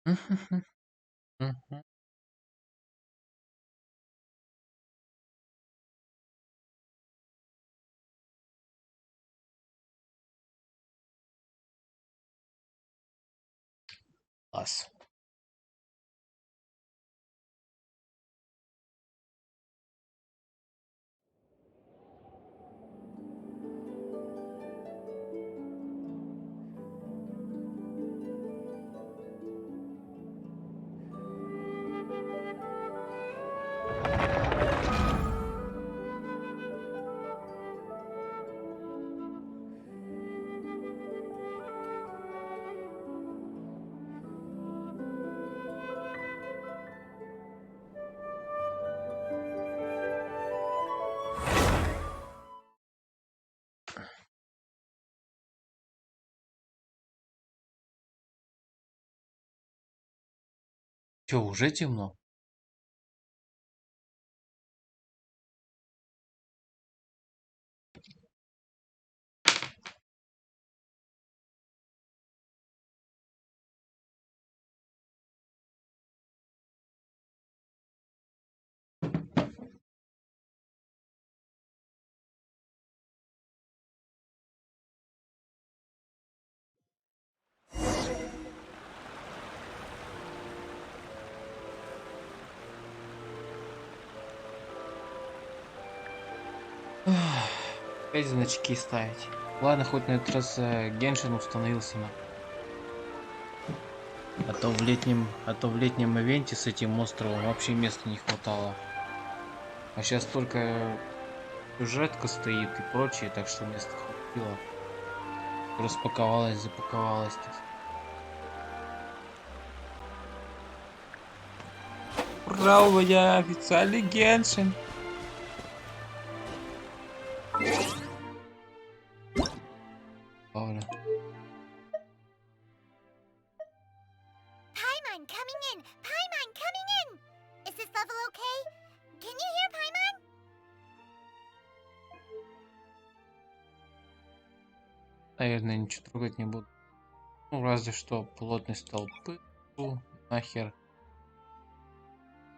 Мгм. Мгм. Класс. Чё, уже темно? Ах, опять значки ставить. Ладно, хоть на этот раз Геншин установился на. А то в летнем ивенте с этим островом вообще места не хватало. А сейчас только сюжетка стоит и прочее, так что места хватило. Распаковалась, запаковалась, так сказать. Ура, у меня официальный Геншин. Ладно. Paimon coming in! Paimon coming in! Is this level okay? Can you hear Paimon? Наверное, ничего трогать не буду. Ну, разве что плотность толпы. Фу, нахер.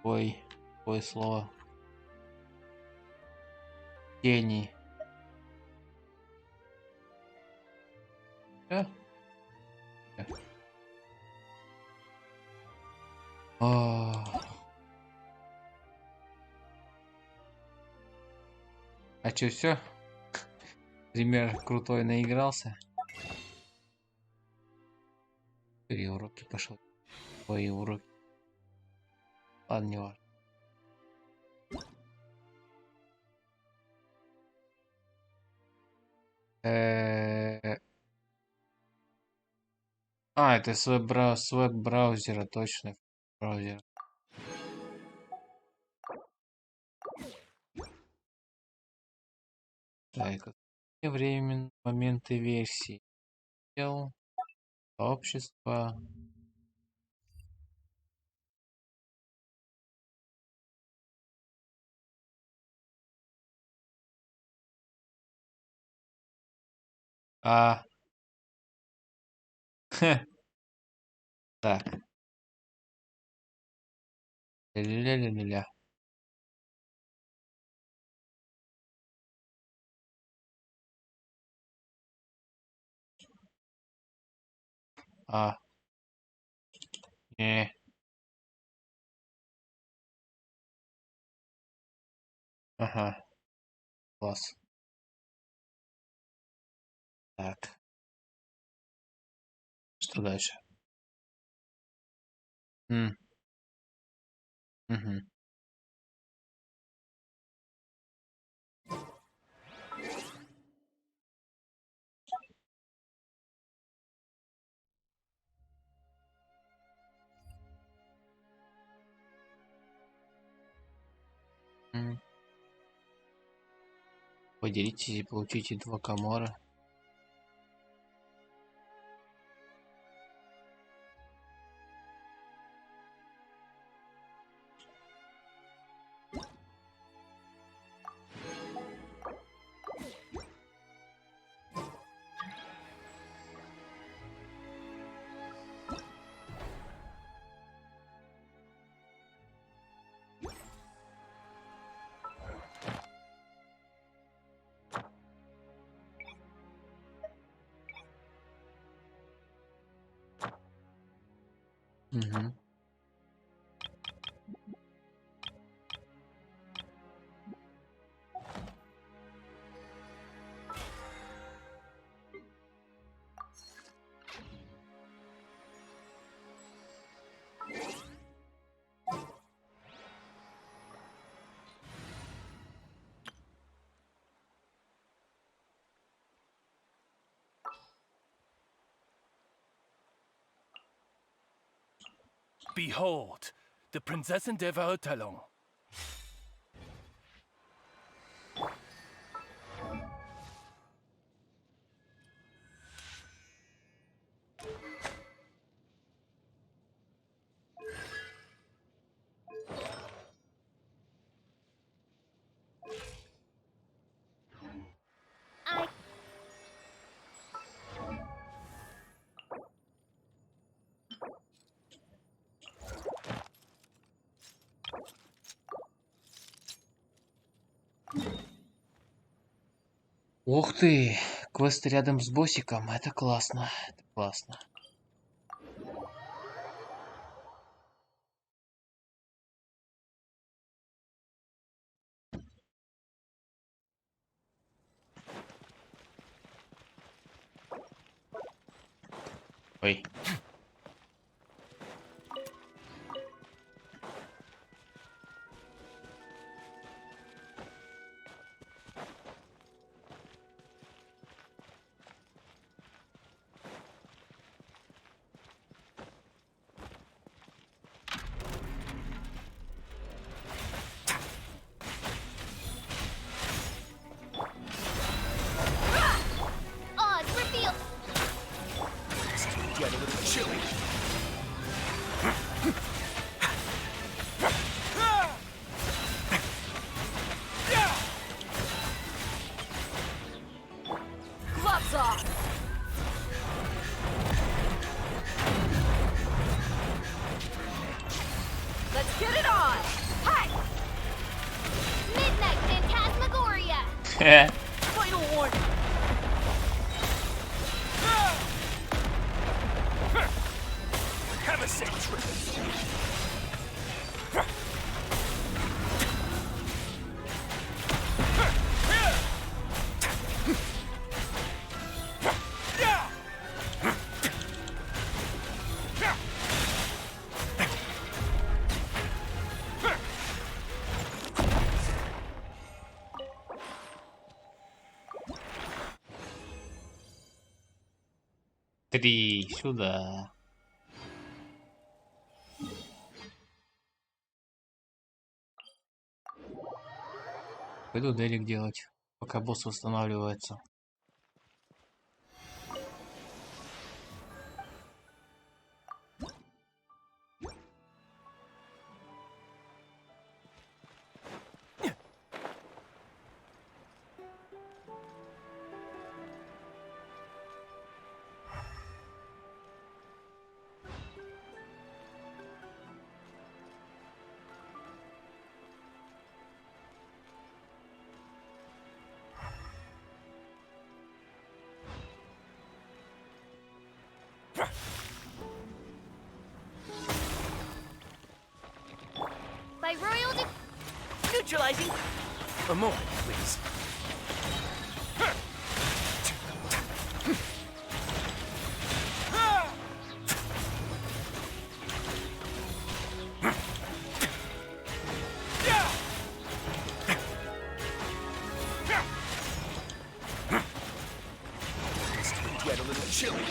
Ой, ой, слово. Тени. Да? А чё, все? Пример крутой наигрался. И уроки пошел. Ой, уроки. Ладно, не важно. Это с веб-браузера, точно. Браузер. Так, временно моменты версии. Дел, сообщество. А, так. Ля-ля-ля-ля-ля. А, не. Ага, класс. Так, что дальше? М, мгм, м. Поделитесь и получите 2 комора. Угу. Behold, the Prinzessin der Verurteilung. Ух ты! Квесты рядом с боссиком. Это классно. Это классно. Ой. Odds revealed. Get a little chilly. Gloves off. Let's get it on. Hi. Midnight Phantasmagoria. Final warning. Have a safe trip. Три сюда. Пойду делик делать, пока босс восстанавливается. By royal Neutralizing. A moment, please. This could get a little chilly.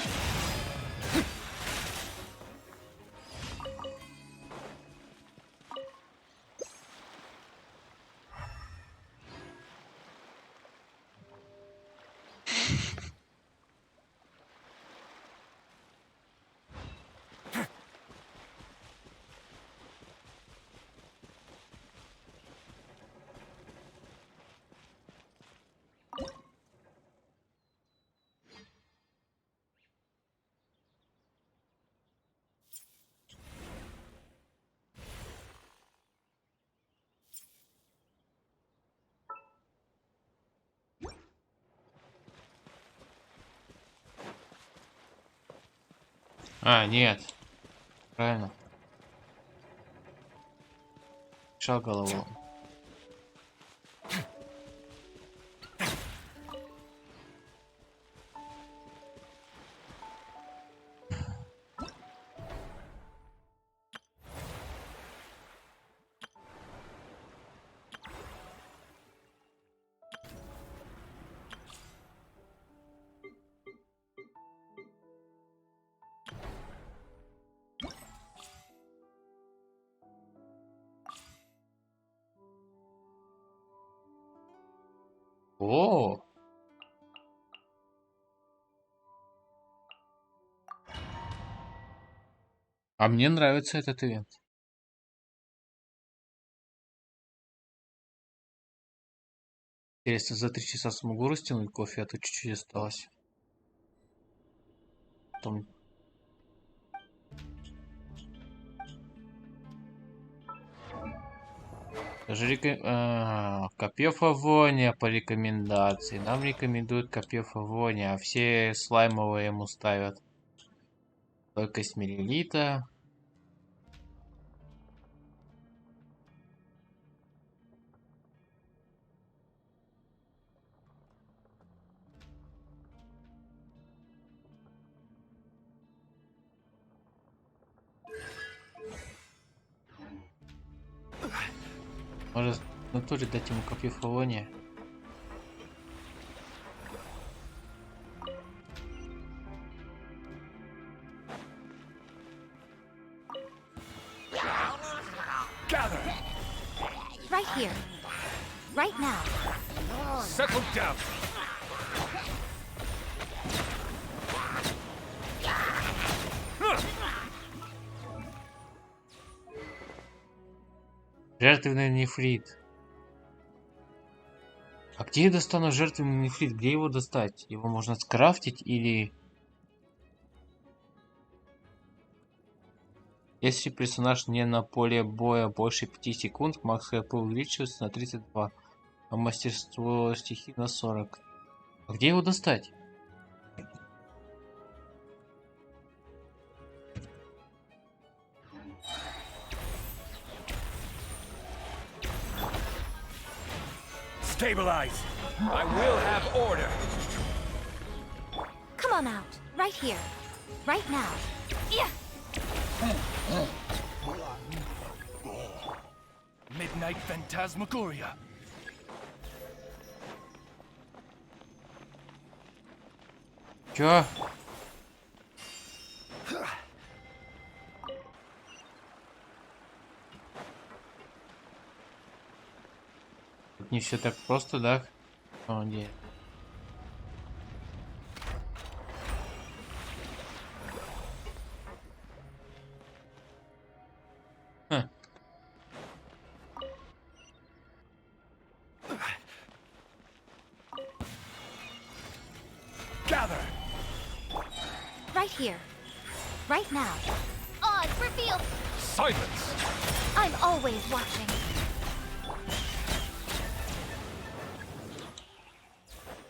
А, нет. Правильно. Шаг головой. О! А мне нравится этот ивент. Интересно, за 3 часа смогу растянуть кофе, а то чуть-чуть осталось. Потом... Даже копье фавония по рекомендации. Нам рекомендуют копье фавония, а все слаймовые ему ставят. Стойкость миллилита. Может, в натуре дать ему копье фавония? Gather. Right here. Right now. Settle down. Жертвенный нефрит. А где я достану жертвенный нефрит? Где его достать? Его можно скрафтить или... Если персонаж не на поле боя больше 5 секунд, макс хп увеличивается на 32, а мастерство стихий на 40. А где его достать? Stabilize. I will have order. Come on out. Right here. Right now. Yeah. Midnight Phantasmagoria. Чё? Тут не все так просто, да? На самом деле. Ха. Gather. Right here. Right now. Odds reveal. Silence. I'm always watching.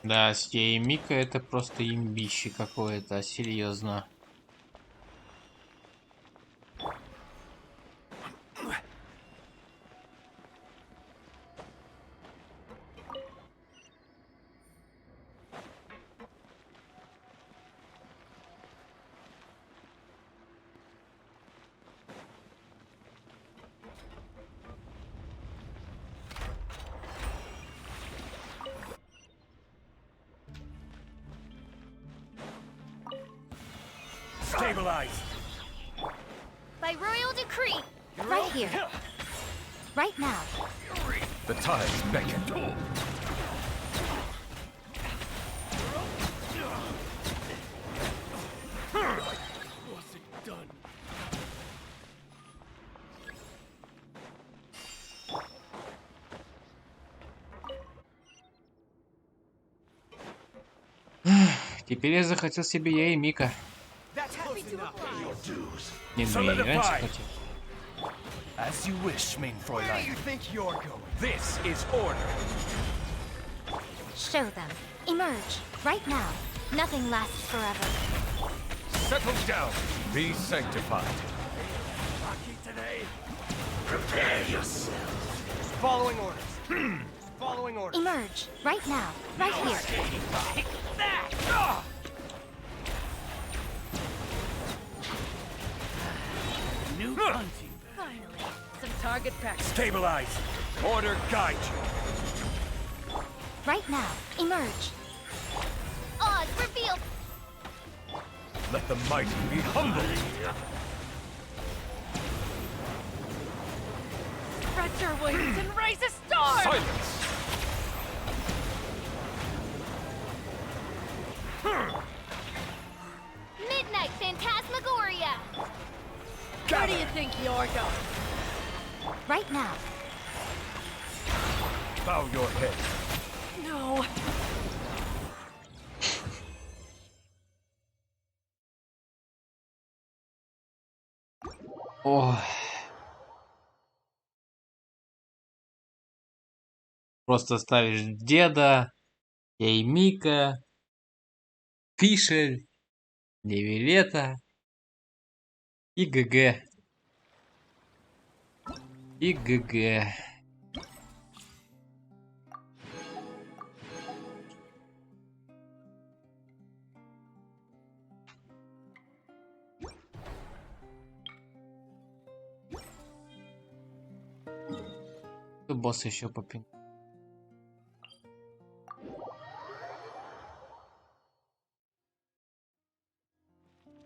Да, Стей и Мика это просто имбище какое-то, серьезно. Stabilize. By royal decree. Right here. Right now. The tides beckon. What's it done? Теперь я захотел себе я и Мика. Не, ну я и раньше хотел. As you wish, main Fräulein. Where do you think you're going? This is order. Show them. Emerge. Right now. Nothing lasts forever. Settle down. Be sanctified. Following orders. Following orders. Emerge. Right now. Right here. New hunting. Finally, some target practice. Stabilize. Order guide you. Right now. Emerge. Oz, reveal. Let the mighty be humbled. Spread your wings and raise a storm! Silence. Midnight Phantasmagoria. Where do you think you're going? Right now. Bow your head. No. Ой. Просто ставишь деда, Мика, Фишель, Невилета и ГГ. И ГГ. Босс еще попин.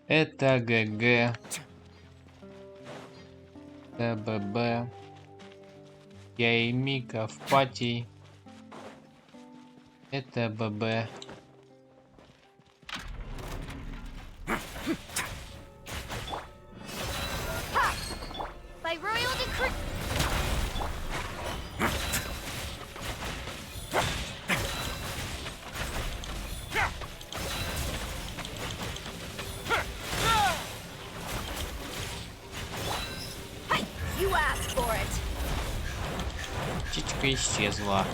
Это ГГ. ТББ. Я и Мика в пати. Это ББ. By royal decree. You asked for it. Птичка исчезла.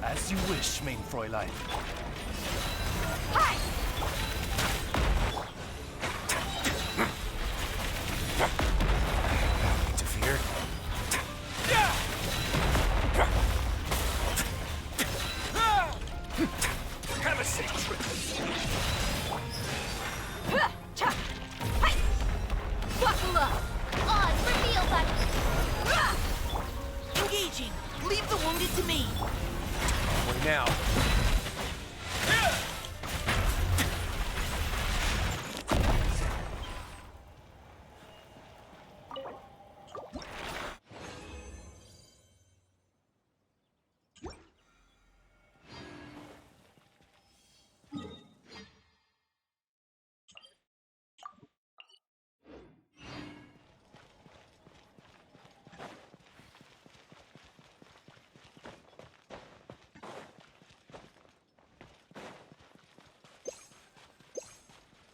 As you wish, mein Fräulein. Interfere. Have a sick trip. Buckle up. Oz, reveal button. Engaging. Leave the wounded to me. Wait now.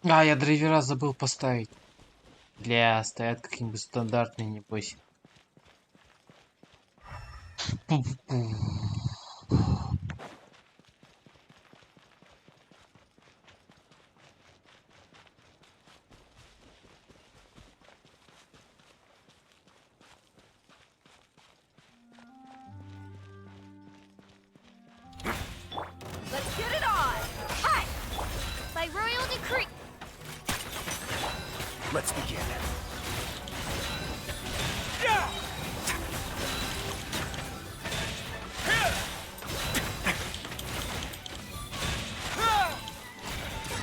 А, я драйвера забыл поставить. Бля, стоят какие-нибудь стандартные, небось. Let's get it on. Hi. By royal decree. Let's begin.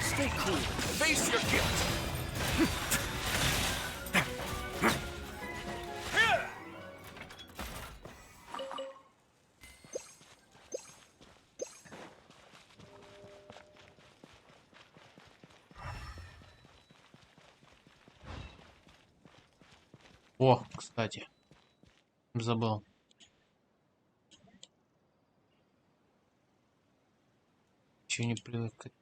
Stay cool. Face your guilt. О, кстати. Забыл. Еще не привык к этому.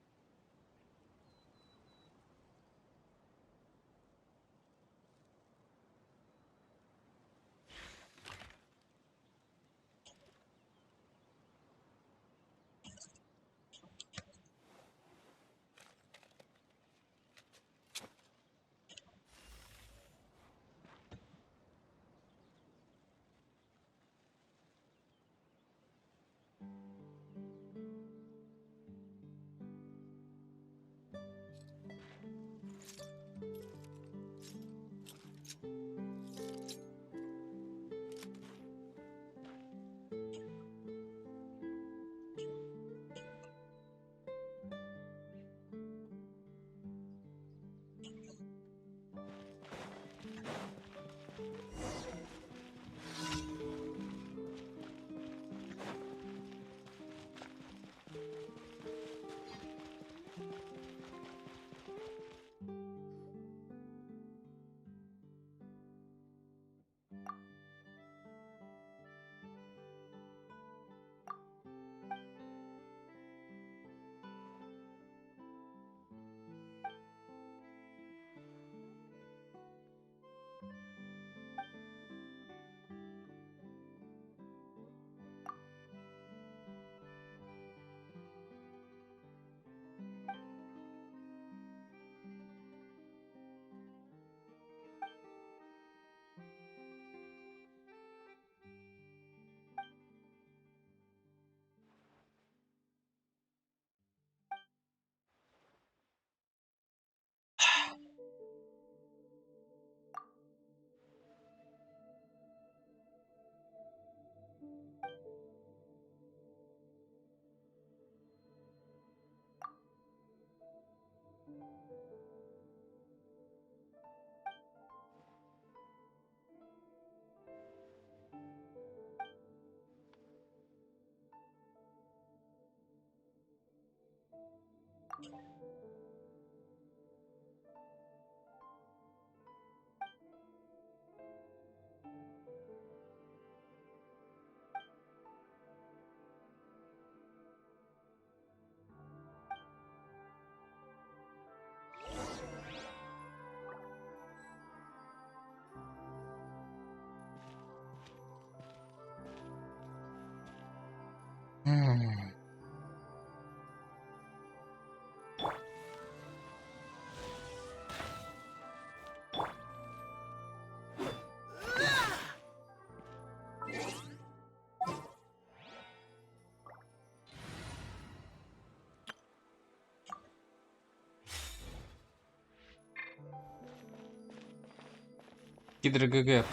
Гидро ГГ,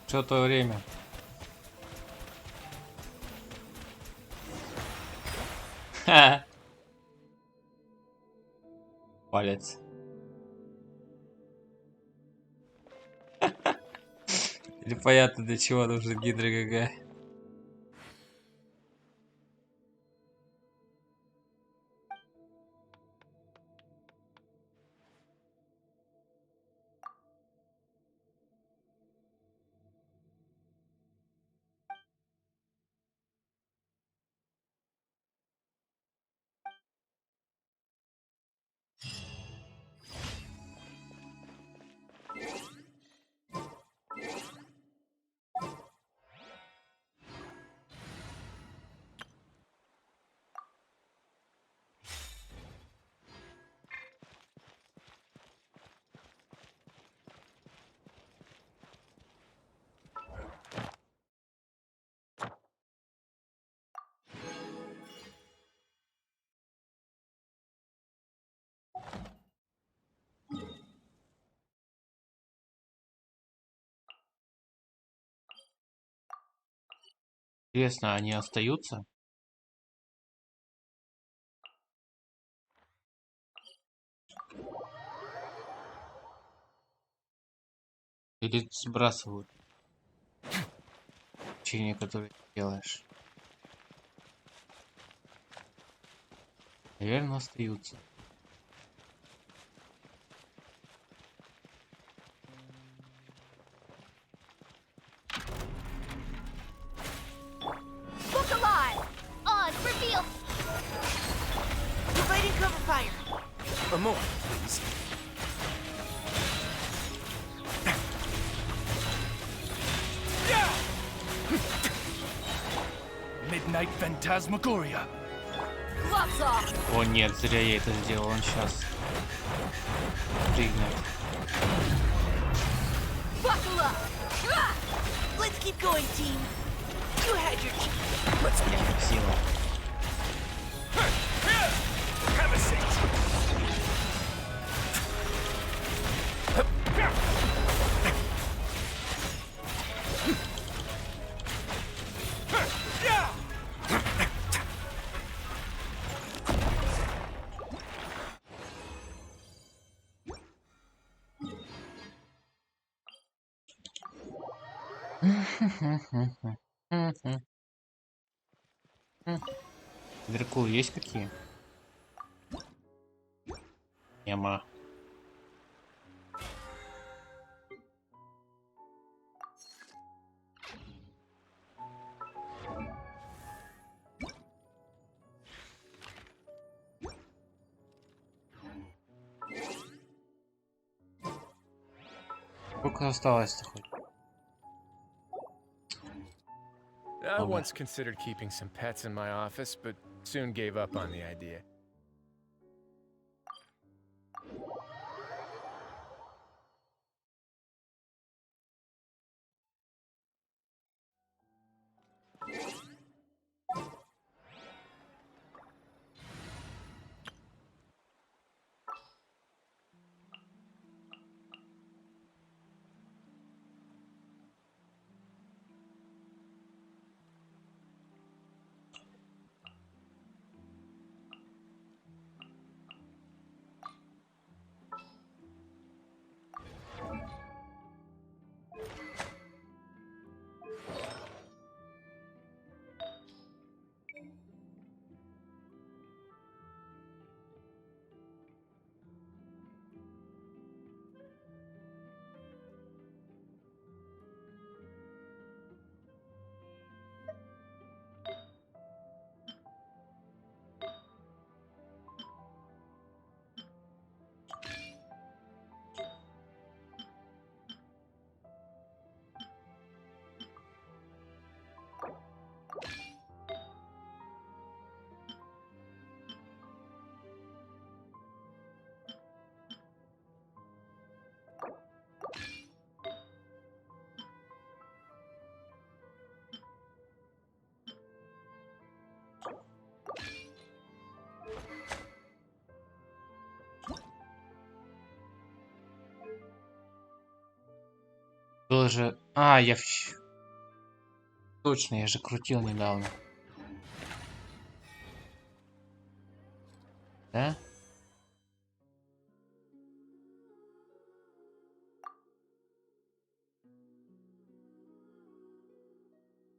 что то время. Ха. Палец. Или понятно, для чего нужен гидро ГГ. Интересно, они остаются? Или сбрасывают учение, которое ты делаешь? Наверное, остаются. Look alive! On, reveal! Providing cover fire. More, please. Midnight Phantasmagoria. Gloves off! О нет, зря я это сделал, он сейчас прыгнет. Buckle up! Ah! Let's keep going, team. You had your chance. Let's get Сила. have a seat. Дракулы есть какие? Нема. Сколько осталось-то хоть? I Много. once considered keeping some pets in my office, but soon gave up on the idea. Тоже... Точно, я же крутил недавно. Да?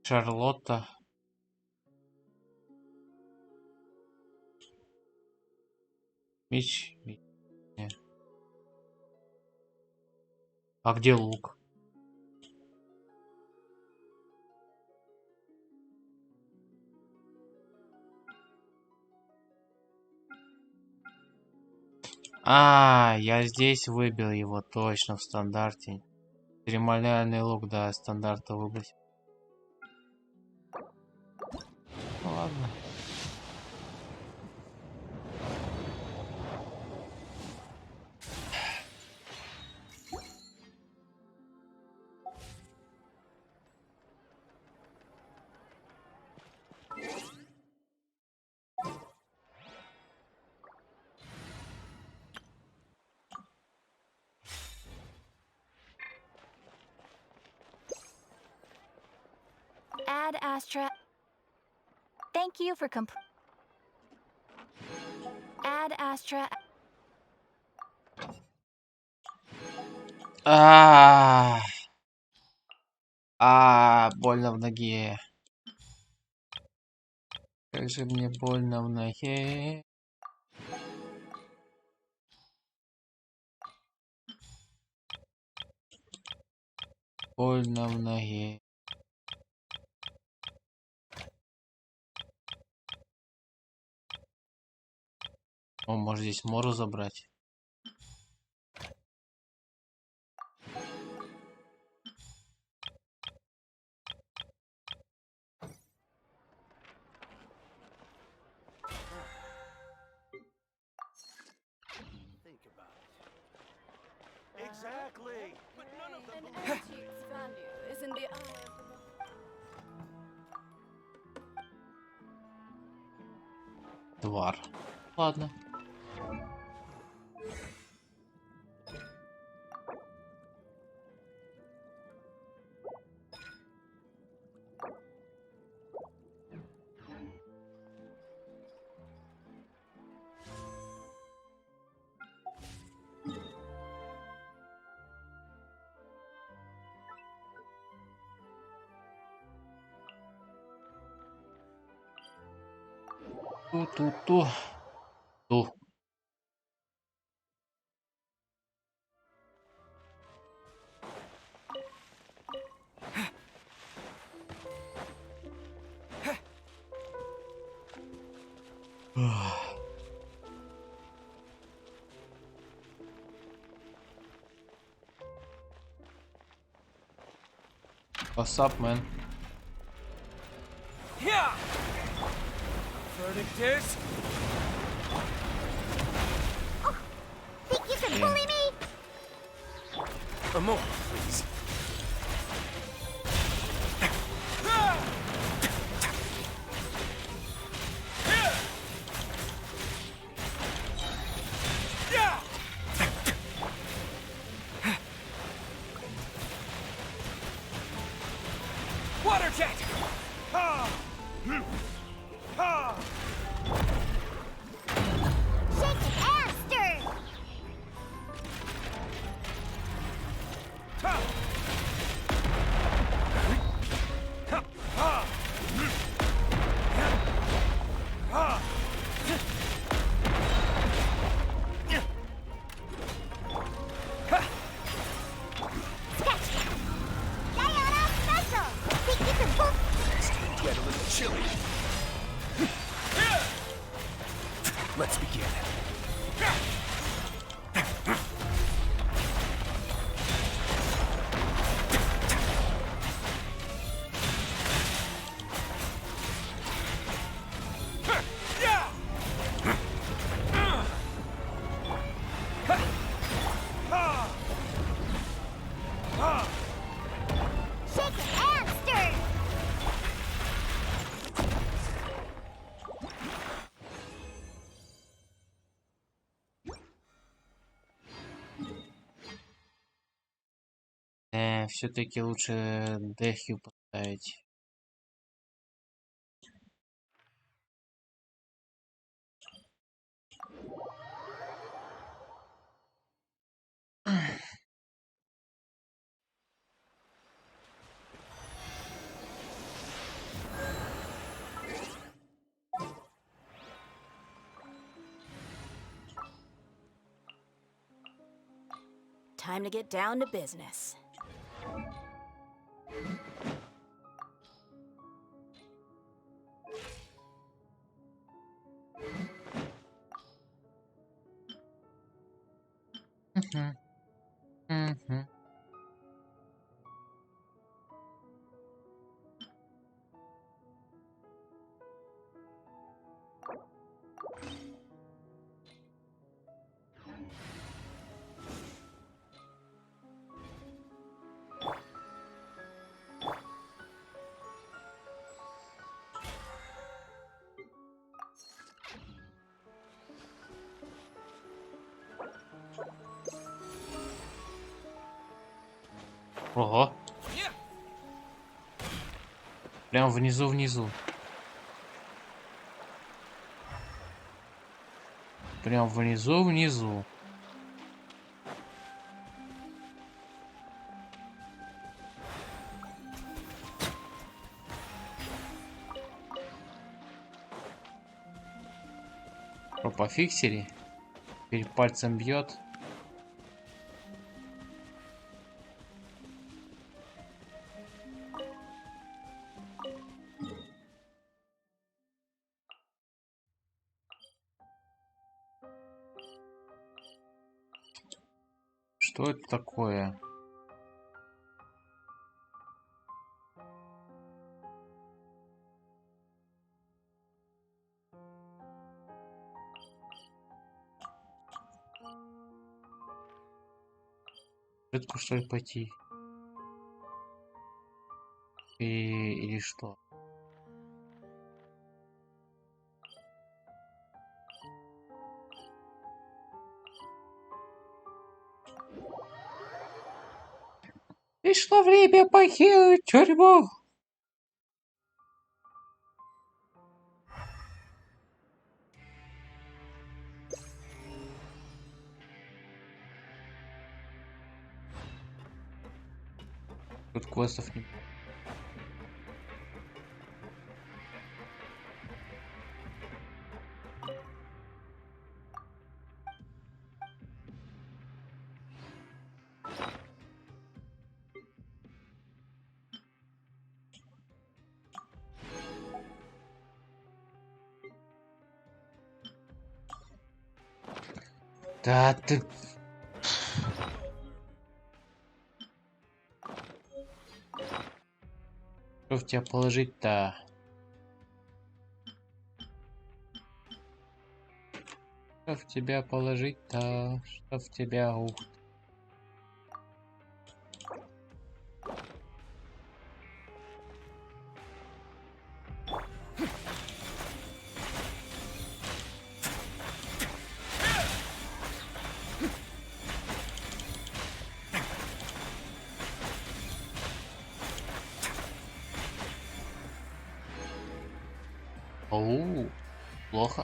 Шарлотта. Меч. Не. А где лук? Я здесь выбил его точно в стандарте. Церемониальный лук, да, стандарта выбрать. Ну ладно. Ad Astra. Thank you for Ad Astra. Больно в ноге. Как же мне больно в ноге. Больно в ноге. О, может здесь Мору забрать? Think about it. Exactly. But none of them. An antique's value is in the eye of the Твар. Ладно. Ту-ту-ту. Ту. What's up, man? Yeah. Verdict is Think you can bully me? a moment, please. Water jet! Shake it and stir. Sketch. Diana special. Think you can bully? Get a little chilly. Let's begin. Shake it and stir. Все-таки лучше Дехью поставить. Time to get down to business. Мгм. Мгм. Ого. Прям внизу-внизу. Прям внизу-внизу. Что, пофиксили? Теперь пальцем бьет. Что это такое? Клетку, что ли, пойти? Или что? Пришло время покинуть тюрьму. Тут квестов не... Да ты... Что в тебя положить-то? Что в тебя положить-то? Что в тебя? Ух. Оу, плохо.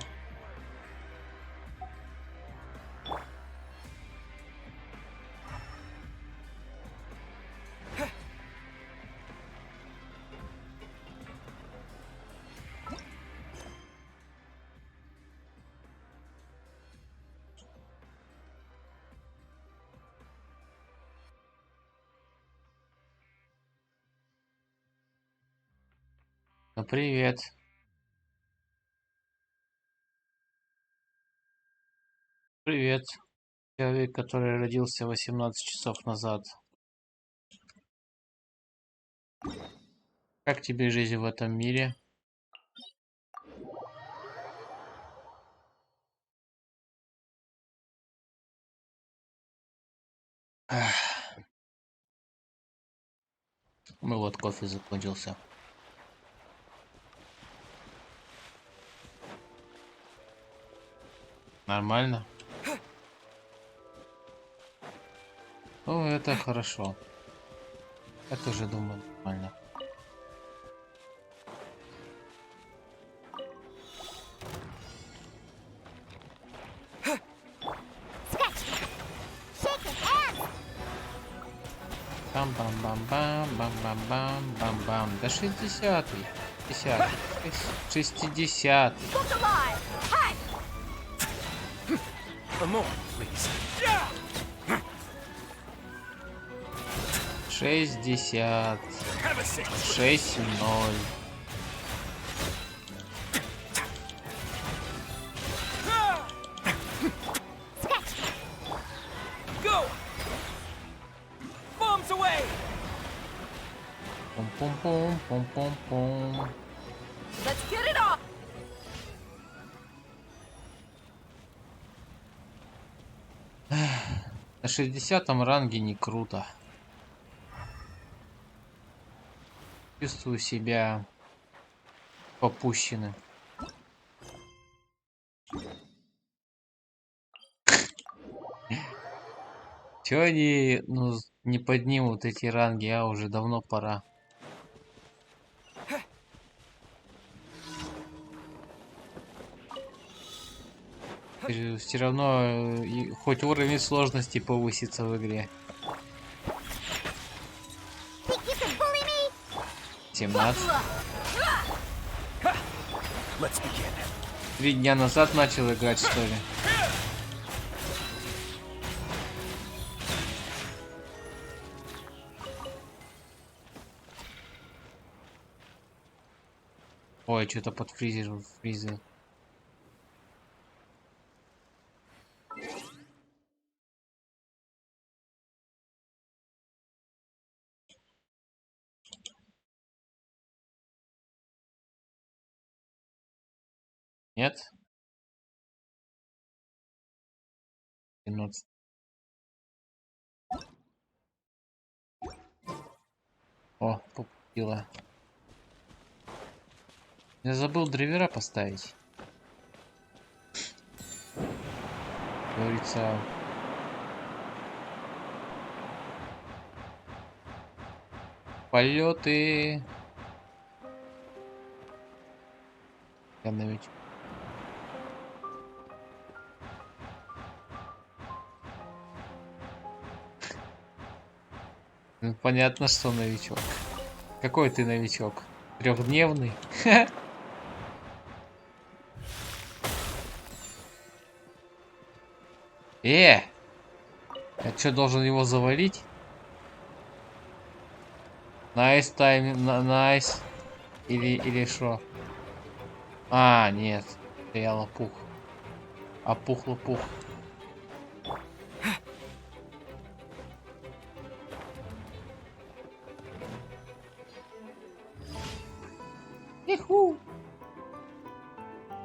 Ну привет. Привет. Человек, который родился 18 часов назад. Как тебе жизнь в этом мире? Ах. Ну вот, кофе закончился. Нормально? Ну, это хорошо. Я тоже думаю, нормально. Бам-бам-бам-бам-бам-бам-бам-бам. Да 60-й. 50-й. 60-й. Look alive! Hi! More, please. 60. Have a seat. 6-0. Go! Bombs away! Пум-пум-пум-пум-пум-пум. Let's get it on! На 60-м ранге не круто. Чувствую себя попущенным. Чё они, ну, не поднимут эти ранги, а уже давно пора. Все равно хоть уровень сложности повысится в игре. Think you can bully me? 17. Let's begin. 3 дня назад начал играть, что ли? Ой, что-то под фризер. Нет? 17. О, попила. Я забыл драйвера поставить. Говорится... Полеты. Я новичок. Ну, понятно, что новичок. Какой ты новичок? Трехдневный? Я что, должен его завалить? Найс тайм, найс. Или что? А, нет. Я лопух. Опух лопух.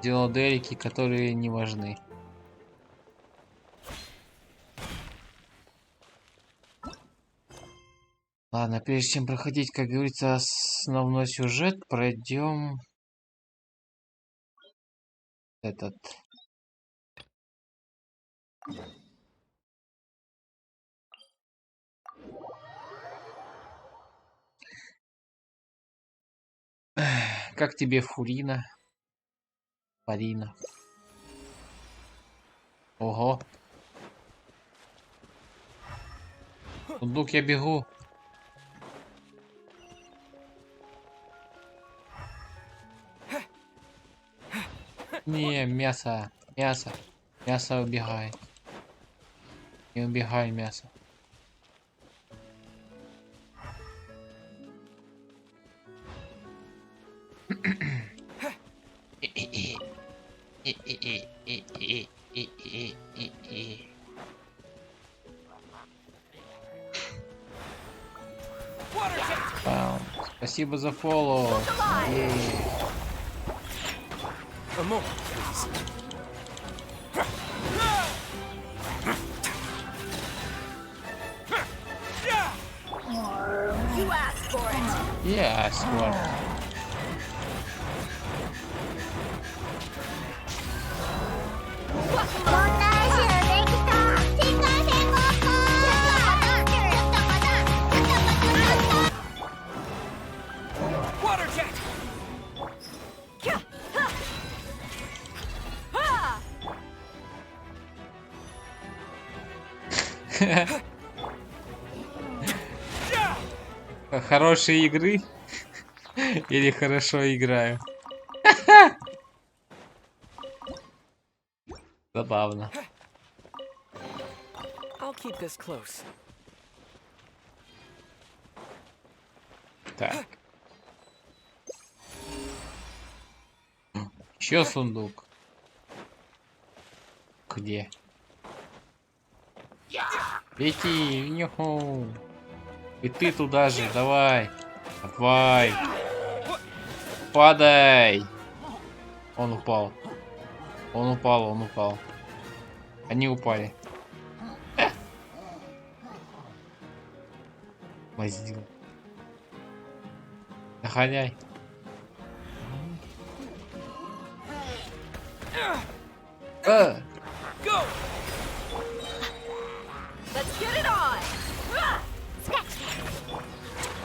Делал делики, которые не важны. Ладно, прежде чем проходить, как говорится, основной сюжет, пройдем этот. Как тебе Фурина? Фарина. Ого. Сундук, я бегу. Не, мясо. Мясо. Мясо убегай. Не убегай, мясо. Спасибо за фоллоу. A moment, please. You asked for it. Я скоро. Water jet! Хорошие игры или хорошо играю? Забавно. I'll keep this close. Так. Еще сундук. Где? Лети, нюху. И ты туда же, давай. Давай. Падай. Он упал. Он упал, он упал. Они упали. Маздил. Догоняй. Go! Let's get it on.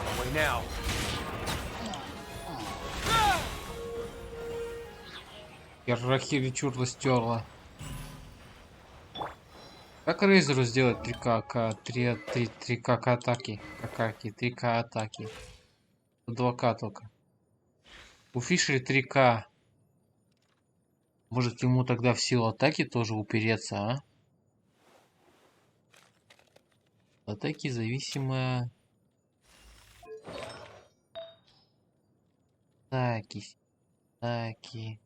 Away now. Ярахири чурла стерла. Как Рейзеру сделать 3К атаки? Какаки, 3К атаки. 2К только. У Фишери 3К. Может ему тогда в силу атаки тоже упереться, а? Атаки зависимо... Атаки. Атаки.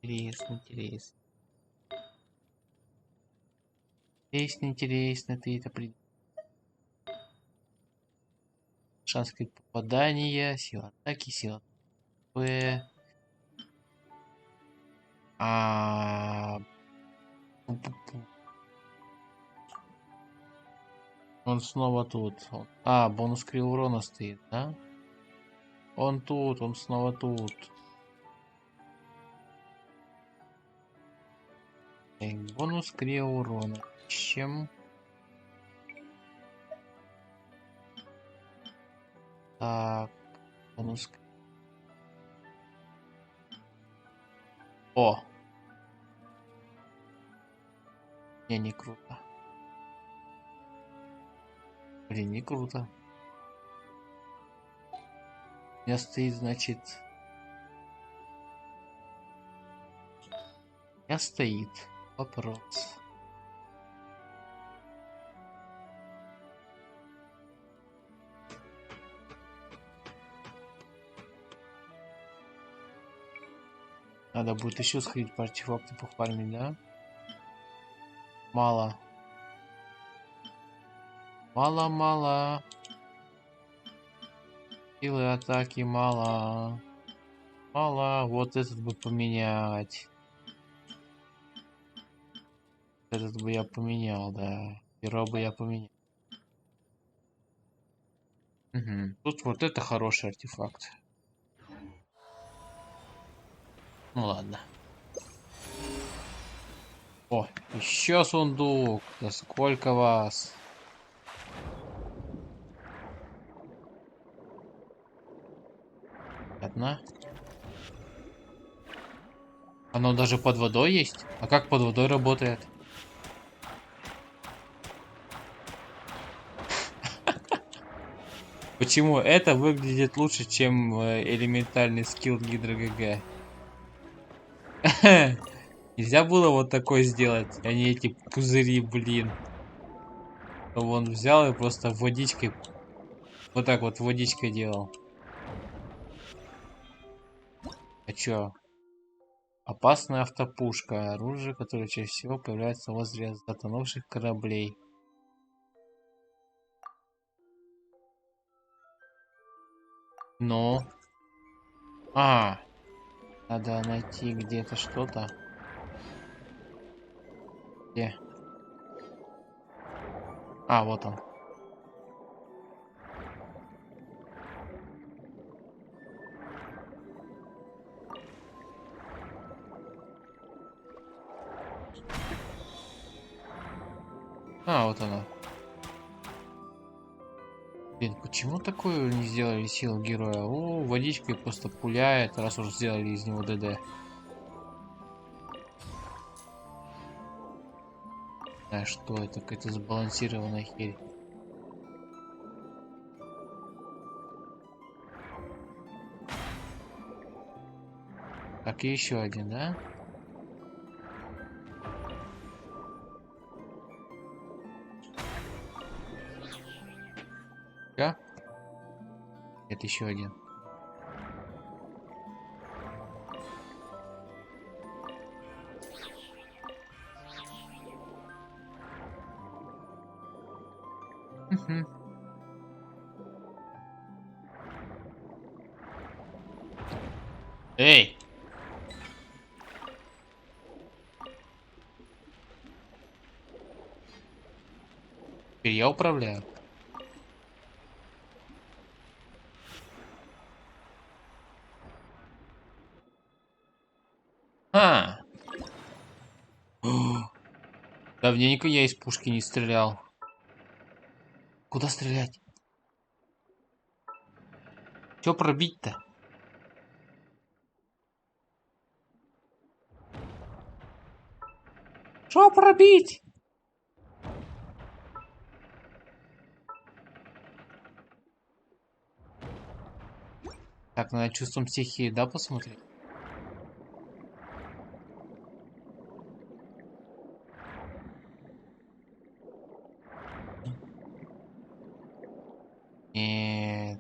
Интересно, интересно. Интересно, интересно, ты это при... Шанс крит попадания, сила атаки, сила П. Он снова тут. Бонус крил урона стоит, да? Он тут, он снова тут. Бонус крил урона. Чем? Так, бонус. О! Не круто. Блин, не круто. У меня стоит, значит... У меня стоит вопрос. Надо будет еще сходить по артефакту пофармить, да? Мало. Мало-мало. Силы атаки мало. Мало. Вот этот бы поменять. Этот бы я поменял, да. Перо бы я поменял. Угу. Тут вот это хороший артефакт. Ну ладно. О, еще сундук. Да сколько вас? Одна. Оно даже под водой есть? А как под водой работает? Почему это выглядит лучше, чем элементарный скилл Гидро ГГ? Нельзя было вот такой сделать, а не эти пузыри, блин. Он взял и просто водичкой, вот так вот водичкой делал. А чё? Опасная автопушка. Оружие, которое чаще всего появляется возле затонувших кораблей. Но... Надо найти где-то что-то. Где? Вот он. Вот она. Блин, почему такую не сделали силу героя? О, водичкой просто пуляет, раз уж сделали из него ДД. Что это? Какая-то сбалансированная херь. Так, и еще один, да? Да? Это еще один. Эй! Теперь я управляю. Давненько я из пушки не стрелял. Куда стрелять? Чё пробить-то? Чё пробить? Так, надо чувством стихии, да, посмотреть?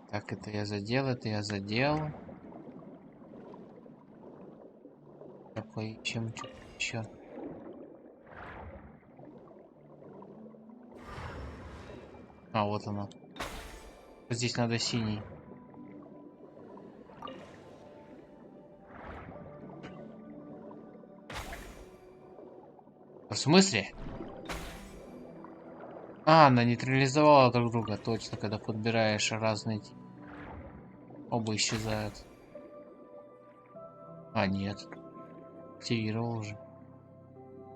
Так, это я задел, это я задел. Так, поищем что-то еще. Вот она. Здесь надо синий. В смысле? Она нейтрализовала друг друга, точно, когда подбираешь разные типы. Оба исчезают. Нет. Активировал уже.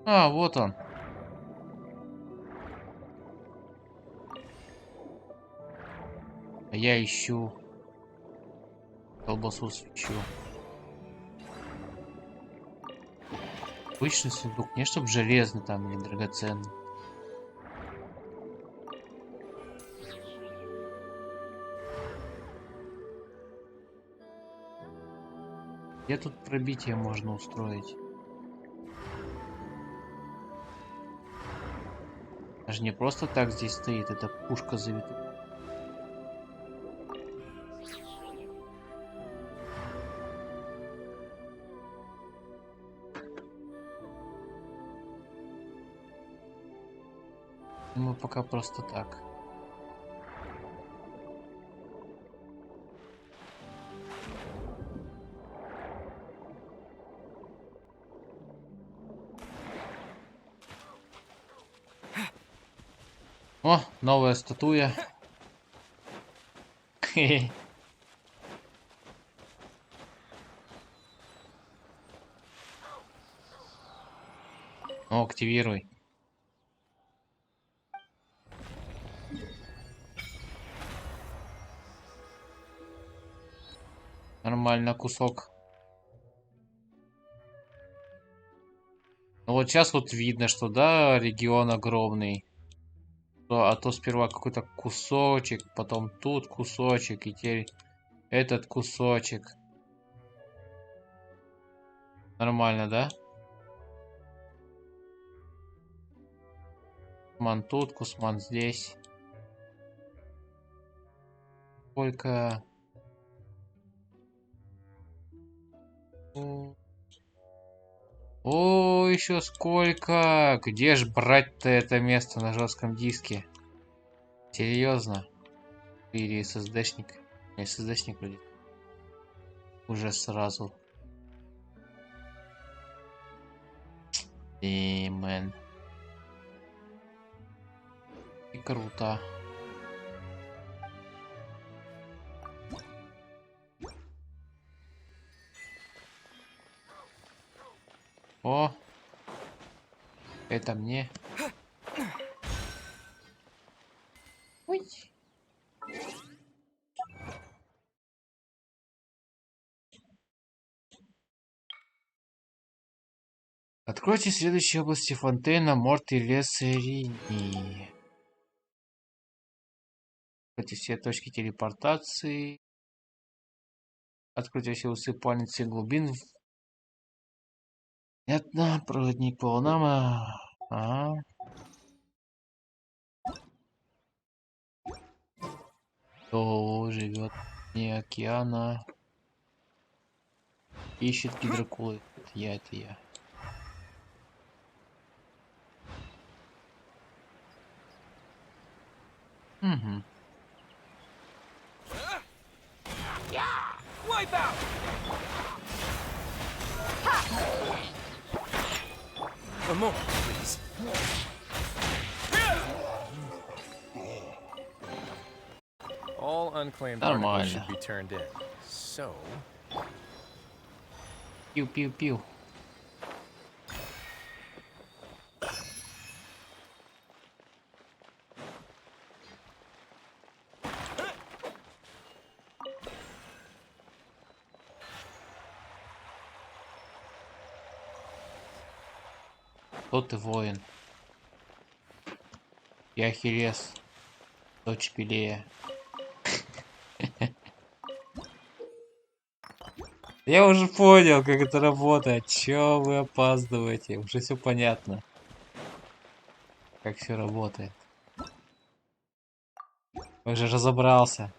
Вот он. А я ищу. Колбасу свечу. Обычный сундук, не чтобы железный там или драгоценный. Где тут пробитие можно устроить? Даже не просто так здесь стоит, это пушка завита. Мы пока просто так. О, новая статуя. Ну, активируй. Нормально, кусок. Ну вот сейчас вот видно, что да, регион огромный. А то сперва какой-то кусочек, потом тут кусочек, и теперь этот кусочек. Нормально, да? Кусман тут, Кусман здесь. Сколько... О, еще сколько! Где ж брать-то это место на жестком диске? Серьезно? Или SSD-шник? SSD-шник вроде. Уже сразу. Мэн. И круто. О! Это мне. Ой. Откройте следующие области Фонтейна, Морт и Лесерини. Откройте все точки телепортации. Откройте все усыпальницы глубин. Понятно, проводник по волнам. Ага. Кто живет вне океана? Ищет гидрокулы. Это я. Угу. Wipe out! A moment, please. All unclaimed articles should be turned in. So... Пиу-пиу-пиу. Кто ты, воин? Я Ахиллес, дочь Пелея. Я уже понял, как это работает. Чё вы опаздываете? Уже все понятно. Как все работает. Я уже разобрался.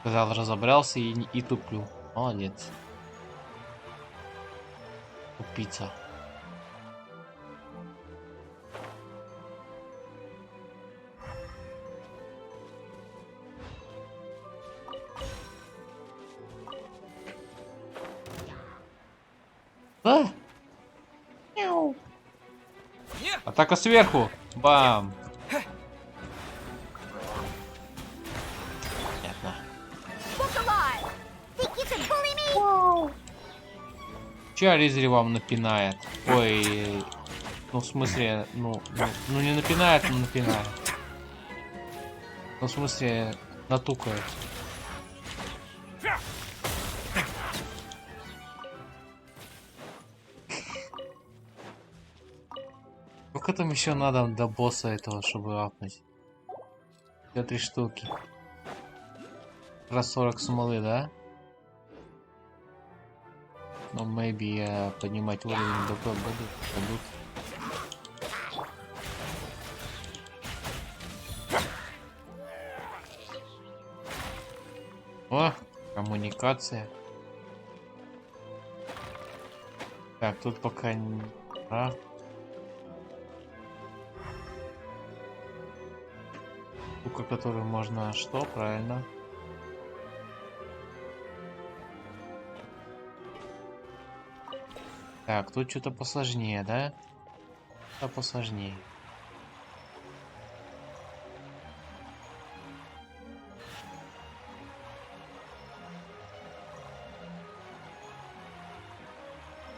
Сказал, разобрался и туплю. Молодец. Тупица. А? Мяу. Атака сверху. Бам. Понятно. Чаризри вам напинает. Ой, ну в смысле, ну не напинает, но напинает. Ну в смысле, натукает. Сколько там еще надо до босса этого, чтобы апнуть? Все 3 штуки. Раз 40 смолы, да? Но maybe поднимать уровень ДП будут. О, коммуникация. Так, тут пока не... Штука, которую можно... Что? Правильно. Так, тут что-то посложнее, да? Что посложнее.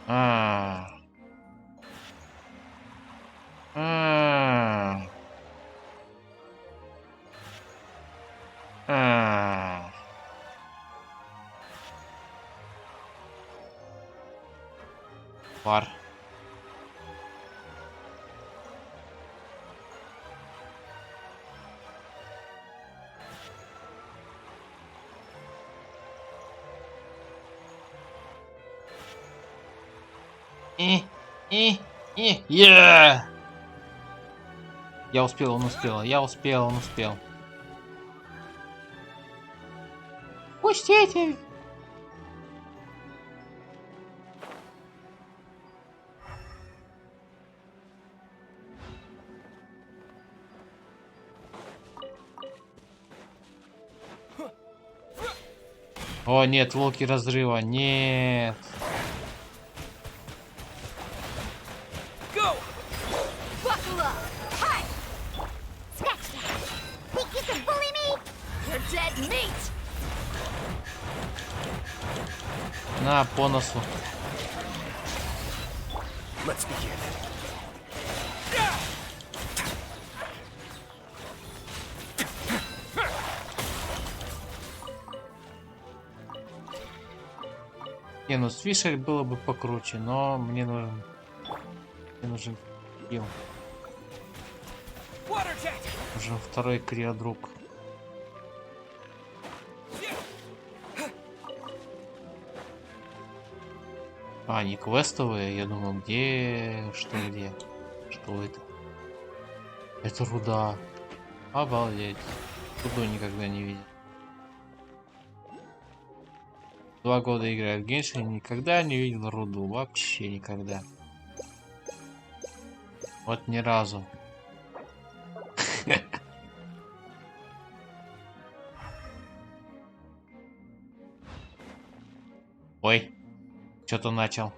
А. А. А. Пар. Yeah! Я успел, он успел, я успел, он успел. Пустите! О, нет, волки разрыва, нет. Go! Buckle up! Hi! Scratch that! Think you can bully me? You're dead meat! На, по носу. Let's begin. Не, ну с Фишер было бы покруче, но мне нужен... Мне нужен килл. Water jet! Нужен второй криодруг. А, не квестовые? Я думаю, где... Что где? Что это? Это руда. Обалдеть. Руду никогда не видел. 2 года играю в Геншин, никогда не видел руду. Вообще никогда. Вот ни разу. Ой, что-то начал.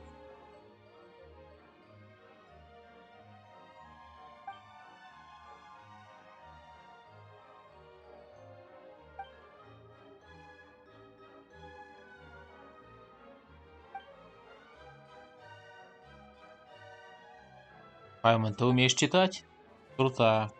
Паймон, ты умеешь читать? Круто.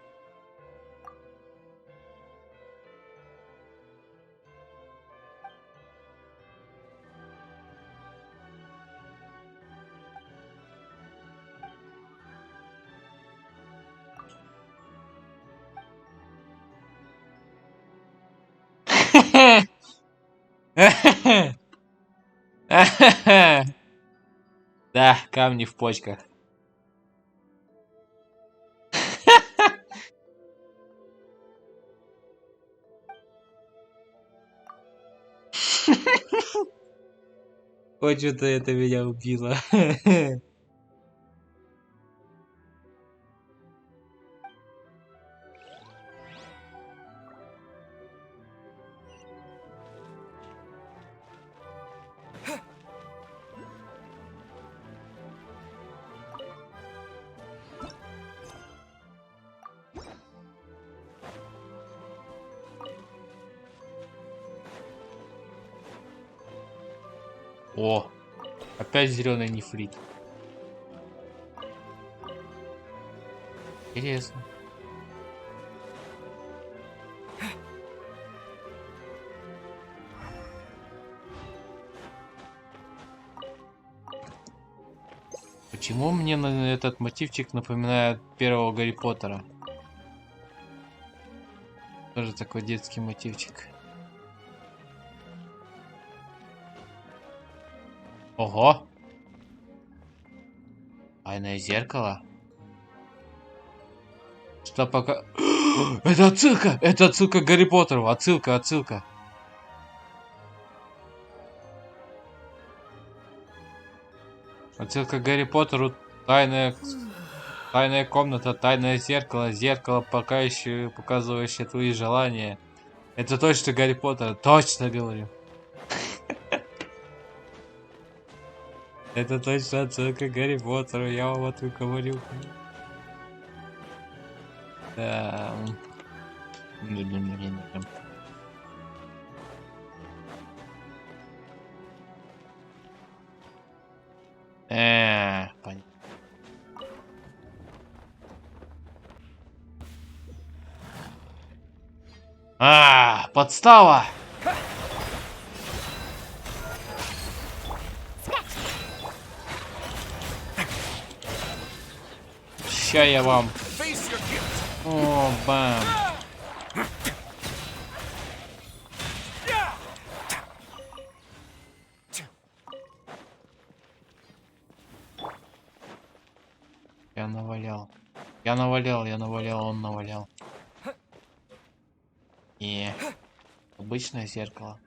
Да, камни в почках. Ой, что-то это меня убило. О, опять зеленый нефрит. Интересно. Почему мне на этот мотивчик напоминает первого Гарри Поттера? Тоже такой детский мотивчик. Ого! Тайное зеркало? Что пока... Это отсылка! Это отсылка к Гарри Поттеру! Отсылка, отсылка! Отсылка к Гарри Поттеру. Тайное Тайная комната, тайное зеркало, зеркало, показывающее твои желания. Это точно Гарри Поттер, точно говорю. Это точно отсылка к Гарри Поттеру, я вам это говорю. Да. Понятно. Подстава! Ща я вам. Face your guilt. О, бам. Я навалял. Я навалял, он навалял. И обычное зеркало.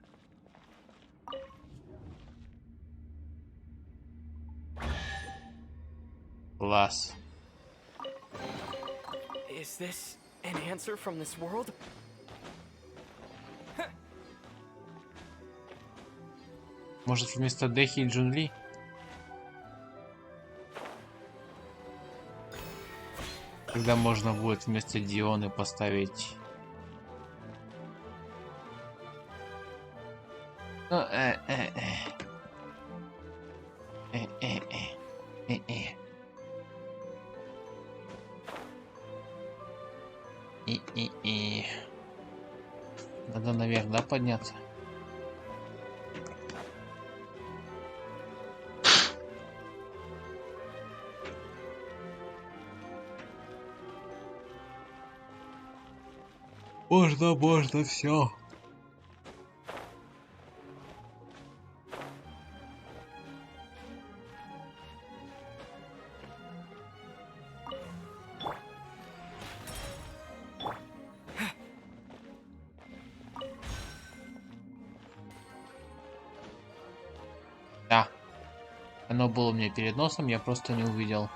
Класс. Is this an answer from this world? Может, вместо Дэхи и Джунли? Когда можно будет вместо Дионы поставить... Ну, Надо наверх, да, подняться? Можно, все. Да. Оно было у меня перед носом, я просто не увидел.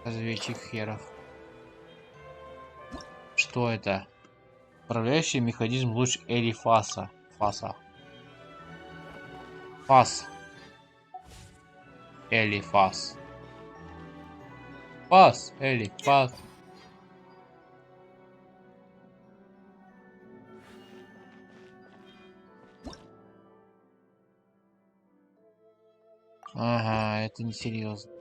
Разведчик херов. Что это? Управляющий механизм луч Элифаса. Фас. Элифас. Фас. Элифас. Ага, это несерьезно.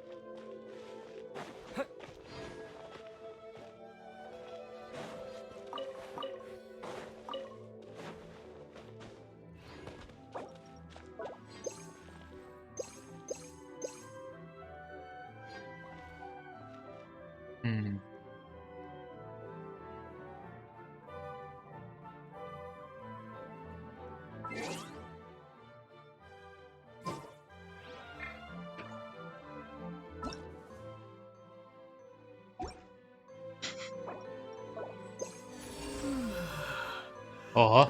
Ого.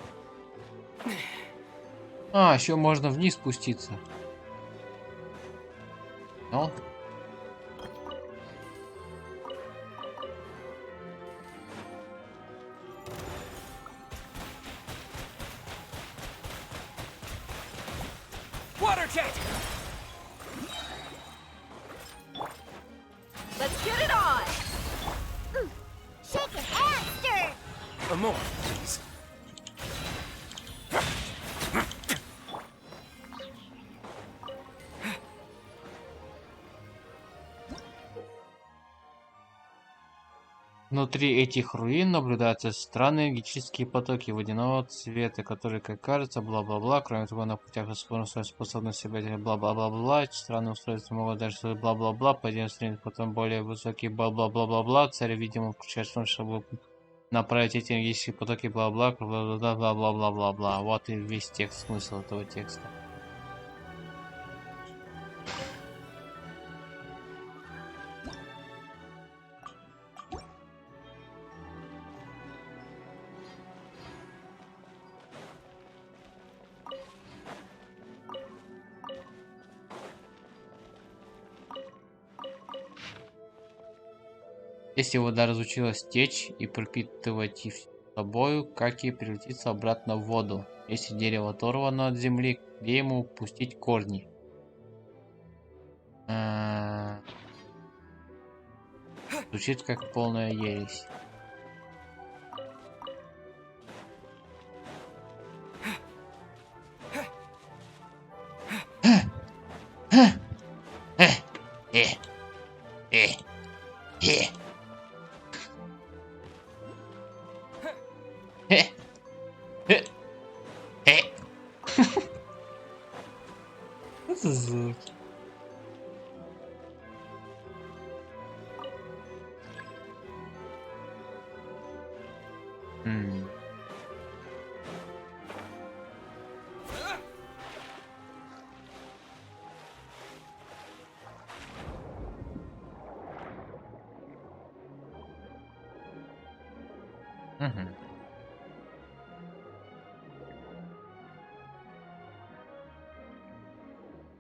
Еще можно вниз спуститься. Ну. Water jet. Let's get it on! Shake it and stir. A more, please. Внутри этих руин наблюдаются странные энергетические потоки водяного цвета, которые, как кажется, бла-бла-бла. Кроме того, на путях способны себя бла-бла-бла-бла. Странные устройства могут даже бла-бла-бла. Пойдем стрелять потом более высокие бла-бла-бла-бла-бла. Царь, видимо, включает сон, чтобы направить эти энергетические потоки бла-бла, бла-бла-бла-бла-бла-бла. Вот и весь текст, смысл этого текста. Если вода разучилась течь и пропитывать их собою, как и превратиться обратно в воду. Если дерево оторвано от земли, где ему пустить корни? Звучит как полная ересь. Что за звуки? Мгм.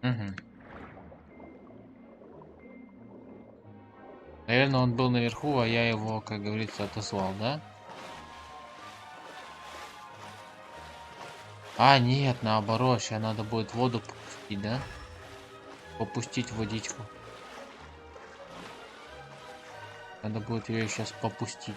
Мгм. Наверное, он был наверху, а я его, как говорится, отослал, да? А, нет, наоборот, сейчас надо будет воду попустить, да? Попустить водичку. Надо будет ее сейчас попустить.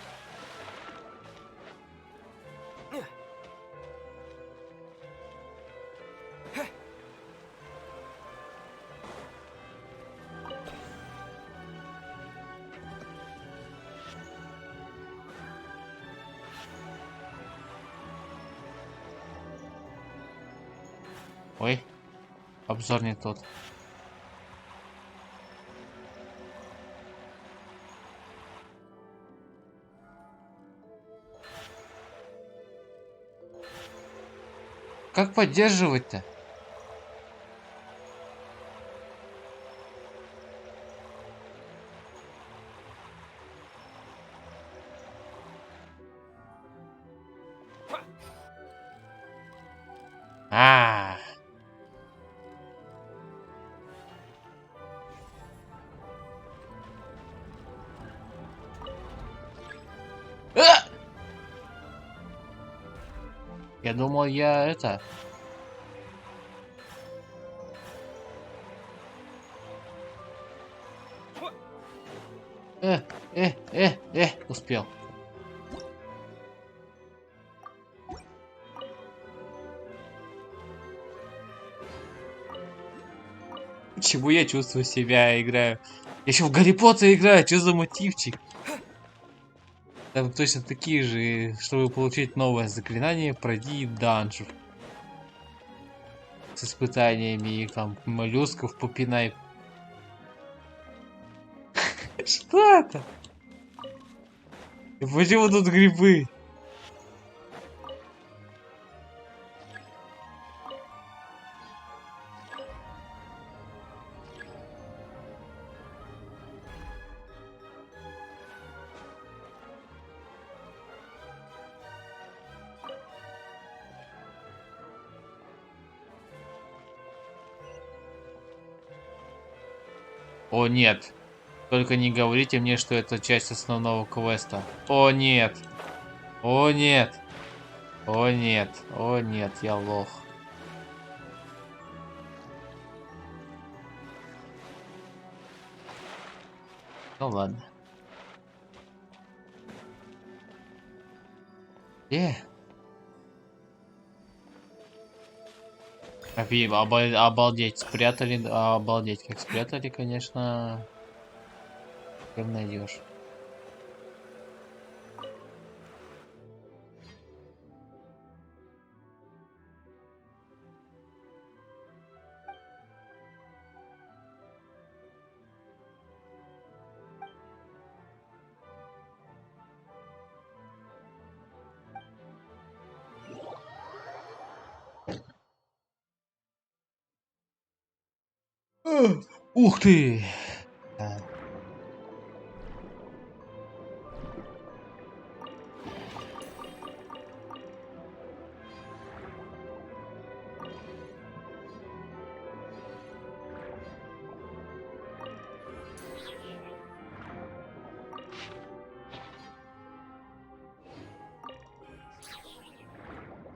Ой, обзор не тот. Как поддерживать-то? А, я думал, я это. Успел. Почему я чувствую себя, играю? Я еще в Гарри Поттер играю, что за мотивчик? Там точно такие же, чтобы получить новое заклинание, пройди данжу. С испытаниями, и там, моллюсков попинай. Что это? И почему тут грибы? О нет. Только не говорите мне, что это часть основного квеста. О нет. О нет. О нет. О нет, я лох. Ну ладно. Обалдеть, спрятали, обалдеть, как спрятали, конечно, кем найдешь. Ух ты!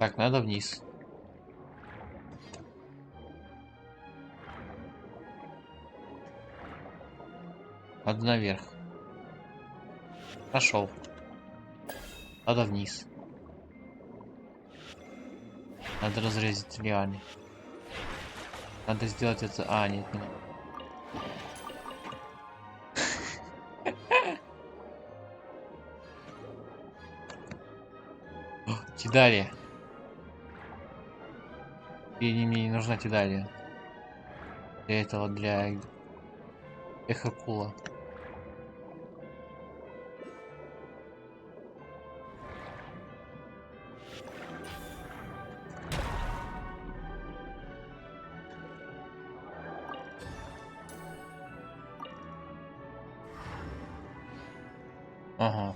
Так, надо вниз. Надо наверх. Нашел. Надо вниз. Надо разрезать лианы. Надо сделать это... А, нет, не надо. Тидалия. И мне не нужна Тидалия. Для этого, для эхокула. Ага.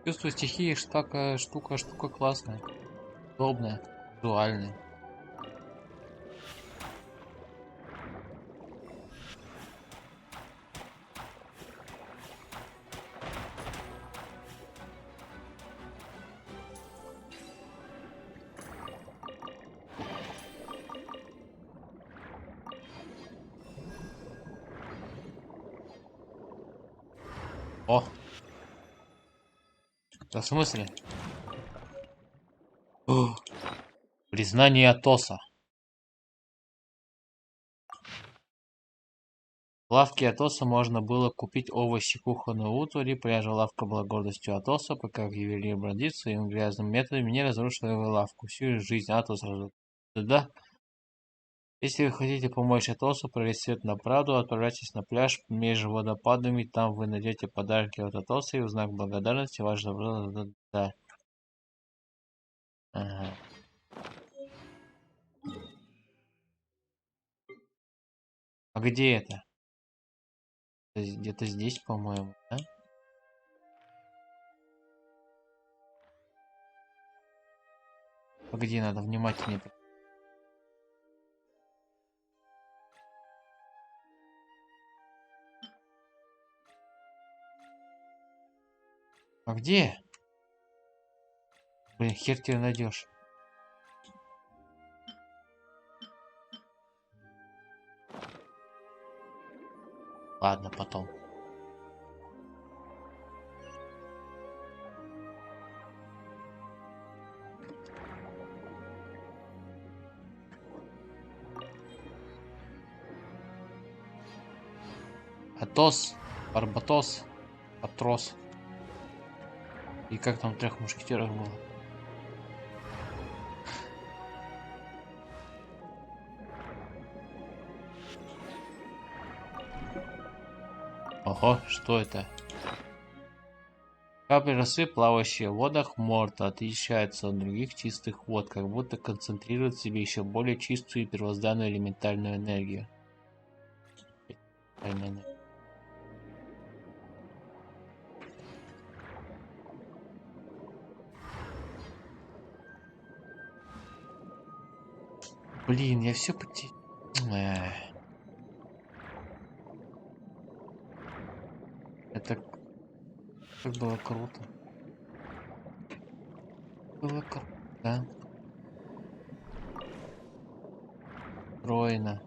Чувство стихии штука классная, удобная, визуальная. О! Да в смысле? О! Признание Атоса. В лавке Атоса можно было купить овощи, кухонную утварь, пряжа. Лавка была гордостью Атоса, пока ювелир бродит своим грязным методом, не разрушила его лавку. Всю жизнь Атос разрушил. Да. Если вы хотите помочь Атосу пролить свет на правду, отправляйтесь на пляж между водопадами. Там вы найдете подарки от Атоса, и в знак благодарности ваш добро. Да. Ага. А где это? Где-то здесь, по-моему, да? Погоди, надо внимательнее. А где? Блин, хер тебя найдешь. Ладно, потом. Атос, Барбатос, Атрос. И как там трех мушкетеров было? Ого, что это? Капли росы, плавающие в водах Морта, отличаются от других чистых вод, как будто концентрируют в себе еще более чистую и первозданную элементальную энергию. Блин, я все потерял. Это как было круто. Было круто, да? Стройно.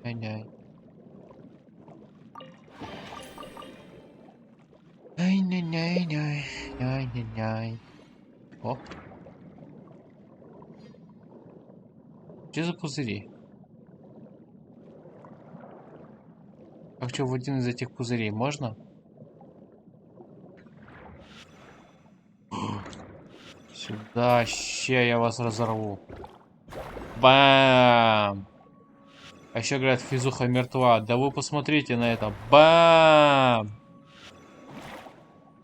Ай-яй. Ай-яй-яй-яй. Ай-яй-яй. О. Что за пузыри? А что, в один из этих пузырей можно? Сюда, ща я вас разорву. Бам! А еще говорят, физуха мертва. Да вы посмотрите на это. Бам!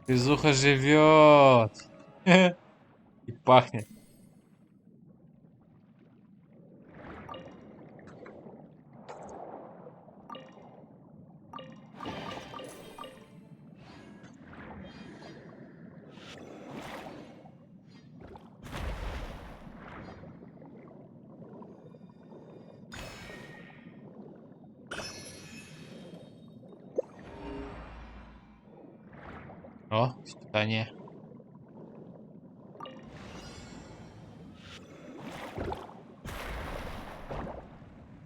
Физуха живет. И пахнет. О, испытание.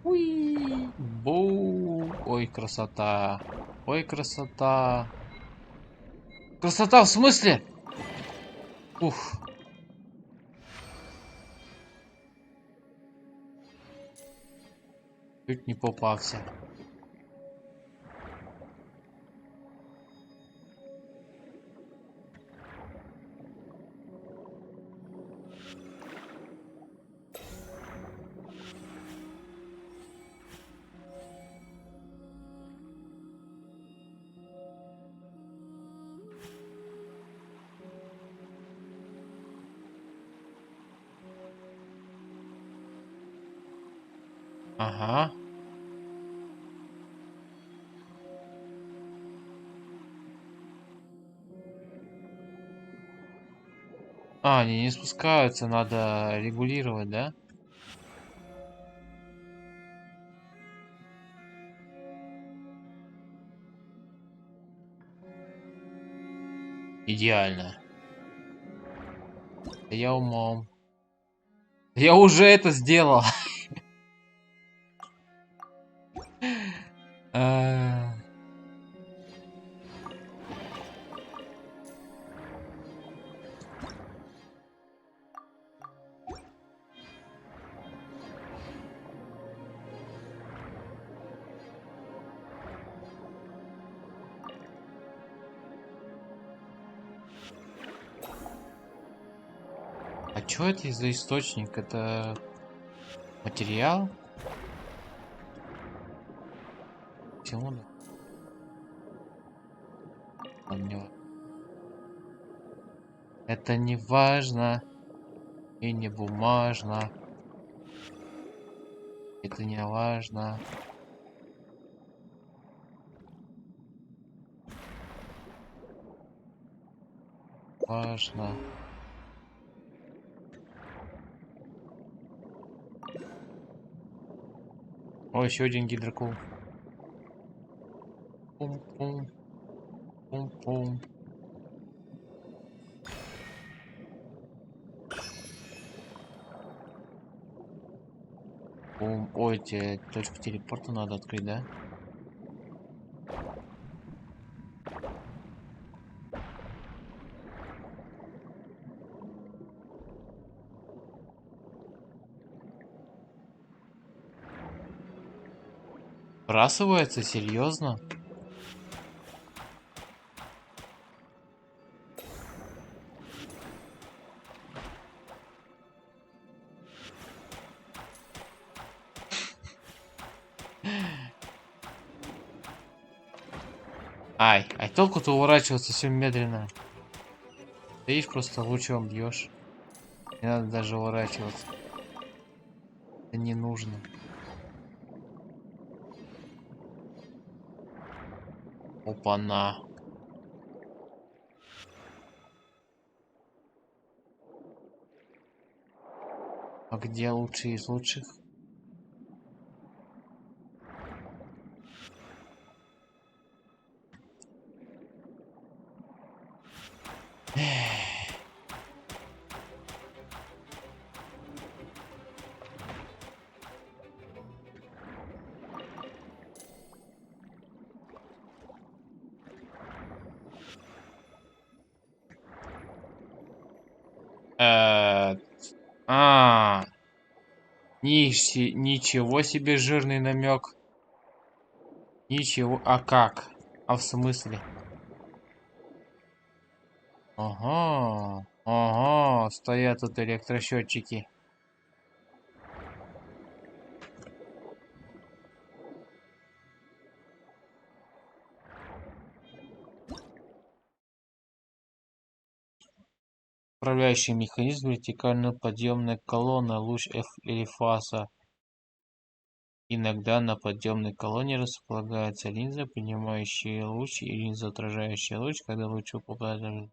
Уи. Бу. Ой, красота. Ой, красота. Красота в смысле? Ух. Чуть не попался. Ага. А, они не спускаются, надо регулировать, да? Идеально. Я умом. Я уже это сделал. А, чё это за источник? Это материал? Почему? Это не важно и не бумажно. Это не важно. Важно. О, еще один гидрокул. Пум-пум. Пум-пум. Пум. Ой, тебе точку телепорта надо открыть, да? Сбрасывается? Серьезно? Ай, толку-то уворачиваться все медленно. Стоишь, просто лучом бьешь. Не надо даже уворачиваться. Это не нужно. Опа-на. А где лучший из лучших? Э, А, ничего себе жирный намек. Ничего. А как? А в смысле? Ага. Ага. Стоят тут электросчетчики. Управляющий механизм вертикальная подъемная колонна, луч F или фаса. Иногда на подъемной колонне располагается линза, принимающая луч, и линза, отражающая луч. Когда луч попадает,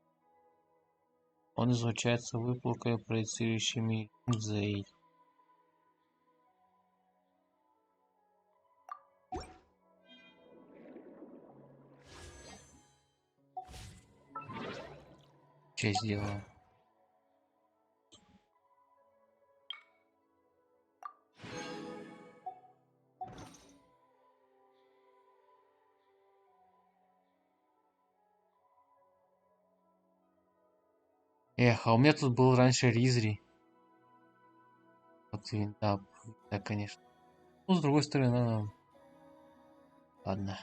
он излучается выплакой проецирующими линзой. Что сделал? Эх, а у меня тут был раньше Ризри. Вот и да, конечно. Ну, с другой стороны, ладно.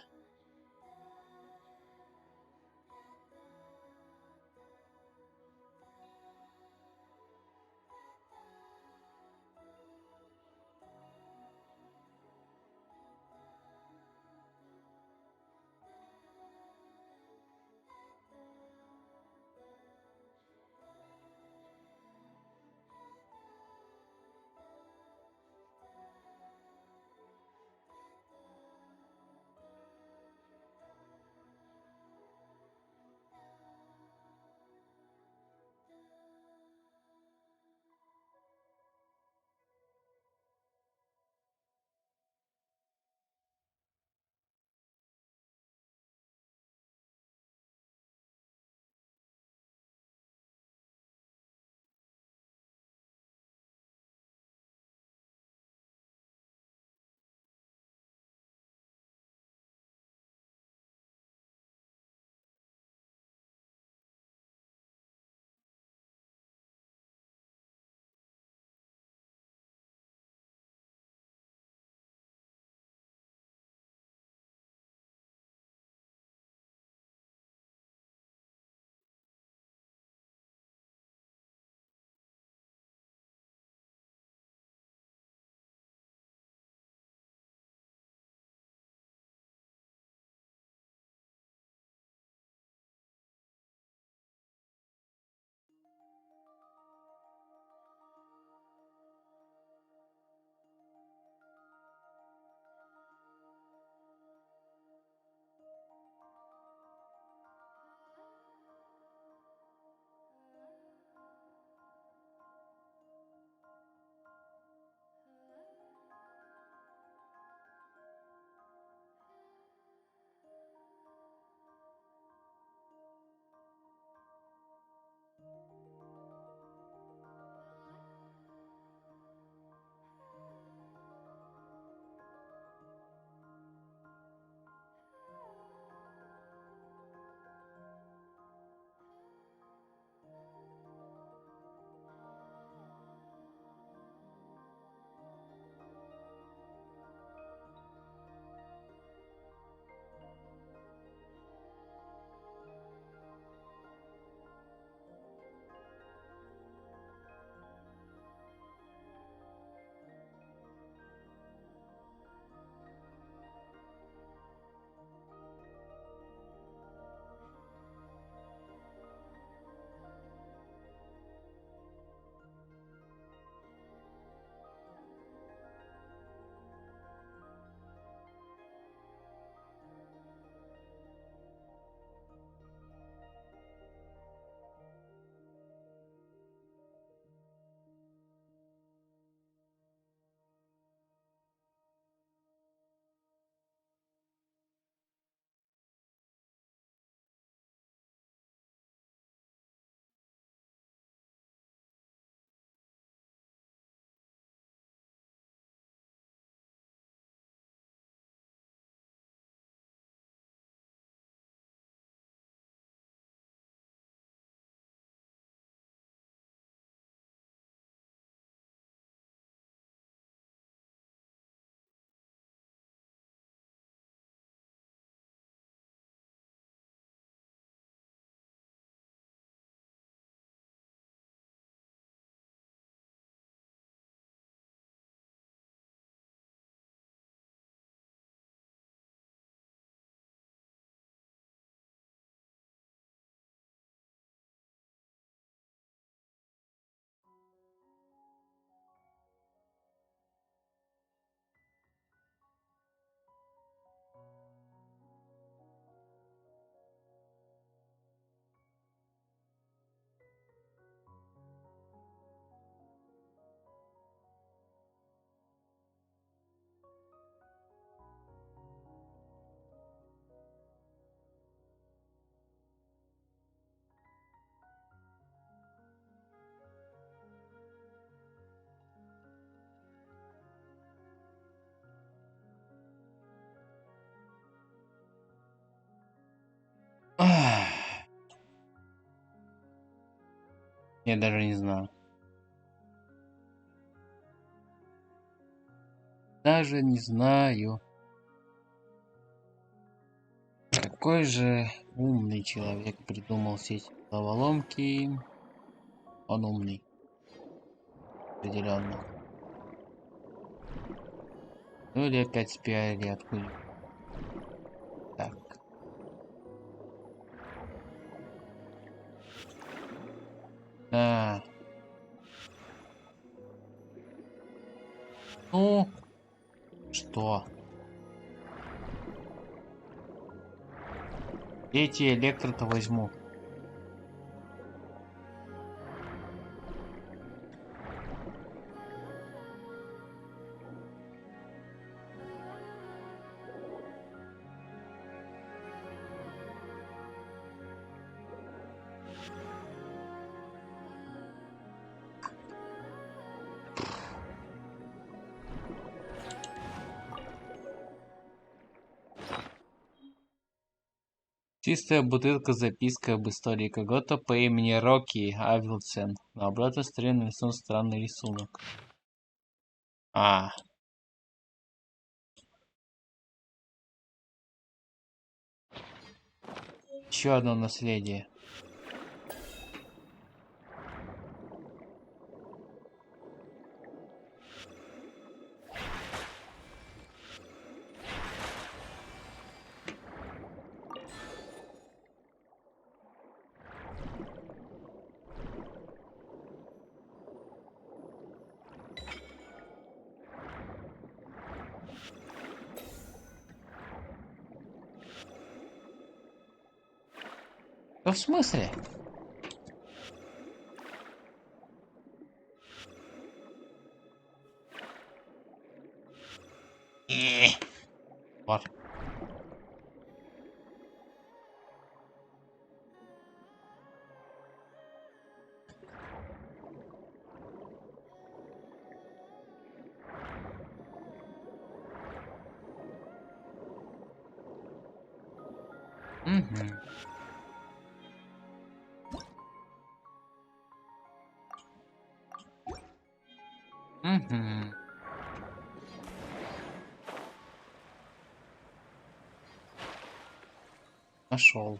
Я даже не знаю. Даже не знаю. Какой же умный человек придумал все эти головоломки. Он умный. Определенно. Ну или опять спиарили откуда. Так. А. Ну. Что? Эти электро-то возьму. Чистая бутылка с запиской об истории кого-то по имени Рокки Авилсен. На обратной стороне нарисован странный рисунок. А. Еще одно наследие. Да в смысле? Вот. Угу. Угу. Нашел.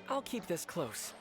I'll keep this close.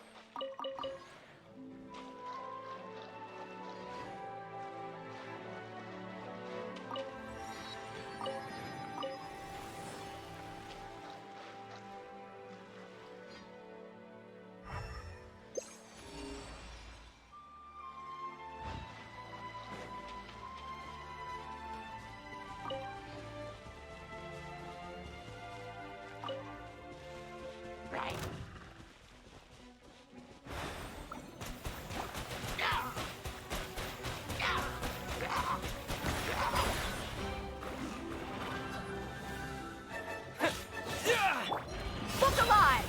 Book alive!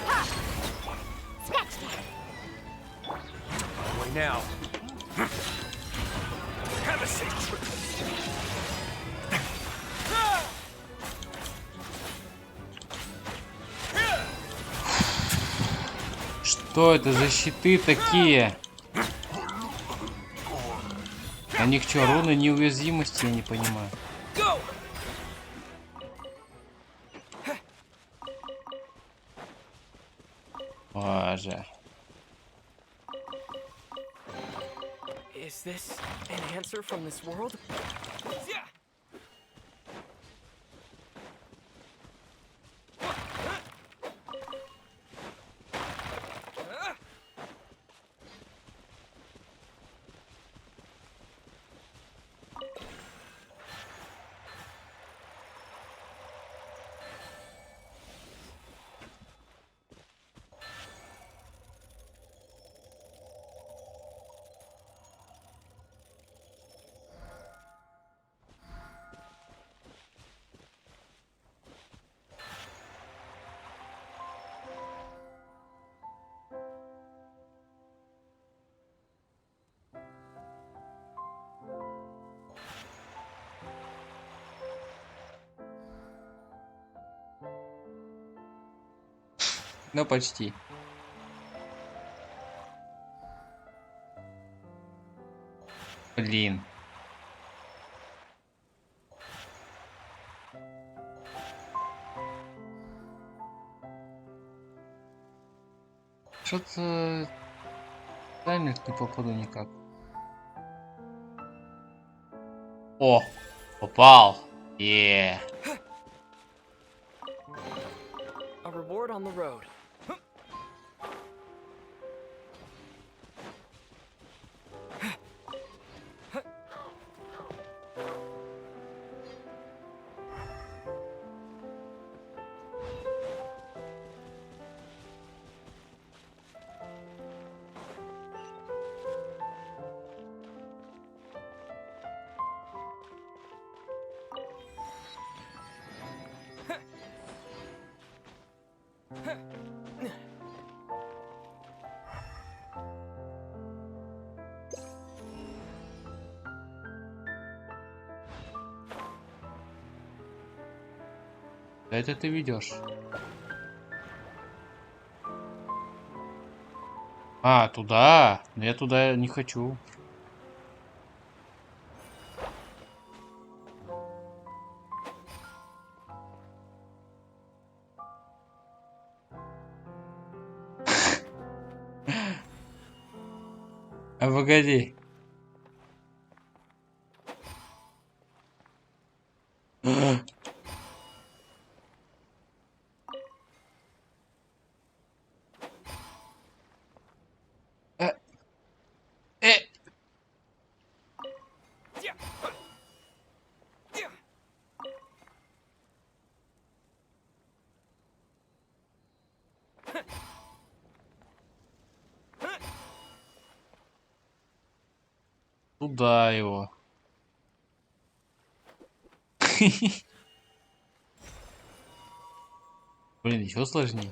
Ha! Scratch that! Away now. Have a safe trip. Что это за щиты такие? На них что, руны неуязвимости, я не понимаю. Боже. Is this an answer from this world? Ну, почти. Блин. Что-то таймер не попаду никак. О, попал. Е. A reward on the road. Это ты ведешь. А, туда? Но я туда не хочу. А погоди. Э, э. Туда его. Блин, еще сложнее.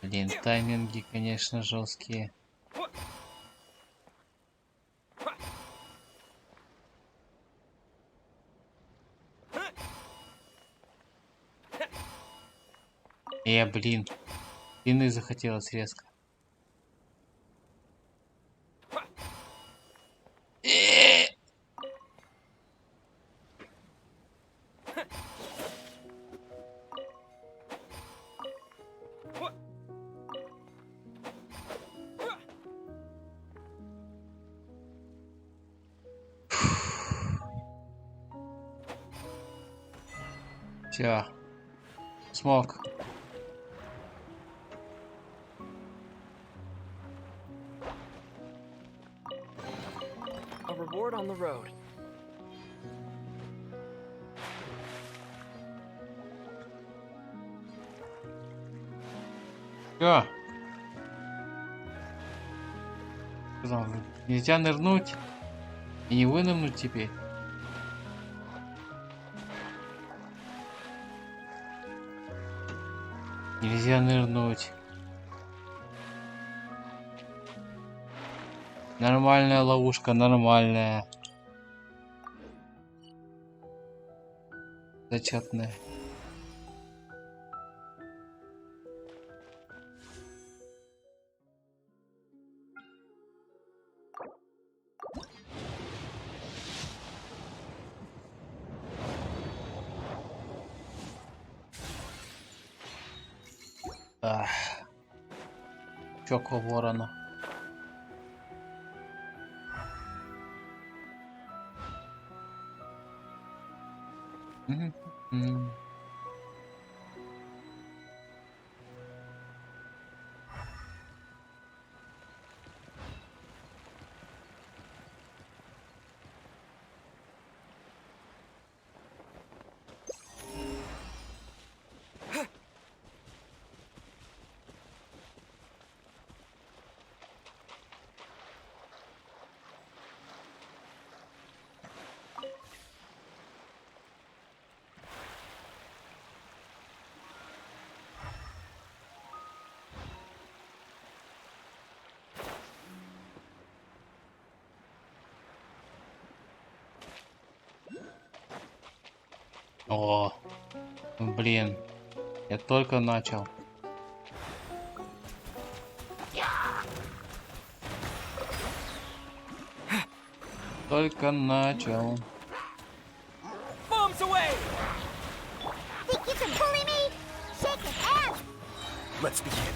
Блин, тайминги, конечно, жесткие. Блин. Длины захотелось резко. Все. Смог. A reward on the road. Все. Нельзя нырнуть и не вынырнуть теперь. Нельзя нырнуть. Нормальная ловушка, нормальная. Зачетная. Ах. Чоко ворона. Мгм. О, блин, я только начал. Только начал. Bombs away! Think you can bully me? Shake his ass! Let's begin.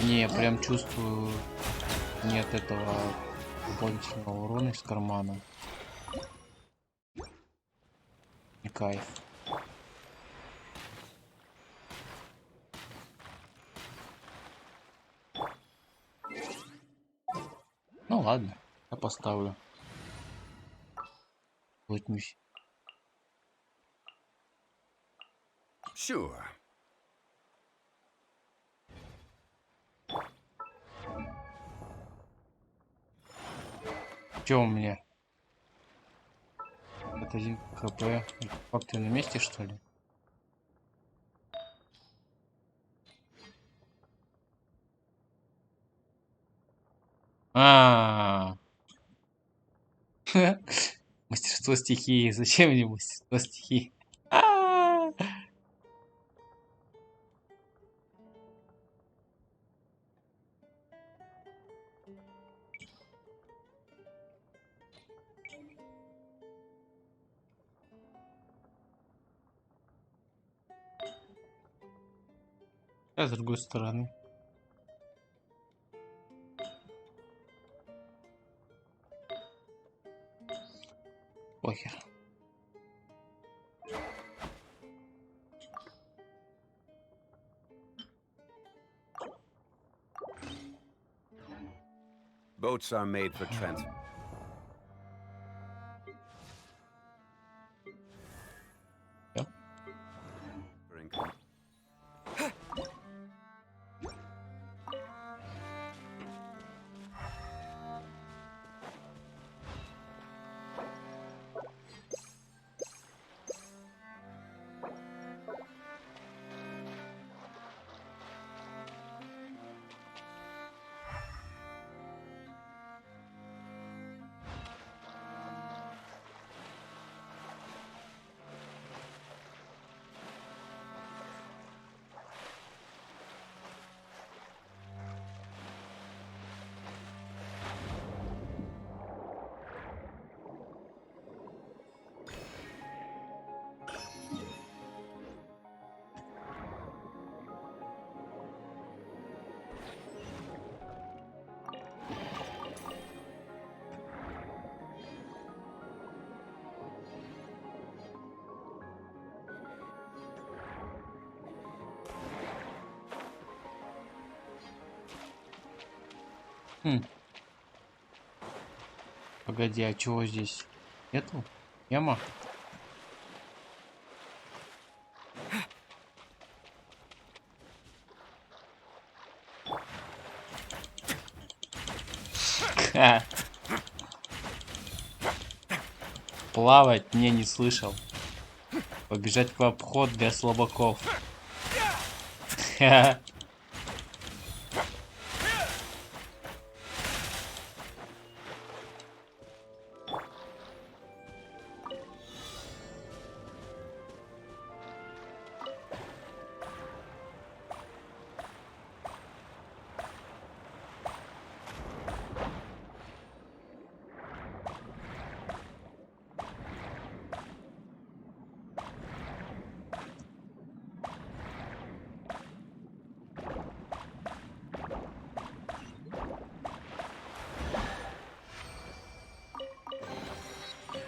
Не, прям чувствую, нет этого дополнительного урона из кармана. И кайф. Ну ладно, я поставлю. Плотнюсь. Sure. Че у меня? Это 1 хп. Как ты на месте, что ли? А, мастерство стихии. Зачем мне мастерство стихии? А, а с другой стороны. Похер. Boats are made for transport. Yep. Погоди, а чего здесь? Нету? Яма? Ха. Плавать мне не слышал. Побежать в обход для слабаков. Ха.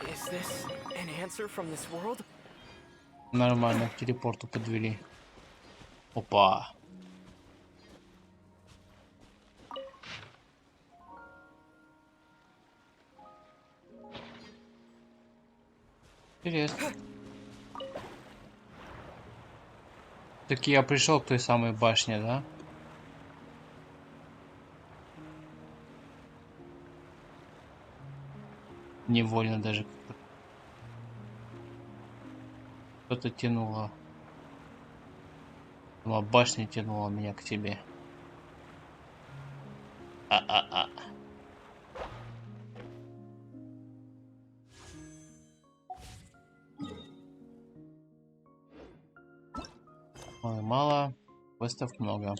Is this an answer from this world? Нормально, к телепорту подвели. Опа. Интересно. Так я пришел к той самой башне, да? Невольно даже что-то тянуло. Ну, а башня тянула меня к тебе. Ой, мало, квестов много.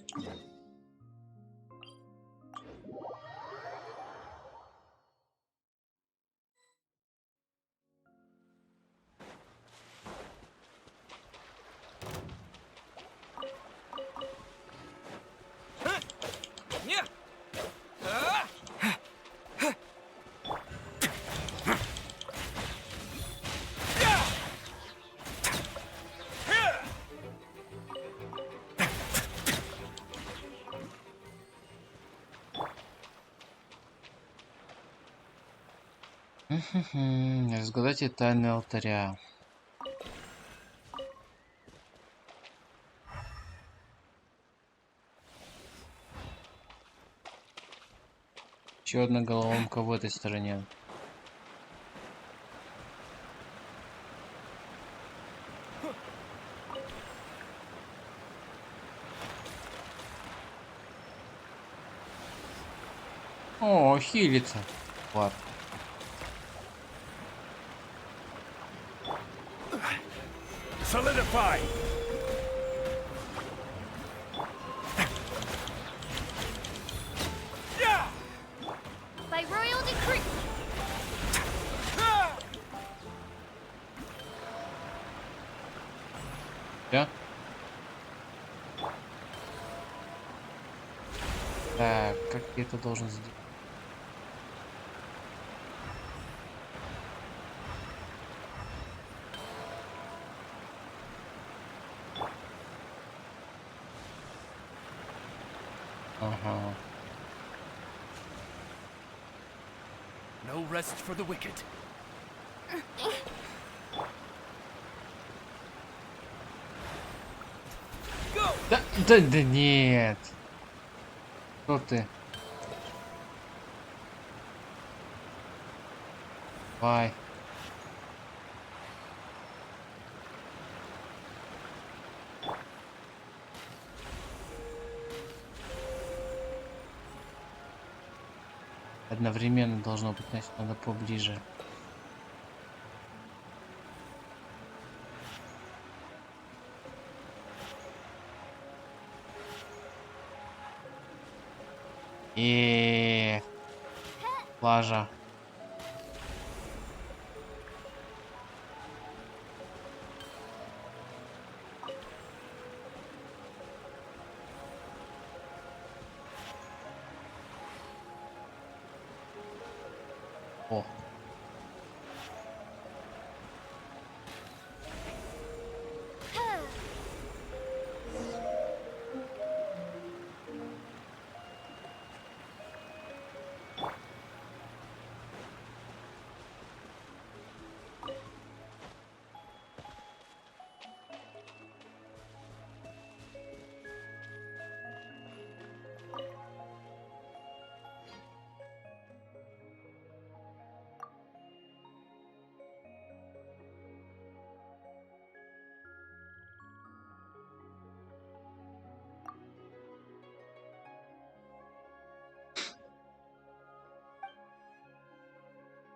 Разгадайте тайны алтаря. Еще одна головоломка в этой стороне. О, хилится. Ладно. Solidify! By royal decree. Да? Так, как я это должен сделать? Ага. No rest for the wicked. Да нет. Кто ты? Давай. Одновременно должно быть, значит, надо поближе. Плажа. О.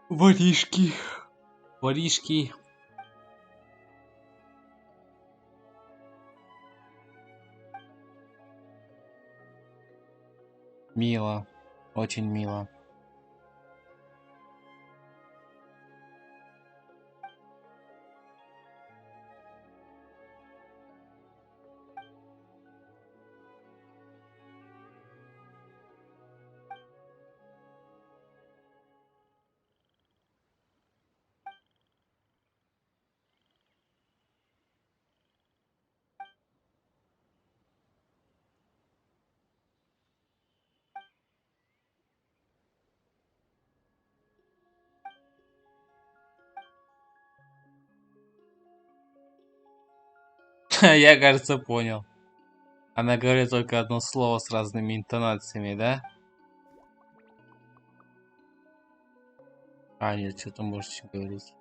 Воришки. Воришки. Мило. Очень мило. Я, кажется, понял. Она говорит только одно слово с разными интонациями, да? А, нет, что-то можешь говорить.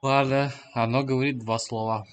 Ладно, оно говорит два слова.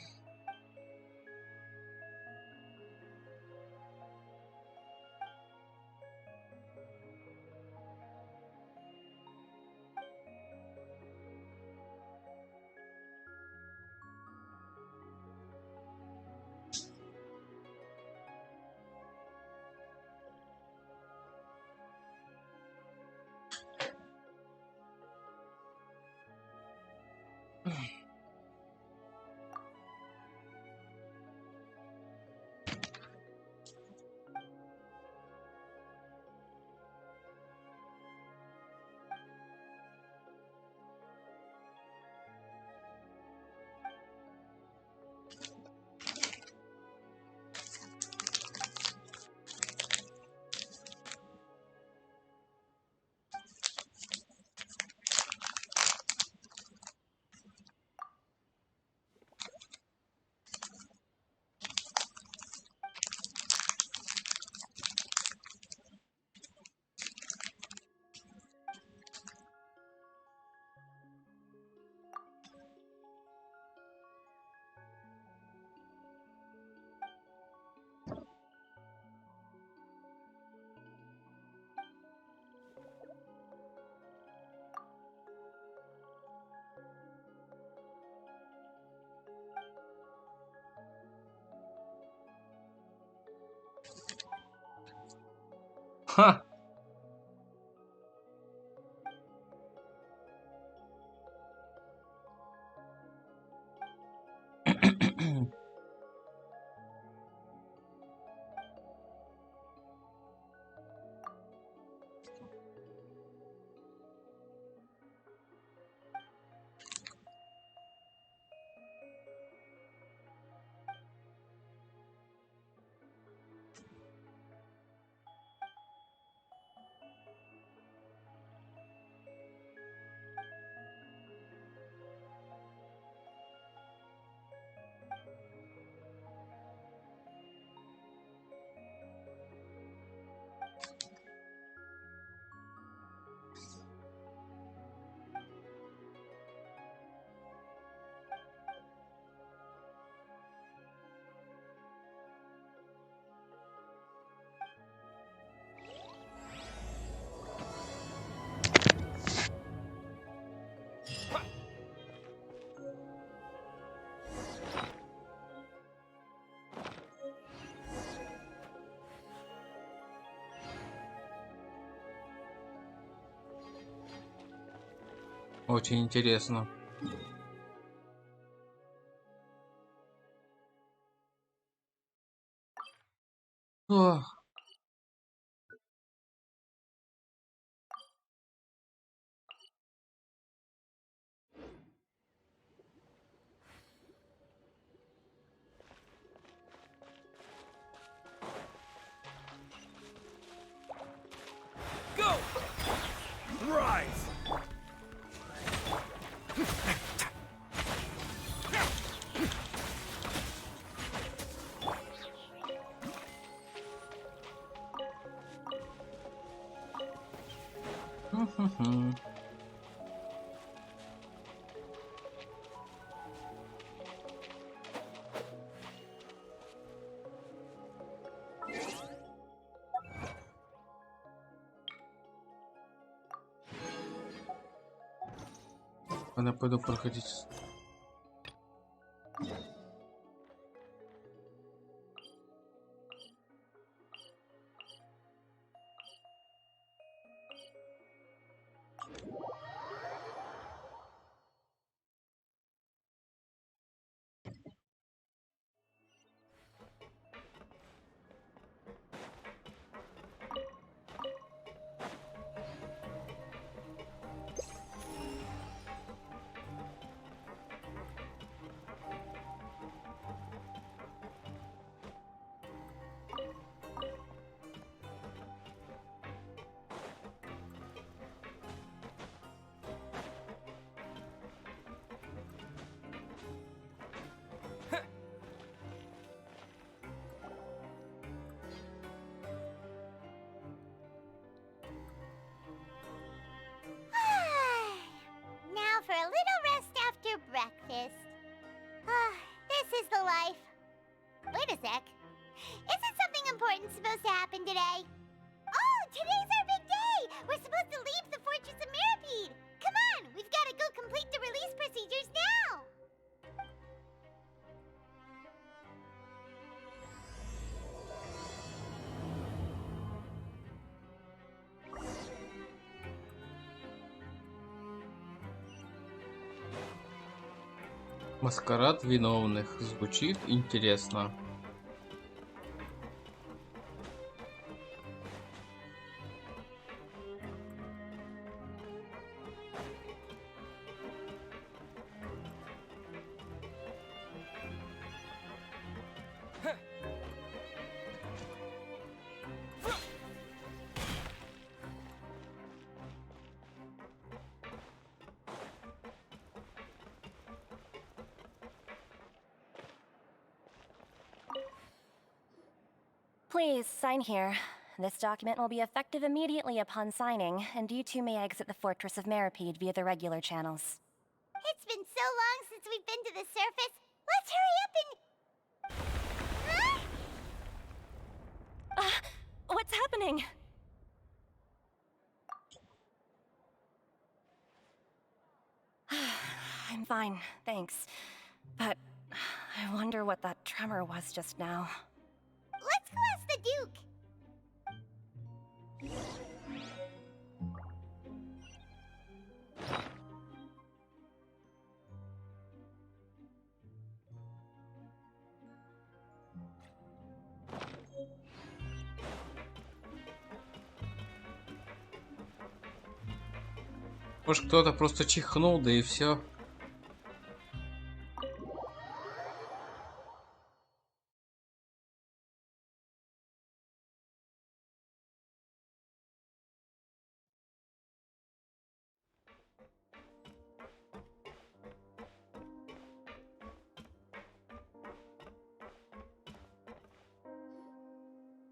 Ха! Очень интересно. О, Go! Rise! хм-хм-хм. Ладно, пойду проходить. Isn't something important supposed to happen today? Oh, today's our big day! We're supposed to leave the Fortress of Mirapede! Come on, we've got to go complete the release procedures now! Маскарад виновных. Звучит интересно. Please, sign here. This document will be effective immediately upon signing, and you two may exit the Fortress of Mirapede via the regular channels. It's been so long since we've been to the surface. Let's hurry up and... What's happening? I'm fine, thanks. But I wonder what that tremor was just now. Let's go ask the Duke. Может, кто-то просто чихнул, да и все.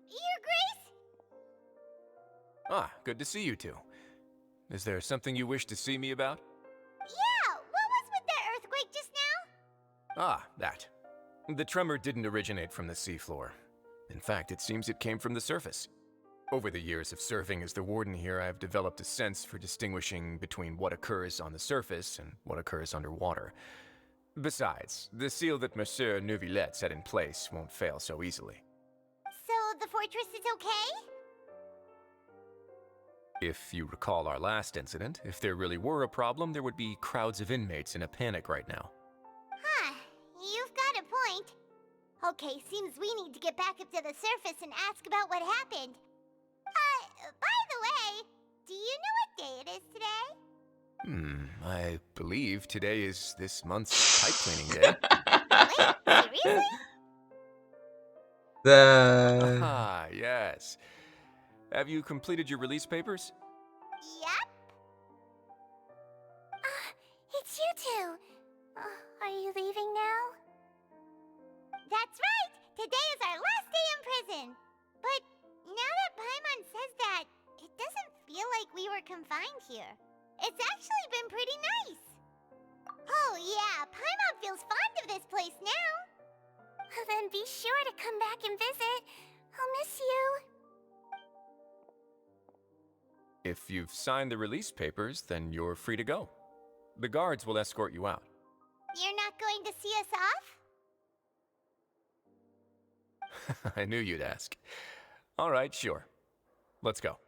Your Grace? Ah, good to see you two. Is there something you wish to see me about? Yeah, what was with that earthquake just now? Ah, that. The tremor didn't originate from the seafloor. In fact, it seems it came from the surface. Over the years of serving as the warden here, I've developed a sense for distinguishing between what occurs on the surface and what occurs underwater. Besides, the seal that Monsieur Neuvillette set in place won't fail so easily. So the fortress is okay? If you recall our last incident, if there really were a problem, there would be crowds of inmates in a panic right now. Huh, you've got a point. Okay, seems we need to get back up to the surface and ask about what happened. By the way, do you know what day it is today? I believe today is this month's pipe cleaning day. Wait, seriously? Ah, yes. Have you completed your release papers? Yep. It's you two. Are you leaving now? That's right! Today is our last day in prison. But now that Paimon says that, it doesn't feel like we were confined here. It's actually been pretty nice. Oh yeah, Paimon feels fond of this place now. Then be sure to come back and visit. I'll miss you. If you've signed the release papers, then you're free to go. The guards will escort you out. You're not going to see us off? I knew you'd ask. All right, sure. Let's go.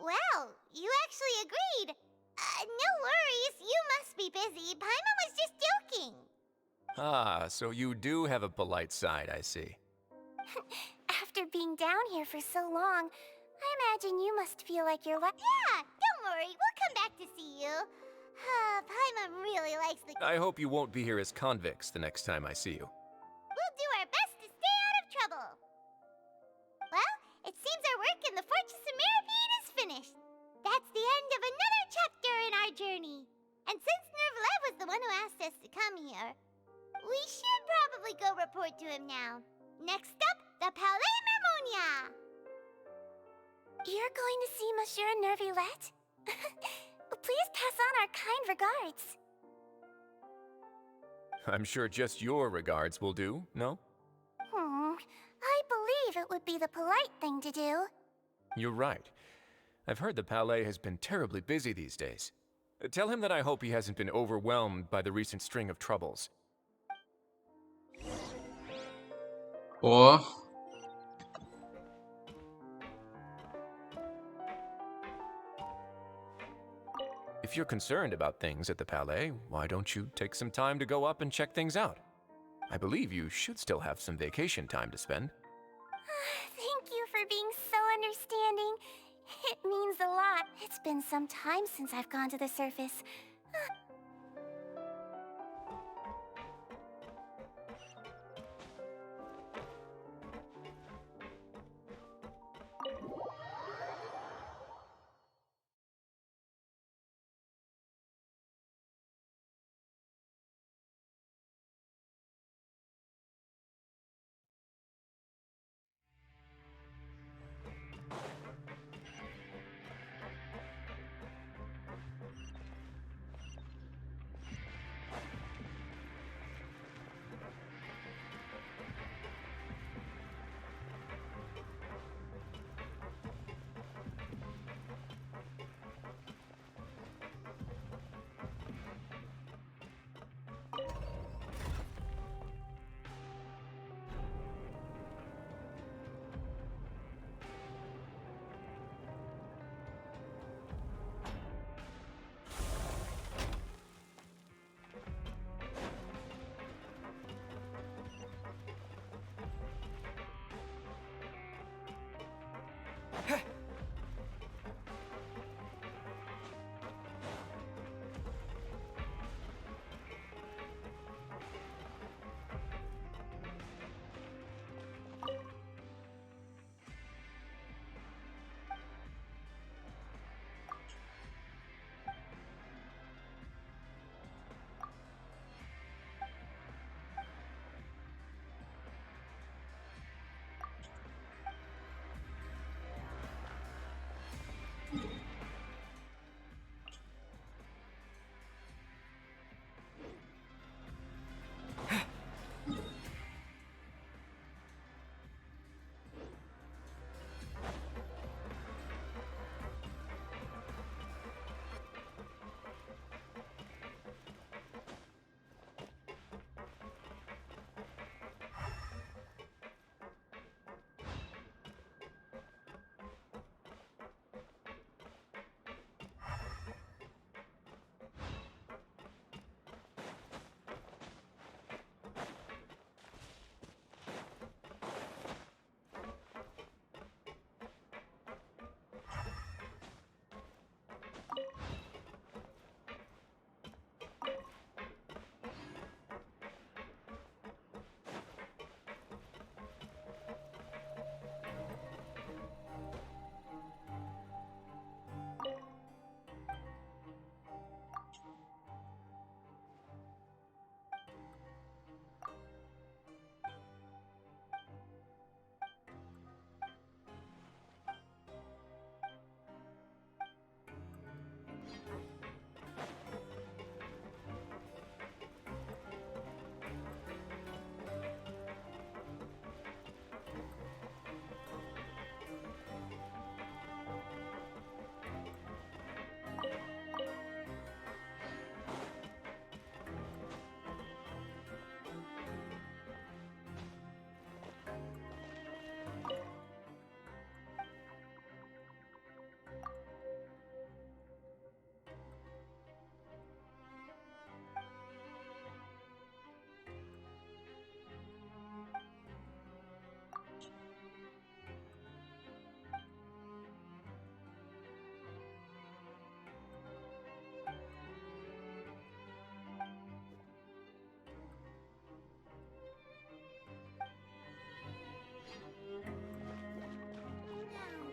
Well, you actually agreed. No worries, you must be busy. Paimon was just joking. Ah, so you do have a polite side, I see. After being down here for so long, I imagine you must feel like you're Yeah, don't worry, we'll come back to see you. Paimon really likes the... I hope you won't be here as convicts the next time I see you. We'll do our best to stay out of trouble. Well, it seems our work in the Fortress of Mirapede is finished. That's the end of another chapter in our journey. And since Neuvillette was the one who asked us to come here, we should probably go report to him now. Next up, the Palais Mermonia. You're going to see Monsieur Neuvillette? Please pass on our kind regards. I'm sure just your regards will do, no? Hmm. I believe it would be the polite thing to do. You're right. I've heard the Palais has been terribly busy these days. Tell him that I hope he hasn't been overwhelmed by the recent string of troubles. О, If you're concerned about things at the Palais, why don't you take some time to go up and check things out? I believe you should still have some vacation time to spend. Thank you for being so understanding. It means a lot. It's been some time since I've gone to the surface.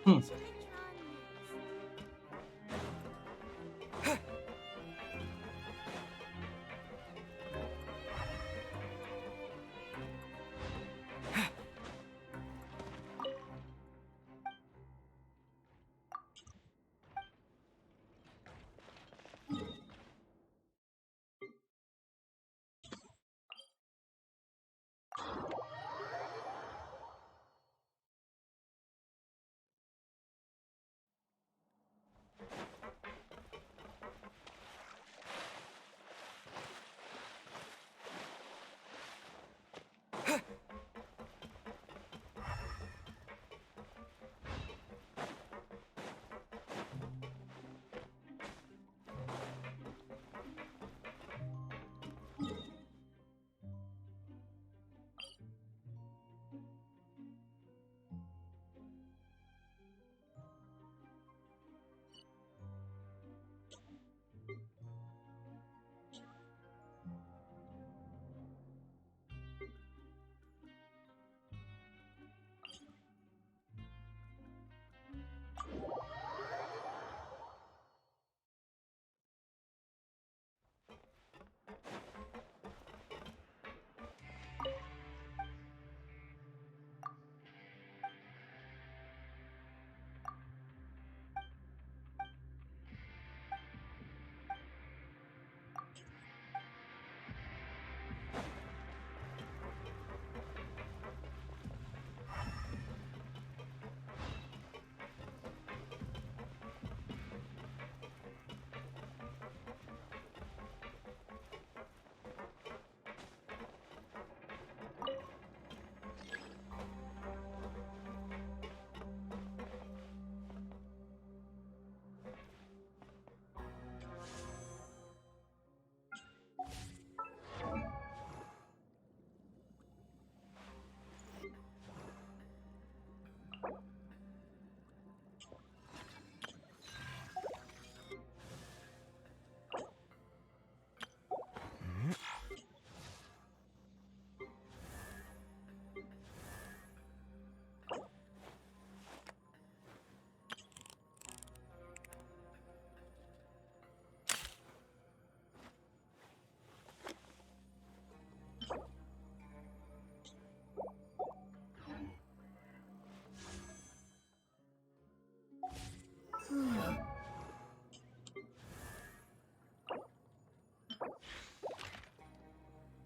хм.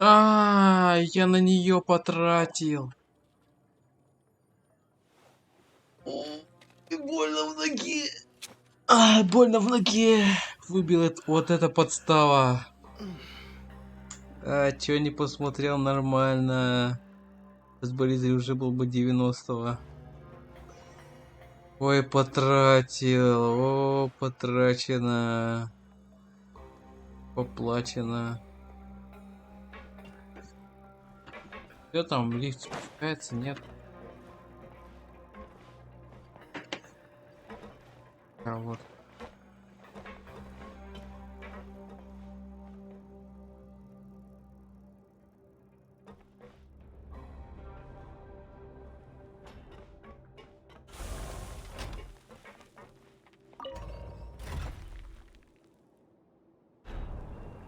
Я на нее потратил. И больно в ноге. Больно в ноге. Выбил вот эта подстава. Чё не посмотрел нормально. С Борисом уже был бы 90-го. Ой, потратил. О, потрачено. Поплачено. Где там лифт спускается? Нет. Вот.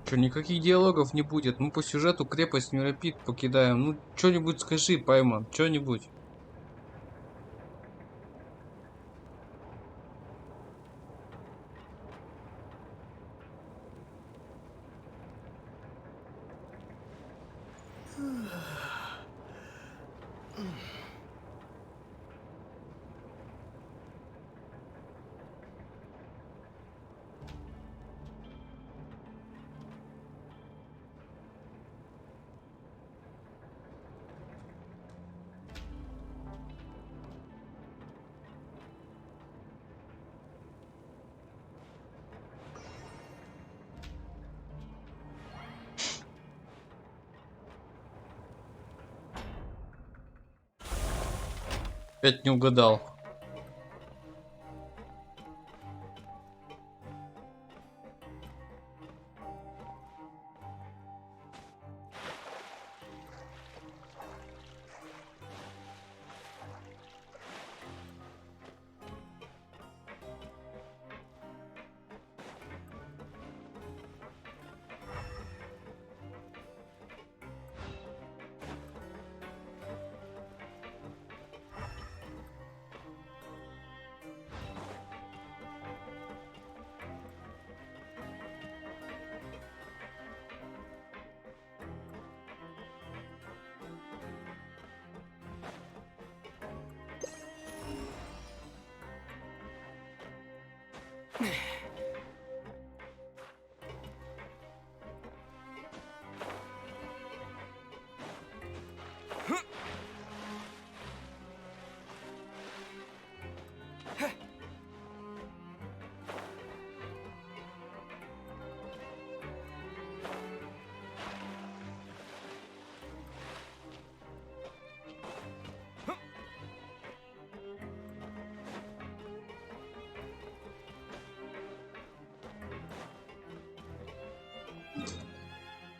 Чё, никаких диалогов не будет? Мы по сюжету крепость Миропит покидаем. Ну, что-нибудь скажи, Пайман, что-нибудь. Опять не угадал.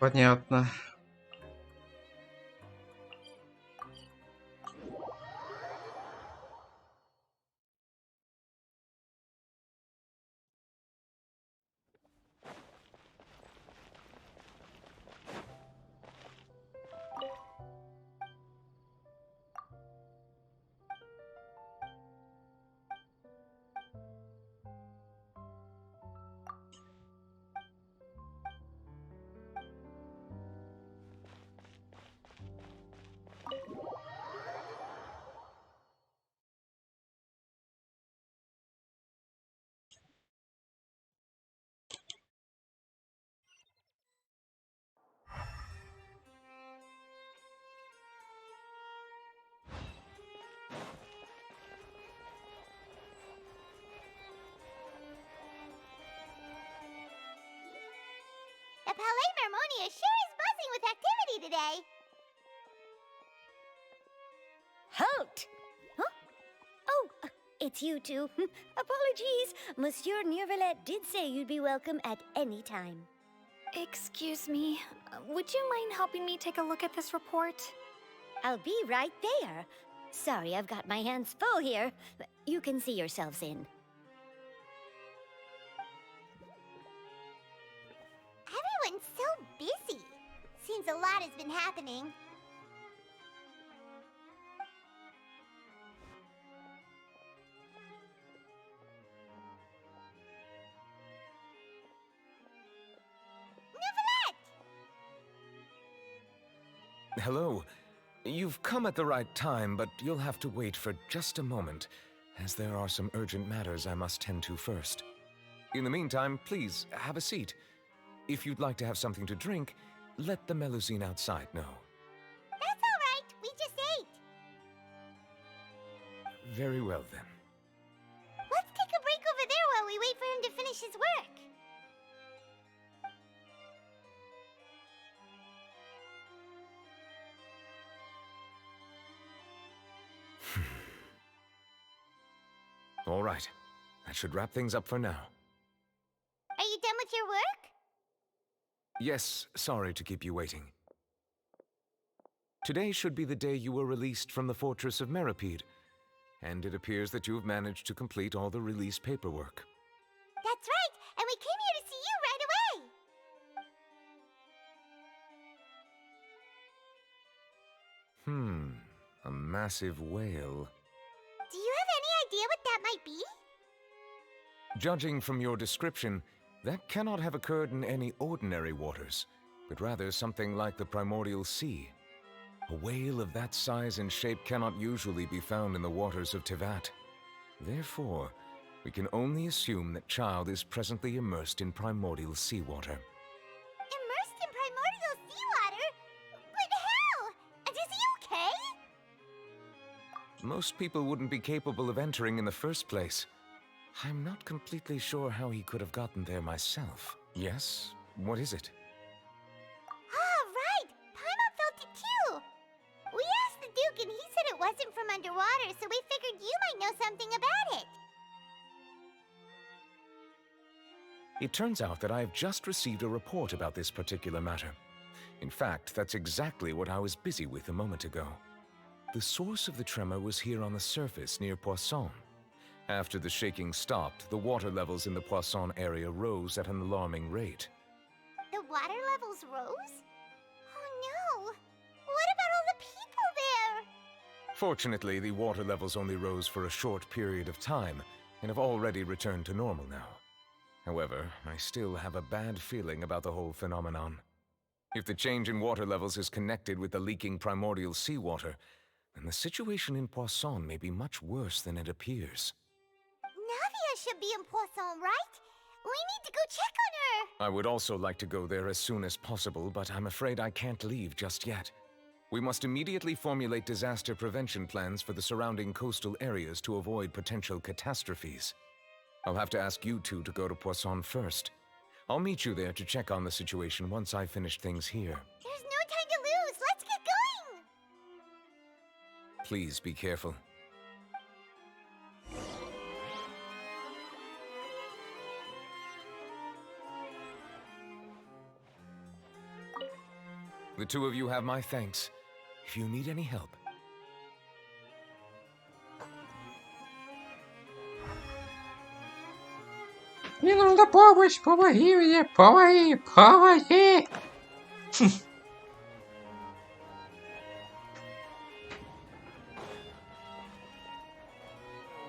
Понятно. The Palais Mermonia sure is buzzing with activity today. Halt! Huh? Oh, it's you two. Apologies. Monsieur Neuvillette did say you'd be welcome at any time. Excuse me, would you mind helping me take a look at this report? I'll be right there. Sorry, I've got my hands full here. You can see yourselves in. Everyone's so busy. Seems a lot has been happening. Neuvillette! Hello. You've come at the right time, but you'll have to wait for just a moment, as there are some urgent matters I must tend to first. In the meantime, please, have a seat. If you'd like to have something to drink, let the Melusine outside know. That's all right. We just ate. Very well, then. Let's take a break over there while we wait for him to finish his work. All right. That should wrap things up for now. Are you done with your work? Yes, sorry to keep you waiting. Today should be the day you were released from the Fortress of Meripede, and it appears that you have managed to complete all the release paperwork. That's right, and we came here to see you right away. A massive whale. Do you have any idea what that might be? Judging from your description, that cannot have occurred in any ordinary waters, but rather something like the primordial sea. A whale of that size and shape cannot usually be found in the waters of Tevat. Therefore, we can only assume that Child is presently immersed in primordial seawater. Immersed in primordial seawater? But how? And is he okay? Most people wouldn't be capable of entering in the first place. I'm not completely sure how he could have gotten there myself. Yes? What is it? Ah, right! Paimon felt it too! We asked the Duke and he said it wasn't from underwater, so we figured you might know something about it. It turns out that I have just received a report about this particular matter. In fact, that's exactly what I was busy with a moment ago. The source of the tremor was here on the surface near Poisson. After the shaking stopped, the water levels in the Poisson area rose at an alarming rate. The water levels rose? Oh no! What about all the people there? Fortunately, the water levels only rose for a short period of time and have already returned to normal now. However, I still have a bad feeling about the whole phenomenon. If the change in water levels is connected with the leaking primordial seawater, then the situation in Poisson may be much worse than it appears. Navia should be in Poisson, right? We need to go check on her! I would also like to go there as soon as possible, but I'm afraid I can't leave just yet. We must immediately formulate disaster prevention plans for the surrounding coastal areas to avoid potential catastrophes. I'll have to ask you two to go to Poisson first. I'll meet you there to check on the situation once I've finished things here. There's no time to lose! Let's get going! Please be careful. The two of you have my thanks. If you need any help. Мне нужна помощь, помоги мне, помоги, помоги!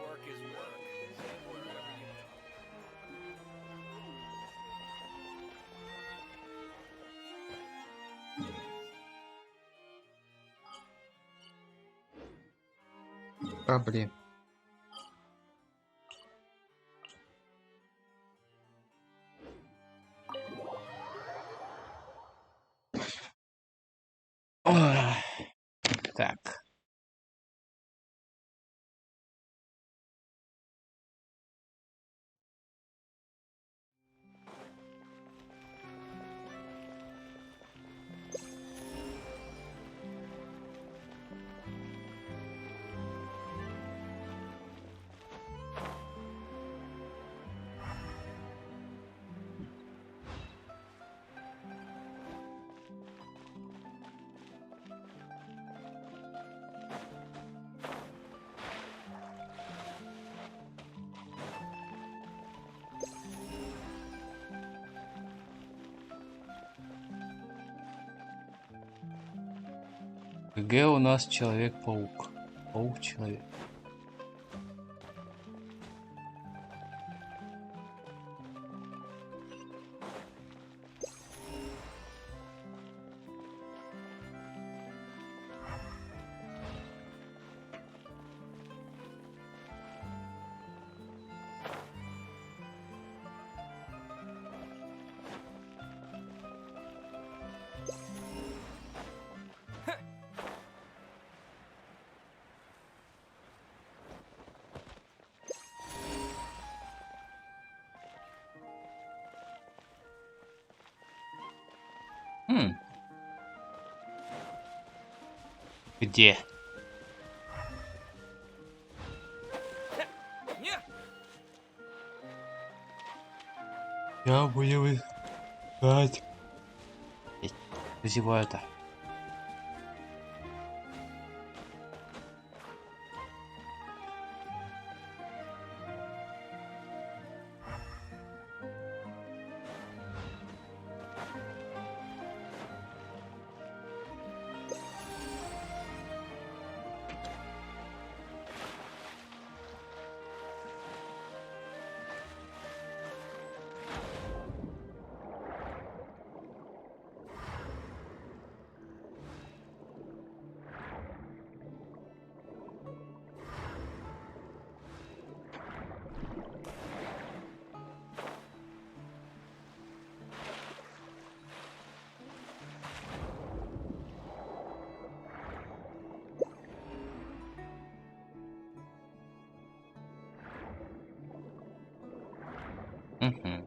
Work is work. Wherever you А, блин. Ой. Так. Г у нас Человек-паук. Паук-человек. Где? Я будем искать. Зеваю-то. Мгм.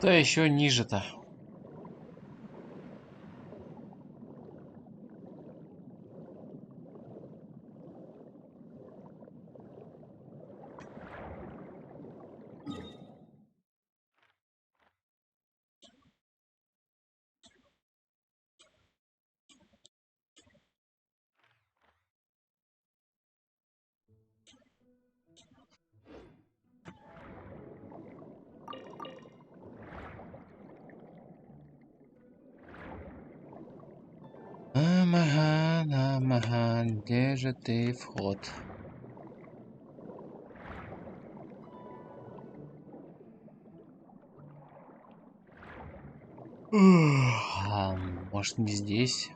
Да еще ниже-то. Амаган, Амаган, где же ты вход? Может не здесь?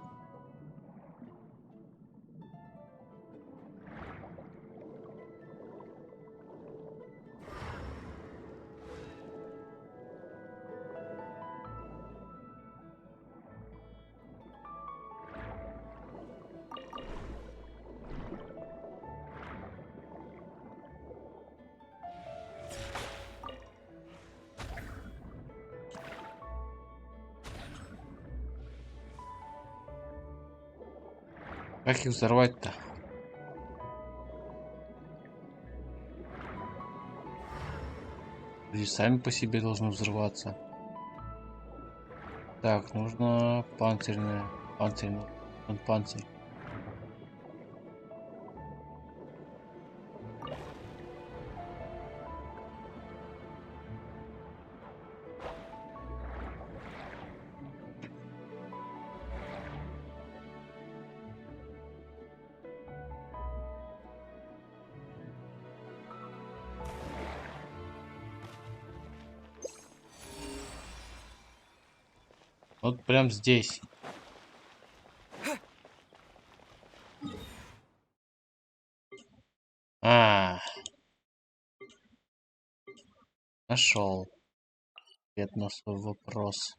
Как их взорвать-то? Или сами по себе должны взрываться. Так, нужно панцирь. Он панцирь. Вот прям здесь. А, нашел ответ на свой вопрос.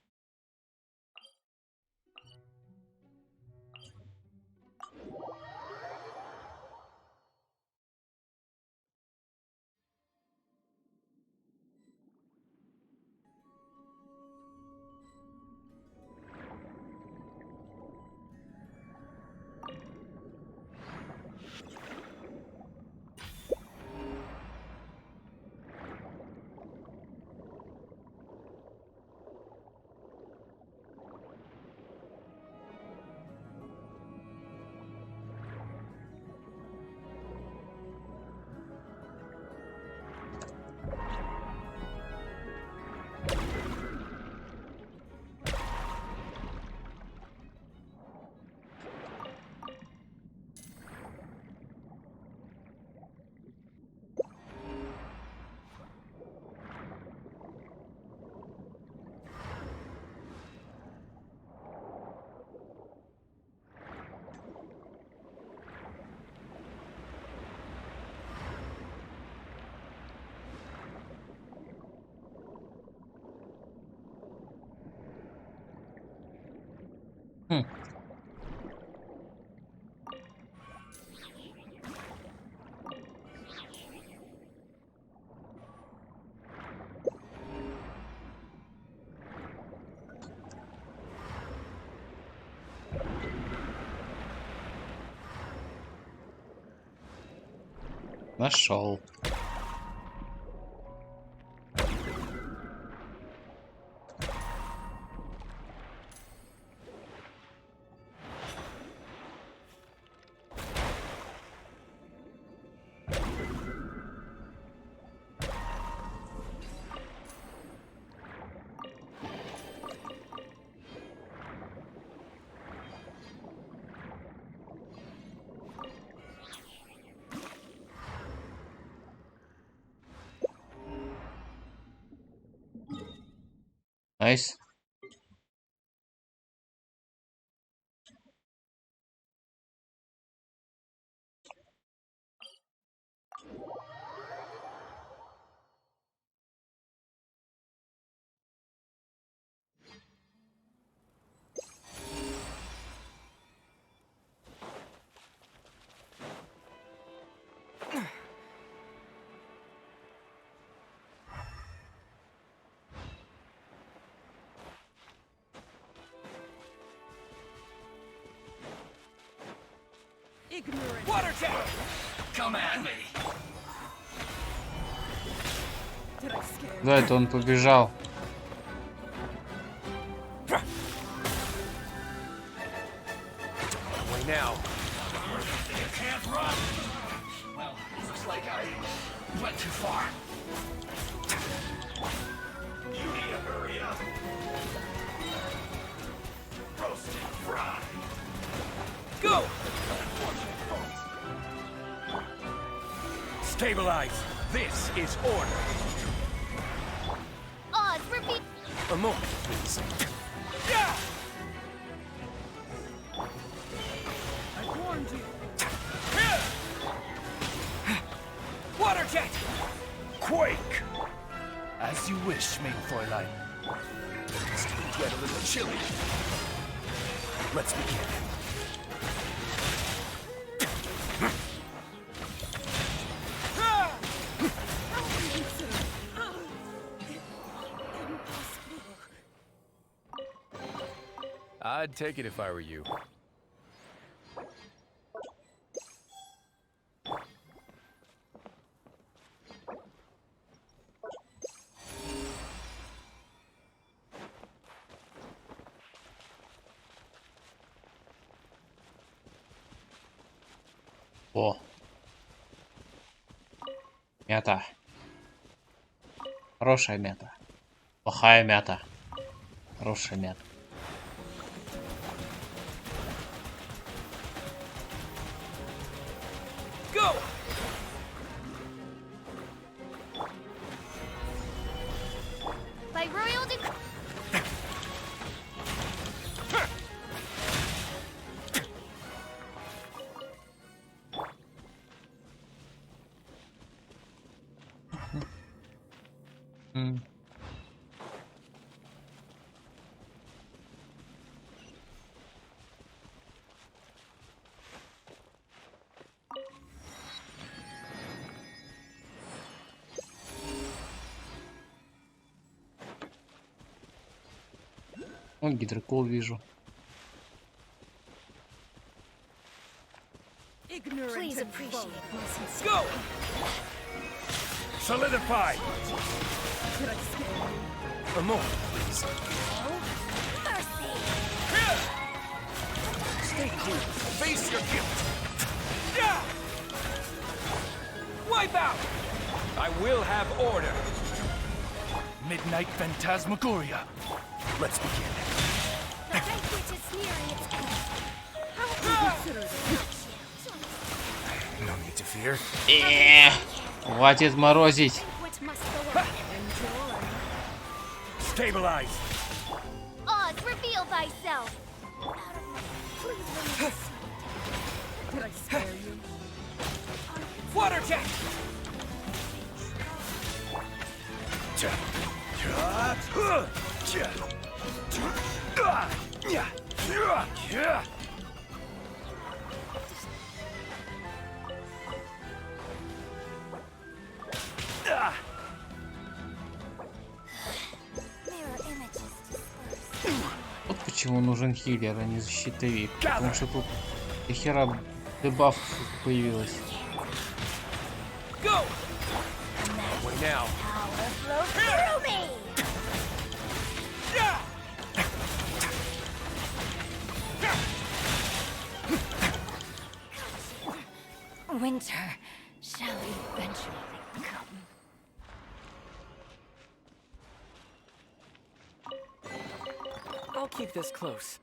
Хм. Нашел. Найс. Ignorant. Water jet! Come at me. Did I scare you? Да, это он побежал. Way now. You can't run. Well, looks like I went too far. You need to hurry up. Roasted fried. Go! Stabilize. This is order. Oz, repeat. A moment, please. Yeah! I warned you. Water jet! Quake. As you wish, main Fräulein. It's gonna get a little chilly. Let's begin. I'd take it if I were you. О. Мята. Хорошая мята. Плохая мята. Хорошая мята. Go! By royal decree. Вон гидрокол вижу. Please appreciate my sincerity. Go! Solidify! A moment, please. Stay cool. Face your guilt. Yeah! Wipe out! I will have order. Midnight Phantasmagoria. Let's begin. The banquet is nearing its end. How would you consider this? No need to fear. Хватит морозить. Banquet must go on. Stabilize. Oz, reveal thyself. Did I scare you? Water jet! Mirror images disperse. Вот почему нужен хилер, а не защитовик. Потому что тут дохера дебаф появилось. Go! Way now. Power flows through me. Yeah! Winter shall eventually come. I'll keep this close.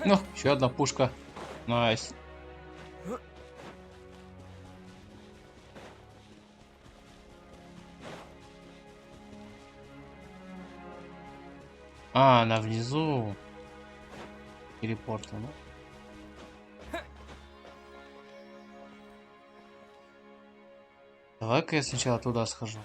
Ну, еще одна пушка. Найс. А, она внизу. Телепорта, ну. Давай-ка я сначала туда схожу.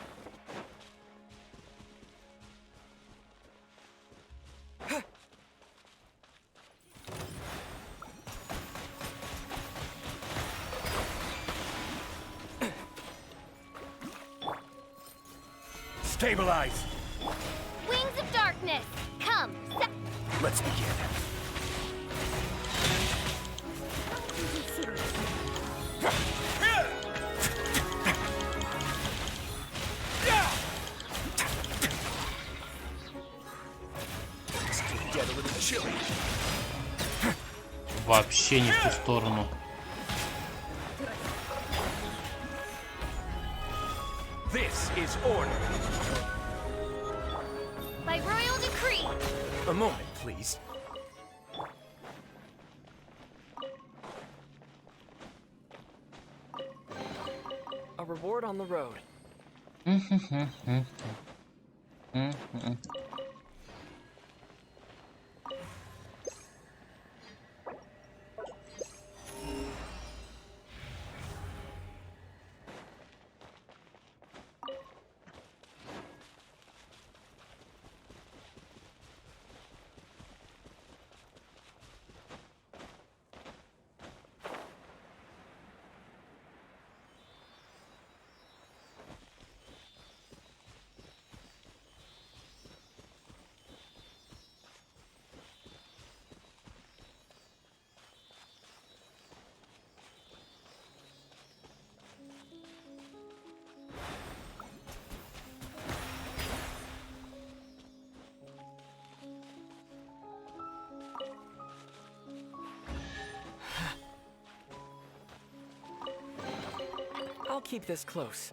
Stabilize. Wings of darkness. Come. Let's begin. Вообще не в ту сторону. This is order. By royal decree. A moment, please. A reward on the road. I'll keep this close.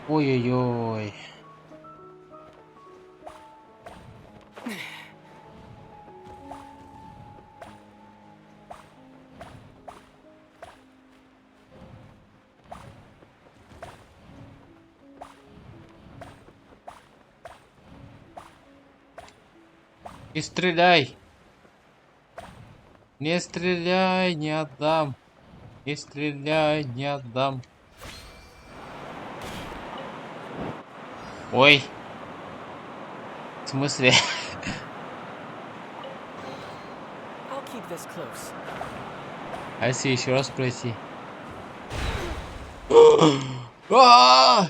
Ой-ой-ой. Не стреляй! Не стреляй, не отдам! Не стреляй, не отдам! Ой! В смысле? I'll keep this close. А если еще раз пройти? А!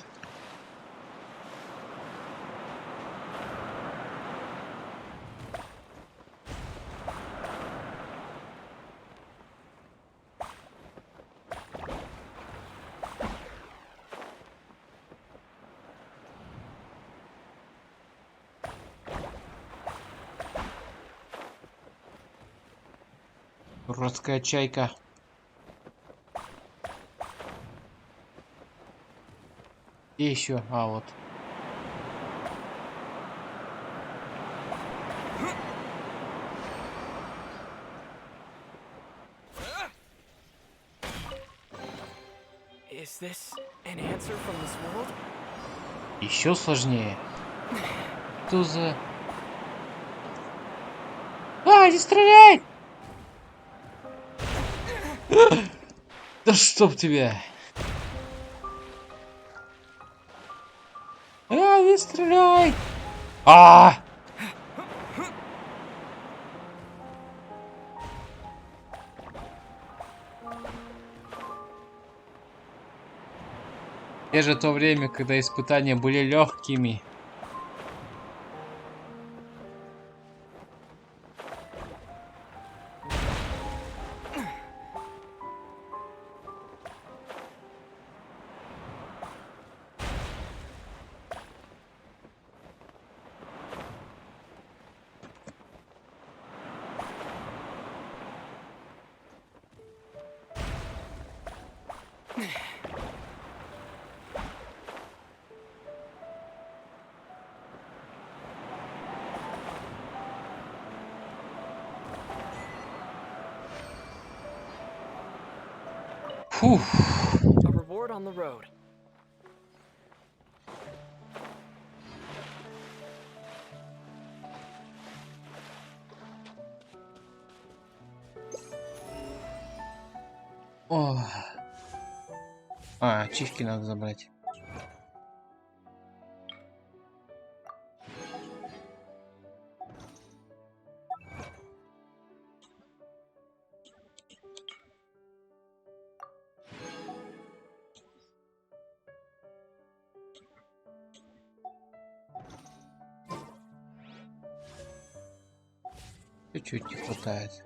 Дурацкая чайка. И еще, вот. Is this an answer from this world? Еще сложнее. Что за... не стреляй! Да чтоб тебя! Не стреляй! Где же то время, когда испытания были легкими? Фух. A reward on the road. О. Ачивки надо забрать. Чуть-чуть не хватает.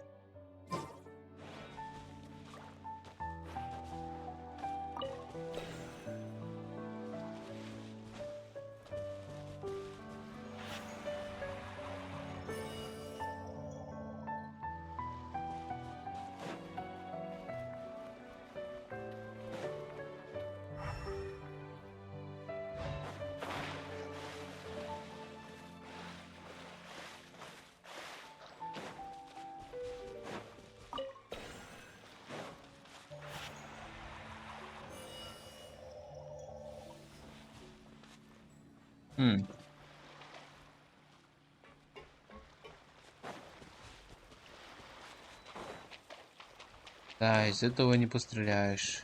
Да, из этого не постреляешь.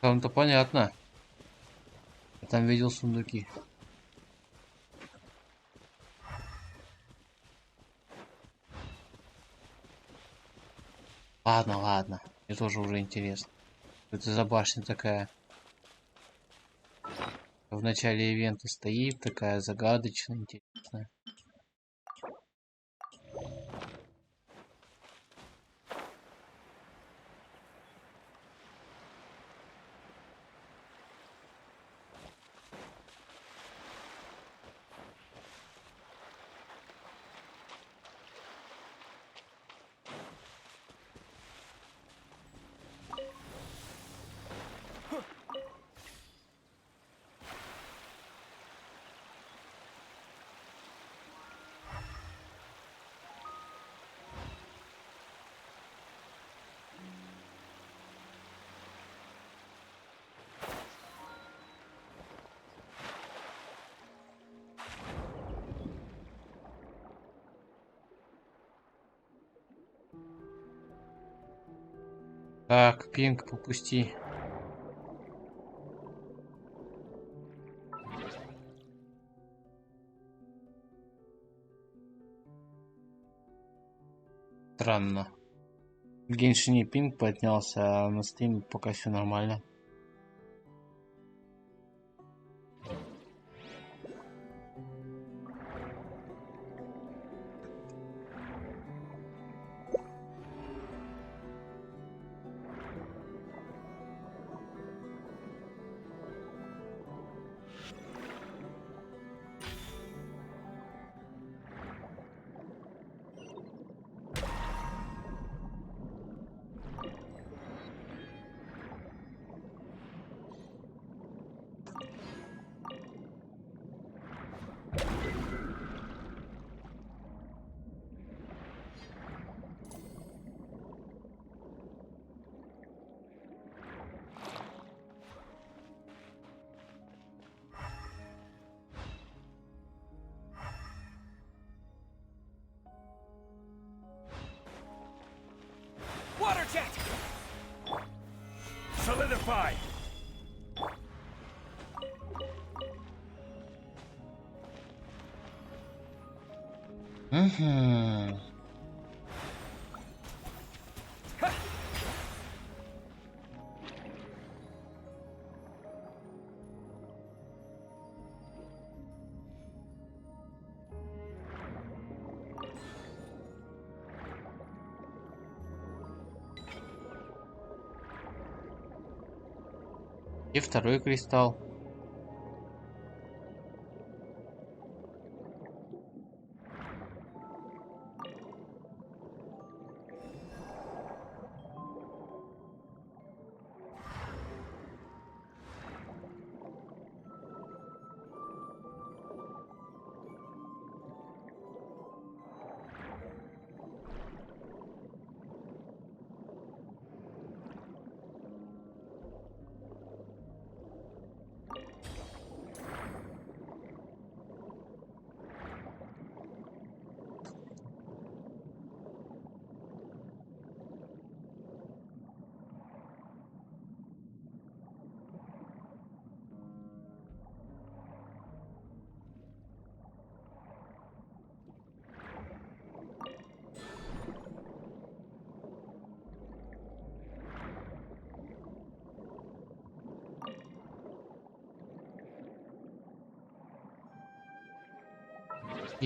Там-то понятно. Я там видел сундуки. Ладно, ладно. Мне тоже уже интересно. Что это за башня такая? В начале ивента стоит, такая загадочная, интересная. Так, пинг попусти. Странно. В Геншине пинг поднялся, а на стриме пока все нормально. Water jet! Solidify! Угу. И второй кристалл.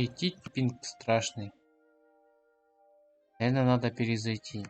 Идти пинг страшный. Это надо перезайти.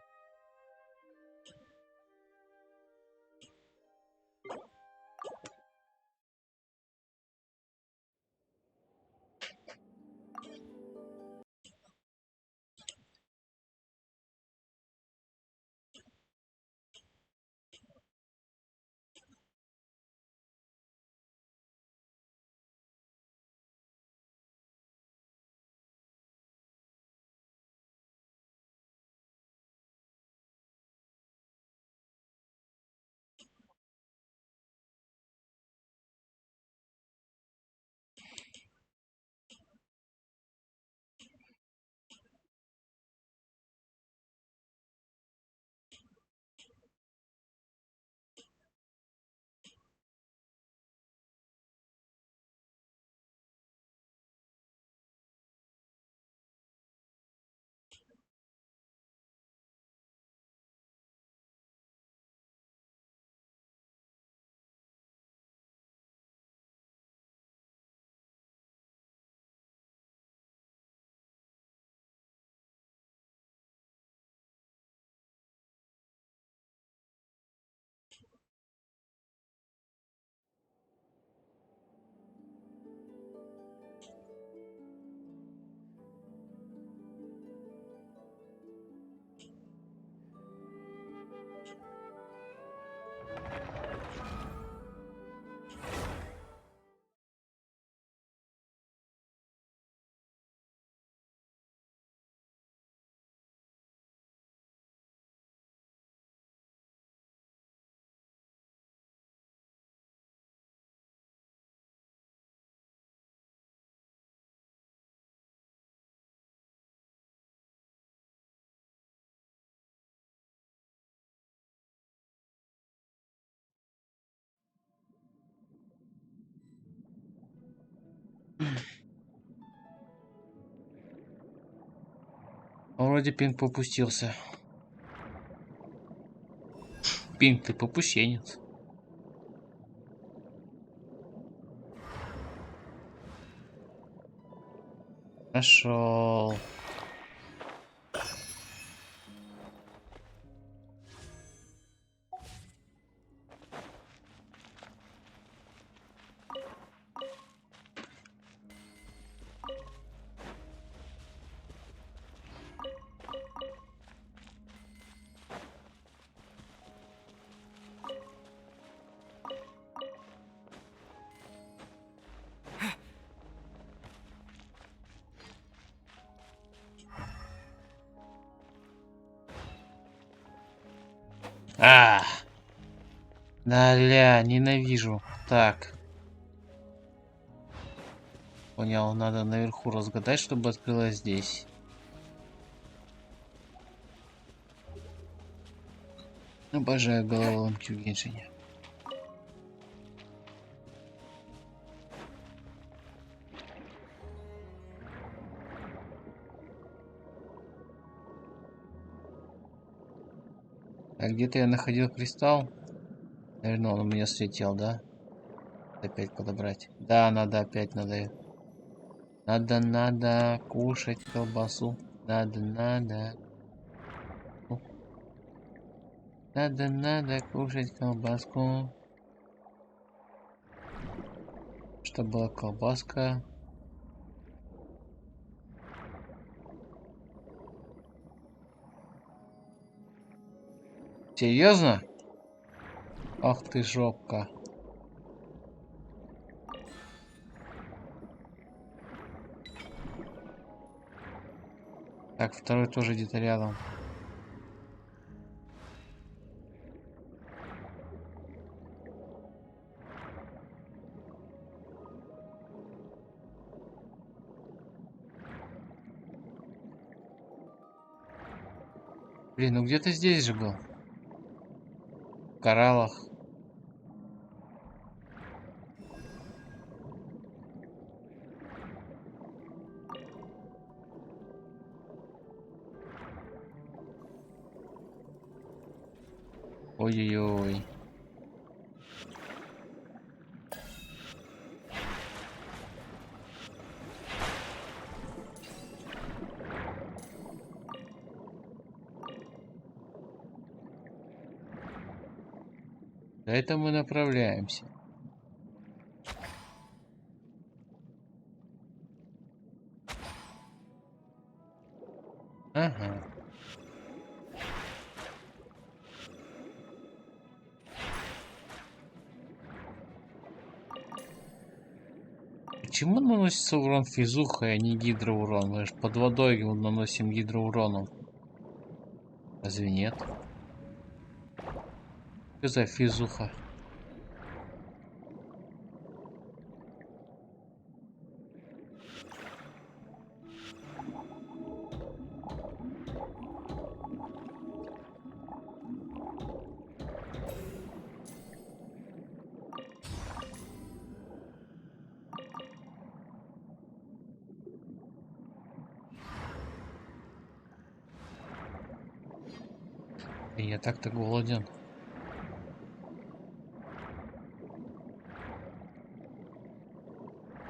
Вроде пинг попустился. Пинг, ты попущенец. Нашел. Да-ля, ненавижу. Так. Понял, надо наверху разгадать, чтобы открылось здесь. Обожаю головоломки в Геншине. А где-то я находил кристалл. Наверное, он у меня слетел, да? Опять подобрать. Да, надо опять, надо. Надо кушать колбасу. Надо. Надо кушать колбаску. Чтобы была колбаска. Серьезно? Ах ты жопка. Так, второй тоже где-то рядом. Блин, ну где-то здесь же был. В кораллах. Ой-ой-ой. За это мы направляемся. Ага. Почему наносится урон физухой, а не гидроурон? Мы же под водой наносим гидроуроном. Разве нет? Что за физуха? Я так-то голоден.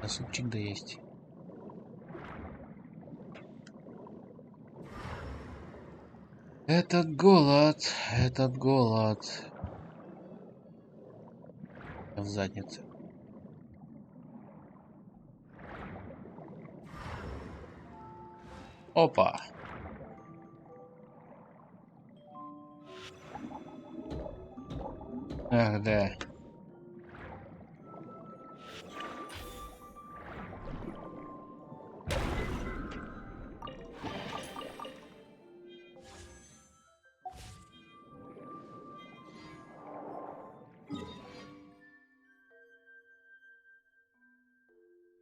А супчик да есть. Этот голод. В задницу. Опа. Ах, да.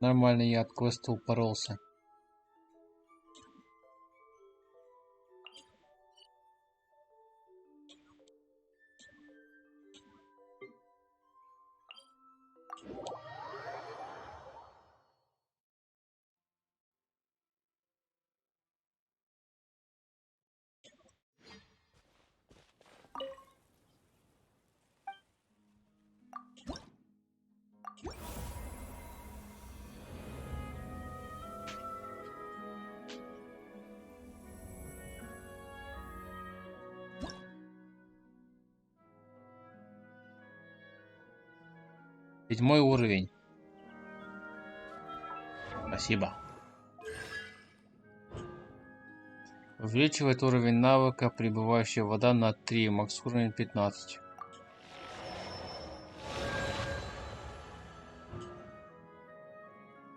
Нормально, я от квеста упоролся. Седьмой уровень. Спасибо. Увеличивает уровень навыка прибывающая вода на 3, макс уровень 15.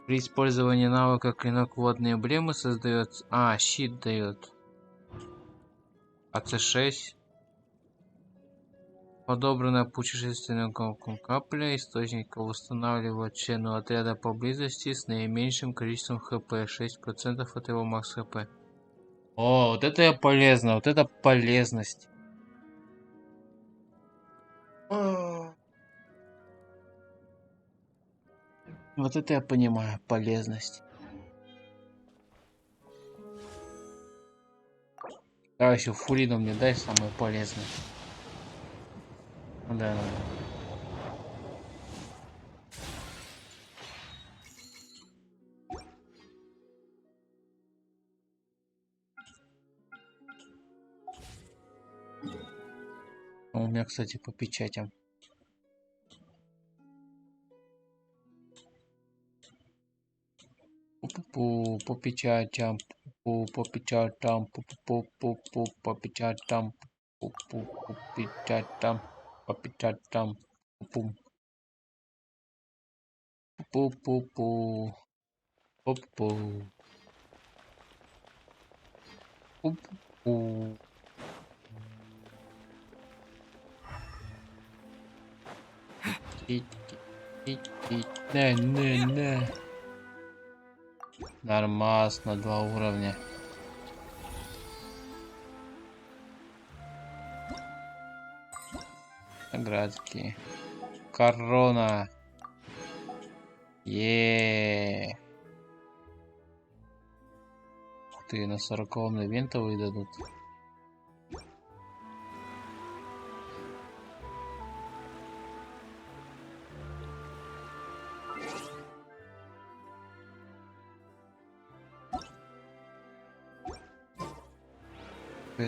При использовании навыка клинок водные эмблемы создает... щит дает. АЦ6. Подобранная путешественным капля источника восстанавливает члену отряда поблизости с наименьшим количеством хп. 6% от его макс хп. О, вот это я полезно, вот это полезность. Вот это я понимаю, полезность. А еще фурину мне дай, самое полезное. Да. У меня, кстати, по печатям. По печатям, по печатям, по печатям, по печатям, по печатям, пум, пу-пу-пу, пу-пу, пу-пу. Не. Нормас на 2 уровня. Наградки. Корона. Еее. Ты на 40-м ивента выдадут.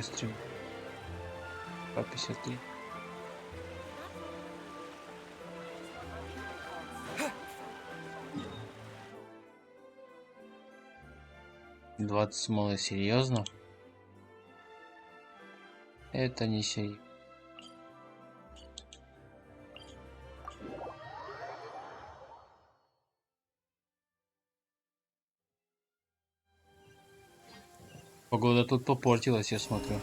Стрим. По 53. 20 смолы, серьезно? Это не серьезно. Погода тут попортилась, я смотрю.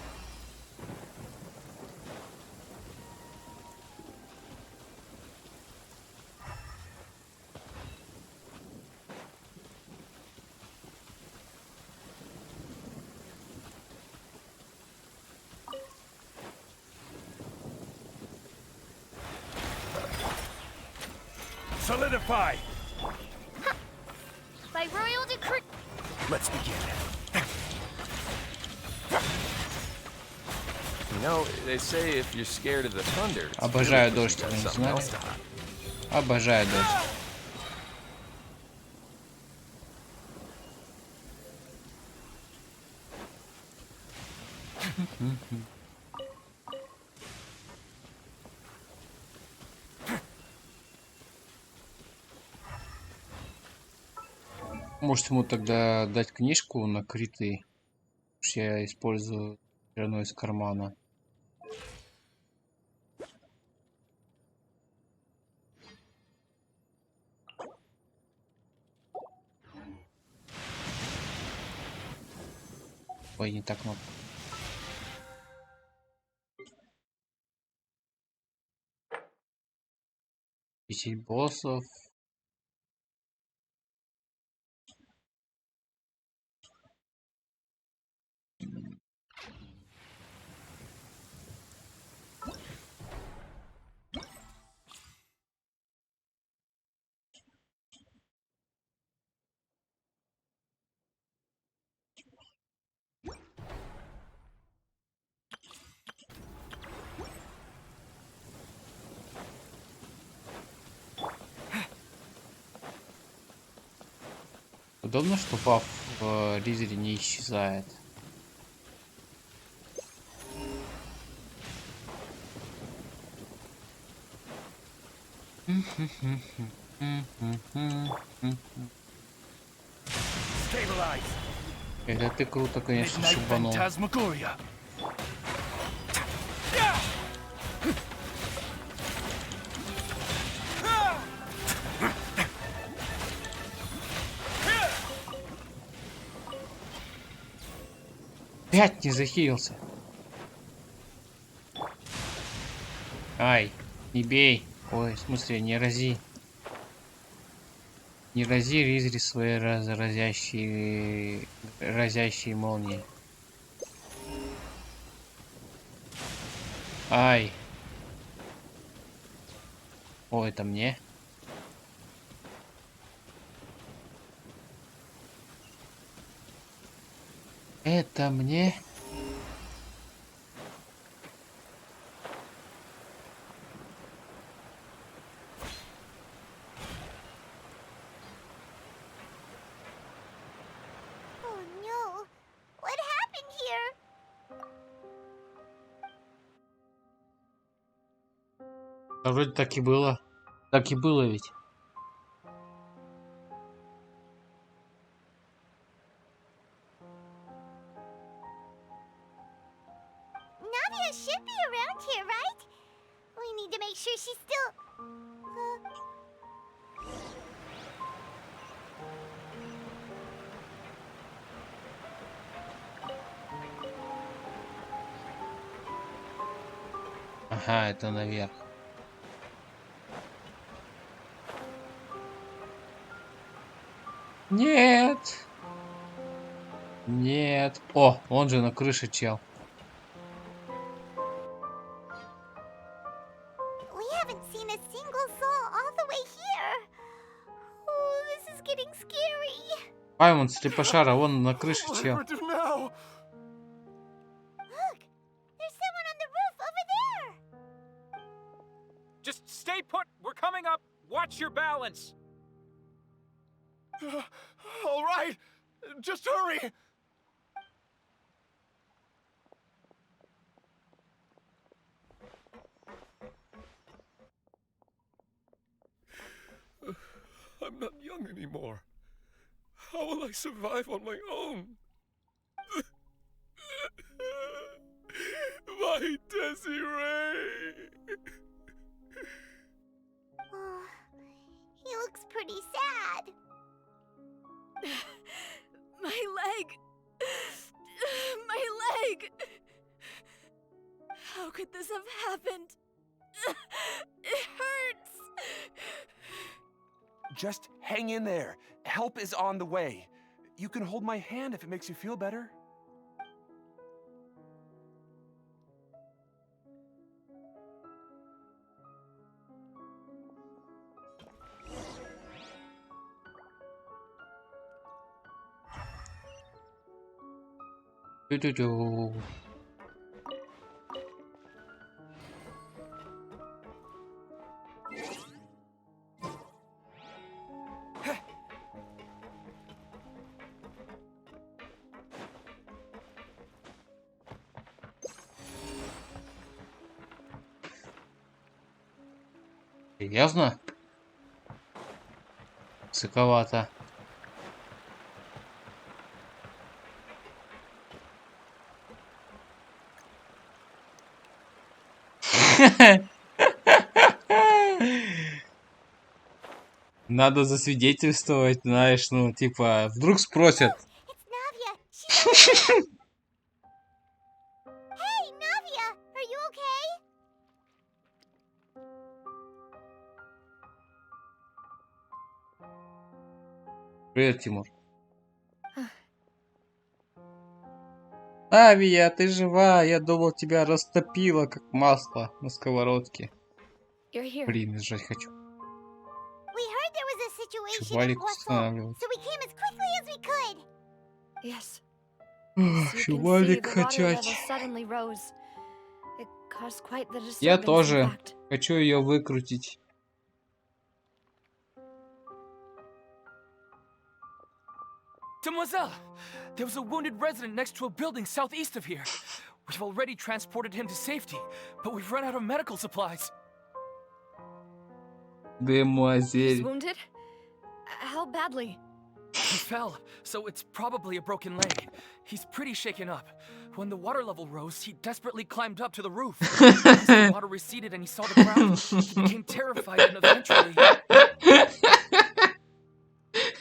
Solidify! By royal decree. Let's begin. You know, they say if you're scared of the thunder, it's Обожаю really 'cause дождь, you got вы не something знали? else to hide. Обожаю дождь. Может ему тогда дать книжку накрытый? Потому что я использую одну из кармана. Ой, не так много. Десять боссов. Удобно, что баф в Ризере не исчезает. Stabilize! Это ты круто, конечно, Midnight шибанул. Phantasmagoria! Опять не захилился. Ай, не бей. Ой, в смысле, не рази. Не рази, Ризри, свои разящие молнии. Ай. О, это мне. Это мне. Oh no! What happened here? А вроде так и было. Так и было ведь. Nadia should be around here, right? We need to make sure she's still... Ага, это наверх. Нет. Нет. О, он же на крыше, чел. We haven't seen a single soul all the way here. Oh, this is getting scary. Паймон, слепошара, вон на крыше, чел. What do we do now? Look, there's someone on the roof over there. Just stay put. We're coming up. Watch your balance. All right, just hurry! I'm not young anymore. How will I survive on my own? Rosie Ray. Oh, he looks pretty sad. My leg! My leg! How could this have happened? It hurts! Just hang in there. Help is on the way. You can hold my hand if it makes you feel better. Тю-тю-тю. Серьезно? Высоковато. Надо засвидетельствовать, знаешь, ну, типа, вдруг спросят. It's Navia. She's Hey, Navia, are you okay? Привет, Тимур. Авия, ты жива? Я думал, тебя растопило, как масло на сковородке. You're here. Блин, сжать хочу. We heard there was a situation in Чувалик Poisson, устанавливать. so we came as quickly as we could. Yes. As you can see, Чувалик the water level качать. suddenly rose. It caused quite the Я disturbance, in тоже fact. хочу ее выкрутить. Demoiselle! There was a wounded resident next to a building southeast of here. We've already transported him to safety, but we've run out of medical supplies. He's Демуазель. wounded? How badly? He fell, so it's probably a broken leg. He's pretty shaken up. When the water level rose, he desperately climbed up to the roof. As the water receded and he saw the ground, he became terrified and eventually...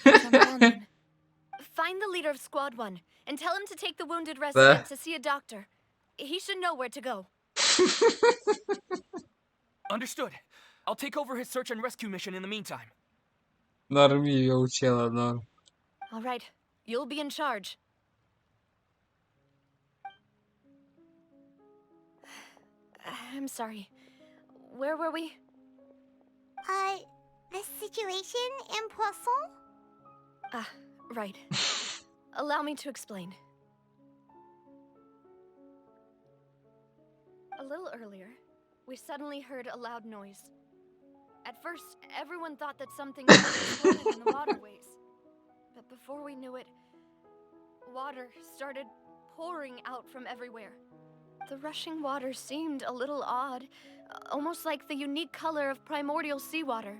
Come on, then. Find the leader of Squad 1 and tell him to take the wounded resident to see a doctor. He should know where to go. Understood. I'll take over his search and rescue mission in the meantime. Норми ее учила, но... All right, you'll be in charge. I'm sorry. Where were we? The situation in Poisson? Ah, right. Allow me to explain. A little earlier, we suddenly heard a loud noise. At first, everyone thought that something was exploded in the waterways. But before we knew it, water started pouring out from everywhere. The rushing water seemed a little odd, almost like the unique color of primordial seawater.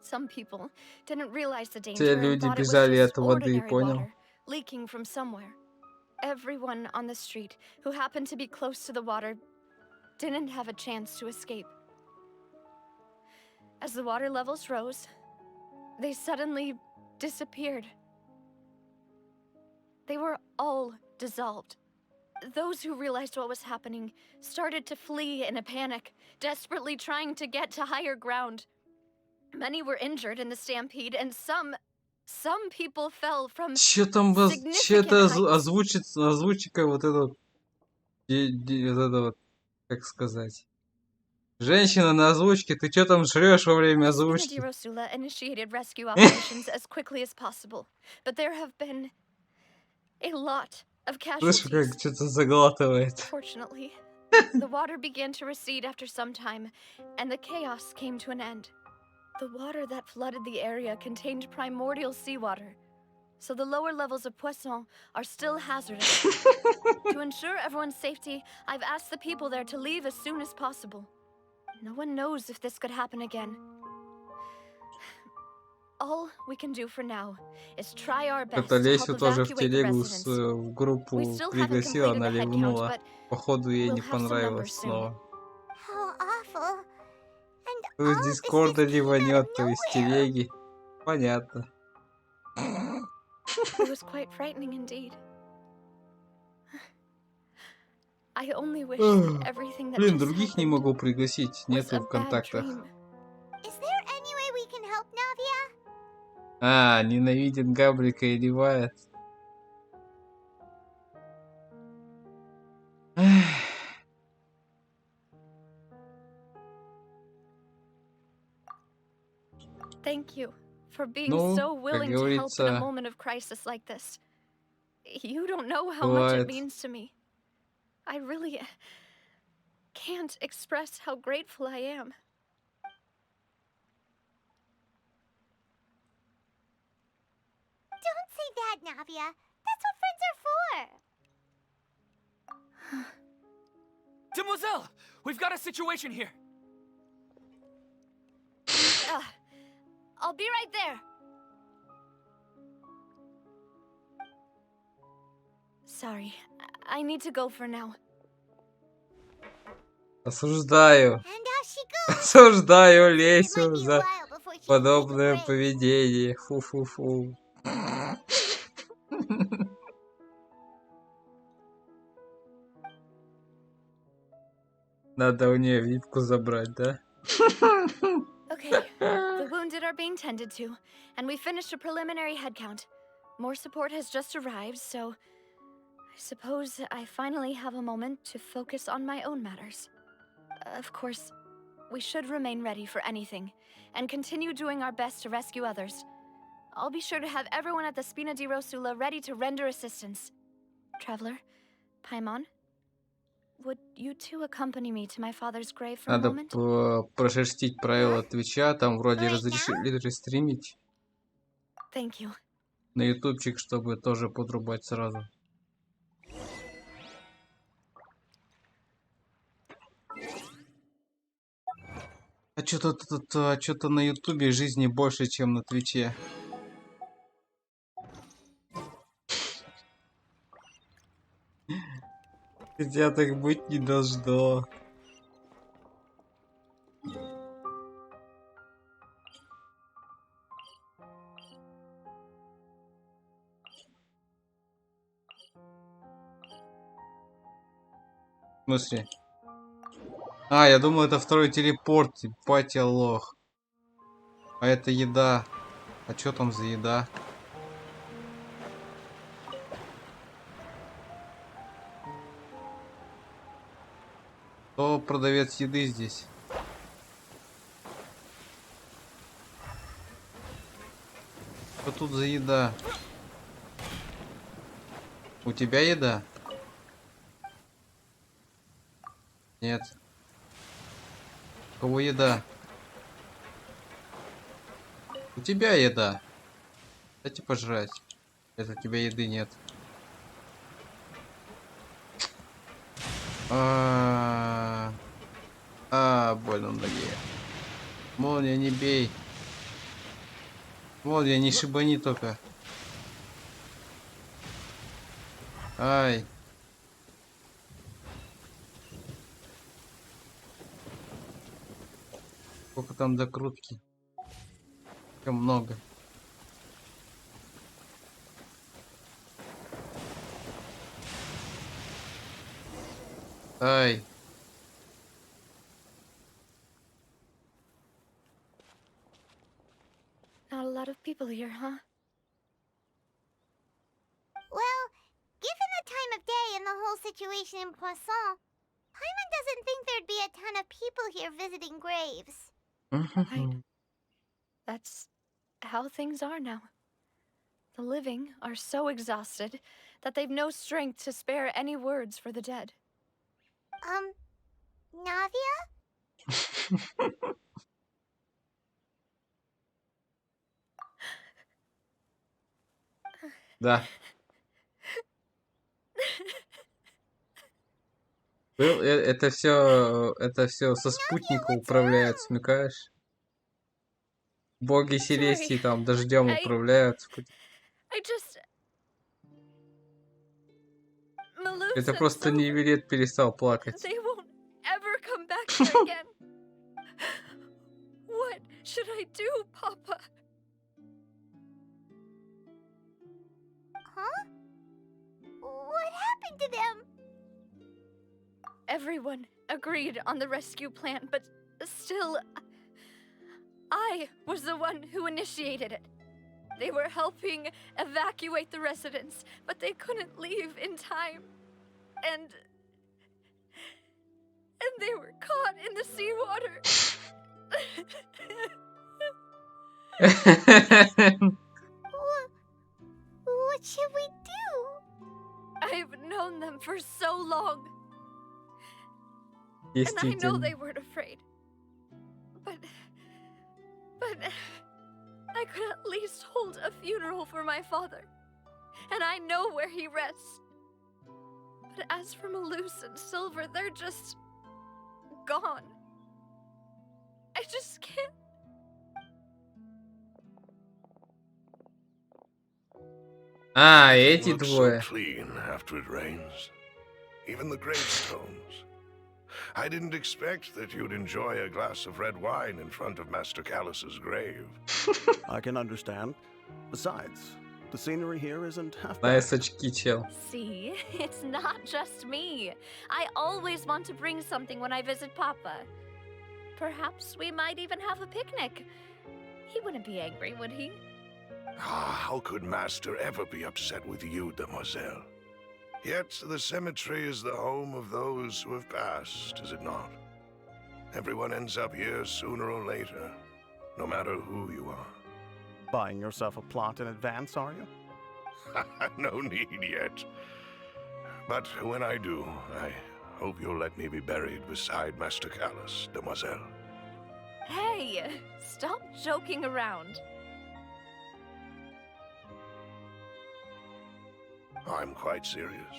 Some people didn't realize the danger Те and люди thought it was бежали just от воды, ordinary понял? water leaking from somewhere. Everyone on the street who happened to be close to the water didn't have a chance to escape. As the water levels rose, they suddenly disappeared. They were all dissolved. Those who realized what was happening started to flee in a panic, desperately trying to get to higher ground. Many were injured in the stampede, and some people fell from Че там, че significant это heights. озвучка вот это вот, вот это вот, как сказать. Женщина на озвучке, ты что там жрешь во время озвучки? Rosula initiated rescue operations as quickly as possible, but there have been a lot of Слышь, как casualties. что-то заглатывает. Fortunately, the water began to recede after some time, and the chaos came to an end. The water that flooded the area contained primordial seawater, so the lower levels of Poisson are still hazardous. To ensure everyone's safety, I've asked the people there to leave as soon as possible. No one knows if this could happen again. All we can do for now is try our best Это to help Лесю тоже в evacuate the телегу residents. в группу We still haven't пригласила, completed она the head count, ливнула. but Походу ей we'll не have some numbers понравилось soon. снова. How awful. And В all of this Дискорда just не came out of вонет, то есть nowhere. телеги. Понятно. It was quite frightening indeed. I only wish that everything that Блин, just других не happened могу пригласить, was нету a в bad контактах. Is dream. there any way we can help, Navia? А, ненавидит Габрика и ливает. Thank you for being Ну, so как willing to help in a говорится, moment of crisis like this. You don't know how much it бывает. means to me. I really can't express how grateful I am. Don't say that, Navia. That's what friends are for. Demoiselle, we've got a situation here. I'll be right there. Sorry, I need to go for now. Осуждаю. And how she goes. Осуждаю It Лесю might be a за while before she can take a подобное break. поведение. Фу-фу-фу. Надо у нее випку забрать, да? Okay, the wounded are being tended to, and we finished a preliminary head count. More support has just arrived, so I suppose I finally have a moment to focus on my own matters. Of course, we should remain ready for anything, and continue doing our best to rescue others. I'll be sure to have everyone at the Spina di Rosula ready to render assistance. Traveler, Paimon, would you two accompany me to my father's grave for a Надо moment? прошерстить правила Твича, там вроде Right разрешили рестримить Thank you. на ютубчик, чтобы тоже подрубать сразу. А что-то на ютубе жизни больше, чем на Твиче. Хотя так быть не должно. В смысле? А, я думал, это второй телепорт, батя лох. А это еда. А что там за еда? Кто продавец еды здесь? Что тут за еда? У тебя еда? Нет. У кого еда? У тебя еда. Дайте пожрать. Это у тебя еды нет. Больно в ноге. Молния, не бей. Молния, не шибани только. Ай. Сколько там докрутки? Слишком много. Ай. Not a lot of people here, huh? Well, given the time of day and the whole situation in Poisson, Paimon doesn't think there'd be a ton of people here visiting graves. Right. That's how things are now. The living are so exhausted that they've no strength to spare any words for the dead. Navia? Да. Это все со спутника управляет, смекаешь? Боги Селестии там дождем I управляют. just... Malus Это and просто Silver, Неверет перестал плакать. they won't ever come back here again. What should I do, Papa? Huh? What happened to them? Everyone agreed on the rescue plan, but still, I was the one who initiated it. They were helping evacuate the residents, but they couldn't leave in time. And they were caught in the seawater. What should we do? I've known them for so long. And I know they weren't afraid. But I could at least hold a funeral for my father. And I know where he rests. But as for Malus and Silver, they're just gone. I just can't. А, эти Looks so двое. clean after it rains. Even the gravestones. I didn't expect that you'd enjoy a glass of red wine in front of Master Callus's grave. I can understand. Besides, the scenery here isn't half Nice bad. очки, чел. See, it's not just me. I always want to bring something when I visit Papa. Perhaps we might even have a picnic. He wouldn't be angry, would he? Ah, how could Master ever be upset with you, demoiselle? Yet the cemetery is the home of those who have passed, is it not? Everyone ends up here sooner or later, no matter who you are. Buying yourself a plot in advance, are you? No need yet. But when I do, I hope you'll let me be buried beside Master Callus, demoiselle. Hey, stop joking around. I'm quite serious.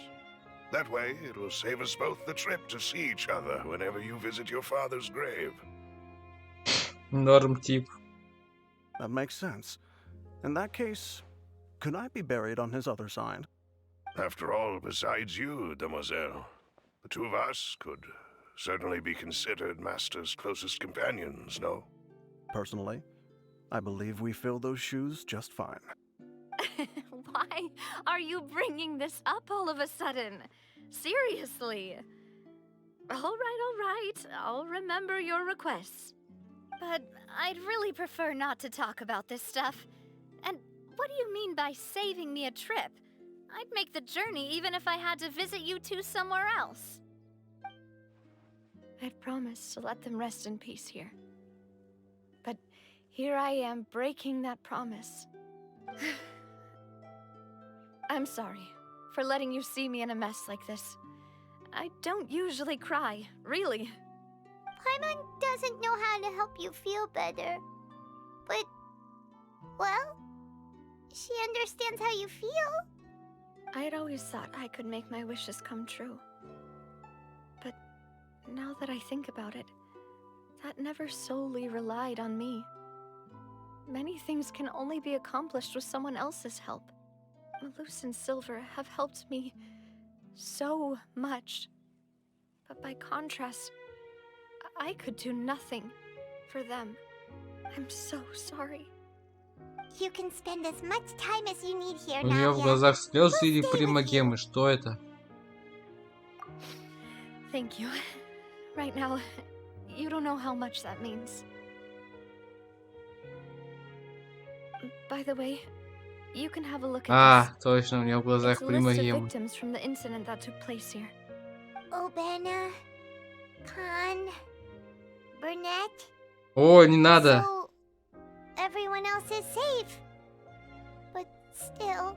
That way, it will save us both the trip to see each other whenever you visit your father's grave. Норм тип. That makes sense. In that case, could I be buried on his other side? After all, besides you, demoiselle, the two of us could certainly be considered Master's closest companions, no? Personally, I believe we fill those shoes just fine. Why are you bringing this up all of a sudden? Seriously. All right. I'll remember your requests. But I'd really prefer not to talk about this stuff. And what do you mean by saving me a trip? I'd make the journey even if I had to visit you two somewhere else. I'd promised to let them rest in peace here. But here I am breaking that promise. I'm sorry for letting you see me in a mess like this. I don't usually cry, really. Paimon doesn't know how to help you feel better. But, well, she understands how you feel. I'd always thought I could make my wishes come true. But now that I think about it, that never solely relied on me. Many things can only be accomplished with someone else's help. Malus and Silver have helped me so much. But by contrast, I could do nothing for them. I'm so sorry. You can spend as much time as you need here, У нее в Navia. глазах слезы We'll или stay with примагемы? Что это? Thank you. Right now, you don't know how much that means. By the way, you can have a look at А, this. точно, у нее в глазах It's a list of примагемы. victims from the incident that took place here. Obana, Khan, Burnett. О, не надо. So, everyone else is safe. But still...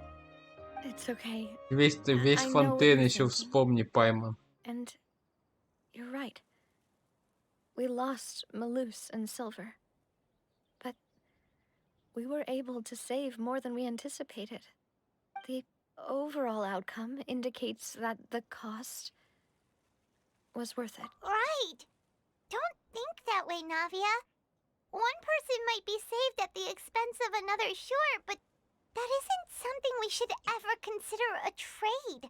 It's okay. Весь I know what Фонтейн you're еще thinking. вспомни, Паймон. And you're right. We lost Malus and Silver. But we were able to save more than we anticipated. The overall outcome indicates that the cost was worth it. Right. Don't think that way, Navia. One person might be saved at the expense of another, sure, but that isn't something we should ever consider a trade.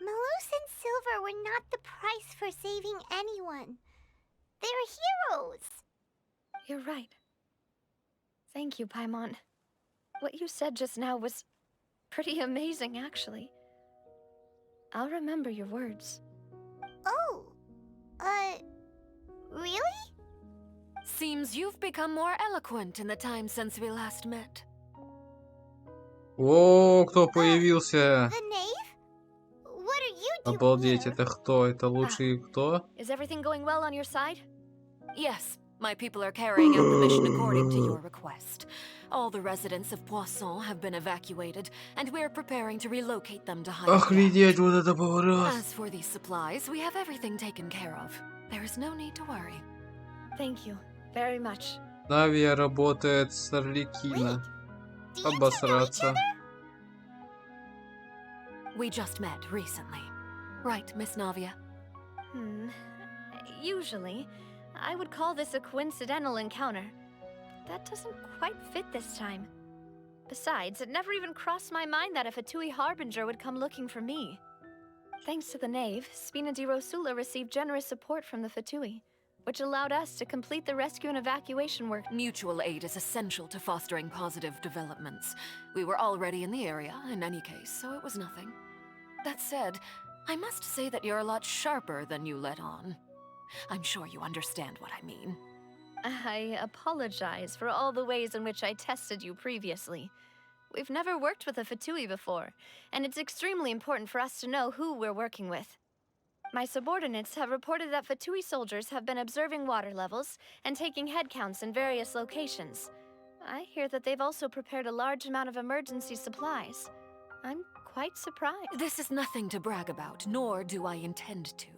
Malus and Silver were not the price for saving anyone. They're heroes. You're right. Thank you, Paimon. What you said just now was pretty amazing, actually. I'll remember your words. Oh, really? Seems you've become more eloquent in the time since we last met. О, кто появился? The knave? What are you doing Обалдеть, here? это кто? Это лучший кто? Is everything going well on your side? Yes, my people are carrying out the mission according to your request. All the residents of Poisson have been evacuated, and we're preparing to relocate them to higher Охренеть, ground. вот это поворот! As for these supplies, we have everything taken care of. There is no need to worry. Thank you very much. Навия работает с Орликино. Do you two know each Обосраться. other? We just met recently. Right, Miss Navia? Usually, I would call this a coincidental encounter. That doesn't quite fit this time. Besides, it never even crossed my mind that a Fatui Harbinger would come looking for me. Thanks to the Knave, Spina di Rosula received generous support from the Fatui, which allowed us to complete the rescue and evacuation work. Mutual aid is essential to fostering positive developments. We were already in the area, in any case, so it was nothing. That said, I must say that you're a lot sharper than you let on. I'm sure you understand what I mean. I apologize for all the ways in which I tested you previously. We've never worked with a Fatui before, and it's extremely important for us to know who we're working with. My subordinates have reported that Fatui soldiers have been observing water levels and taking head counts in various locations. I hear that they've also prepared a large amount of emergency supplies. I'm quite surprised. This is nothing to brag about, nor do I intend to.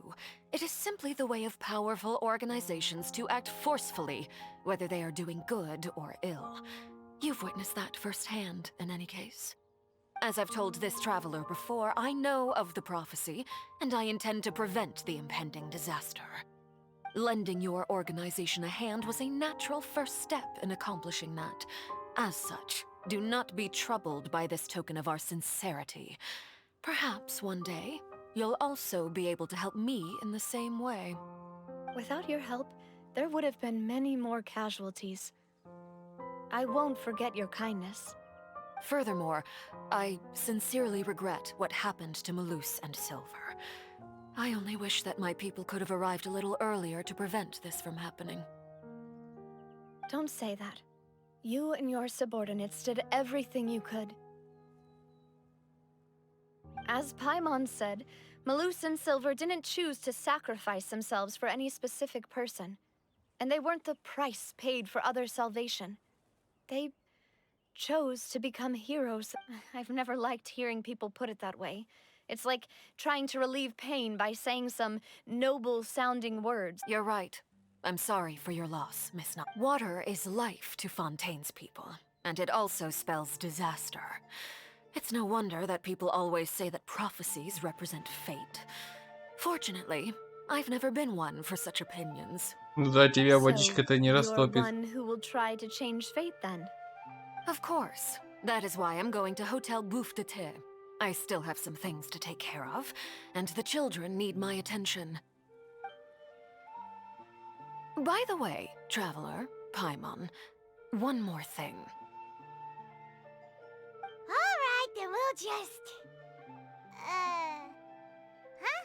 It is simply the way of powerful organizations to act forcefully, whether they are doing good or ill. You've witnessed that firsthand, in any case. As I've told this traveler before, I know of the prophecy, and I intend to prevent the impending disaster. Lending your organization a hand was a natural first step in accomplishing that. As such, do not be troubled by this token of our sincerity. Perhaps one day, you'll also be able to help me in the same way. Without your help, there would have been many more casualties. I won't forget your kindness. Furthermore, I sincerely regret what happened to Malus and Silver. I only wish that my people could have arrived a little earlier to prevent this from happening. Don't say that. You and your subordinates did everything you could. As Paimon said, Malus and Silver didn't choose to sacrifice themselves for any specific person. And they weren't the price paid for other salvation. They chose to become heroes. I've never liked hearing people put it that way. It's like trying to relieve pain by saying some noble-sounding words. You're right. I'm sorry for your loss, Miss Not. Water is life to Fontaine's people, and it also spells disaster. It's no wonder that people always say that prophecies represent fate. Fortunately, I've never been one for such opinions. Ну да, тебя водичка-то не You're растопит. one who will try to change fate, then? Of course. That is why I'm going to Hotel Bouffe de Thé. I still have some things to take care of, and the children need my attention. By the way, traveler, Paimon, one more thing. All right, then we'll just... Huh?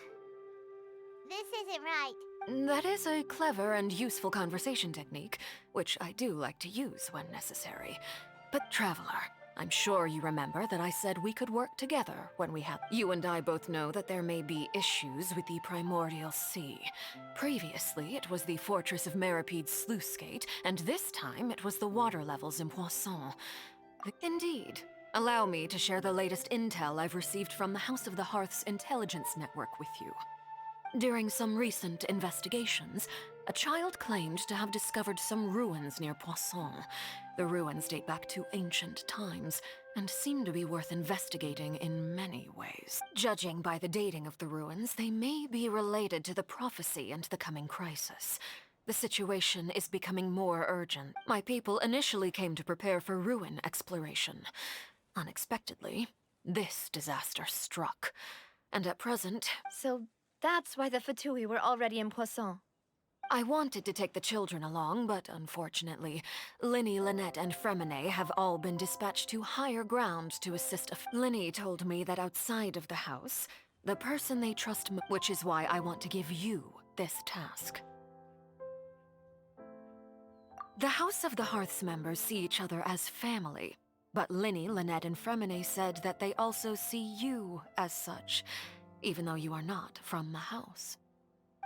This isn't right. That is a clever and useful conversation technique, which I do like to use when necessary. But traveler, I'm sure you remember that I said we could work together when we had... You and I both know that there may be issues with the Primordial Sea. Previously, it was the Fortress of Meripede's sluice gate, and this time it was the water levels in Poisson. Indeed. Allow me to share the latest intel I've received from the House of the Hearth's intelligence network with you. During some recent investigations, a child claimed to have discovered some ruins near Poisson. The ruins date back to ancient times, and seem to be worth investigating in many ways. Judging by the dating of the ruins, they may be related to the prophecy and the coming crisis. The situation is becoming more urgent. My people initially came to prepare for ruin exploration. Unexpectedly, this disaster struck. And at present... So that's why the Fatui were already in Poisson. I wanted to take the children along, but unfortunately, Linny, Lynette, and Fremine have all been dispatched to higher ground to assist. Linny told me that outside of the house, the person they trust, which is why I want to give you this task. The House of the Hearth's members see each other as family, but Linny, Lynette, and Fremine said that they also see you as such, even though you are not from the house.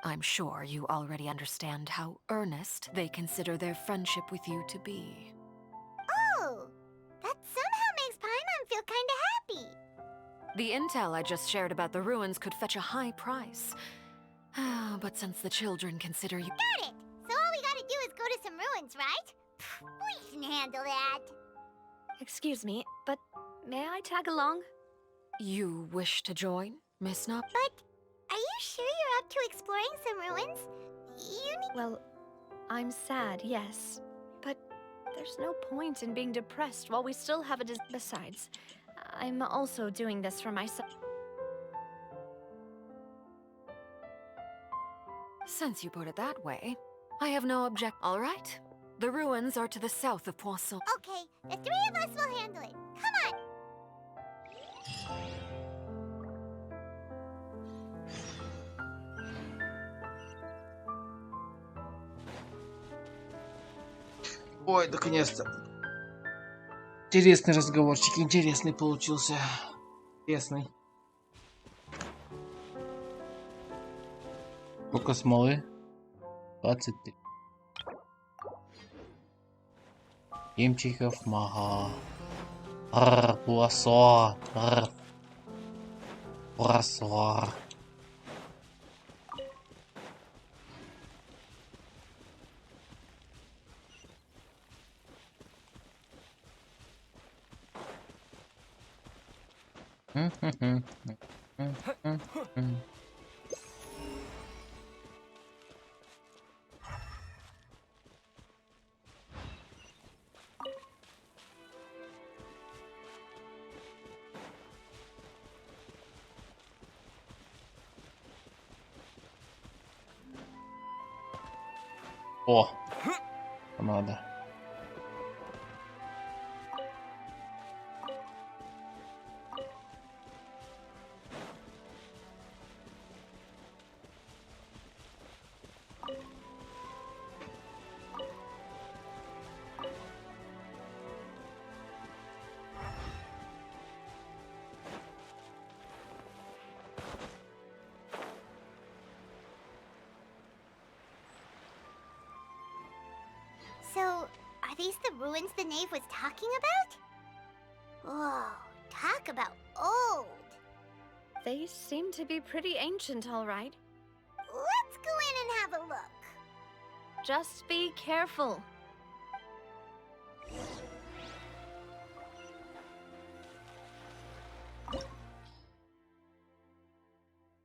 I'm sure you already understand how earnest they consider their friendship with you to be. Oh, that somehow makes Paimon feel kinda happy. The intel I just shared about the ruins could fetch a high price. But since the children consider you... Got it! So all we gotta do is go to some ruins, right? We can handle that. Excuse me, but may I tag along? You wish to join, Miss Nop? But are you sure you're up to exploring some ruins? You need... Well, I'm sad, yes. But there's no point in being depressed while we still have a Besides, I'm also doing this for myself. Since you put it that way, I have no object. All right. The ruins are to the south of Poisson. Okay, the three of us will handle it. Come on! Ой, наконец-то. Интересный разговорчик, интересный получился. Интересный. Сколько смолы? 23. Емчихов мага. Пуассо. Пуассо. О, надо. So, are these the ruins the knave was talking about? Whoa, talk about old. They seem to be pretty ancient, all right. Let's go in and have a look. Just be careful.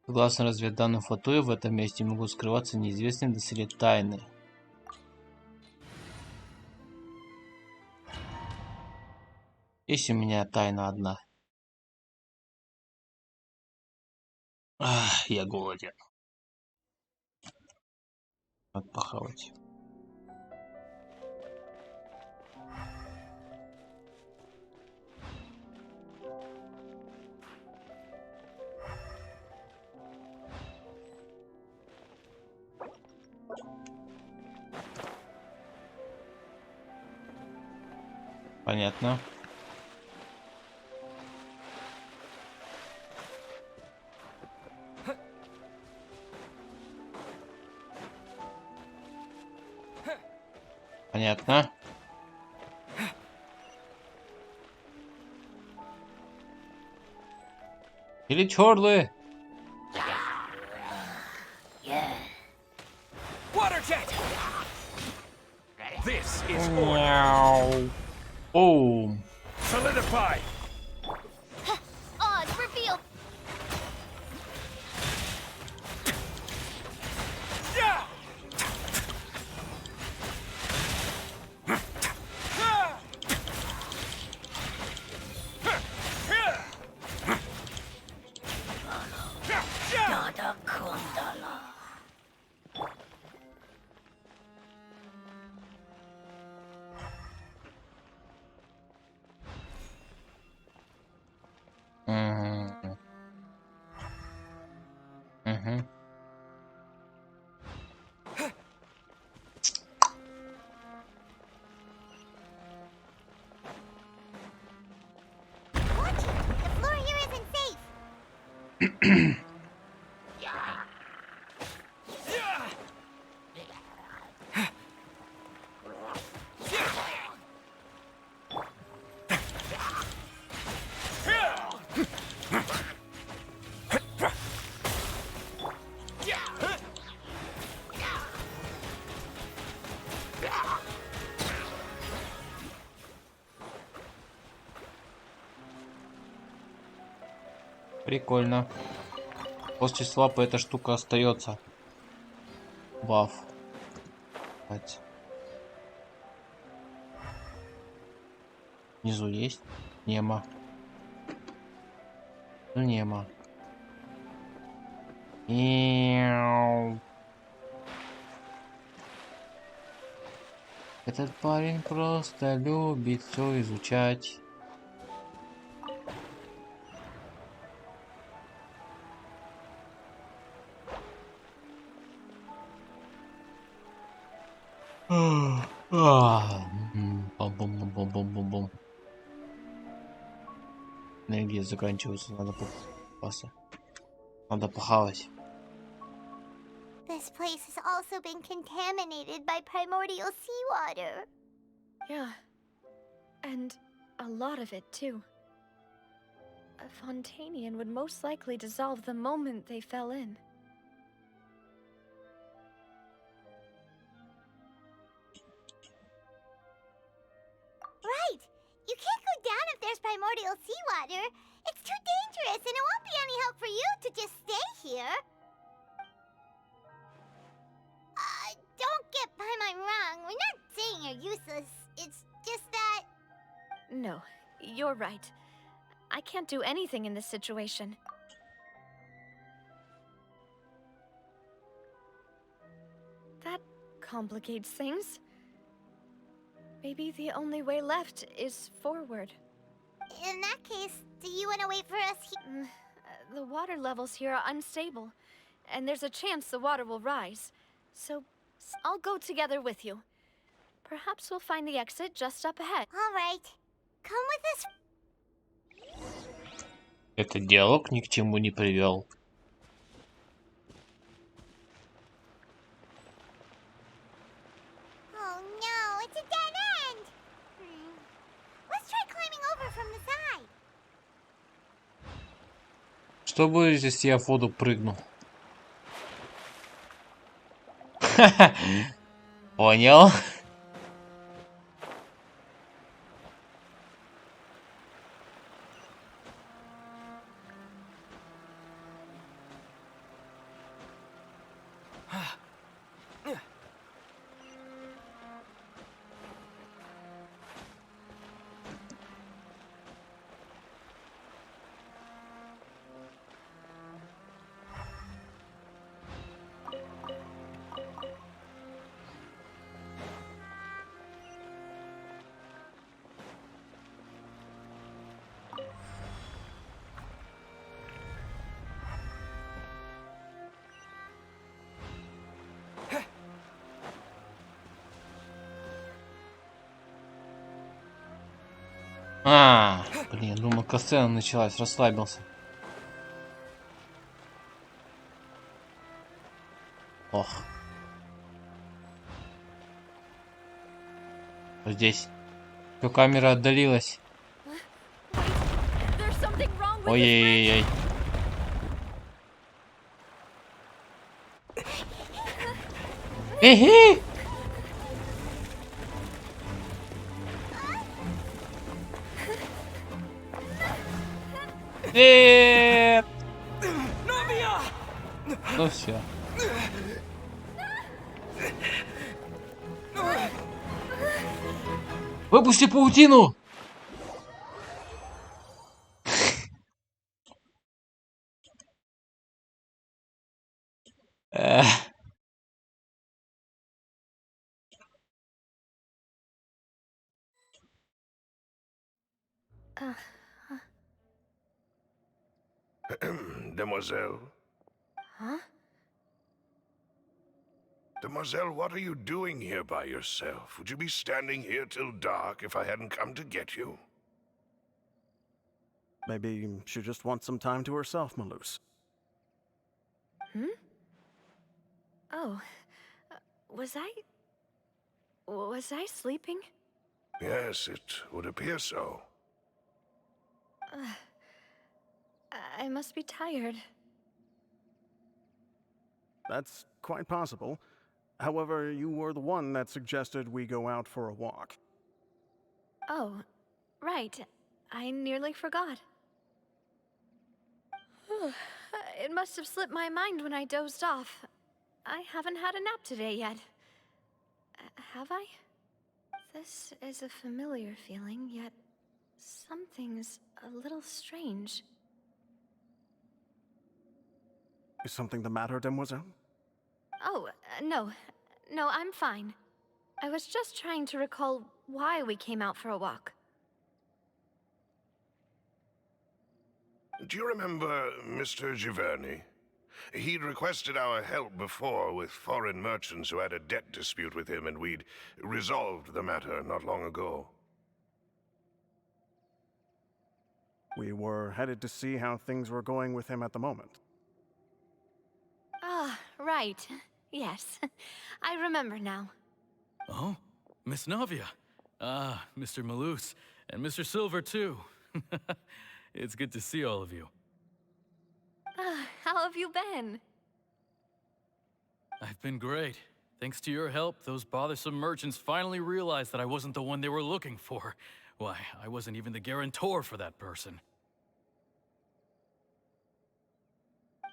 Согласно разведданным Фатуи, в этом месте могут скрываться неизвестные доселе тайны. Есть у меня тайна одна. Я голоден. Надо похавать. Понятно. Понятно. Или чёрлы. Water jet! This is order. Мяу. Boom. Solidify! Oz, reveal! Yeah! Прикольно. После свапа эта штука остается. Баф. Внизу есть? Нема. Ну нема. Мяу. Этот парень просто любит все изучать. Бум-бум-бум-бум-бум-бум. Энергия заканчивается, надо попасться. Надо похавать. This place has also been contaminated by primordial seawater. Yeah. And a lot of it, too. A Fontanian would most likely dissolve the moment they fell in. Right! You can't go down if there's primordial seawater. It's too dangerous, and it won't be any help for you to just stay here. Don't get Paimon wrong. We're not saying you're useless. It's just that... No, you're right. I can't do anything in this situation. That complicates things. Maybe the only way left is forward. In that case, do you want to wait for us here? The water levels here are unstable, and there's a chance the water will rise. So, I'll go together with you. Perhaps we'll find the exit just up ahead. All right. Come with us. Этот диалог ни к чему не привел. Oh no, it's a dead end. Let's try climbing over from the side. Что будет, если я в воду прыгну? Понял? Блин, думаю, касцена началась, расслабился. Ох. Здесь. Все, камера отдалилась. Ой-ой-ой. Эхе! Нет! Ну все. Выпусти паутину! Demoiselle? Huh? Demoiselle, what are you doing here by yourself? Would you be standing here till dark if I hadn't come to get you? Maybe she just wants some time to herself, Maloose. Hmm? Oh, was I sleeping? Yes, it would appear so. I must be tired. That's quite possible. However, you were the one that suggested we go out for a walk. Oh, right. I nearly forgot. It must have slipped my mind when I dozed off. I haven't had a nap today yet. Have I? This is a familiar feeling, yet something's a little strange. Is something the matter, Demoiselle? Oh, no. No, I'm fine. I was just trying to recall why we came out for a walk. Do you remember Mr. Giverny? He'd requested our help before with foreign merchants who had a debt dispute with him, and we'd resolved the matter not long ago. We were headed to see how things were going with him at the moment. Ah, right. Yes. I remember now. Oh, Miss Navia. Ah, Mr. Malus. And Mr. Silver, too. It's good to see all of you. How have you been? I've been great. Thanks to your help, those bothersome merchants finally realized that I wasn't the one they were looking for. Why, I wasn't even the guarantor for that person.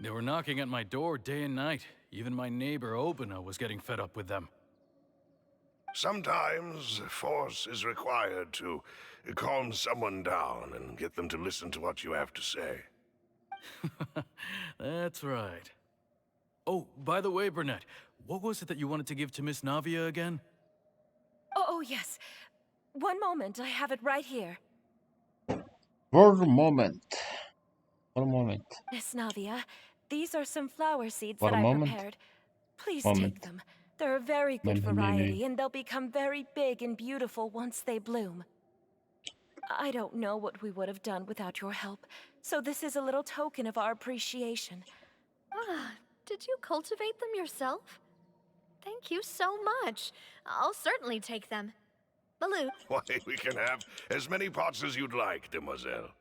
They were knocking at my door day and night. Even my neighbor, Obina, was getting fed up with them. Sometimes force is required to calm someone down and get them to listen to what you have to say. That's right. Oh, by the way, Burnett, what was it that you wanted to give to Miss Navia again? Oh, yes. One moment, I have it right here. One moment. One moment. Miss Navia, these are some flower seeds One that I moment. prepared. Please Moment. take them. They're a very good variety, and they'll become very big and beautiful once they bloom. I don't know what we would have done without your help, so this is a little token of our appreciation. Ah, did you cultivate them yourself? Thank you so much. I'll certainly take them. Baloo. Why, we can have as many pots as you'd like, demoiselle.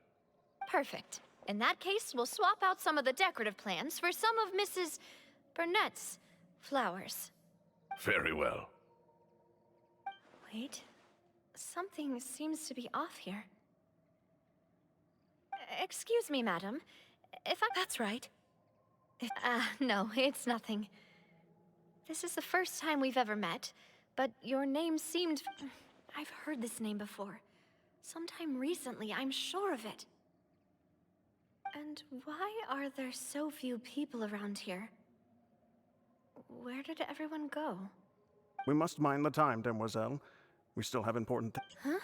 Perfect. In that case, we'll swap out some of the decorative plants for some of Mrs. Burnett's flowers. Very well. Wait. Something seems to be off here. Excuse me, madam. If I... That's right. No, it's nothing. This is the first time we've ever met, but your name seemed... I've heard this name before. Sometime recently, I'm sure of it. And why are there so few people around here? Where did everyone go? We must mind the time, Demoiselle. We still have important... Huh?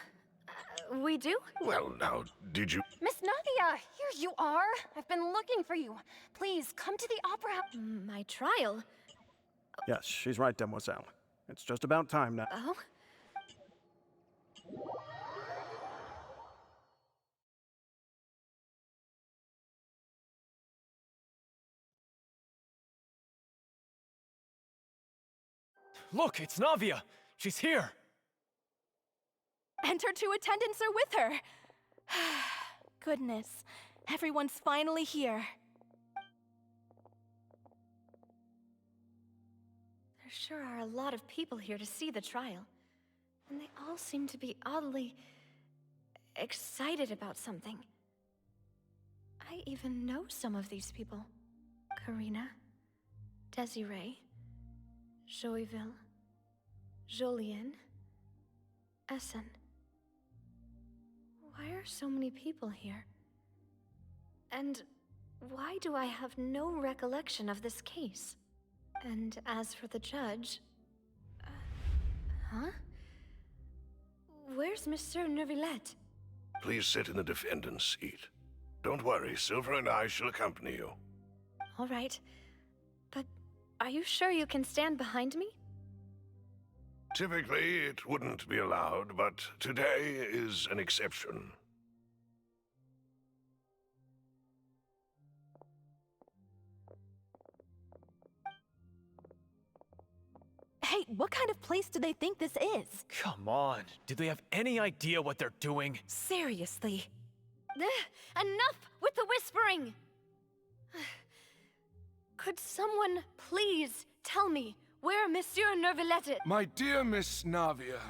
We do? Well, now, did you... Miss Navia, here you are. I've been looking for you. Please, come to the opera house. My trial? Yes, she's right, Demoiselle. It's just about time now. Oh? Look, it's Navia. She's here. And her two attendants are with her. Goodness, everyone's finally here. There sure are a lot of people here to see the trial. And they all seem to be oddly... excited about something. I even know some of these people. Karina, Desiree, Joyville, Jolien, Essen. Why are so many people here? And why do I have no recollection of this case? And as for the judge... huh? Where's Monsieur Neuvillette? Please sit in the defendant's seat. Don't worry, Silver and I shall accompany you. All right. But are you sure you can stand behind me? Typically, it wouldn't be allowed, but today is an exception. Hey, what kind of place do they think this is? Come on, do they have any idea what they're doing? Seriously. Enough with the whispering! Could someone please tell me where Monsieur Neuvillette is? My dear Miss Navia,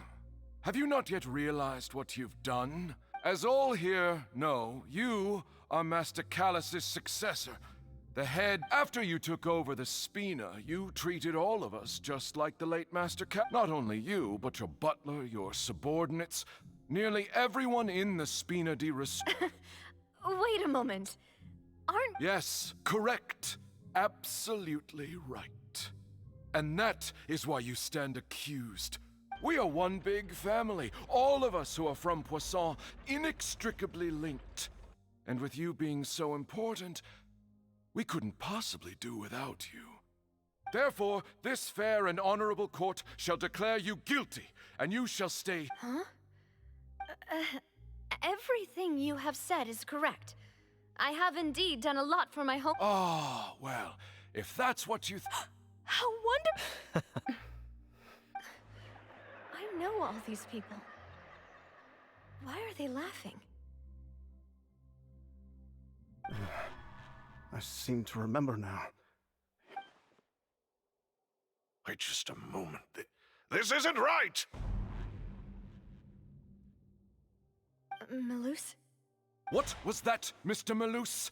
have you not yet realized what you've done? As all here know, you are Master Callus's successor. The head, after you took over the Spina, you treated all of us just like the late Master Not only you, but your butler, your subordinates, nearly everyone in the Spina de Wait a moment. Aren't... Yes, correct. Absolutely right. And that is why you stand accused. We are one big family, all of us who are from Poisson, inextricably linked. And with you being so important, we couldn't possibly do without you. Therefore, this fair and honorable court shall declare you guilty, and you shall stay... Huh? Everything you have said is correct. I have indeed done a lot for my home. Ah, well, if that's what you... How wonderful! I know all these people. Why are they laughing? I seem to remember now. Wait just a moment. This isn't right! Malus? What was that, Mr. Malus?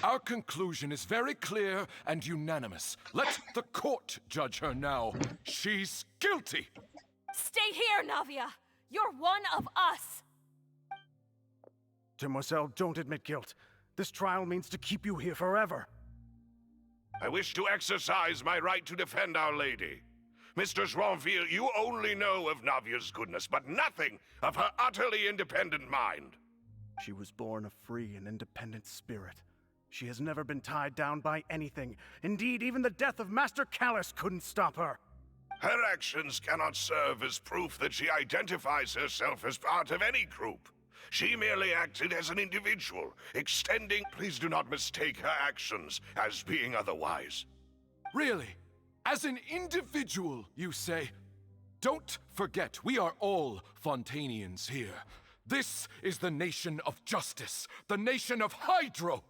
Our conclusion is very clear and unanimous. Let the court judge her now. She's guilty! Stay here, Navia! You're one of us! Demoiselle, don't admit guilt. This trial means to keep you here forever. I wish to exercise my right to defend Our Lady. Mr. Joinville, you only know of Navia's goodness, but nothing of her utterly independent mind. She was born a free and independent spirit. She has never been tied down by anything. Indeed, even the death of Master Callus couldn't stop her. Her actions cannot serve as proof that she identifies herself as part of any group. She merely acted as an individual, extending... Please do not mistake her actions as being otherwise. Really? As an individual, you say? Don't forget, we are all Fontanians here. This is the nation of justice, the nation of Hydro!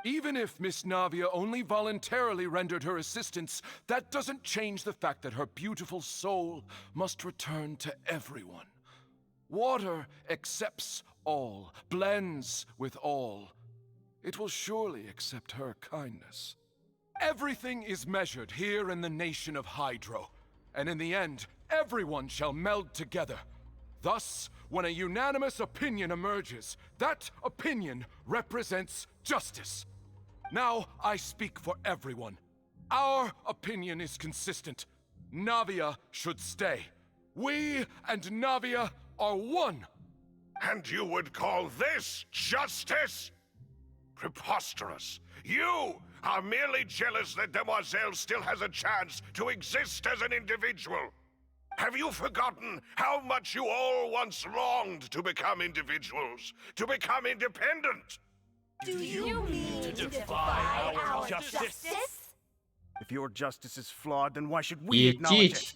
Even if Miss Navia only voluntarily rendered her assistance, that doesn't change the fact that her beautiful soul must return to everyone. Water accepts all, blends with all. It will surely accept her kindness. Everything is measured here in the nation of Hydro, and in the end, everyone shall meld together. Thus, when a unanimous opinion emerges, that opinion represents justice. Now I speak for everyone. Our opinion is consistent. Navia should stay. We and Navia are one. And you would call this justice? Preposterous. You are merely jealous that Demoiselle still has a chance to exist as an individual. Have you forgotten how much you all once longed to become individuals, to become independent? Do you mean to defy our justice? If your justice is flawed, then why should we acknowledge it?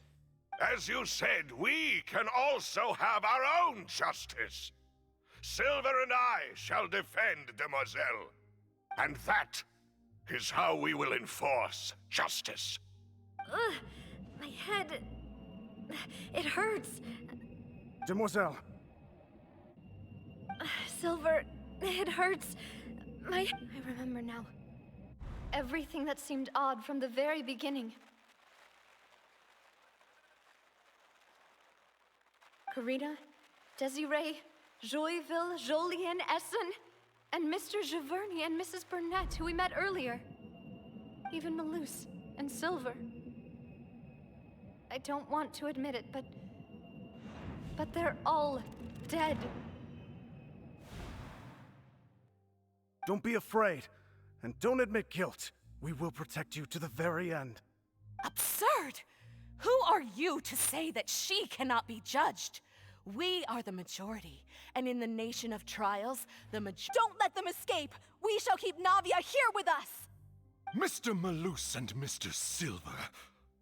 As you said, we can also have our own justice. Silver and I shall defend Demoiselle. And that is how we will enforce justice. My head... It hurts. Demoiselle. Silver, it hurts. I remember now. Everything that seemed odd from the very beginning. Karina, Desiree, Joyville, Jolien, Essen, and Mr. Giverny and Mrs. Burnett, who we met earlier. Even Malus and Silver. I don't want to admit it, but they're all dead. Don't be afraid, and don't admit guilt. We will protect you to the very end. Absurd! Who are you to say that she cannot be judged? We are the majority, and in the nation of trials, Don't let them escape! We shall keep Navia here with us! Mr. Malus and Mr. Silver,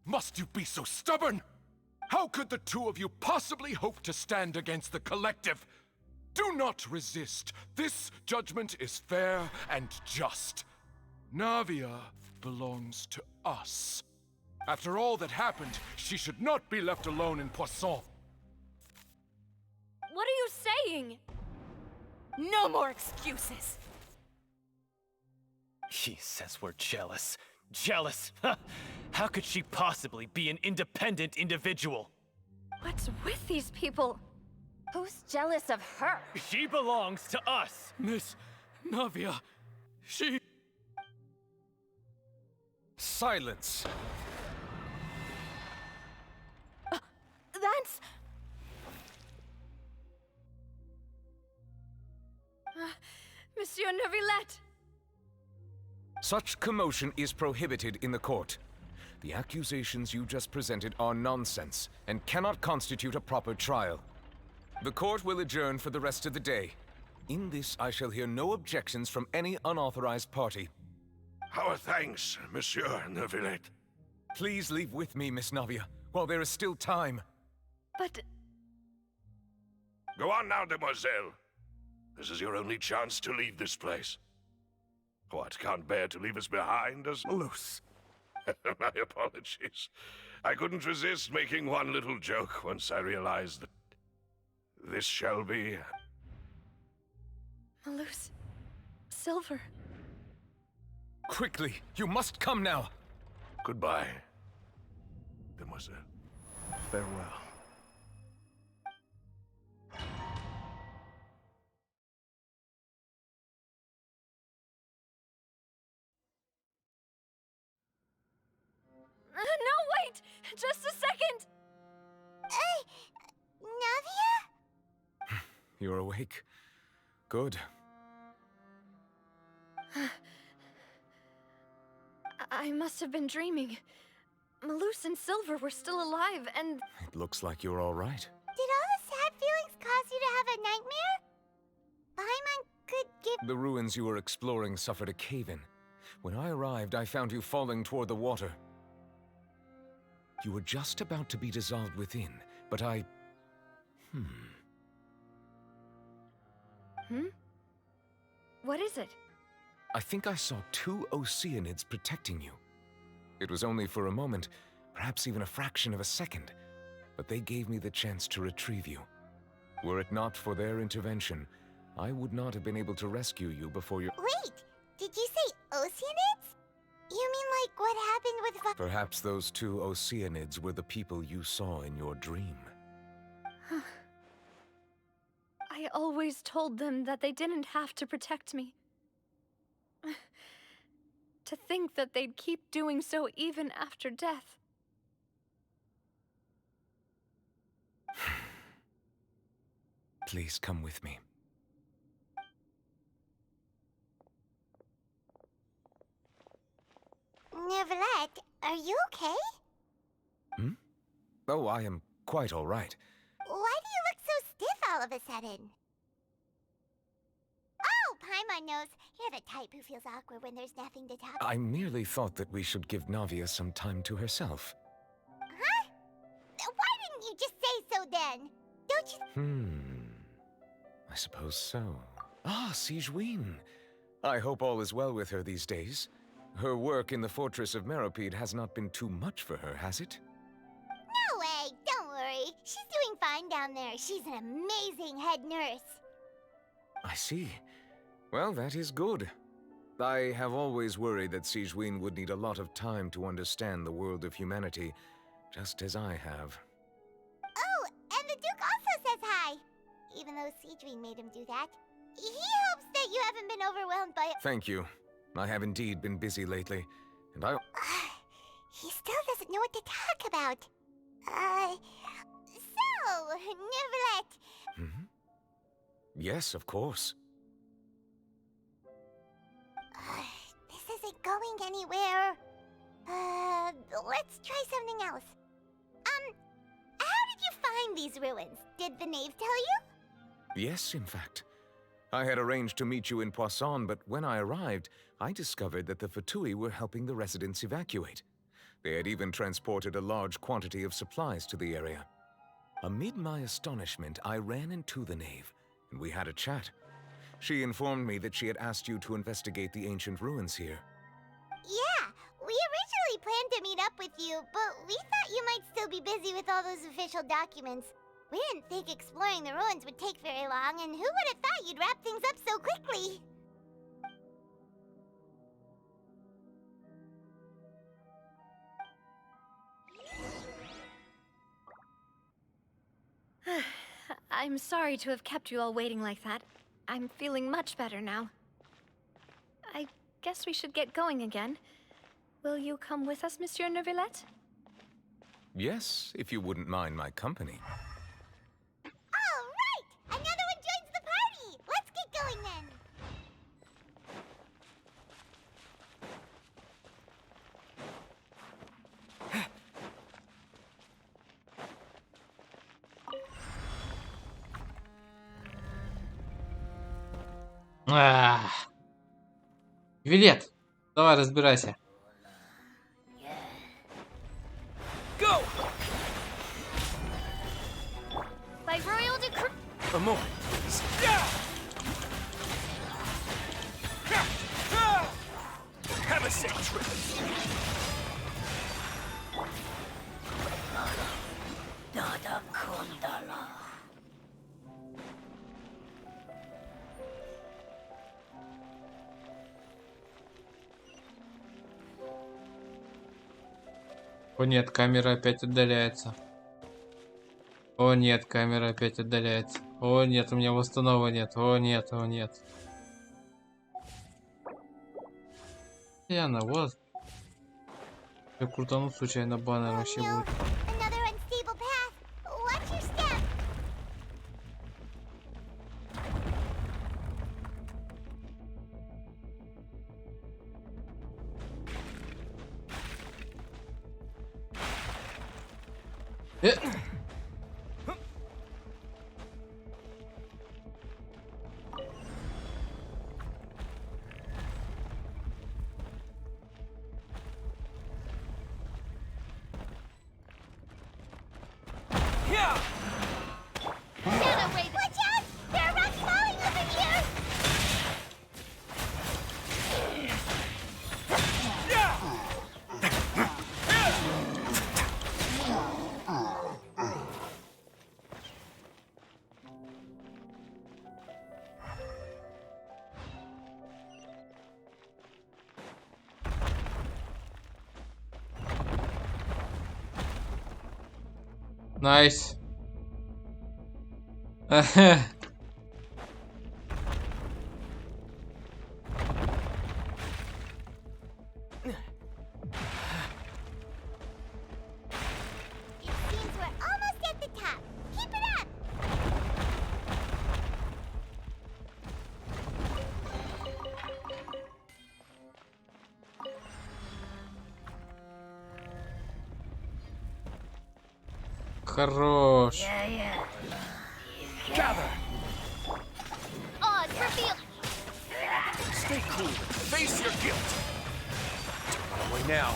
must you be so stubborn? How could the two of you possibly hope to stand against the collective? Do not resist. This judgment is fair and just. Navia belongs to us. After all that happened, she should not be left alone in Poisson. What are you saying? No more excuses. He says we're jealous. Jealous? How could she possibly be an independent individual? What's with these people? Who's jealous of her? She belongs to us! Miss Navia, she... Silence! That's... Monsieur Neuvillette! Such commotion is prohibited in the court. The accusations you just presented are nonsense and cannot constitute a proper trial. The court will adjourn for the rest of the day. In this, I shall hear no objections from any unauthorized party. Our thanks, Monsieur Neuvillette. Please leave with me, Miss Navia, while there is still time. But... Go on now, demoiselle. This is your only chance to leave this place. What, can't bear to leave us behind, does Loose. My apologies. I couldn't resist making one little joke once I realized that this shall be... Malus... Silver... Quickly, you must come now! Goodbye, demoiselle. Farewell. No, wait! Just a second! Navia? You're awake. Good. I must have been dreaming. Malus and Silver were still alive, and... It looks like you're all right. Did all the sad feelings cause you to have a nightmare? Paimon could give... The ruins you were exploring suffered a cave-in. When I arrived, I found you falling toward the water. You were just about to be dissolved within, but I... What is it? I think I saw 2 Oceanids protecting you. It was only for a moment, perhaps even a fraction of a second, but they gave me the chance to retrieve you. Were it not for their intervention, I would not have been able to rescue you before your... Wait! Did you say Oceanids? You mean like what happened with... Perhaps those 2 Oceanids were the people you saw in your dream. I always told them that they didn't have to protect me. To think that they'd keep doing so even after death. Please come with me. Neuvillette, are you okay? Oh, I am quite all right. Why do you look so stiff all of a sudden? Oh, Paimon knows. You're the type who feels awkward when there's nothing to talk about. I merely thought that we should give Navia some time to herself. Huh? Why didn't you just say so then? Don't you... I suppose so. Ah, Sigewinne. I hope all is well with her these days. Her work in the Fortress of Meropide has not been too much for her, has it? No way! Don't worry. She's doing fine down there. She's an amazing head nurse. I see. Well, that is good. I have always worried that Sigewinne would need a lot of time to understand the world of humanity, just as I have. Oh, and the Duke also says hi. Even though Sigewinne made him do that. He hopes that you haven't been overwhelmed by... Thank you. I have indeed been busy lately, and I... He still doesn't know what to talk about. So, Neuvillette... Yes, of course. This isn't going anywhere. Let's try something else. How did you find these ruins? Did the knave tell you? Yes, in fact. I had arranged to meet you in Poisson, but when I arrived, I discovered that the Fatui were helping the residents evacuate. They had even transported a large quantity of supplies to the area. Amid my astonishment, I ran into the knave, and we had a chat. She informed me that she had asked you to investigate the ancient ruins here. Yeah, we originally planned to meet up with you, but we thought you might still be busy with all those official documents. We didn't think exploring the ruins would take very long, and who would have thought you'd wrap things up so quickly? I'm sorry to have kept you all waiting like that. I'm feeling much better now. I guess we should get going again. Will you come with us, Monsieur Neuvillette? Yes, if you wouldn't mind my company. All right! Another one joins the party! Let's get going then! Вилет, давай разбирайся. Go! By royal decree. A moment, please. Have a safe trip. О нет, камера опять отдаляется. О нет, камера опять отдаляется. О нет, у меня восстанова нет. О нет, о нет. Яна, вот. Я крутанул случайно баннер вообще будет. Another unstable path. Watch your step. Watch out! There are rocks falling over here! Nice. It seems we're almost at the top. Keep it up! Хорош. Gather. Odds reveal. Stay cool. Face your guilt. Away now.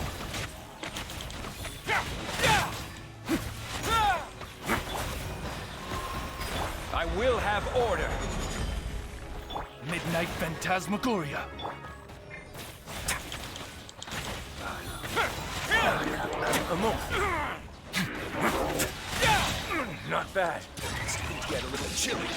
I will have order. Midnight Phantasmagoria. A moment. Not bad. Starting to get a little chilly.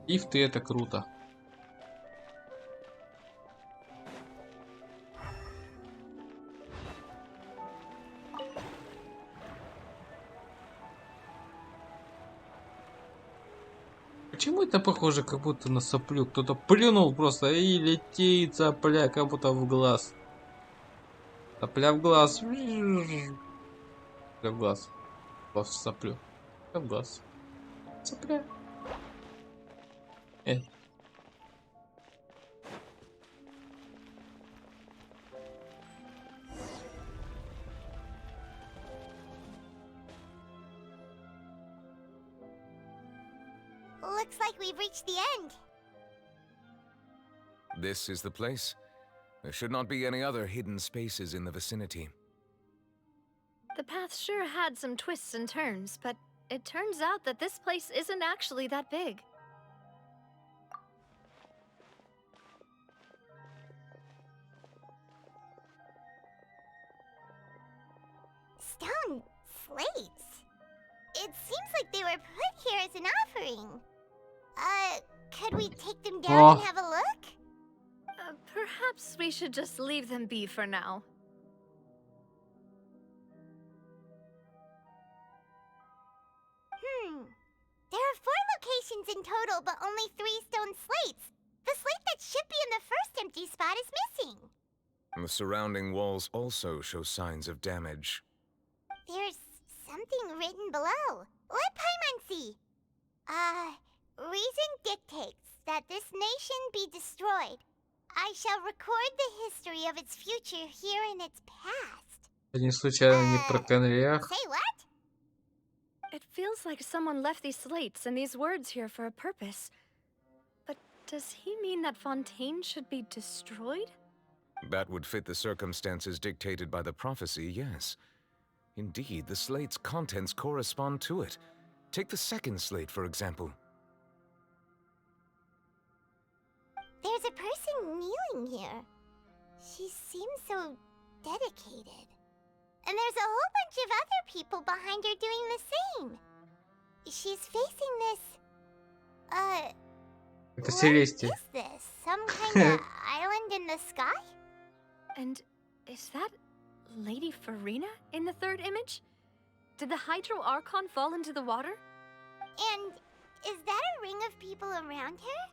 Лифты — это круто. Почему это похоже, как будто на соплю? Кто-то плюнул просто и летит сопля, как будто в глаз. Сопля в глаз. Сопля в глаз. соплю. Согласен. Сопля. Looks like we've reached the end. This is the place. There should not be any other hidden spaces in the vicinity. The path sure had some twists and turns, but it turns out that this place isn't actually that big. Stone slates. It seems like they were put here as an offering. Could we take them down and have a look? Perhaps we should just leave them be for now. There are 4 locations in total, but only 3 stone slates. The slate that should be in the first empty spot is missing. The surrounding walls also show signs of damage. There's something written below. Let Paimon see. Reason dictates that this nation be destroyed. I shall record the history of its future here in its past. Не случайно не про конвейер. Say what? It feels like someone left these slates and these words here for a purpose. But does he mean that Fontaine should be destroyed? That would fit the circumstances dictated by the prophecy, yes. Indeed, the slate's contents correspond to it. Take the second slate, for example. There's a person kneeling here. She seems so dedicated. And there's a whole bunch of other people behind her doing the same. She's facing this... Это Селестия. What is this? Some kind of island in the sky? And is that Lady Farina in the third image? Did the Hydro Archon fall into the water? And is that a ring of people around her?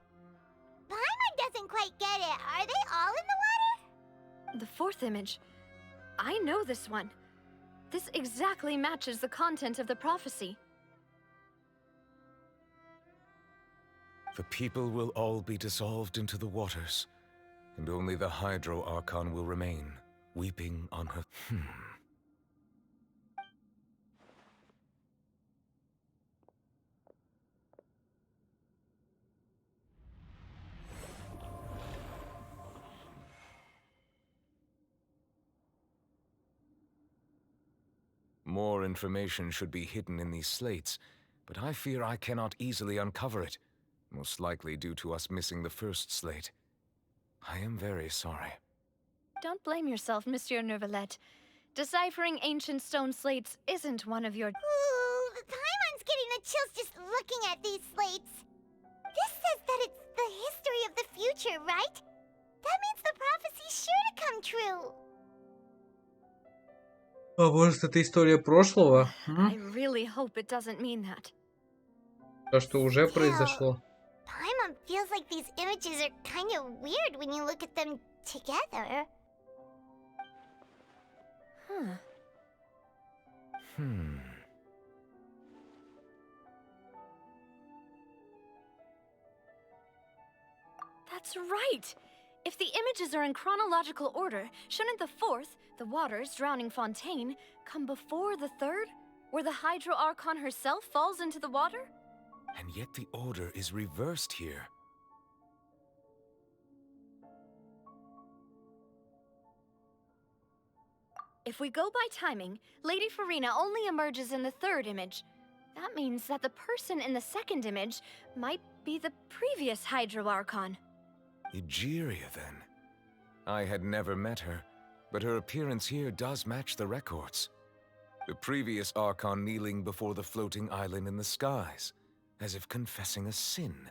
Paimon doesn't quite get it. Are they all in the water? The fourth image. I know this one. This exactly matches the content of the prophecy. The people will all be dissolved into the waters, and only the Hydro Archon will remain, weeping on her... More information should be hidden in these slates, but I fear I cannot easily uncover it, most likely due to us missing the first slate. I am very sorry. Don't blame yourself, Monsieur Neuvillette. Deciphering ancient stone slates isn't one of your... Ooh, Paimon's getting the chills just looking at these slates. This says that it's the history of the future, right? That means the prophecy's sure to come true. А может, это история прошлого? I really hope it doesn't mean that. То, что уже произошло. Paimon feels like these images are kind of weird when you look at them together. That's right! If the images are in chronological order, shouldn't the fourth, the waters drowning Fontaine, come before the third, where the Hydro Archon herself falls into the water? And yet the order is reversed here. If we go by timing, Lady Farina only emerges in the third image. That means that the person in the second image might be the previous Hydro Archon. Egeria, then. I had never met her, but her appearance here does match the records. The previous Archon kneeling before the floating island in the skies, as if confessing a sin.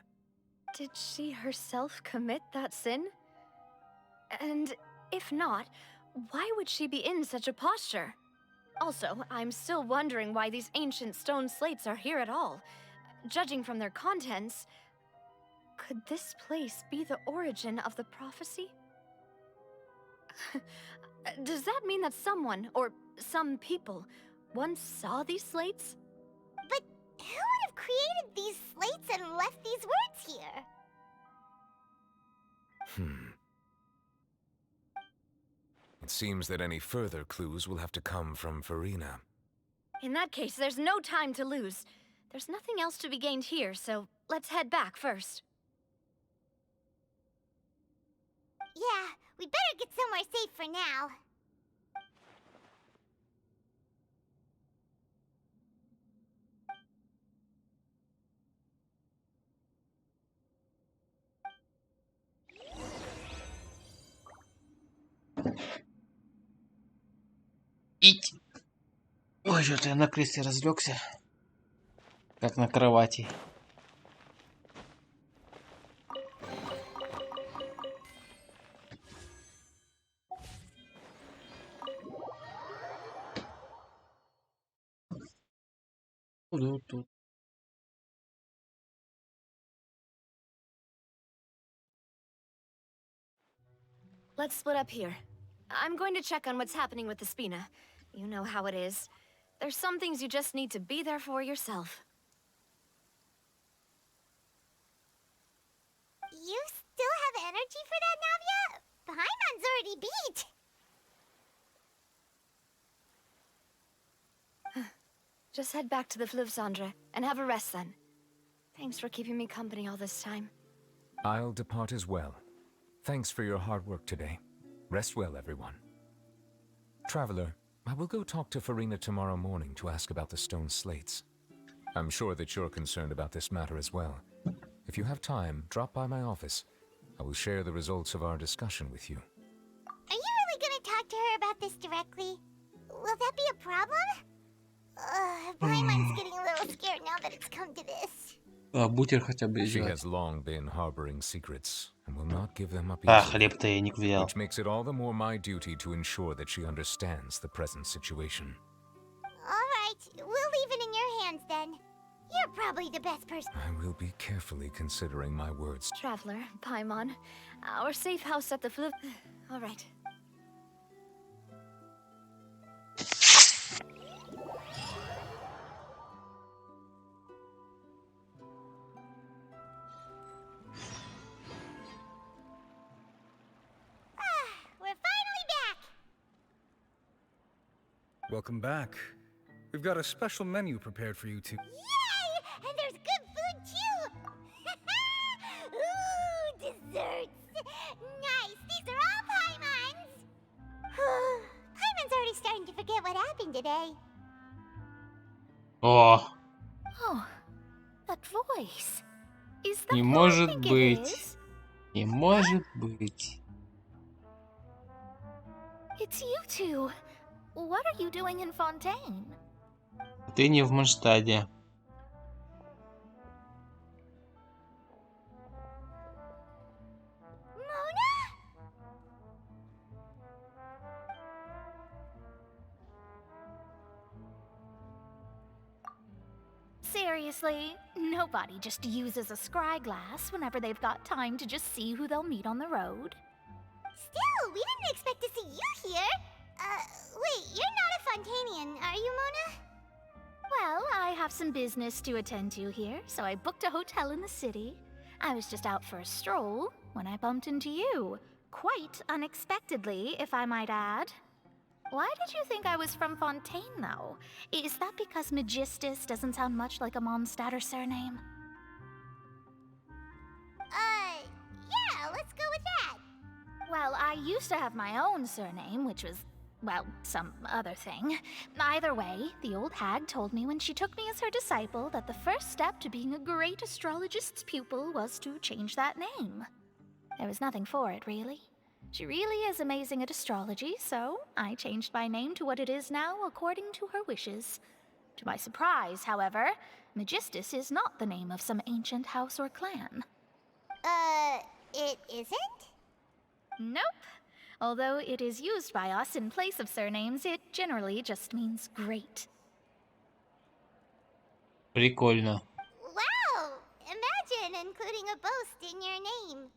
Did she herself commit that sin? And if not, why would she be in such a posture? Also, I'm still wondering why these ancient stone slates are here at all. Judging from their contents, could this place be the origin of the prophecy? Does that mean that someone, or some people, once saw these slates? Who would have created these slates and left these words here? It seems that any further clues will have to come from Farina. In that case, there's no time to lose. There's nothing else to be gained here, so let's head back first. Yeah, we better get somewhere safe for now. Ить. Ой, что-то я на кресле разлегся, как на кровати. Тут. Let's split up here. I'm going to check on what's happening with the Spina. You know how it is. There's some things you just need to be there for yourself. You still have energy for that, Navia? Paimon's already beat. Just head back to the Fleuve Cendre and have a rest then. Thanks for keeping me company all this time. I'll depart as well. Thanks for your hard work today. Rest well, everyone. Traveler, I will go talk to Farina tomorrow morning to ask about the stone slates. I'm sure that you're concerned about this matter as well. If you have time, drop by my office. I will share the results of our discussion with you. Are you really gonna talk to her about this directly? Will that be a problem? Paimon's getting a little scared now that it's come to this. Бутер хотя бы She идет. has long been harboring secrets and will not give them up А, easily. хлеб-то я не взял. Which makes it all the more my duty to ensure that she understands the present situation. Alright, we'll leave it in your hands then. You're probably the best person. I will be carefully considering my words. Traveler, Paimon, our safe house at the Fleuve... All right. We're finally back! Welcome back. We've got a special menu prepared for you two. Yay! And there's good food too! Ooh, desserts! Nice! These are all Paimon's! Paimon's already starting to forget what happened today. О, Oh, that voice. Is that не who I может think it быть. is? Не может быть. It's you two. What are you doing in Fontaine? Ты не в Манштаде. Seriously, nobody just uses a scry glass whenever they've got time to just see who they'll meet on the road. Still, we didn't expect to see you here. Wait, you're not a Fontanian, are you, Mona? Well, I have some business to attend to here, so I booked a hotel in the city. I was just out for a stroll when I bumped into you. Quite unexpectedly, if I might add. Why did you think I was from Fontaine, though? Is that because Magistus doesn't sound much like a Mondstatter surname? Yeah, let's go with that. Well, I used to have my own surname, which was, well, some other thing. Either way, the old hag told me when she took me as her disciple that the first step to being a great astrologist's pupil was to change that name. There was nothing for it, really. She really is amazing at astrology, so I changed my name to what it is now according to her wishes. To my surprise, however, Magistus is not the name of some ancient house or clan. It isn't? Nope. Although it is used by us in place of surnames, it generally just means great. Прикольно. Wow! Imagine including a boast in your name.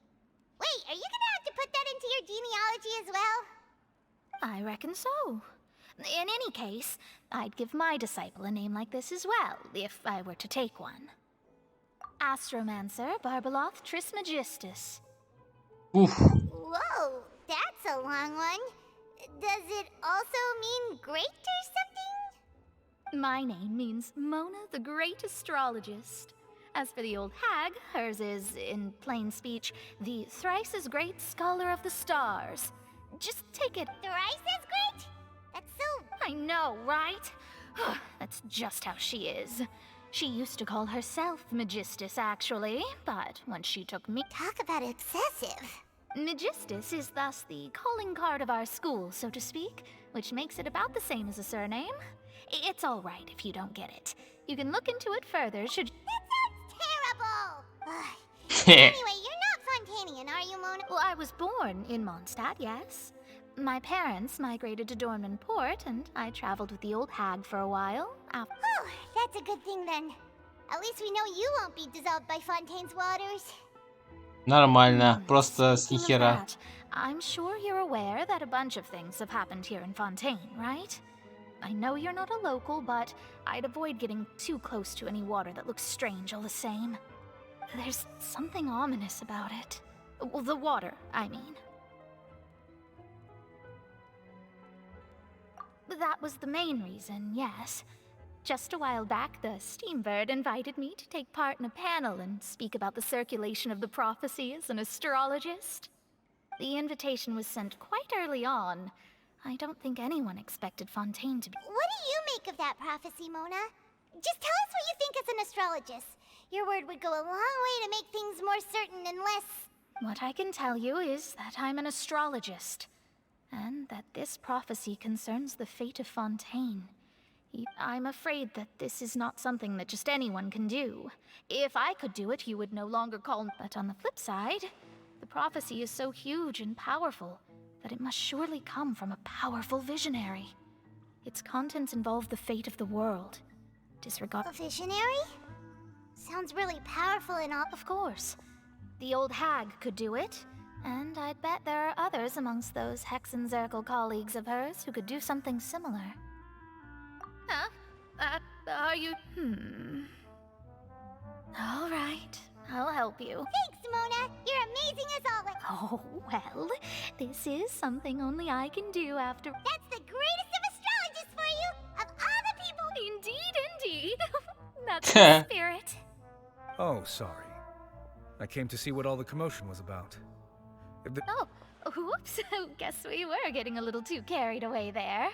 Wait, are you gonna have to put that into your genealogy as well? I reckon so. In any case, I'd give my disciple a name like this as well, if I were to take one. Astromancer Barbeloth Trismegistus. Уф. Whoa, that's a long one. Does it also mean great or something? My name means Mona the Great Astrologist. As for the old hag, hers is, in plain speech, the thrice as great scholar of the stars. Just take it. Thrice as great? That's so... I know, right? That's just how she is. She used to call herself Megistus, actually, but when she took me... Talk about excessive. Megistus is thus the calling card of our school, so to speak, which makes it about the same as a surname. It's all right if you don't get it. You can look into it further should... That sounds terrible! Anyway, you're not Fontanian, are you, Mona? Well, I was born in Mondstadt, yes. My parents migrated to Dornman Port, and I traveled with the old hag for a while. Oh, that's a good thing then. At least we know you won't be dissolved by Fontaine's waters. Нормально, просто с Speaking of нихера. that, I'm sure you're aware that a bunch of things have happened here in Fontaine, right? I know you're not a local, but I'd avoid getting too close to any water that looks strange all the same. There's something ominous about it. Well, the water, I mean. That was the main reason, yes. Just a while back, the Steambird invited me to take part in a panel and speak about the circulation of the prophecy as an astrologist. The invitation was sent quite early on. I don't think anyone expected Fontaine to be... What do you make of that prophecy, Mona? Just tell us what you think as an astrologist. Your word would go a long way to make things more certain and less... What I can tell you is that I'm an astrologist, and that this prophecy concerns the fate of Fontaine. I'm afraid that this is not something that just anyone can do. If I could do it, you would no longer call me. But on the flip side, the prophecy is so huge and powerful that it must surely come from a powerful visionary. Its contents involve the fate of the world. Disregard... A visionary? Sounds really powerful and all... Of course. The old hag could do it, and I'd bet there are others amongst those Hexenzirkel colleagues of hers who could do something similar. Huh? Are you... All right, I'll help you. Thanks, Mona! You're amazing as always! Oh, well, this is something only I can do after... That's the greatest of astrologists for you! Of all the people... Indeed! That's the spirit. Oh, sorry. I came to see what all the commotion was about. Oh, whoops. Guess we were getting a little too carried away there.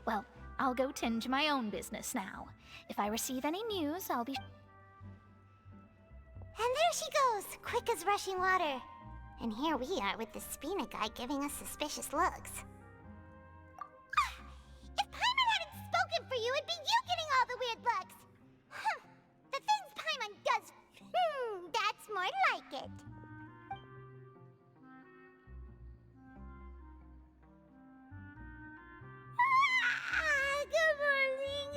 Well, I'll go tend to my own business now. If I receive any news, I'll be... And there she goes, quick as rushing water. And here we are with the Spina guy giving us suspicious looks. If Paimon hadn't spoken for you, it'd be you getting all the weird looks. The things Paimon does... that's more like it. Good morning.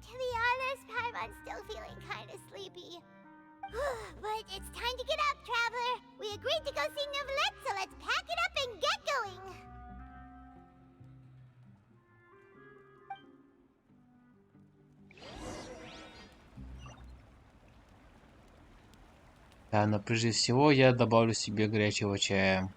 To be honest, Paimon's still feeling kind of sleepy. But it's time to get up, traveler. We agreed to go see Neuvillette, so let's pack it up and get going. Да, но прежде всего я добавлю себе горячего чая.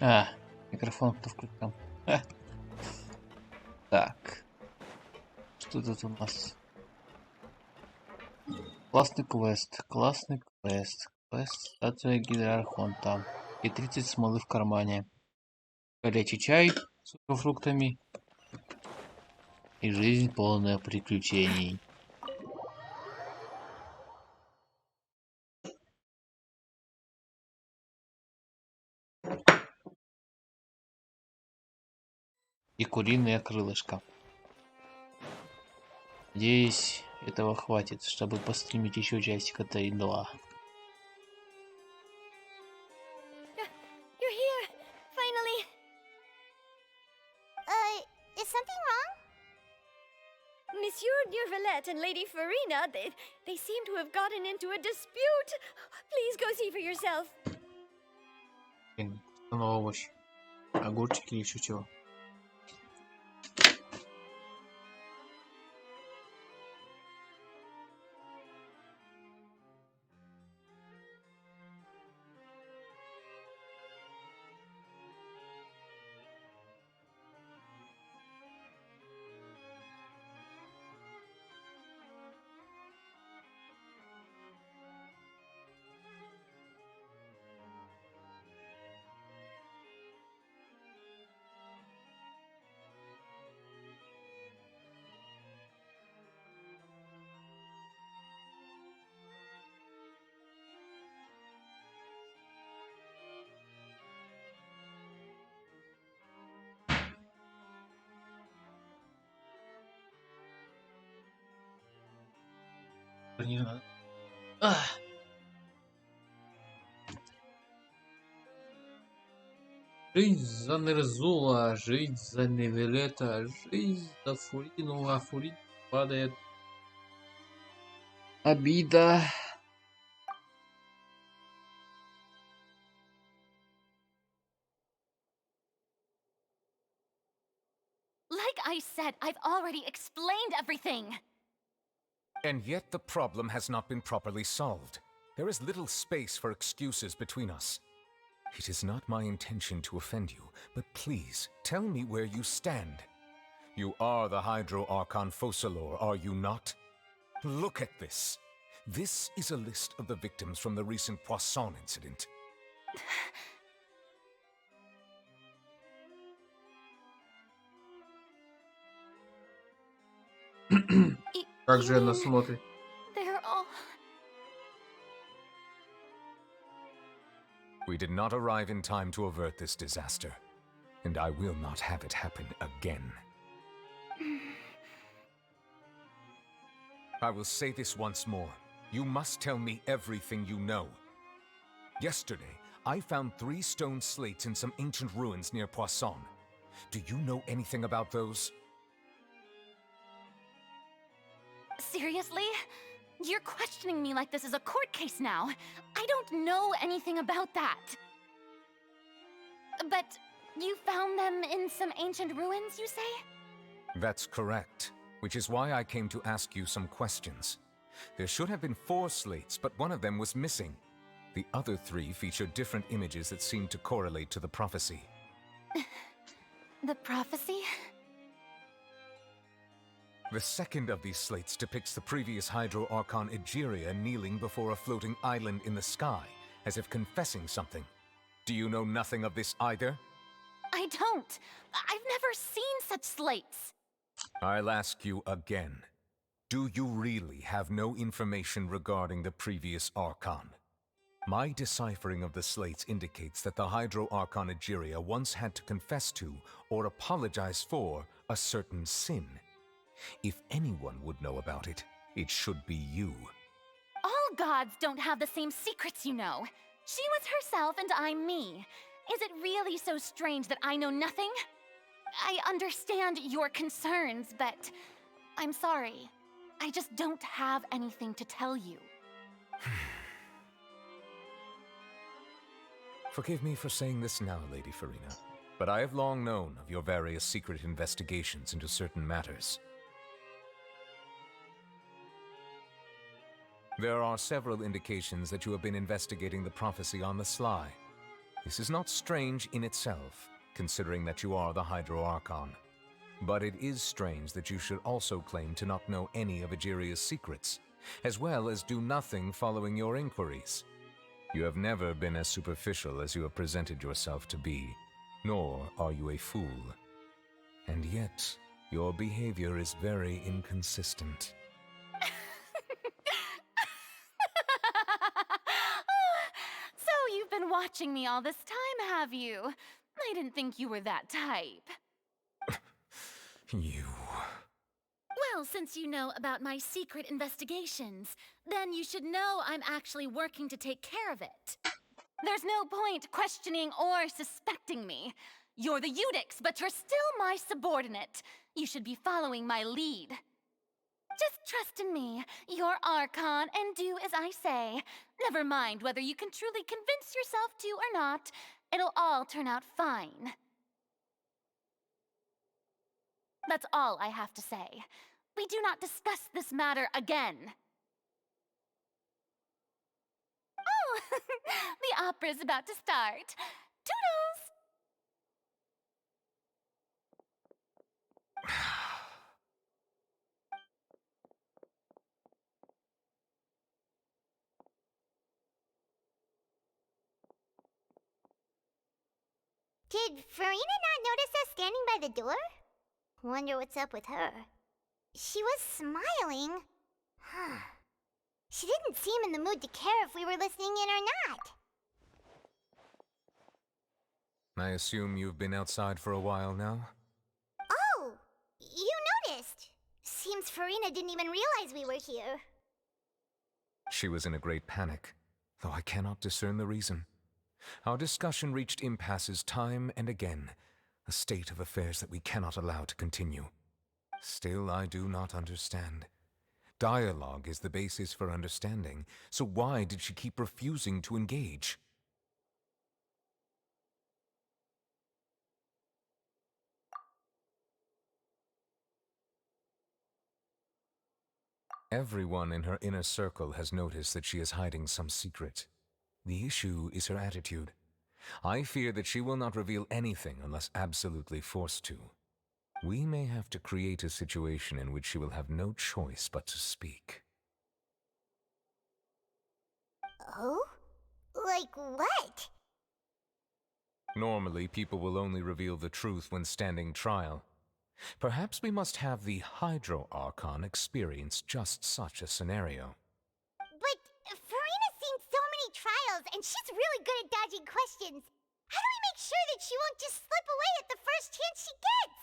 А, микрофон-то включен. Так, что тут у нас? Классный квест, квест, статуя гидроархонта и 30 смолы в кармане. Горячий чай с сухофруктами и жизнь полная приключений. И куриное крылышко. Надеюсь, этого хватит, чтобы постримить еще часика-то и 2. You're here! Finally! Is something wrong? Monsieur Neurvalette and Lady Farina, they seem to have gotten into a dispute. Please go see for yourself. Что на овощи? Огурчики или еще чего? Не надо. Жизнь за Нерзула, жизнь за Невелета, жизнь за Фурину, а Фурин падает. Обида. Like I said, I've already explained everything. And yet the problem has not been properly solved. There is little space for excuses between us. It is not my intention to offend you, but please, tell me where you stand. You are the Hydro Archon Focalor, are you not? Look at this. This is a list of the victims from the recent Poisson incident. Как же она смотрит? They're all... We did not arrive in time to avert this disaster, and I will not have it happen again. I will say this once more. You must tell me everything you know. Yesterday, I found 3 stone slates in some ancient ruins near Poisson. Do you know anything about those? Seriously? You're questioning me like this is a court case now. I don't know anything about that. But you found them in some ancient ruins, you say? That's correct, which is why I came to ask you some questions. There should have been 4 slates, but one of them was missing. The other 3 feature different images that seem to correlate to the prophecy. The prophecy? The second of these slates depicts the previous Hydro Archon Egeria kneeling before a floating island in the sky, as if confessing something. Do you know nothing of this either? I don't. I've never seen such slates. I'll ask you again. Do you really have no information regarding the previous Archon? My deciphering of the slates indicates that the Hydro Archon Egeria once had to confess to, or apologize for, a certain sin. If anyone would know about it, it should be you. All gods don't have the same secrets, you know. She was herself and I'm me. Is it really so strange that I know nothing? I understand your concerns, but I'm sorry. I just don't have anything to tell you. Forgive me for saying this now, Lady Farina, but I have long known of your various secret investigations into certain matters. There are several indications that you have been investigating the prophecy on the sly. This is not strange in itself, considering that you are the Hydro Archon. But it is strange that you should also claim to not know any of Egeria's secrets, as well as do nothing following your inquiries. You have never been as superficial as you have presented yourself to be, nor are you a fool. And yet, your behavior is very inconsistent. So you've been watching me all this time, have you? I didn't think you were that type. You... Well, since you know about my secret investigations, then you should know I'm actually working to take care of it. There's no point questioning or suspecting me. You're the Eudix, but you're still my subordinate. You should be following my lead. Just trust in me, your Archon, and do as I say. Never mind whether you can truly convince yourself to or not. It'll all turn out fine. That's all I have to say. We do not discuss this matter again. Oh, the opera's about to start. Toodles! Did Farina not notice us standing by the door? Wonder what's up with her. She was smiling. Huh. She didn't seem in the mood to care if we were listening in or not. I assume you've been outside for a while now? Oh! You noticed! Seems Farina didn't even realize we were here. She was in a great panic, though I cannot discern the reason. Our discussion reached impasses time and again, a state of affairs that we cannot allow to continue. Still, I do not understand. Dialogue is the basis for understanding, so why did she keep refusing to engage? Everyone in her inner circle has noticed that she is hiding some secret. The issue is her attitude. I fear that she will not reveal anything unless absolutely forced to. We may have to create a situation in which she will have no choice but to speak. Oh? Like what? Normally, people will only reveal the truth when standing trial. Perhaps we must have the Hydro Archon experience just such a scenario. But Farina's seen so many trials, and she's really good at dodging questions. How do we make sure that she won't just slip away at the first chance she gets?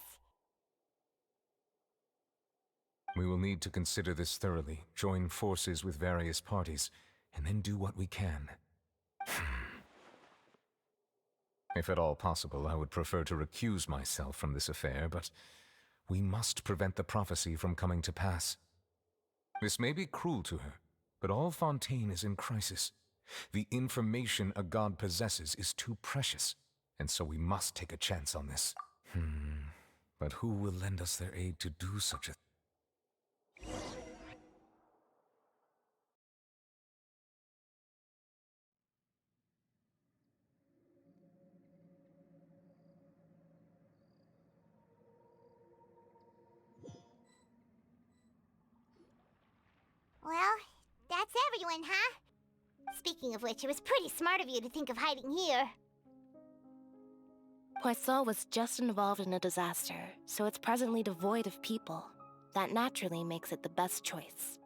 We will need to consider this thoroughly, join forces with various parties, and then do what we can. If at all possible, I would prefer to recuse myself from this affair, but we must prevent the prophecy from coming to pass. This may be cruel to her, but all Fontaine is in crisis. The information a god possesses is too precious, and so we must take a chance on this. But who will lend us their aid to do such a... Well, that's everyone, huh? Speaking of which, it was pretty smart of you to think of hiding here. Poisson was just involved in a disaster, so it's presently devoid of people. That naturally makes it the best choice.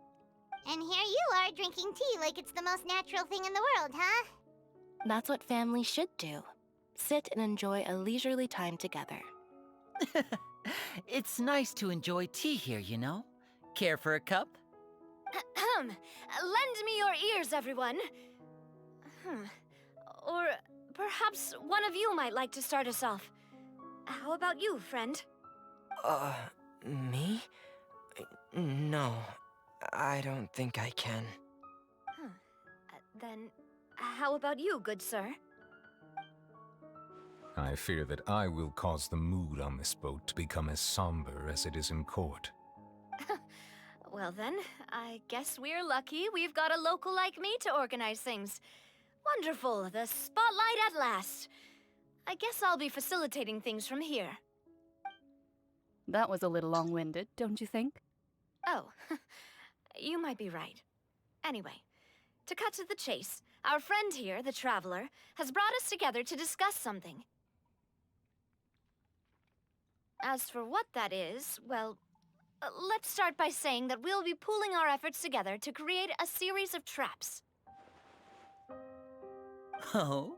And here you are drinking tea like it's the most natural thing in the world, huh? That's what families should do. Sit and enjoy a leisurely time together. It's nice to enjoy tea here, you know? Care for a cup? Lend me your ears, everyone. Or perhaps one of you might like to start us off. How about you, friend? Me? No, I don't think I can. Then, how about you, good sir? I fear that I will cause the mood on this boat to become as somber as it is in court. Well then, I guess we're lucky we've got a local like me to organize things. Wonderful, the spotlight at last. I guess I'll be facilitating things from here. That was a little long-winded, don't you think? Oh, you might be right. Anyway, to cut to the chase, our friend here, the Traveler, has brought us together to discuss something. As for what that is, well, let's start by saying that we'll be pooling our efforts together to create a series of traps. Oh,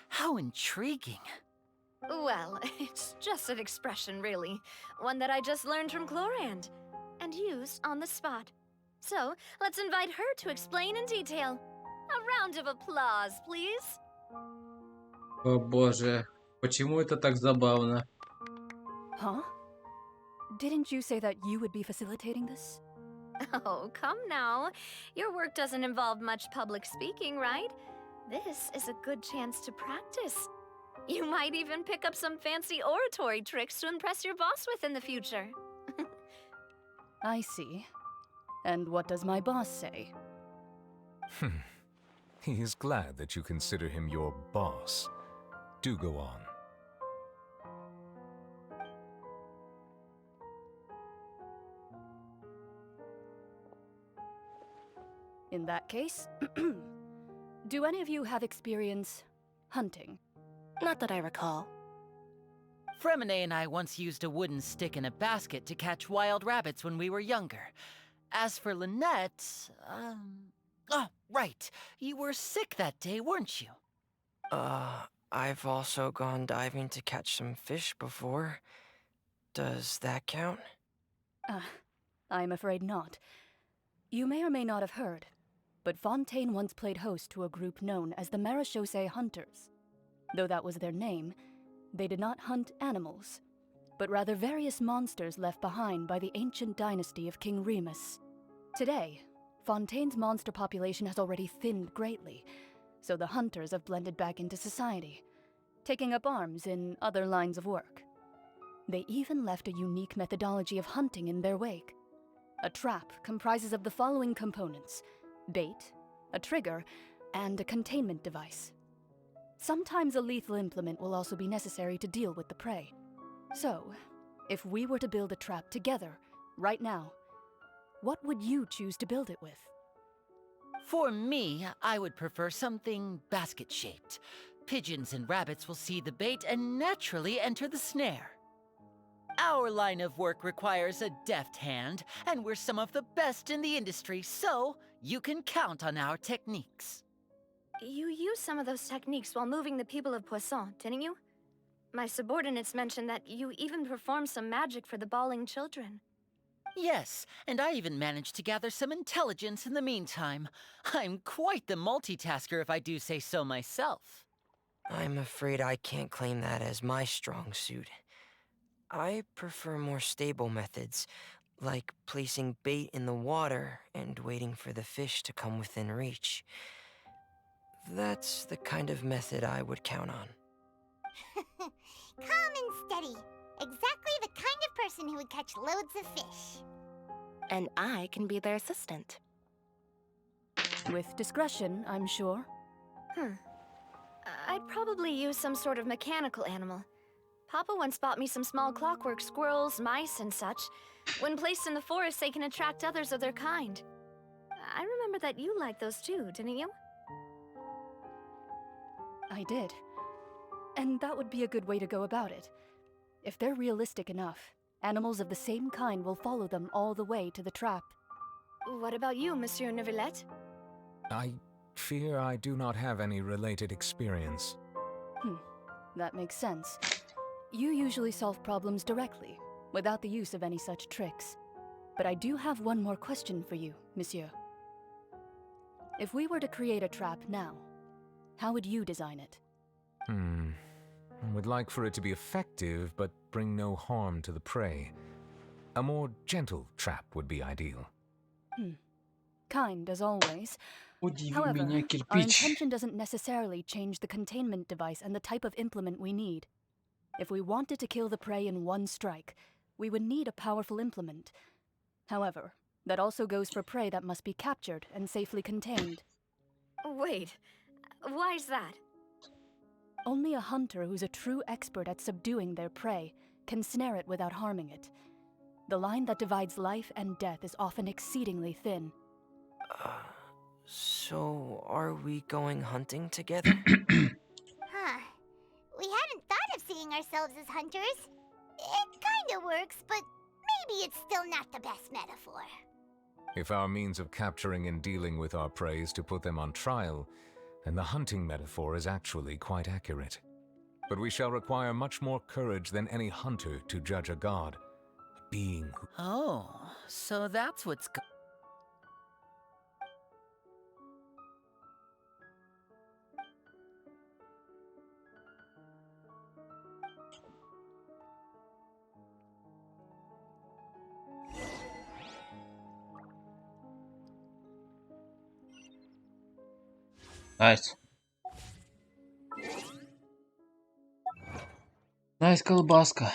how intriguing. Well, it's just an expression, really. One that I just learned from Chlorand, and used on the spot. So, let's invite her to explain in detail. A round of applause, please. О боже, почему это так забавно? Huh? Didn't you say that you would be facilitating this? Oh, come now. Your work doesn't involve much public speaking, right? This is a good chance to practice. You might even pick up some fancy oratory tricks to impress your boss with in the future. I see. And what does my boss say? He is glad that you consider him your boss. Do go on. In that case, do any of you have experience hunting? Not that I recall. Fremine and I once used a wooden stick in a basket to catch wild rabbits when we were younger. As for Lynette, oh, right. You were sick that day, weren't you? I've also gone diving to catch some fish before. Does that count? I'm afraid not. You may or may not have heard, but Fontaine once played host to a group known as the Marechaussee Hunters. Though that was their name, they did not hunt animals, but rather various monsters left behind by the ancient dynasty of King Remus. Today, Fontaine's monster population has already thinned greatly, so the hunters have blended back into society, taking up arms in other lines of work. They even left a unique methodology of hunting in their wake. A trap comprises of the following components: bait, a trigger, and a containment device. Sometimes a lethal implement will also be necessary to deal with the prey. So, if we were to build a trap together, right now, what would you choose to build it with? For me, I would prefer something basket-shaped. Pigeons and rabbits will see the bait and naturally enter the snare. Our line of work requires a deft hand, and we're some of the best in the industry, so you can count on our techniques. You used some of those techniques while moving the people of Poisson, didn't you? My subordinates mentioned that you even performed some magic for the bawling children. Yes, and I even managed to gather some intelligence in the meantime. I'm quite the multitasker if I do say so myself. I'm afraid I can't claim that as my strong suit. I prefer more stable methods, like placing bait in the water and waiting for the fish to come within reach. That's the kind of method I would count on. Calm and steady. Exactly the kind of person who would catch loads of fish. And I can be their assistant. With discretion, I'm sure. I'd probably use some sort of mechanical animal. Papa once bought me some small clockwork squirrels, mice, and such. When placed in the forest, they can attract others of their kind. I remember that you liked those too, didn't you? I did. And that would be a good way to go about it. If they're realistic enough, animals of the same kind will follow them all the way to the trap. What about you, Monsieur Neuvillette? I fear I do not have any related experience. That makes sense. You usually solve problems directly, without the use of any such tricks. But I do have one more question for you, Monsieur. If we were to create a trap now, how would you design it? I would like for it to be effective, but bring no harm to the prey. A more gentle trap would be ideal. Kind, as always. However, our intention doesn't necessarily change the containment device and the type of implement we need. If we wanted to kill the prey in one strike, we would need a powerful implement. However, that also goes for prey that must be captured and safely contained. Wait, Why's that? Only a hunter who's a true expert at subduing their prey can snare it without harming it. The line that divides life and death is often exceedingly thin. So are we going hunting together? Huh. We hadn't thought of seeing ourselves as hunters. It kinda works, but maybe it's still not the best metaphor. If our means of capturing and dealing with our prey is to put them on trial, then the hunting metaphor is actually quite accurate. But we shall require much more courage than any hunter to judge a god. A being who... Oh, so that's what's Найс. Найс, колбаска.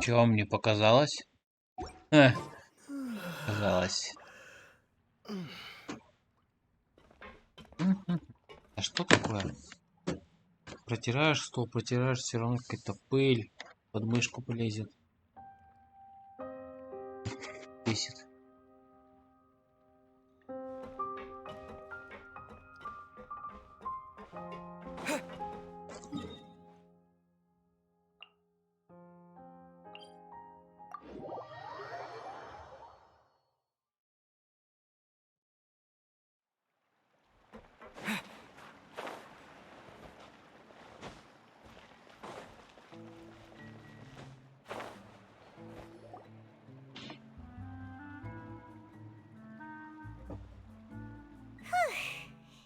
Чё, мне показалось? Показалось. А что такое? Протираешь стол, протираешь, все равно какая-то пыль под мышку полезет. Бесит.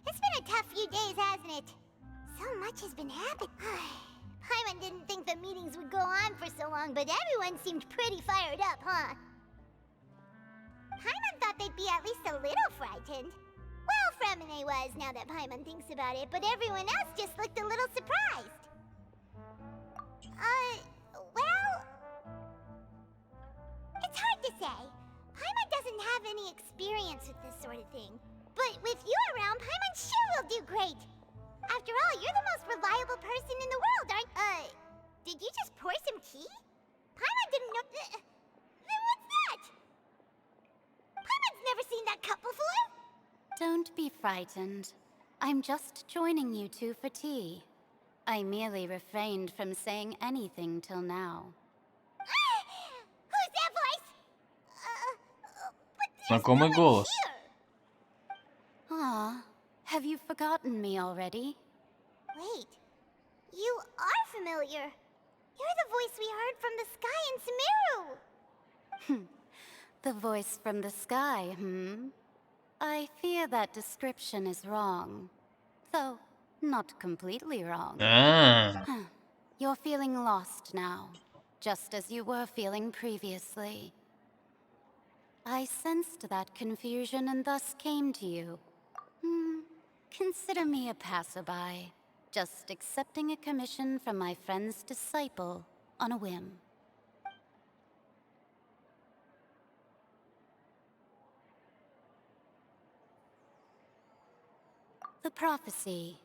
It's been a tough few days, hasn't it? So much has been happening. Paimon didn't think the meetings would go on for so long, but everyone seemed pretty fired up, huh? Paimon thought they'd be at least a little frightened. Well, Fremine was, now that Paimon thinks about it, but everyone else just looked a little surprised. Well... It's hard to say. Paimon doesn't have any experience with this sort of thing. But with you around, Paimon sure will do great. After all, you're the most reliable person in the world, aren't... Did you just pour some tea? Paimon didn't know... Then what's that? Paimon's never seen that cup before! Don't be frightened. I'm just joining you two for tea. I merely refrained from saying anything till now. Who's that voice? Знакомый голос. Ah, have you forgotten me already? Wait, you are familiar. You're the voice we heard from the sky in Sumeru. The voice from the sky, I fear that description is wrong. Though, not completely wrong. You're feeling lost now, just as you were feeling previously. I sensed that confusion and thus came to you. Consider me a passerby, just accepting a commission from my friend's disciple on a whim. The prophecy.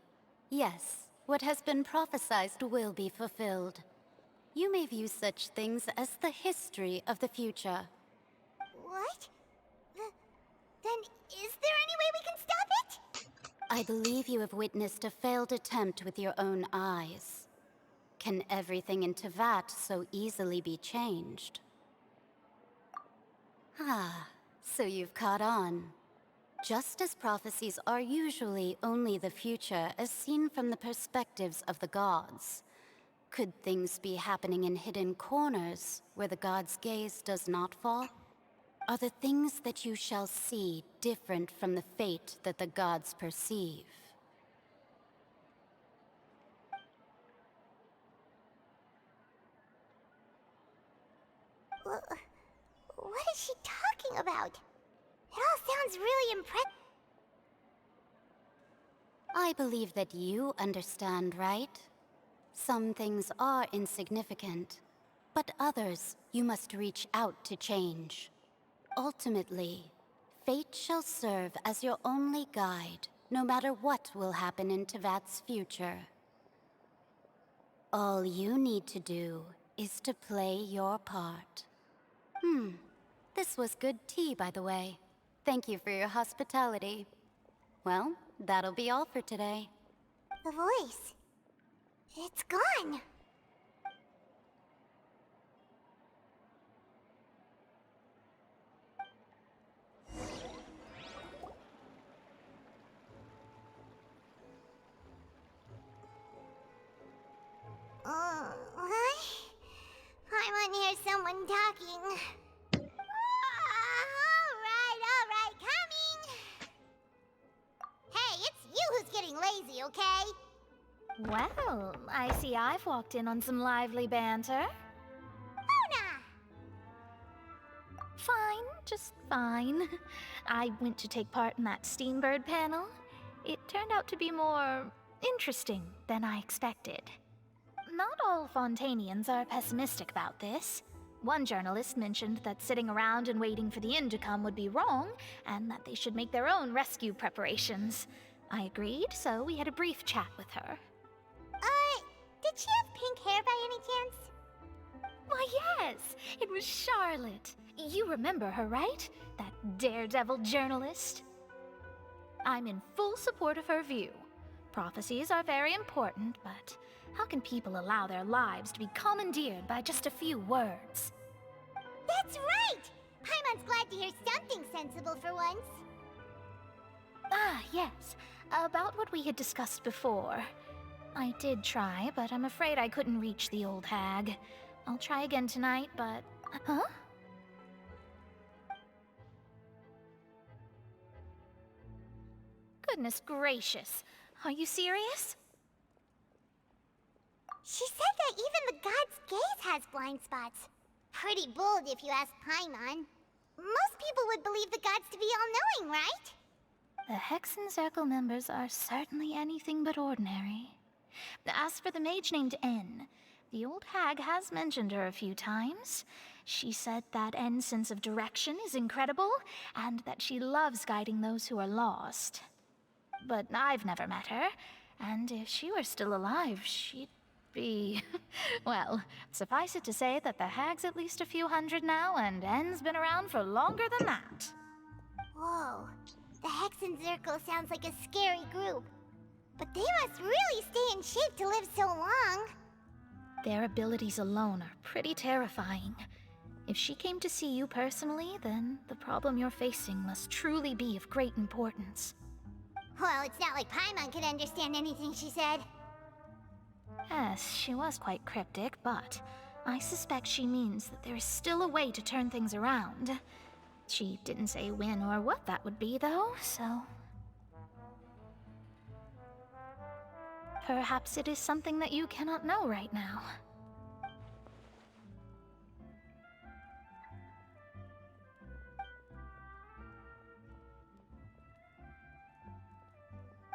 Yes, what has been prophesied will be fulfilled. You may view such things as the history of the future. What? Then is there any way we can stop it? I believe you have witnessed a failed attempt with your own eyes. Can everything in Tevat so easily be changed? Ah, so you've caught on. Just as prophecies are usually only the future as seen from the perspectives of the gods, could things be happening in hidden corners where the gods' gaze does not fall? Are the things that you shall see different from the fate that the gods perceive? What is she talking about? It all sounds really impressive. I believe that you understand, right? Some things are insignificant, But others you must reach out to change. Ultimately, fate shall serve as your only guide, no matter what will happen in Tevat's future. All you need to do is to play your part. This was good tea, by the way. Thank you for your hospitality. Well, that'll be all for today. The voice. It's gone. What? I want to hear someone talking. All right, coming. Hey, it's you who's getting lazy, okay? Well, I see I've walked in on some lively banter. Mona! Fine, just fine. I went to take part in that Steambird panel. It turned out to be more interesting than I expected. Not all Fontanians are pessimistic about this. One journalist mentioned that sitting around and waiting for the end to come would be wrong, and that they should make their own rescue preparations. I agreed, so we had a brief chat with her. Did she have pink hair by any chance? Why, yes! It was Charlotte. You remember her, right? That daredevil journalist? I'm in full support of her view. Prophecies are very important, but how can people allow their lives to be commandeered by just a few words? That's right! Paimon's glad to hear something sensible for once. Ah, yes. About what we had discussed before. I did try, but I'm afraid I couldn't reach the old hag. I'll try again tonight, but... Huh? Goodness gracious. Are you serious? She said that even the god's gaze has blind spots. Pretty bold if you ask Paimon. Most people would believe the gods to be all-knowing, right? The Hexen Circle members are certainly anything but ordinary. As for the mage named N, the old hag has mentioned her a few times. She said that N's sense of direction is incredible, and that she loves guiding those who are lost. But I've never met her, and if she were still alive, she'd be... Well, suffice it to say that the hag's at least a few hundred now, and N's been around for longer than that. Whoa. The Hexen Circle sounds like a scary group. But they must really stay in shape to live so long. Their abilities alone are pretty terrifying. If she came to see you personally, then the problem you're facing must truly be of great importance. Well, it's not like Paimon could understand anything she said. Yes, she was quite cryptic, but I suspect she means that there is still a way to turn things around. She didn't say when or what that would be, though, so... Perhaps it is something that you cannot know right now.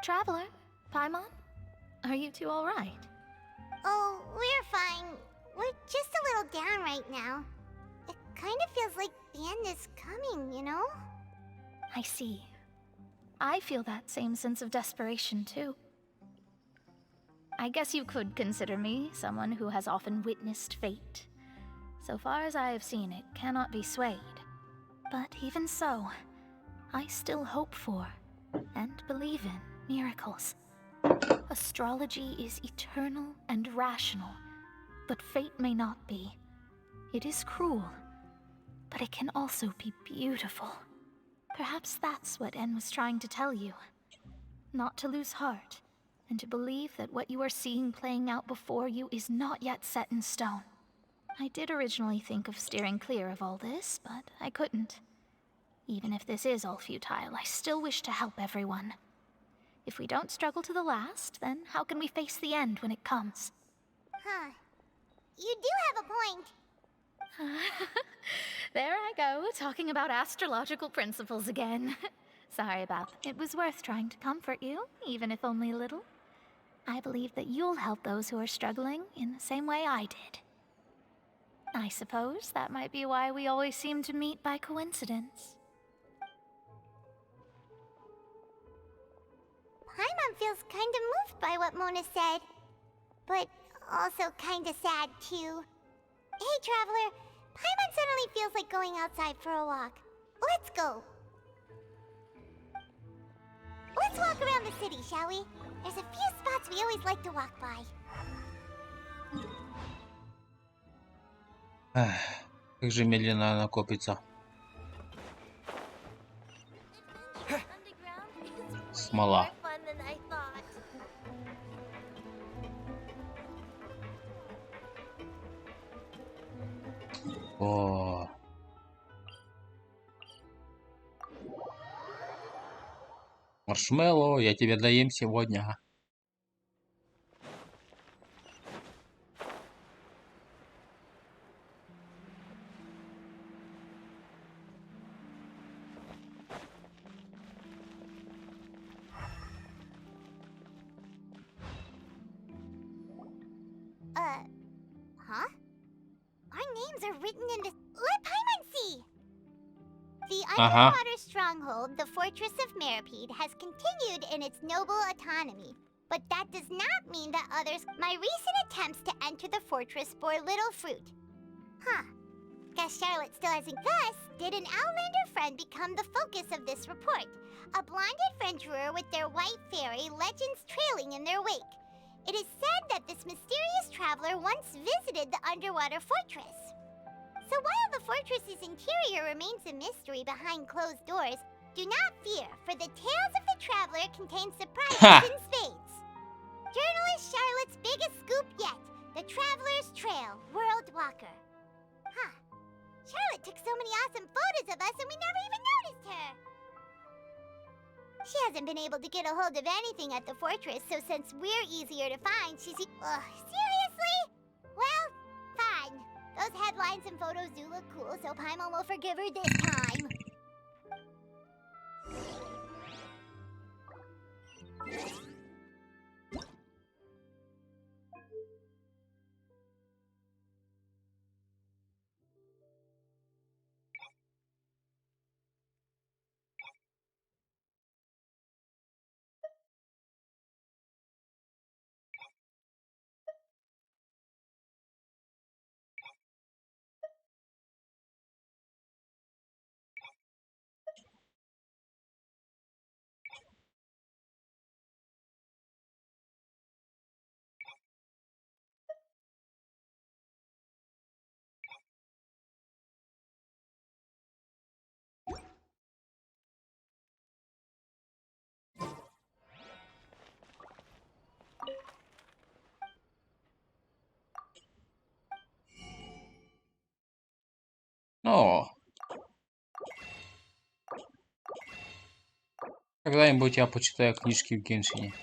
Traveler, Paimon, are you two all right? Oh, we're fine. We're just a little down right now. It kind of feels like the end is coming, you know? I see. I feel that same sense of desperation, too. I guess you could consider me someone who has often witnessed fate. So far as I have seen, it cannot be swayed. But even so, I still hope for, and believe in, miracles. Astrology is eternal and rational, but fate may not be. It is cruel, but it can also be beautiful. Perhaps that's what En was trying to tell you. Not to lose heart, and to believe that what you are seeing playing out before you is not yet set in stone. I did originally think of steering clear of all this, but I couldn't. Even if this is all futile, I still wish to help everyone. If we don't struggle to the last, then how can we face the end when it comes? Huh. You do have a point. There I go, talking about astrological principles again. Sorry about that. It was worth trying to comfort you, even if only a little. I believe that you'll help those who are struggling in the same way I did. I suppose that might be why we always seem to meet by coincidence. Paimon feels kinda moved by what Mona said. But also kinda sad, too. Hey, Traveler. Paimon suddenly feels like going outside for a walk. Let's go. Let's walk around the city, shall we? There's a few spots we always like to walk by. Эх, как же медленно она копится. Смола. О. Маршмеллоу, я тебя доем сегодня. Huh? Our names are written in the... Let Paimon see! The underwater stronghold, the Fortress of Meripede, has continued in its noble autonomy. But that does not mean that others... My recent attempts to enter the fortress bore little fruit. Huh. Guess Charlotte still hasn't... Thus, did an Outlander friend become the focus of this report? A blonde adventurer with their white fairy, legends trailing in their wake. It is said that this mysterious traveler once visited the underwater fortress. So while the fortress's interior remains a mystery behind closed doors, do not fear, for the tales of the traveler contain surprises in spades. Journalist Charlotte's biggest scoop yet, the Traveler's Trail, World Walker. Huh. Charlotte took so many awesome photos of us and we never even noticed her. She hasn't been able to get a hold of anything at the fortress, so since we're easier to find, she's... seriously? Well, fine. Those headlines and photos do look cool, so Paimon will forgive her this time. О. Когда-нибудь я почитаю книжки в Геншине.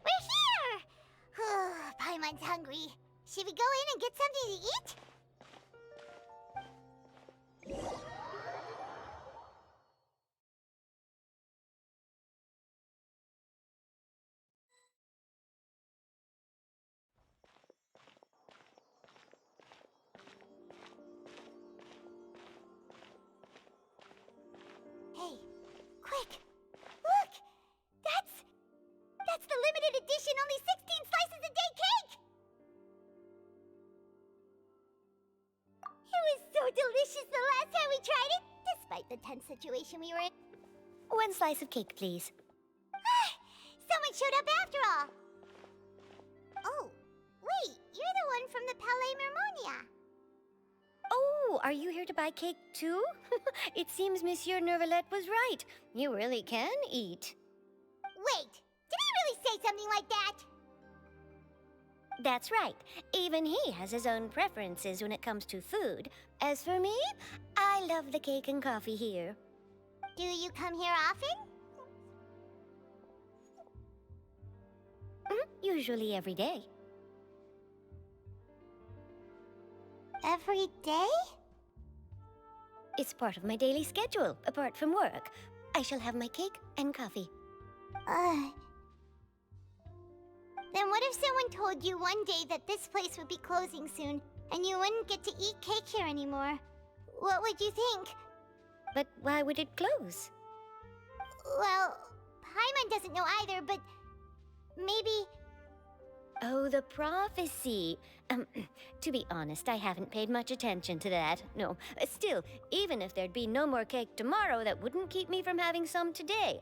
We're here! Paimon's hungry. Should we go in and get something to eat? Hey, quick! Look! That's the limited edition only 16 slices a day cake! It was so delicious the last time we tried it, despite the tense situation we were in. One slice of cake, please. Someone showed up after all! Oh, wait, you're the one from the Palais Mermonia. Oh, are you here to buy cake too? It seems Monsieur Neuvillette was right. You really can eat. Wait, did he really say something like that? That's right. Even he has his own preferences when it comes to food. As for me, I love the cake and coffee here. Do you come here often? Usually every day. Every day? It's part of my daily schedule, apart from work. I shall have my cake and coffee. Then what if someone told you one day that this place would be closing soon, and you wouldn't get to eat cake here anymore? What would you think? But why would it close? Well, Paimon doesn't know either, but maybe... Oh, the prophecy. To be honest, I haven't paid much attention to that. No, still, even if there'd be no more cake tomorrow, that wouldn't keep me from having some today.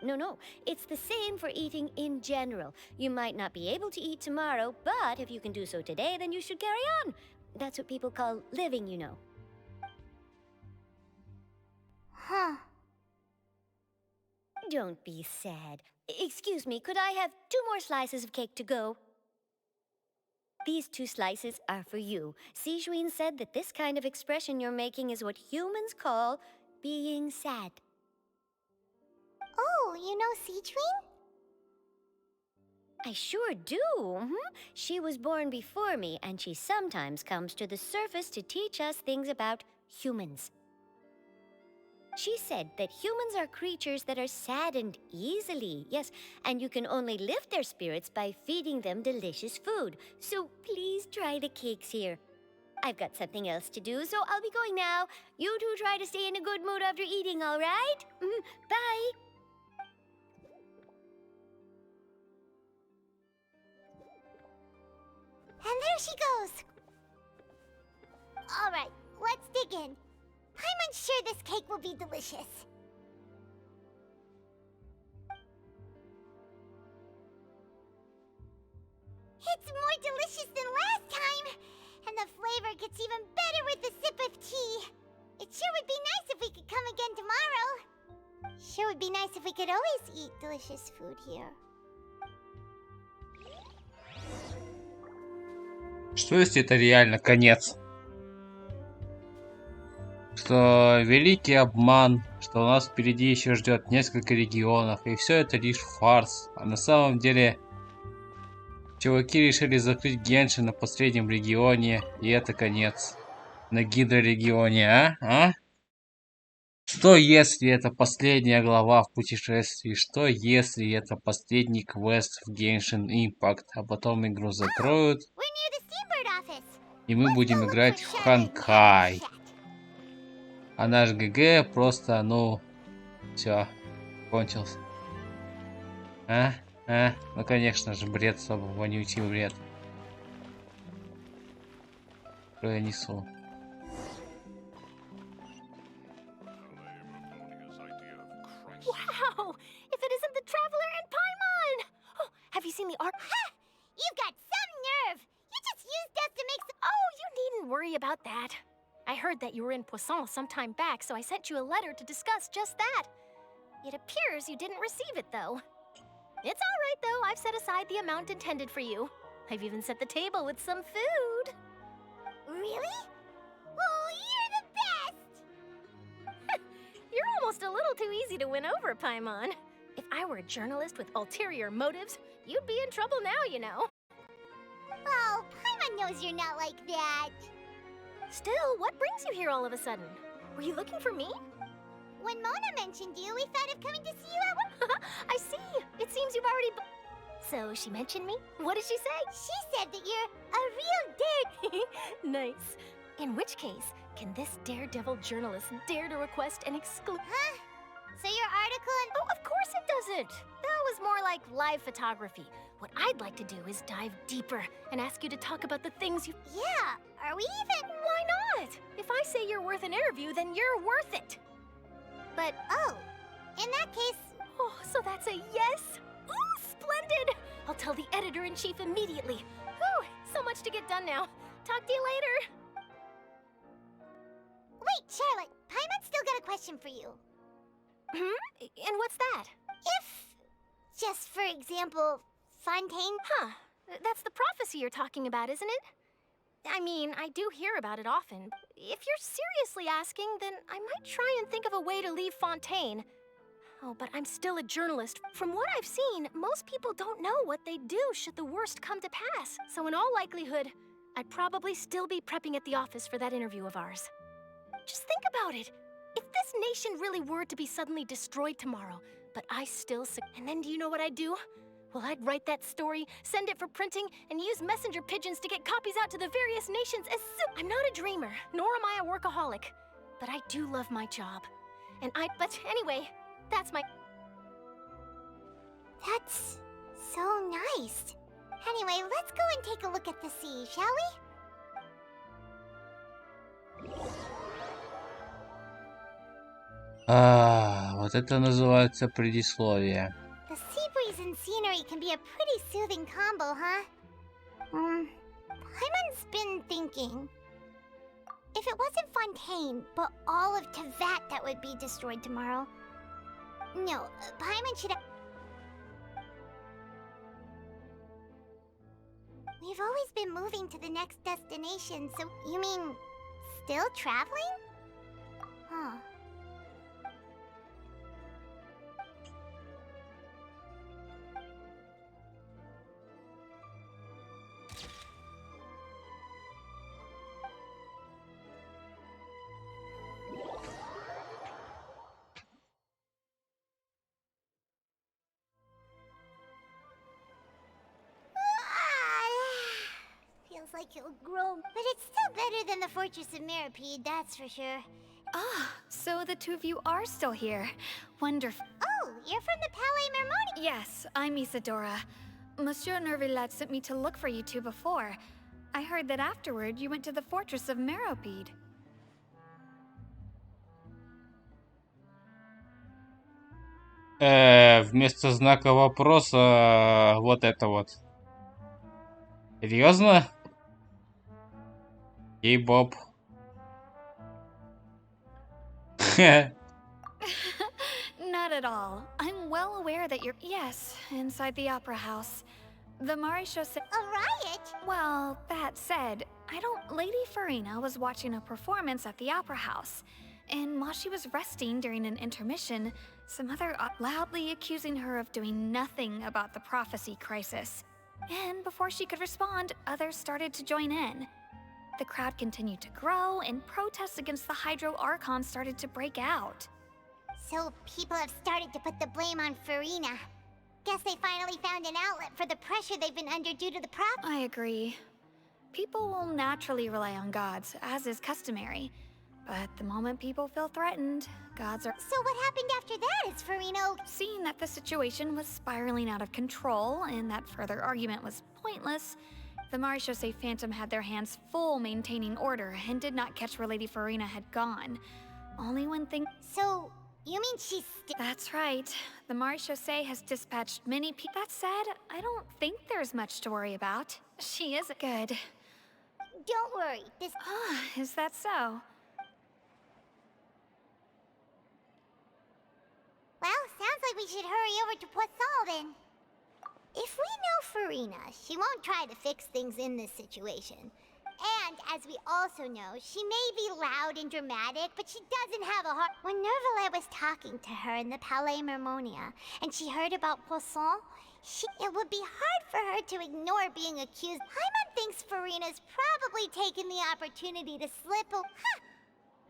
No, it's the same for eating in general. You might not be able to eat tomorrow, but if you can do so today, then you should carry on. That's what people call living, you know. Huh. Don't be sad. Excuse me, could I have 2 more slices of cake to go? These 2 slices are for you. Sijuin said that this kind of expression you're making is what humans call being sad. Oh, you know Sijuin? I sure do. She was born before me, and she sometimes comes to the surface to teach us things about humans. She said that humans are creatures that are saddened easily, yes, and you can only lift their spirits by feeding them delicious food. So please try the cakes here. I've got something else to do, so I'll be going now. You two try to stay in a good mood after eating, all right? Bye. And there she goes. All right, let's dig in. I'm unsure this cake will be delicious. It's more delicious than last time, and the flavor gets even better with a sip of tea. It sure would be nice if we could come again tomorrow. Sure would be nice if we could always eat delicious food here. Что если это реально конец? Что великий обман, что у нас впереди еще ждет несколько регионов, и все это лишь фарс. А на самом деле чуваки решили закрыть Геншин на последнем регионе, и это конец. На гидрорегионе, а? Что если это последняя глава в путешествии? Что если это последний квест в Геншин Импакт, а потом игру закроют, и мы будем играть в Ханкай? А наш ГГ просто, ну, все, кончился. Ну, конечно же, бред, особо вонючий бред. Что я несу? Wow! If it isn't the Traveler and Paimon! Oh, have you seen the art? Ha! You've got some nerve! You just used us to make some— Oh, you needn't worry about that. I heard that you were in Poisson some time back, so I sent you a letter to discuss just that. It appears you didn't receive it, though. It's all right, though. I've set aside the amount intended for you. I've even set the table with some food. Really? Oh, you're the best! You're almost a little too easy to win over, Paimon. If I were a journalist with ulterior motives, you'd be in trouble now, you know. Oh, Paimon knows you're not like that. Still, what brings you here all of a sudden? Were you looking for me? When Mona mentioned you, we thought of coming to see you at work. I see. It seems you've already... So she mentioned me? What did she say? She said that you're a real dare... Nice. In which case, can this daredevil journalist dare to request an exclusive... Huh? So your article and... Oh, of course it doesn't. That was more like live photography. What I'd like to do is dive deeper and ask you to talk about the things you... Yeah, are we even... Why not? If I say you're worth an interview, then you're worth it. But, oh, in that case... Oh, so that's a yes? Ooh, splendid! I'll tell the editor-in-chief immediately. Whew, so much to get done now. Talk to you later. Wait, Charlotte, Paimon's still got a question for you. And what's that? If, just for example, Fontaine... Huh, that's the prophecy you're talking about, isn't it? I mean, I do hear about it often. If you're seriously asking, then I might try and think of a way to leave Fontaine. Oh, but I'm still a journalist. From what I've seen, most people don't know what they'd do should the worst come to pass. So in all likelihood, I'd probably still be prepping at the office for that interview of ours. Just think about it. If this nation really were to be suddenly destroyed tomorrow, but I still and then do you know what I'd do? Well, I'd write that story, send it for printing, and use messenger pigeons to get copies out to the various nations as soon. I'm not a dreamer, nor am I a workaholic, but I do love my job. But anyway, that's my... That's so nice. Anyway, let's go and take a look at the sea, shall we? Вот это называется предисловие. The sea breeze and scenery can be a pretty soothing combo, huh? Paimon's been thinking. If it wasn't Fontaine, but all of Tevat that would be destroyed tomorrow. No, Paimon should have... We've always been moving to the next destination, so you mean still traveling? Huh. Feels like he'll grow, but it's still better than the Fortress of Mirapede, that's for sure. Ah, so the two of you are still here. Wonderful. Oh, you're from the Palais Mermoni. Yes, I'm Isadora. Monsieur Nervillat sent me to look for you two before. I heard that afterward you went to the Fortress of Meropide. Вместо знака вопроса вот это вот. Серьезно? Ей Боб. Not at all. I'm well aware that you're... Yes, inside the Opera House. The Maréchaux said... A riot? Well, that said, Lady Farina was watching a performance at the Opera House. And while she was resting during an intermission, some other loudly accusing her of doing nothing about the prophecy crisis. And before she could respond, others started to join in. The crowd continued to grow, and protests against the Hydro Archon started to break out. So people have started to put the blame on Farina. Guess they finally found an outlet for the pressure they've been under due to the prop. I agree. People will naturally rely on gods, as is customary. But the moment people feel threatened, gods are... So what happened after that? Is Farina... Seeing that the situation was spiraling out of control, and that further argument was pointless, the Maréchaux Phantom had their hands full maintaining order, and did not catch where Lady Farina had gone. Only when things... So... You mean she's That's right. The Maréchaux has dispatched many people. That said, I don't think there's much to worry about. She is good. Don't worry, this... Ah, is that so? Well, sounds like we should hurry over to Poisson then. If we know Farina, she won't try to fix things in this situation. And, as we also know, she may be loud and dramatic, but she doesn't have a heart. When Nervillet was talking to her in the Palais Mermonia, and she heard about Poisson, it would be hard for her to ignore being accused. Paimon thinks Farina's probably taken the opportunity to slip a... Huh.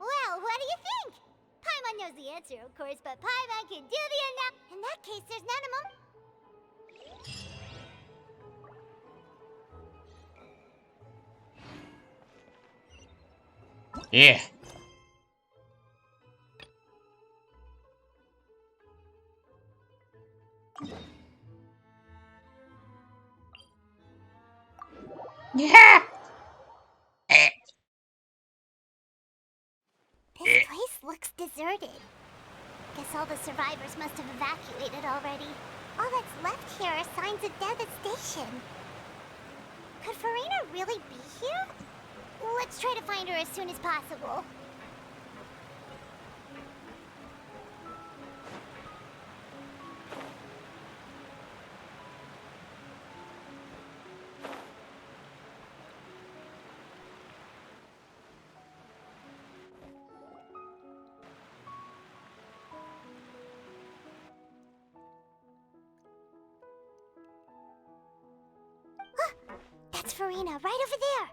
Well, what do you think? Paimon knows the answer, of course, but Paimon can do the enough. In that case, there's none of... Yeah. Yeah. This place looks deserted. Guess all the survivors must have evacuated already. All that's left here are signs of devastation. Could Farina really be here? Let's try to find her as soon as possible. That's Farina, right over there.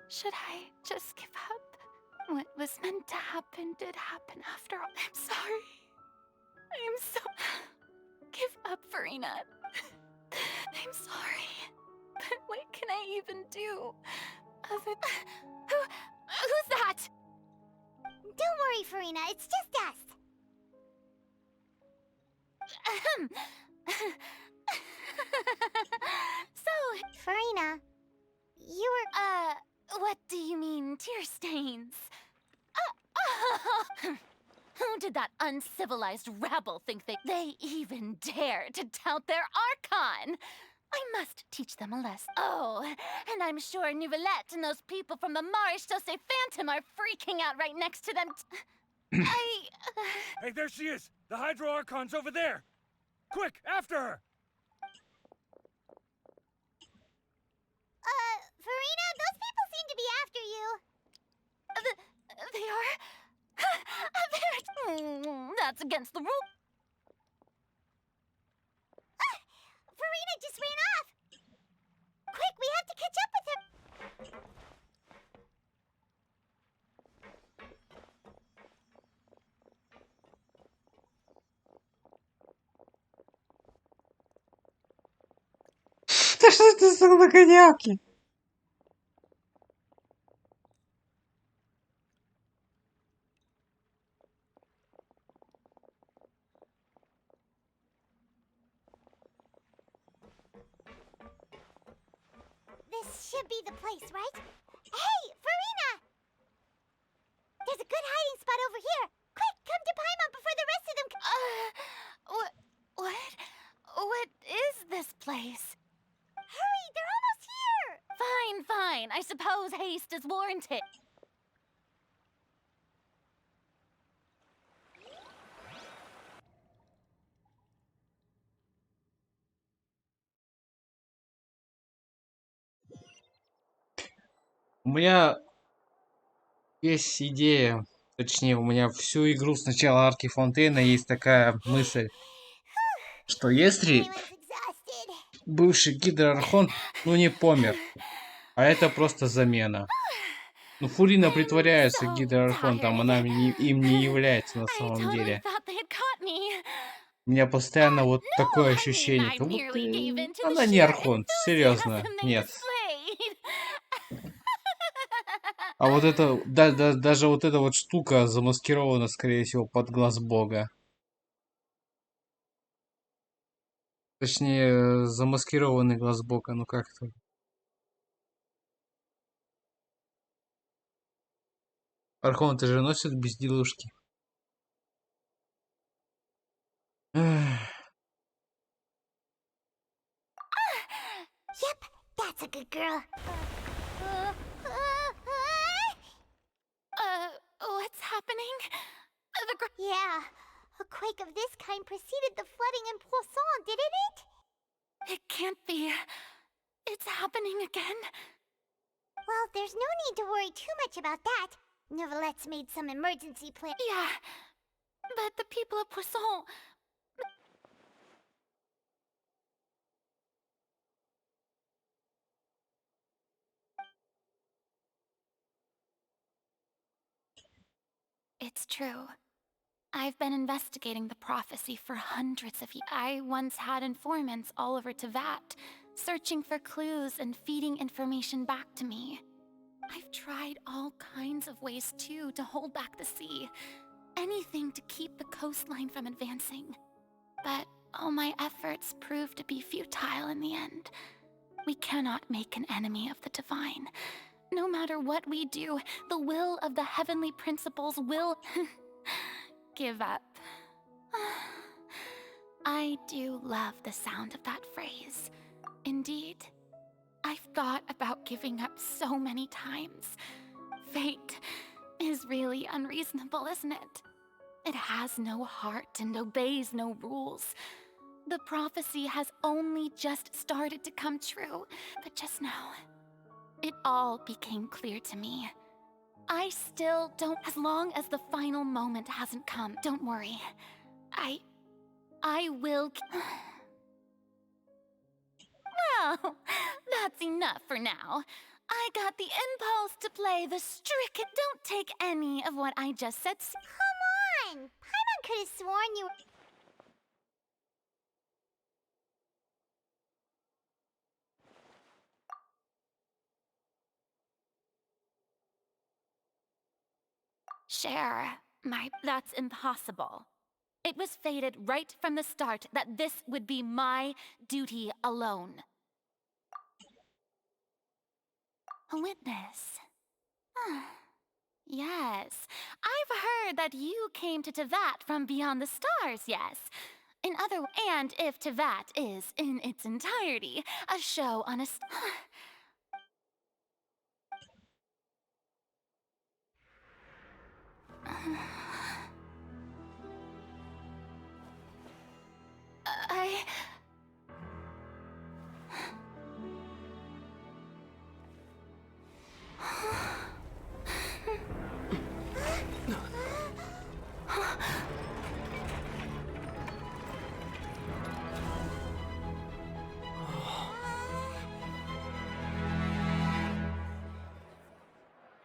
Should I just give up? What was meant to happen did happen after all. I'm sorry. I am so... Give up, Farina. I'm sorry. But what can I even do? Other... Who's that? Don't worry, Farina, it's just us. So... Farina, you were... What do you mean, tear stains? Who did that uncivilized rabble think they even dare to tout their Archon? I must teach them a lesson. Oh, and I'm sure Nouvellette and those people from the Maréchaussée Phantom are freaking out right next to them. Hey, there she is! The Hydro Archon's over there! Quick, after her! Farina, those people seem to be after you. They are? That's against the rule. Farina just ran off. Quick, we have to catch up with her. Да что это за нагоняки? This should be the place, right? Hey, Farina! There's a good hiding spot over here. Quick, come to Paimon before the rest of them What is this place? Hurry, they're almost here! Fine. I suppose haste is warranted. У меня есть идея, точнее, у меня всю игру с начала арки Фонтейна есть такая мысль, что если бывший гидроархонт, не помер, а это просто замена. Фурина притворяется гидроархонтом, она им не является на самом деле. У меня постоянно вот такое ощущение, как будто она не архонт, серьезно, нет. А вот это, даже вот эта вот штука замаскирована, скорее всего, под глаз бога. Точнее, замаскированный глаз бога, как-то. Архонты же носят безделушки. Yep, that's a good girl. What's happening? Yeah, a quake of this kind preceded the flooding in Poisson, didn't it? It can't be. It's happening again. Well, there's no need to worry too much about that. Nouvellette's made some emergency plan. Yeah, but the people of Poisson... It's true. I've been investigating the prophecy for hundreds of years. I once had informants all over Tevat, searching for clues and feeding information back to me. I've tried all kinds of ways, too, to hold back the sea. Anything to keep the coastline from advancing. But all my efforts proved to be futile in the end. We cannot make an enemy of the divine. No matter what we do, the will of the heavenly principles will give up. I do love the sound of that phrase. Indeed, I've thought about giving up so many times. Fate is really unreasonable, isn't it? It has no heart and obeys no rules. The prophecy has only just started to come true, but just now, it all became clear to me. I still don't... As long as the final moment hasn't come, don't worry. I will. Well, that's enough for now. I got the impulse to play the strict. Don't take any of what I just said. Come on! Paimon could have sworn you. Share, that's impossible. It was fated right from the start that this would be my duty alone. A witness. Yes, I've heard that you came to Tevat from beyond the stars, yes. And if Tevat is, in its entirety, a show on a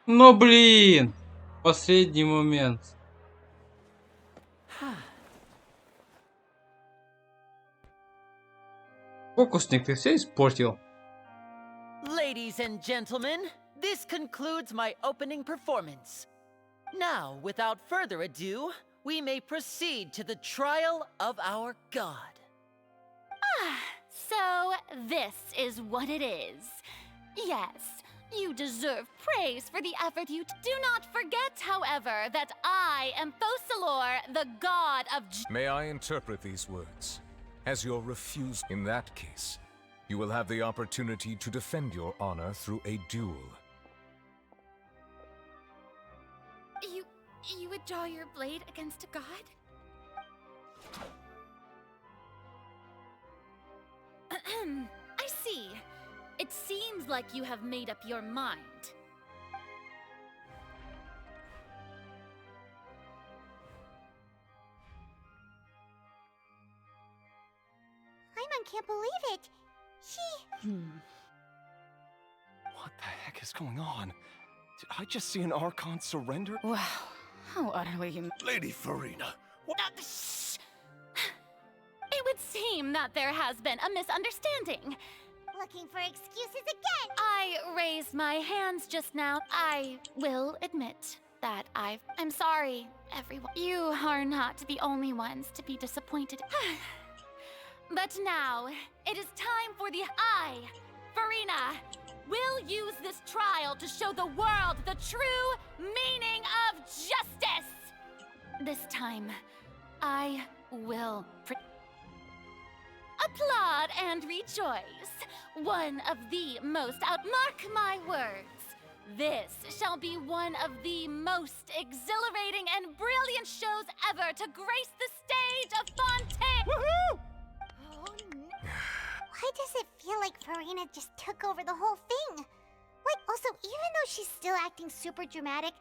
Но блин! Последний момент. Фокусник, ты все испортил. Ladies and gentlemen, this concludes my opening performance. Now, without further ado, we may proceed to the trial of our god. So this is what it is. Yes, you deserve praise for the effort you do not forget, however, that I am Fosalor, the god of May I interpret these words as your refusal? In that case, you will have the opportunity to defend your honor through a duel. You would draw your blade against a god? I see. It seems like you have made up your mind. Paimon can't believe it. She... What the heck is going on? Did I just see an Archon surrender? Wow, how utterly... Lady Farina, Shh! It would seem that there has been a misunderstanding. Looking for excuses again! I raised my hands just now. I will admit that I'm sorry, everyone. You are not the only ones to be disappointed. But now, it is time for Farina, will use this trial to show the world the true meaning of justice! This time, I will applaud and rejoice. One of the most mark my words. This shall be one of the most exhilarating and brilliant shows ever to grace the stage of Fontaine! Woohoo! Why does it feel like Farina just took over the whole thing? Like, also, even though she's still acting super dramatic,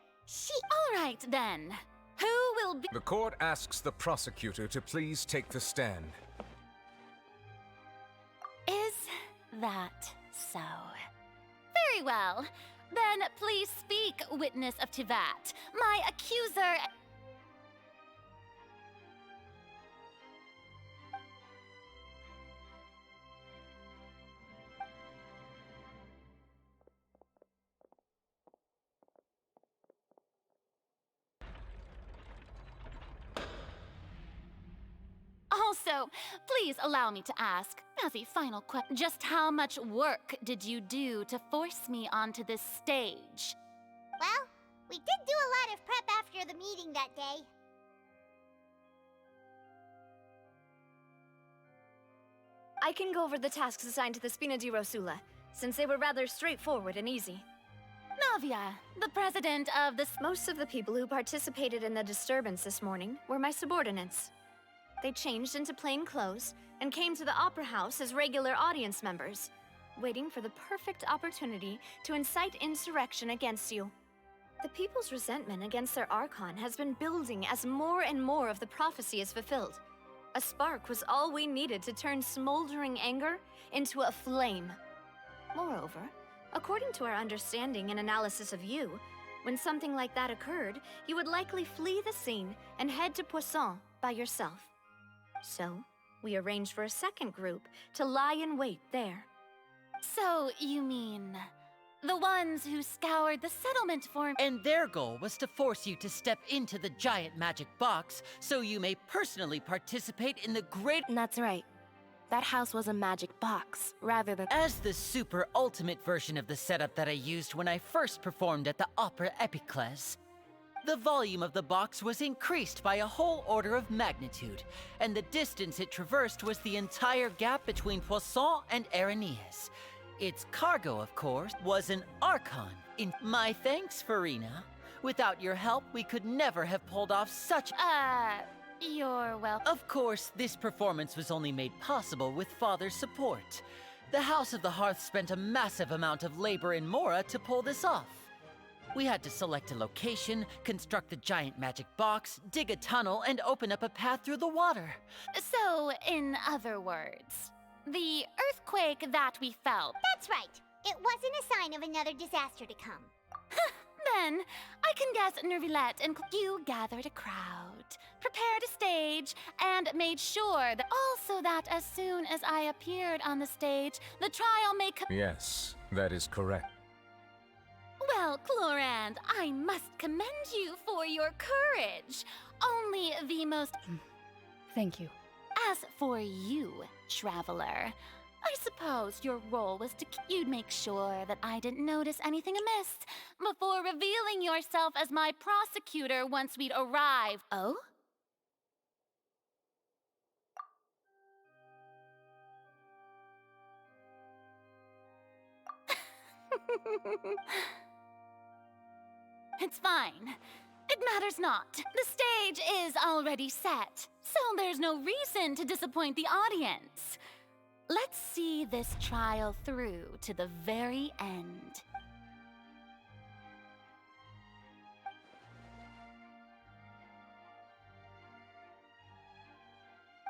All right, then. Who will be... The court asks the prosecutor to please take the stand. Is that so? Very well. Then please speak, witness of Tevat. My accuser... Also, please allow me to ask, as a final question, just how much work did you do to force me onto this stage? Well, we did do a lot of prep after the meeting that day. I can go over the tasks assigned to the Spina di Rosula, since they were rather straightforward and easy. Navia, the president of the... Most of the people who participated in the disturbance this morning were my subordinates. They changed into plain clothes and came to the Opera House as regular audience members, waiting for the perfect opportunity to incite insurrection against you. The people's resentment against their Archon has been building as more and more of the prophecy is fulfilled. A spark was all we needed to turn smoldering anger into a flame. Moreover, according to our understanding and analysis of you, when something like that occurred, you would likely flee the scene and head to Poisson by yourself. So, we arranged for a second group to lie in wait there. So, you mean the ones who scoured the settlement for... And their goal was to force you to step into the giant magic box so you may personally participate in the great... That's right. That house was a magic box, rather than... As the super ultimate version of the setup that I used when I first performed at the Opera Epiclese, the volume of the box was increased by a whole order of magnitude, and the distance it traversed was the entire gap between Poisson and Areneas. Its cargo, of course, was an Archon. In my thanks, Farina. Without your help, we could never have pulled off such... You're welcome. Of course, this performance was only made possible with Father's support. The House of the Hearth spent a massive amount of labor in Mora to pull this off. We had to select a location, construct the giant magic box, dig a tunnel, and open up a path through the water. So, in other words, the earthquake that we felt... That's right. It wasn't a sign of another disaster to come. Then, I can guess Nervillette and you gathered a crowd, prepared a stage, and made sure that also that as soon as I appeared on the stage, the trial may... Yes, that is correct. Well, Clorand, I must commend you for your courage. Only the most... Thank you. As for you, Traveler, I suppose your role was to... You'd make sure that I didn't notice anything amiss before revealing yourself as my prosecutor once we'd arrived. Oh? It's fine. It matters not. The stage is already set, so there's no reason to disappoint the audience. Let's see this trial through to the very end.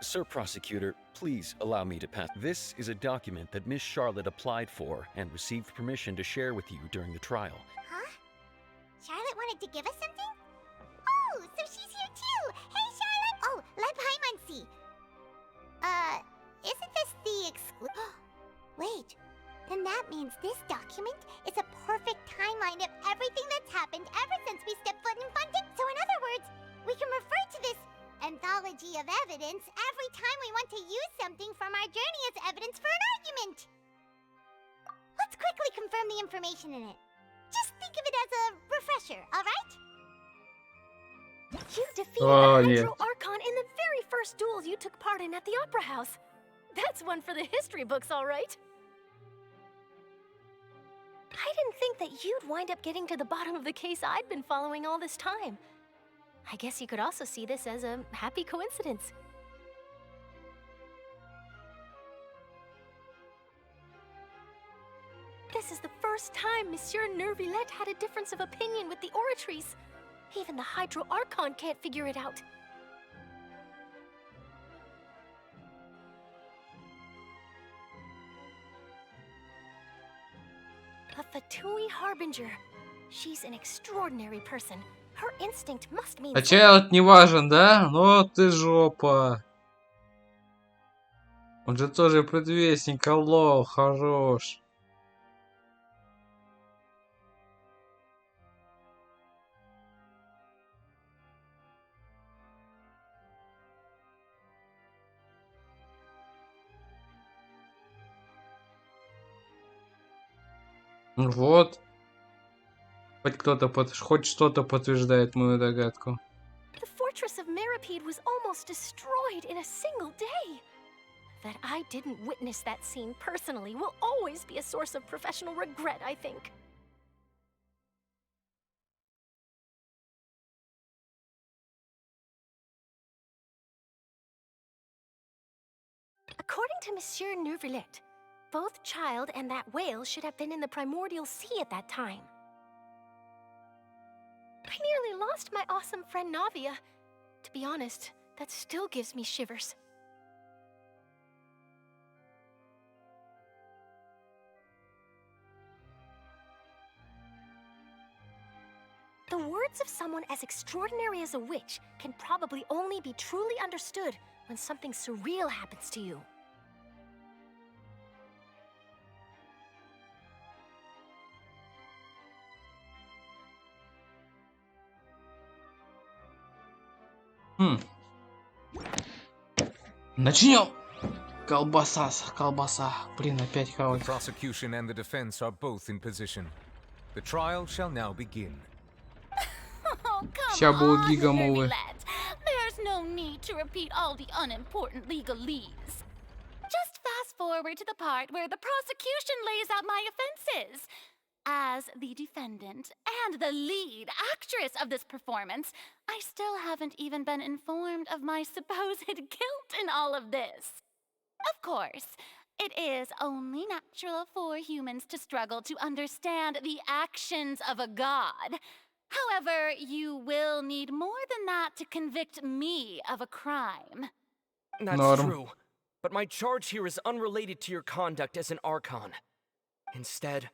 Sir Prosecutor, please allow me to pass. This is a document that Miss Charlotte applied for and received permission to share with you during the trial. Huh? Charlotte wanted to give us something? Oh, so she's here too! Hey, Charlotte! Oh, let Paimon see. Isn't this the Wait, then that means this document is a perfect timeline of everything that's happened ever since we stepped foot in Fontaine. So in other words, we can refer to this anthology of evidence every time we want to use something from our journey as evidence for an argument. Let's quickly confirm the information in it. Just think of it as a refresher, alright? You defeated Oh, the yeah. Hydro Archon in the very first duels you took part in at the Opera House. That's one for the history books, all right. I didn't think that you'd wind up getting to the bottom of the case I'd been following all this time. I guess you could also see this as a happy coincidence. This is the first time Monsieur Nervillette had a difference of opinion with the oratories. Even the Hydro Archon can't figure it out. A Fatui Harbinger. She's an extraordinary person. Her instinct must mean... А Чайлд не важен, да? Ну ты жопа. Он же тоже предвестник, алло, хорош. Ну вот. Хоть кто-то хоть что-то подтверждает мою догадку. The fortress of Meripede was almost destroyed in a single day. That I didn't witness that scene personally will always be a source of professional regret, I think. According to Monsieur Nervillette, both Child and that whale should have been in the primordial sea at that time. I nearly lost my awesome friend Navia. To be honest, that still gives me shivers. The words of someone as extraordinary as a witch can probably only be truly understood when something surreal happens to you. Начнем. Колбаса. Блин, опять The хаос. prosecution and the defense are both in position. The trial shall now begin. Oh, come Ща будут on, гигамовы. Nervylette. There's no need to repeat all the unimportant legalese. Just fast forward to the part where the prosecution lays out my offenses. As the defendant and the lead actress of this performance, I still haven't even been informed of my supposed guilt in all of this. Of course, it is only natural for humans to struggle to understand the actions of a god. However, you will need more than that to convict me of a crime. That's true, but my charge here is unrelated to your conduct as an Archon. Instead,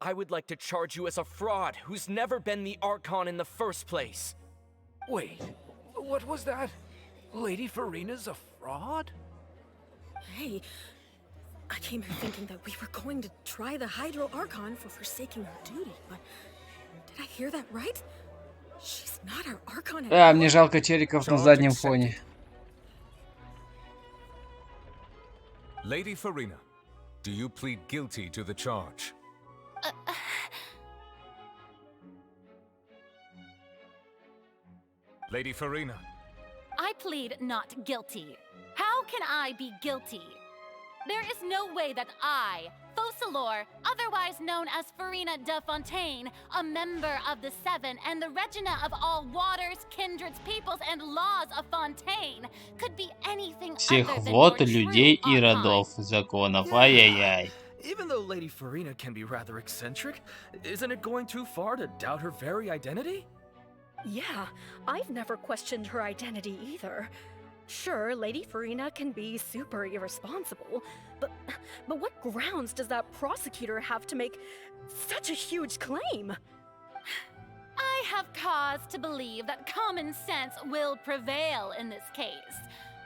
I would like to charge you as a fraud who's never been the Archon in the first place. Wait, what was that? Lady Farina's a fraud? Hey, I came here thinking that we were going to try the Hydro Archon for forsaking her duty, but did I hear that right? She's not our Archon at all. Мне жалко челиков на заднем фоне. Lady Farina, do you plead guilty to the charge? Lady Farina. I plead not guilty. How can I be guilty? There is no way that I, Focalor, otherwise known as Farina de Fontaine, a member of the Seven and the Regina of all waters, kindreds, peoples, and laws of Fontaine, could be anything Всех other than вот your людей true и Archon. родов, законов, ай-яй-яй. Even though Lady Farina can be rather eccentric, isn't it going too far to doubt her very identity? Yeah, I've never questioned her identity either. Sure, Lady Farina can be super irresponsible, but what grounds does that prosecutor have to make such a huge claim? I have cause to believe that common sense will prevail in this case.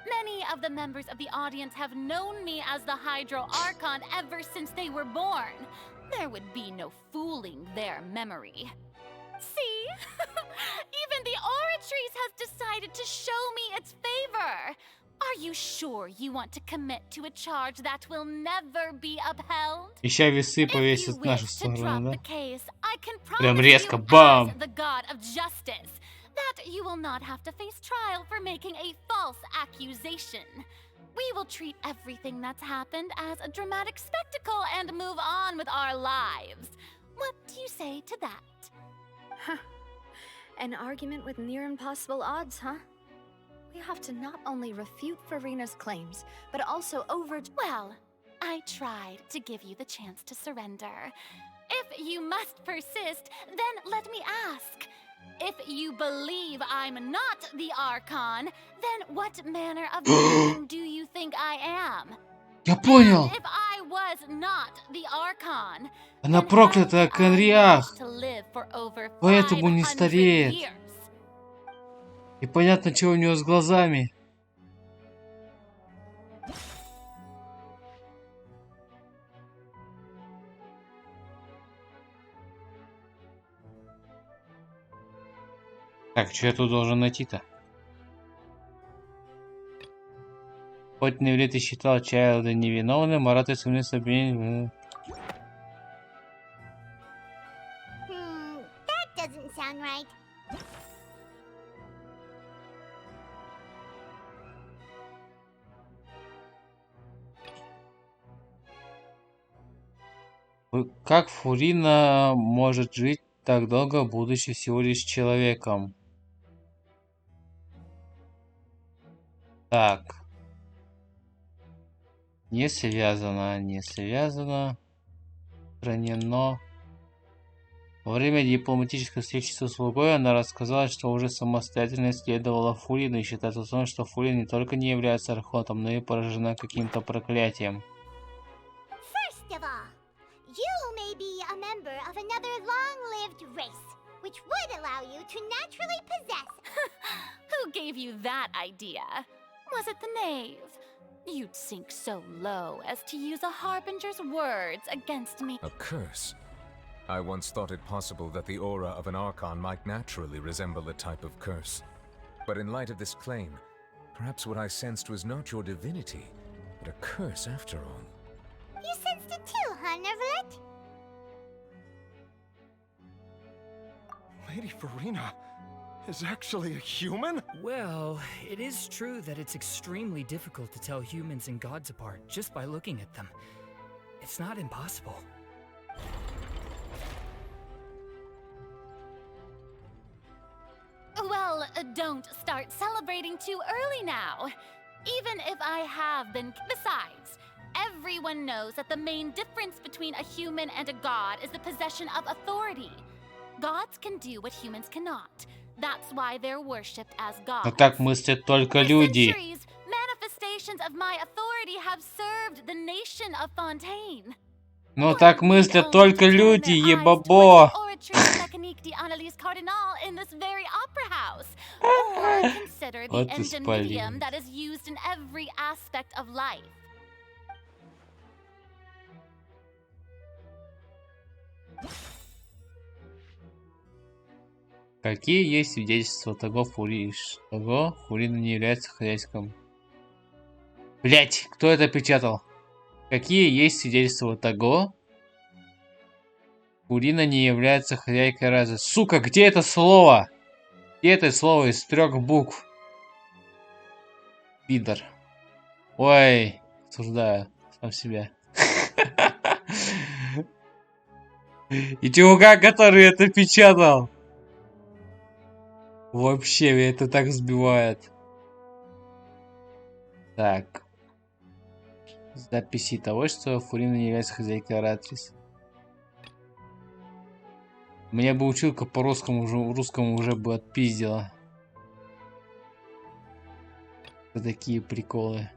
Many of the members of the audience have known me as the Hydro Archon ever since they were born. There would be no fooling their memory. See? Even the Oratrice has decided to show me its favor. Are you sure you want to commit to a charge that will never be upheld? И ща весы If you повесят в нашу wish to drop сторону, the да? case, I can Прям promise резко, you бам! as the god of justice that you will not have to face trial for making a false accusation. We will treat everything that's happened as a dramatic spectacle and move on with our lives. What do you say to that? Huh. An argument with near impossible odds, huh? We have to not only refute Farina's claims, but also Well, I tried to give you the chance to surrender. If you must persist, then let me ask. If you believe I'm not the Archon, then what manner of being do you think I am? Я понял. If I was not the Archon, Она проклятая конриах, to live for over поэтому не 500 стареет. years. И понятно, что у него с глазами. Так, что я тут должен найти-то? Хоть Невлит и считал Чайлда невиновным, Марат и сумнился обвинить... That doesn't sound right. Как Фурина может жить так долго, будучи всего лишь человеком? Так. Не связано, не связано. Хранено. Во время дипломатической встречи со слугой она рассказала, что уже самостоятельно исследовала Фурину и считает о том, что Фурина не только не является архонтом, но и поражена каким-то проклятием. First of all, you may be a member of another long-lived race, which would allow you to naturally possess. Who gave you that idea? Was it the knave? You'd sink so low as to use a harbinger's words against me. A curse? I once thought it possible that the aura of an Archon might naturally resemble a type of curse. But in light of this claim, perhaps what I sensed was not your divinity, but a curse after all. You sensed it too, huh, Neverlet? Lady Farina is actually a human? Well, it is true that it's extremely difficult to tell humans and gods apart just by looking at them. It's not impossible. Well, don't start celebrating too early now. Even if I have been... Besides, everyone knows that the main difference between a human and a god is the possession of authority. Gods can do what humans cannot. That's why they're worshipped as gods. Но так мыслят только люди. Centuries, manifestations of my authority have served the nation of Fontaine. Но так мыслят только люди, ебабо. In this very opera house. Or consider the Вот endemitium that is used in every aspect of life. Какие есть свидетельства того, что Фурина не является хозяйским? Блять, кто это печатал? Какие есть свидетельства того, Фурина не является хозяйкой раза? Сука, где это слово? Где это слово из 3 букв? Пидор. Ой, осуждаю сам себя. И чувака, который это печатал. Вообще, меня это так сбивает. Так. Записи того, что Фурина не является хозяйкой Аратрис. Меня бы училка по русскому уже бы отпиздила. За такие приколы.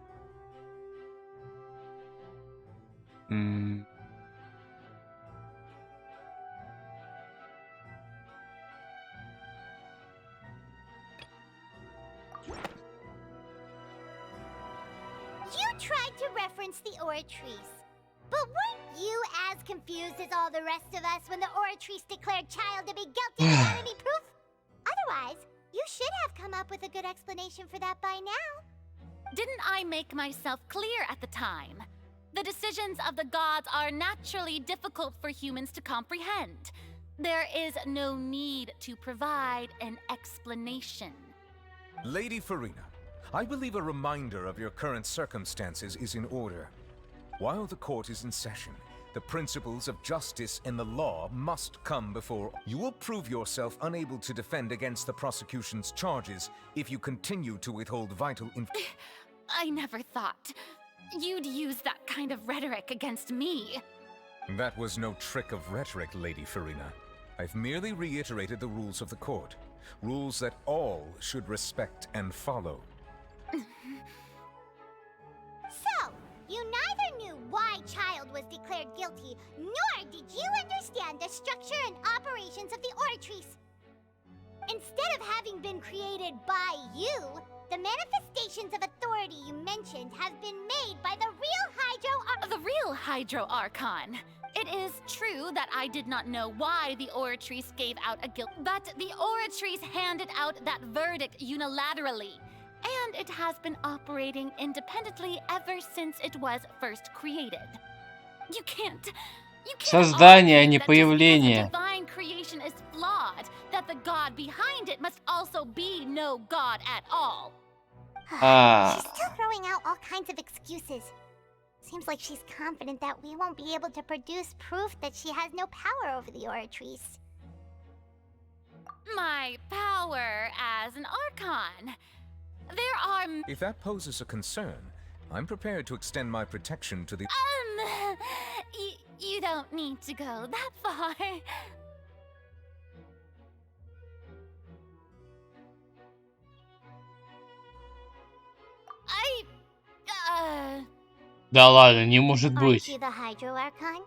You tried to reference the Oratrice. But weren't you as confused as all the rest of us when the Oratrice declared Child to be guilty without any proof? Otherwise, you should have come up with a good explanation for that by now. Didn't I make myself clear at the time? The decisions of the gods are naturally difficult for humans to comprehend. There is no need to provide an explanation. Lady Farina, I believe a reminder of your current circumstances is in order. While the court is in session, the principles of justice and the law must come before. You will prove yourself unable to defend against the prosecution's charges if you continue to withhold vital information. I never thought you'd use that kind of rhetoric against me. That was no trick of rhetoric, Lady Farina. I've merely reiterated the rules of the court. Rules that all should respect and follow. So, you neither knew why Child was declared guilty, nor did you understand the structure and operations of the Oratrice. Instead of having been created by you, the manifestations of authority you mentioned have been made by the real Hydro Archon. It is true that I did not know why the Oratrice gave out a guilt, but the Oratrice handed out that verdict unilaterally. And it has been operating independently ever since it was first created. You can't Создание, а argue не that just because появление. a divine creation is flawed, that the god behind it must also be no god at all. She's still throwing out all kinds of excuses. Seems like she's confident that we won't be able to produce proof that she has no power over the Oratrice. My power as an Archon. There are... If that poses a concern, I'm prepared to extend my protection to the... You don't need to go that far. Да ладно, не может Aren't быть. you the Hydro Archon?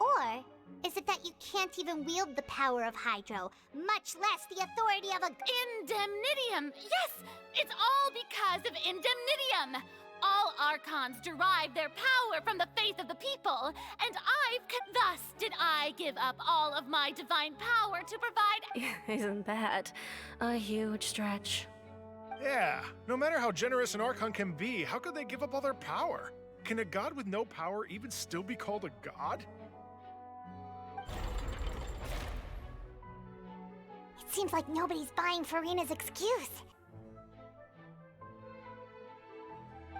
Or is it that you can't even wield the power of Hydro, much less the authority of a Indemnitium! Yes! It's all because of Indemnitium! All Archons derive their power from the faith of the people, and thus did I give up all of my divine power to provide— Isn't that a huge stretch? Yeah, no matter how generous an Archon can be, how could they give up all their power? Can a god with no power even still be called a god? It seems like nobody's buying Farina's excuse.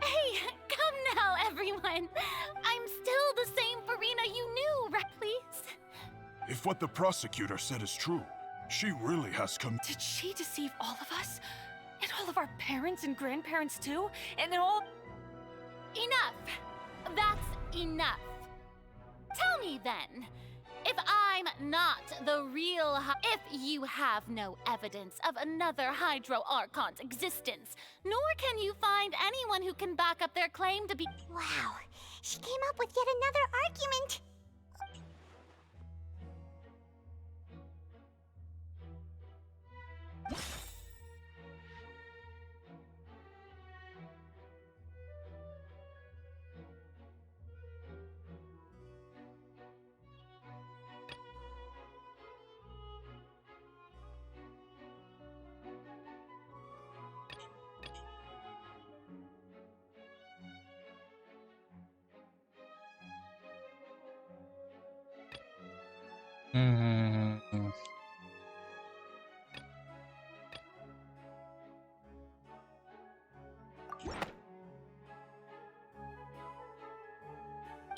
Hey, come now, everyone! I'm still the same Farina you knew, right, please? If what the prosecutor said is true, she really has come— Did she deceive all of us? And all of our parents and grandparents too? And all— Enough! That's enough. Tell me then, if I'm not the real if you have no evidence of another Hydro Archon's existence, nor can you find anyone who can back up their claim to be— Wow, she came up with yet another argument.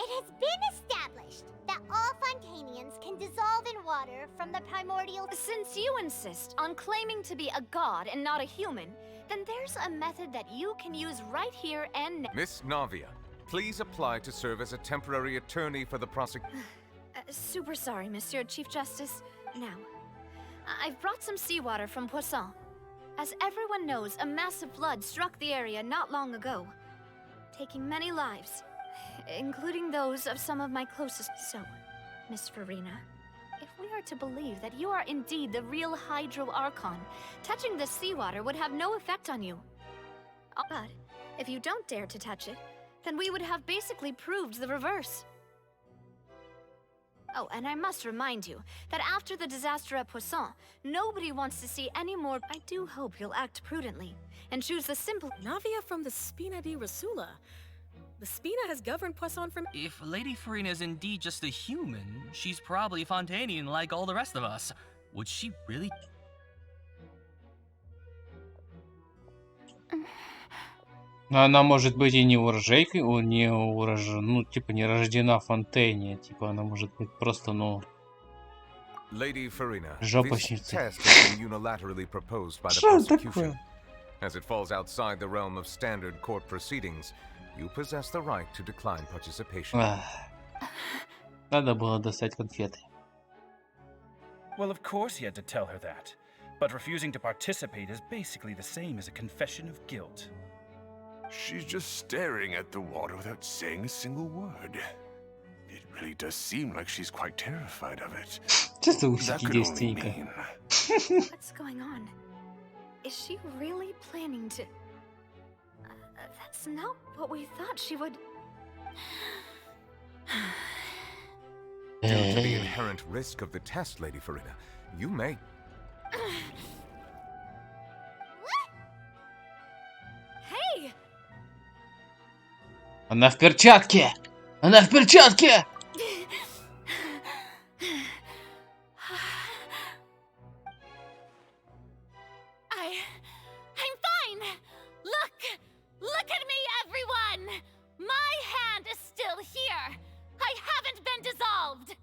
It has been established that all Fontanians can dissolve in water from the primordial— Since you insist on claiming to be a god and not a human, then there's a method that you can use right here and now. Miss Navia, please apply to serve as a temporary attorney for the prosecution. Super sorry, Monsieur Chief Justice. Now, I've brought some seawater from Poisson. As everyone knows, a massive flood struck the area not long ago, taking many lives, including those of some of my closest. So, Miss Farina, if we are to believe that you are indeed the real Hydro Archon, touching the seawater would have no effect on you. But if you don't dare to touch it, then we would have basically proved the reverse. Oh, and I must remind you that after the disaster at Poisson, nobody wants to see any more. I do hope you'll act prudently and choose the simple— Navia from the Spina di Rasula. The Spina has governed Poisson from— If Lady Farina is indeed just a human, she's probably Fontanian like all the rest of us. Would she really? Но она может быть и не урожейкой, ну, типа, не рождена в Фонтейне. Типа, она может быть просто, ну... Lady Farina, this Жопочница. test has been unilaterally proposed by the Что prosecution. такое? As it falls outside the realm of standard court proceedings, you possess the right to decline participation. Надо было достать конфеты. Well, of course he had to tell her that. But refusing to participate is basically the same as a confession of guilt. She's just staring at the water without saying a single word. It really does seem like she's quite terrified of it. Just That could only mean— What's going on? Is she really planning to— that's not what we thought she would— Due to the inherent risk of the test, Lady Farina, you may— Hey! Она в перчатке! Она в перчатке! I'm fine! Look at me, everyone! My hand is still here! I haven't been dissolved!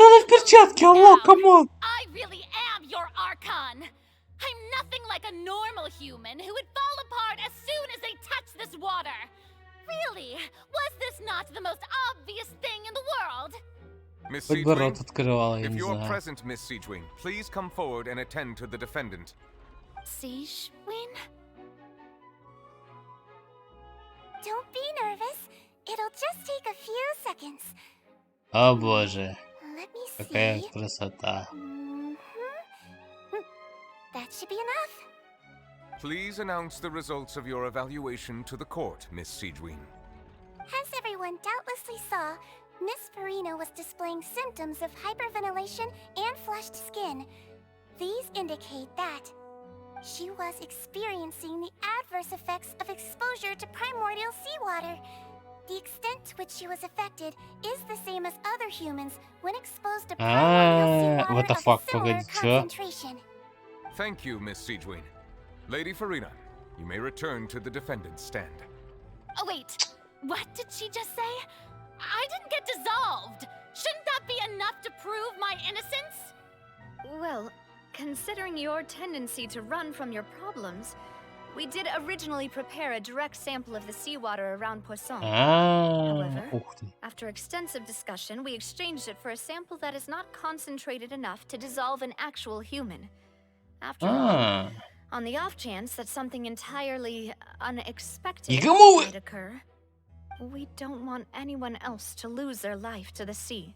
Она в перчатке, алло, камон! I really am your Archon! I'm nothing like a normal human who would fall apart as soon as they touch this water! Really? Was this not the most obvious thing in the world? Miss Хоть бы рот Seedwing, открывала, я if не you are знаю. present, Miss Seedwing, please come forward and attend to the defendant. Siegewin? Don't be nervous. It'll just take a few seconds. О боже. Какая красота. That should be enough. Please announce the results of your evaluation to the court, Miss Siegewien. As everyone doubtlessly saw, Miss Farina was displaying symptoms of hyperventilation and flushed skin. These indicate that she was experiencing the adverse effects of exposure to primordial seawater. The extent to which she was affected is the same as other humans when exposed to primordial What the seawater fuck, of similar погоди, чё? concentration. Thank you, Miss Siegewien. Lady Farina, you may return to the defendant's stand. Oh, wait. What did she just say? I didn't get dissolved. Shouldn't that be enough to prove my innocence? Well, considering your tendency to run from your problems, we did originally prepare a direct sample of the seawater around Poisson. However, after extensive discussion, we exchanged it for a sample that is not concentrated enough to dissolve an actual human. After all, on the off chance that something entirely unexpected might occur, we don't want anyone else to lose their life to the sea.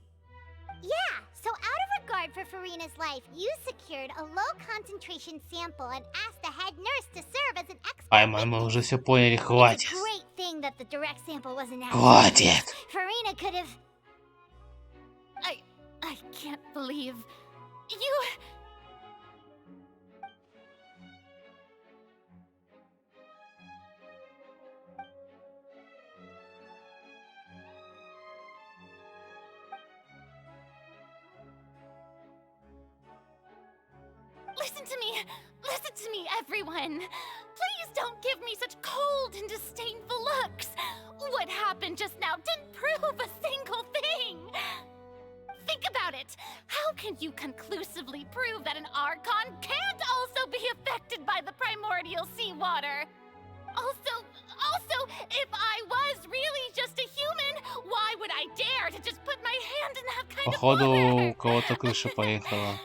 Yeah, so out of regard for Farina's life, you secured a low-concentration sample and asked the head nurse to serve as an expert. Айман, мы уже все поняли, хватит. It's a great thing that the direct sample wasn't asked. Хватит. Farina could have... I can't believe you... Listen to me, everyone. Please don't give me such cold and disdainful looks. What happened just now didn't prove a single thing. Think about it. How can you conclusively prove that an Archon can't also be affected by the primordial seawater? Also, if I was really just a human, why would I dare to just put my hand in that kind of water? Походу, у кого-то крыша поехала.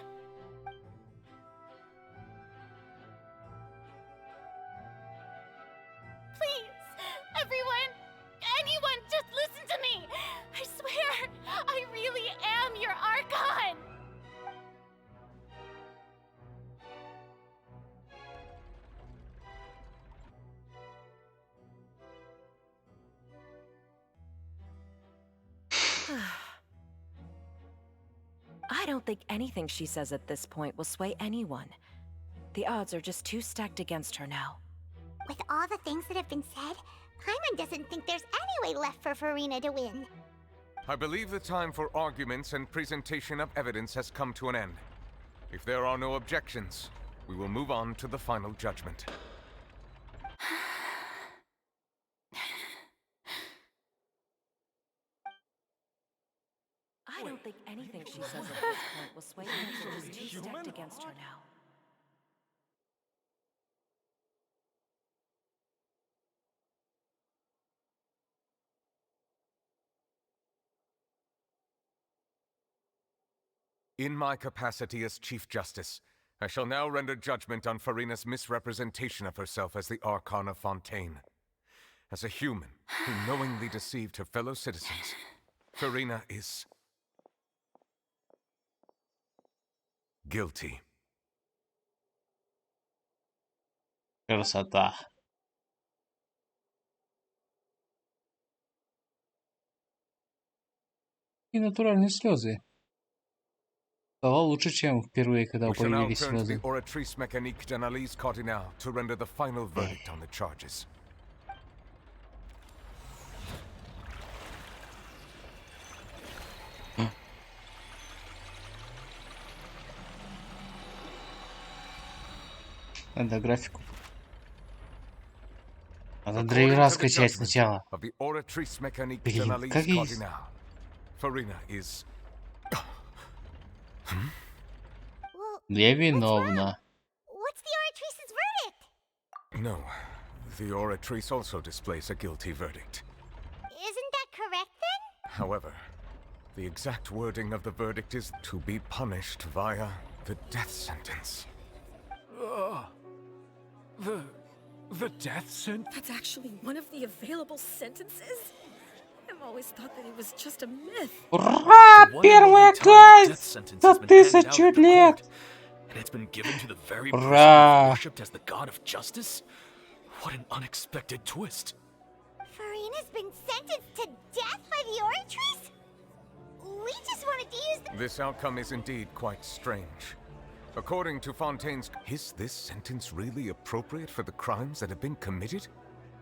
Anyone, just listen to me! I swear, I really am your Archon! I don't think anything she says at this point will sway anyone. The odds are just too stacked against her now. With all the things that have been said, Paimon doesn't think there's any way left for Farina to win. I believe the time for arguments and presentation of evidence has come to an end. If there are no objections, we will move on to the final judgment. I don't think anything she says at this point will sway anyone. She's too stacked against her now. In my capacity as Chief Justice, I shall now render judgment on Farina's misrepresentation of herself as the Archon of Fontaine. As a human who knowingly deceived her fellow citizens, Farina is... guilty. Красота. И натуральные слезы. Стало лучше, чем впервые, когда We shall now появились turn to the слезы. Oratrice Mécanique d'Analyse Cardinal to render the final verdict on the charges. Надо графику. Надо драйвера скачать сначала. Of the Oratrice Mécanique Блин, d'Analyse как есть? Cardinal. Farina is... Я виновна. What's the Oratrice's verdict? No, the Oratrice also displays a guilty verdict. Isn't that correct then? However, the exact wording of the verdict is to be punished via the death sentence. The death sentence? That's actually one of the available sentences? Am always thought that it was just a myth. Ура! Первая казнь за 1000 лет! And it's been given to the very person Ура! worshipped as the god of justice? What an unexpected twist. Farina's been sentenced to death by the Oratrice? We just wanted to use the— This outcome is indeed quite strange. According to Fontaine's... Is this sentence really appropriate for the crimes that have been committed?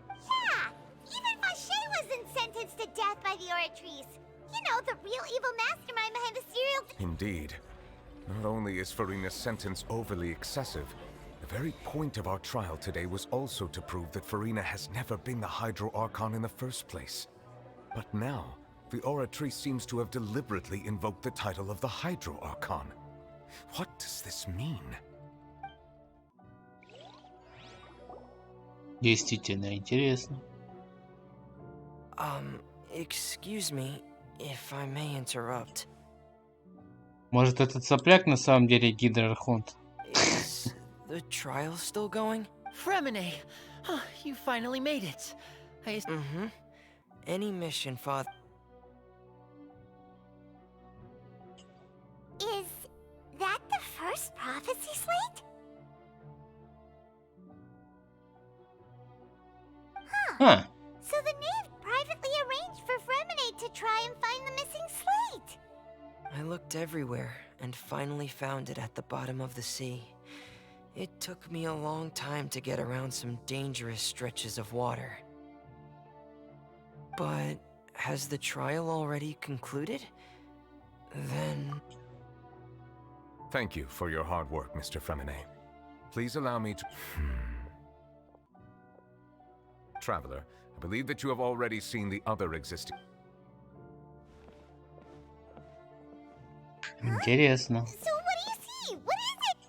Yeah! Even Vache wasn't sentenced to death by the Oratrice. You know, the real evil mastermind behind the serial— Indeed. Not only is Farina's sentence overly excessive, the very point of our trial today was also to prove that Farina has never been the Hydro Archon in the first place. But now, the Oratrice seems to have deliberately invoked the title of the Hydro Archon. What does this mean? Действительно интересно. Excuse me, if I may interrupt. Может, этот сопляк на самом деле гидроархонт? Is the trial still going? Fremine! You finally made it. Mm-hmm. Any mission, Father. Is that the first prophecy slate? Huh. So the knave privately arranged for Fremine to try and find the missing slate. I looked everywhere and finally found it at the bottom of the sea. It took me a long time to get around some dangerous stretches of water. But has the trial already concluded? Then... Thank you for your hard work, Mr. Fremine. Please allow me to... Traveler, I believe that you have already seen the other existing... Интересно. So what do you see? What is it?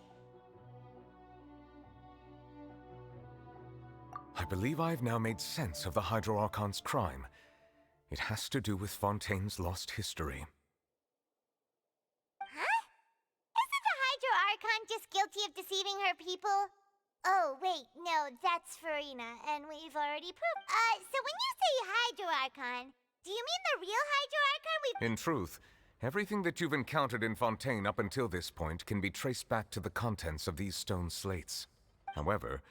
I believe I've now made sense of the Hydro Archon's crime. It has to do with Fontaine's lost history. Huh? Isn't the Hydro Archon just guilty of deceiving her people? Oh, wait, no, that's Farina, and we've already proved— so when you say Hydro Archon, do you mean the real Hydro Archon we've— In truth, everything that you've encountered in Fontaine up until this point can be traced back to the contents of these stone slates. However,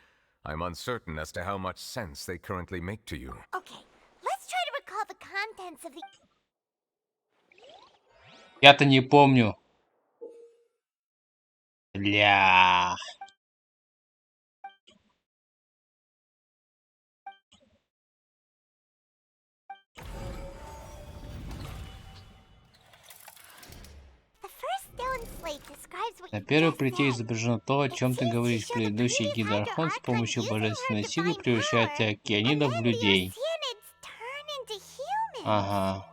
I'm uncertain as to how much sense they currently make to you. Okay, let's try to recall the contents of the— Я-то не помню. Бля. На первой плите изображено то, о чем ты говоришь. Предыдущий гидроархонт с помощью божественной силы превращает океанидов в людей. Ага.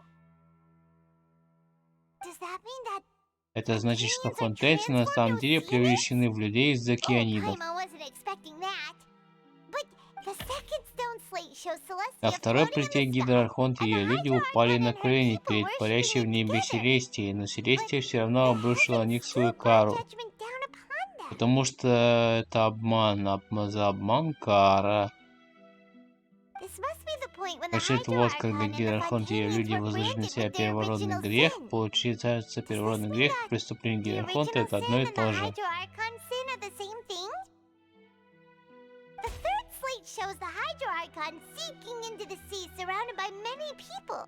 Это значит, что фонтейцы на самом деле превращены в людей из океанидов. На второй плите гидроархонт и ее люди упали на колени перед парящей в небе Селестией, но Селестия все равно обрушила на них свою кару. Потому что это обман, за обман кара. Значит, вот когда гидроархонт и ее люди возложили на себя первородный грех, получается первородный грех и преступление гидроархонта это одно и то же. Shows the Hydro Archon sinking into the sea, surrounded by many people.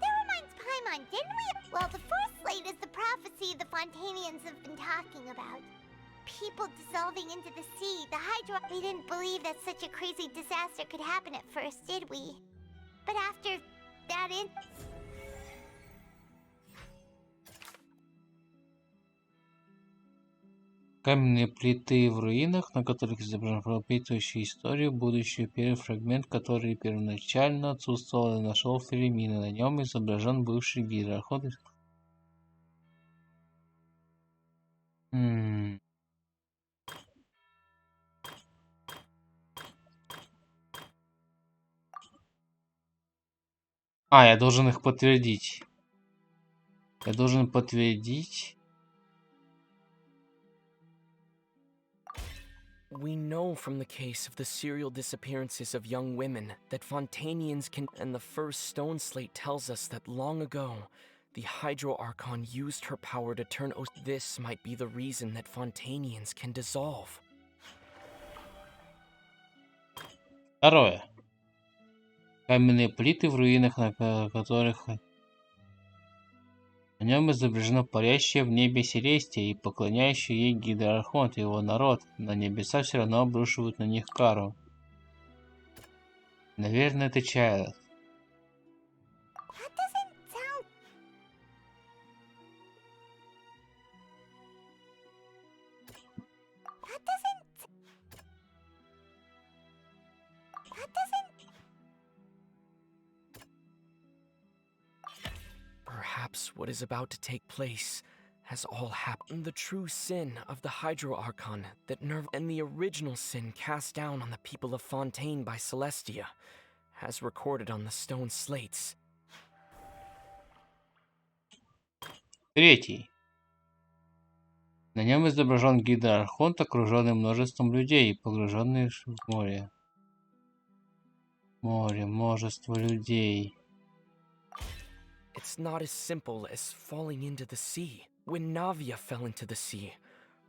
That reminds Paimon, didn't we? Well, the fourth slate is the prophecy the Fontainians have been talking about. People dissolving into the sea. The Hydro... We didn't believe that such a crazy disaster could happen at first, did we? But after that Каменные плиты в руинах, на которых изображена пропитывающая историю, будущую первый фрагмент, который первоначально отсутствовал, и нашел Феремина. На нем изображен бывший гидроархонт. Я должен их подтвердить. Я должен подтвердить. We know from the case of the serial disappearances of young women that Fontanians can. And the first stone slate tells us that long ago, the Hydro Archon used her power to turn. This might be the reason that Fontanians can dissolve. Второе. Каменные плиты в руинах, на которых на нем изображено парящее в небе Селестия и поклоняющий ей Гидроархонт и его народ. На небеса все равно обрушивают на них кару. Наверное, это Чайлд. Perhaps what is about to take place has all happened. The true sin of the Hydro Archon that and the original sin cast down on the people of Fontaine by Celestia, as recorded on the stone slates. Третий. На нем изображен Гидроархонт, окруженный множеством людей, погруженный в море. Море, множество людей. It's not as simple as falling into the sea. When Navia fell into the sea,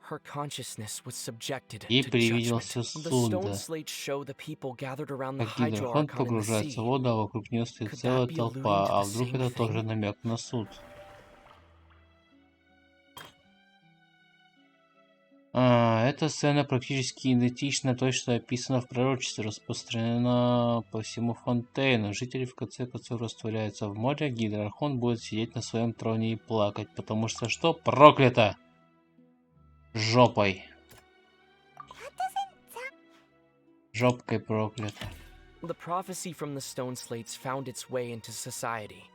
her consciousness was subjected Ей to привиделся judgment. The суд. stone slates show the people gathered around the Как Hydro Гидроархонт Archon in the погружается в sea. воду, а вокруг него стоит Could целая that be alluding толпа. to А the вдруг same это тоже thing? намек на суд? Эта сцена практически идентична той, что описана в пророчестве, распространена по всему Фонтейну. Жители в конце концов растворяются в море, а Гидроархонт будет сидеть на своем троне и плакать, потому что что? Проклято! Жопой. Жопкой проклято. The prophecy from the stone slates found its way into society.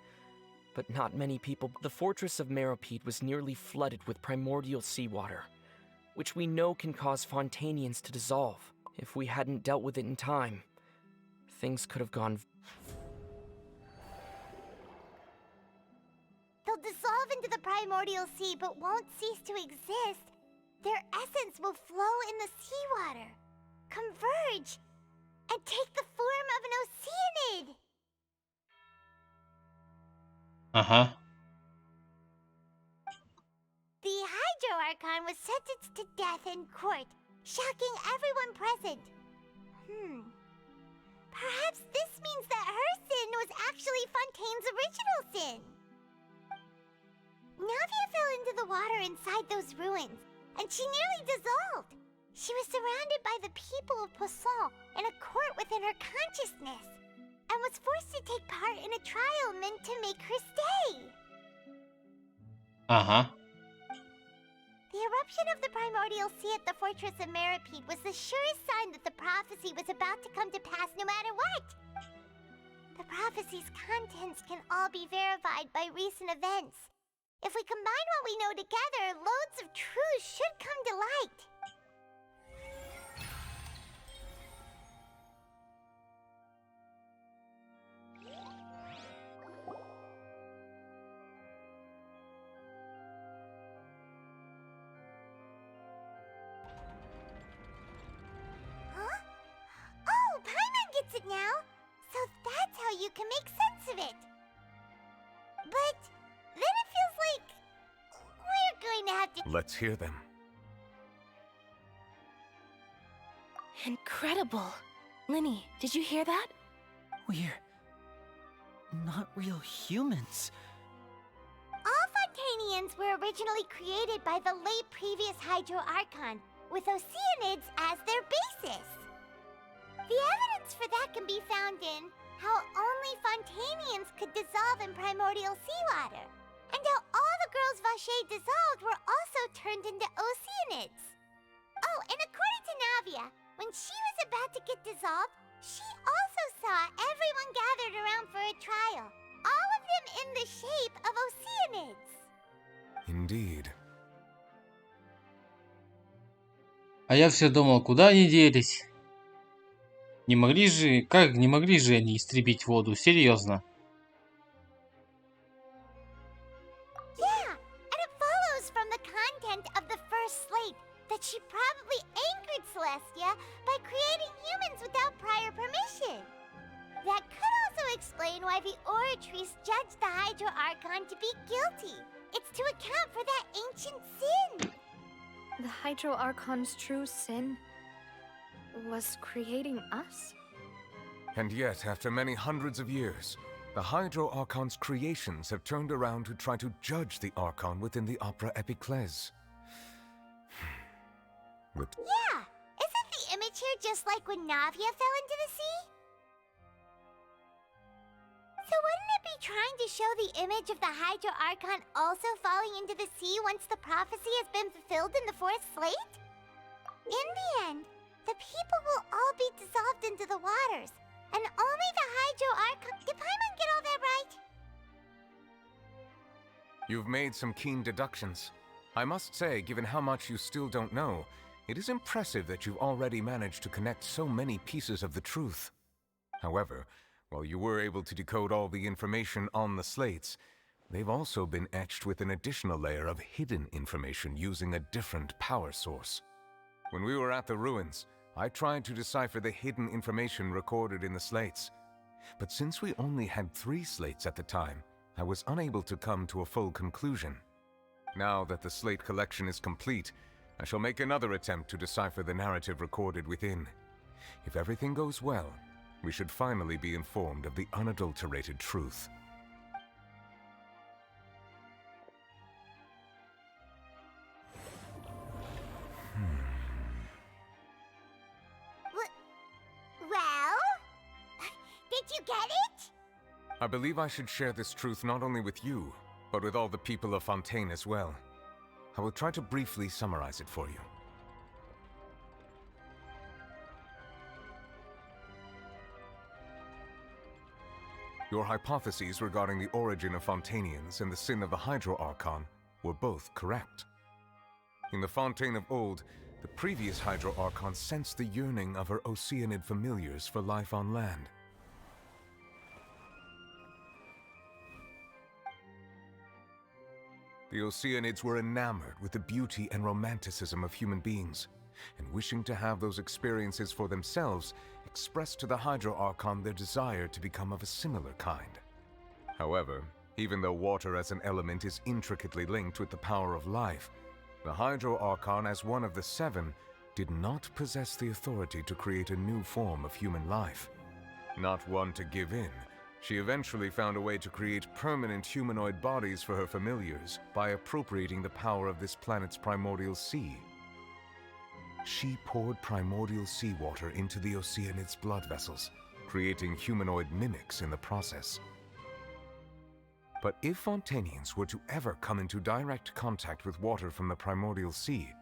But not many people. The fortress of Meropide was nearly flooded with primordial seawater, which we know can cause Fontanians to dissolve. If we hadn't dealt with it in time, things could have gone. They'll dissolve into the primordial sea but won't cease to exist. Their essence will flow in the seawater, converge, and take the form of an oceanid. Ага. The Hydro Archon was sentenced to death in court, shocking everyone present. Perhaps this means that her sin was actually Fontaine's original sin. Navia fell into the water inside those ruins, and she nearly dissolved. She was surrounded by the people of Poisson in a court within her consciousness, and was forced to take part in a trial meant to make her stay. Ага. The eruption of the primordial sea at the fortress of Meropide was the surest sign that the prophecy was about to come to pass no matter what. The prophecy's contents can all be verified by recent events. If we combine what we know together, loads of truths should come to light. Huh? Oh, Paimon gets it now! So that's how you can make sense of it. But then it feels like we're going to have to... Let's hear them. Incredible. Linny, did you hear that? We're not real humans. All Fontanians were originally created by the late previous Hydro Archon, with oceanids as their basis. The evidence for that can be found in how only Fontanians could dissolve in primordial seawater, and how all the girls Vacher dissolved were also turned into oceanids. Oh, and according to Navia, when she was about to get dissolved, she also saw everyone gathered around for a trial, all of them in the shape of oceanids. Indeed. А я все думал, куда они делись? Не могли же они истребить воду? Серьезно? Yeah, and it follows from the content of the first slate that she probably angered Celestia explain why the Oratrice judged the Hydro Archon to be guilty. It's to account for that ancient sin. The Hydro Archon's true sin was creating us? And yet, after many hundreds of years, the Hydro Archon's creations have turned around to try to judge the Archon within the Opera Epiclese. But Yeah, isn't the image here just like when Navia fell into the sea? So wouldn't it be trying to show the image of the Hydro Archon also falling into the sea once the prophecy has been fulfilled in the fourth slate? In the end, the people will all be dissolved into the waters, and only the Hydro Archon... Did Paimon get all that right? you've made some keen deductions. I must say, given how much you still don't know, it is impressive that you've already managed to connect so many pieces of the truth. However, while you were able to decode all the information on the slates, they've also been etched with an additional layer of hidden information using a different power source. When we were at the ruins, I tried to decipher the hidden information recorded in the slates. But since we only had 3 slates at the time, I was unable to come to a full conclusion. Now that the slate collection is complete, I shall make another attempt to decipher the narrative recorded within. If everything goes well, we should finally be informed of the unadulterated truth. Well? Did you get it? I believe I should share this truth not only with you, but with all the people of Fontaine as well. I will try to briefly summarize it for you. Your hypotheses regarding the origin of Fontainians and the sin of the Hydro Archon were both correct. In the Fontaine of old, the previous Hydro Archon sensed the yearning of her Oceanid familiars for life on land. The Oceanids were enamored with the beauty and romanticism of human beings, and wishing to have those experiences for themselves, expressed to the Hydro Archon their desire to become of a similar kind. However, even though water as an element is intricately linked with the power of life, the Hydro Archon, as one of the 7, did not possess the authority to create a new form of human life. Not one to give in, she eventually found a way to create permanent humanoid bodies for her familiars by appropriating the power of this planet's primordial sea. She poured primordial seawater into the Oceanids' blood vessels, creating humanoid mimics in the process. But if Fontainians were to ever come into direct contact with water from the primordial sea,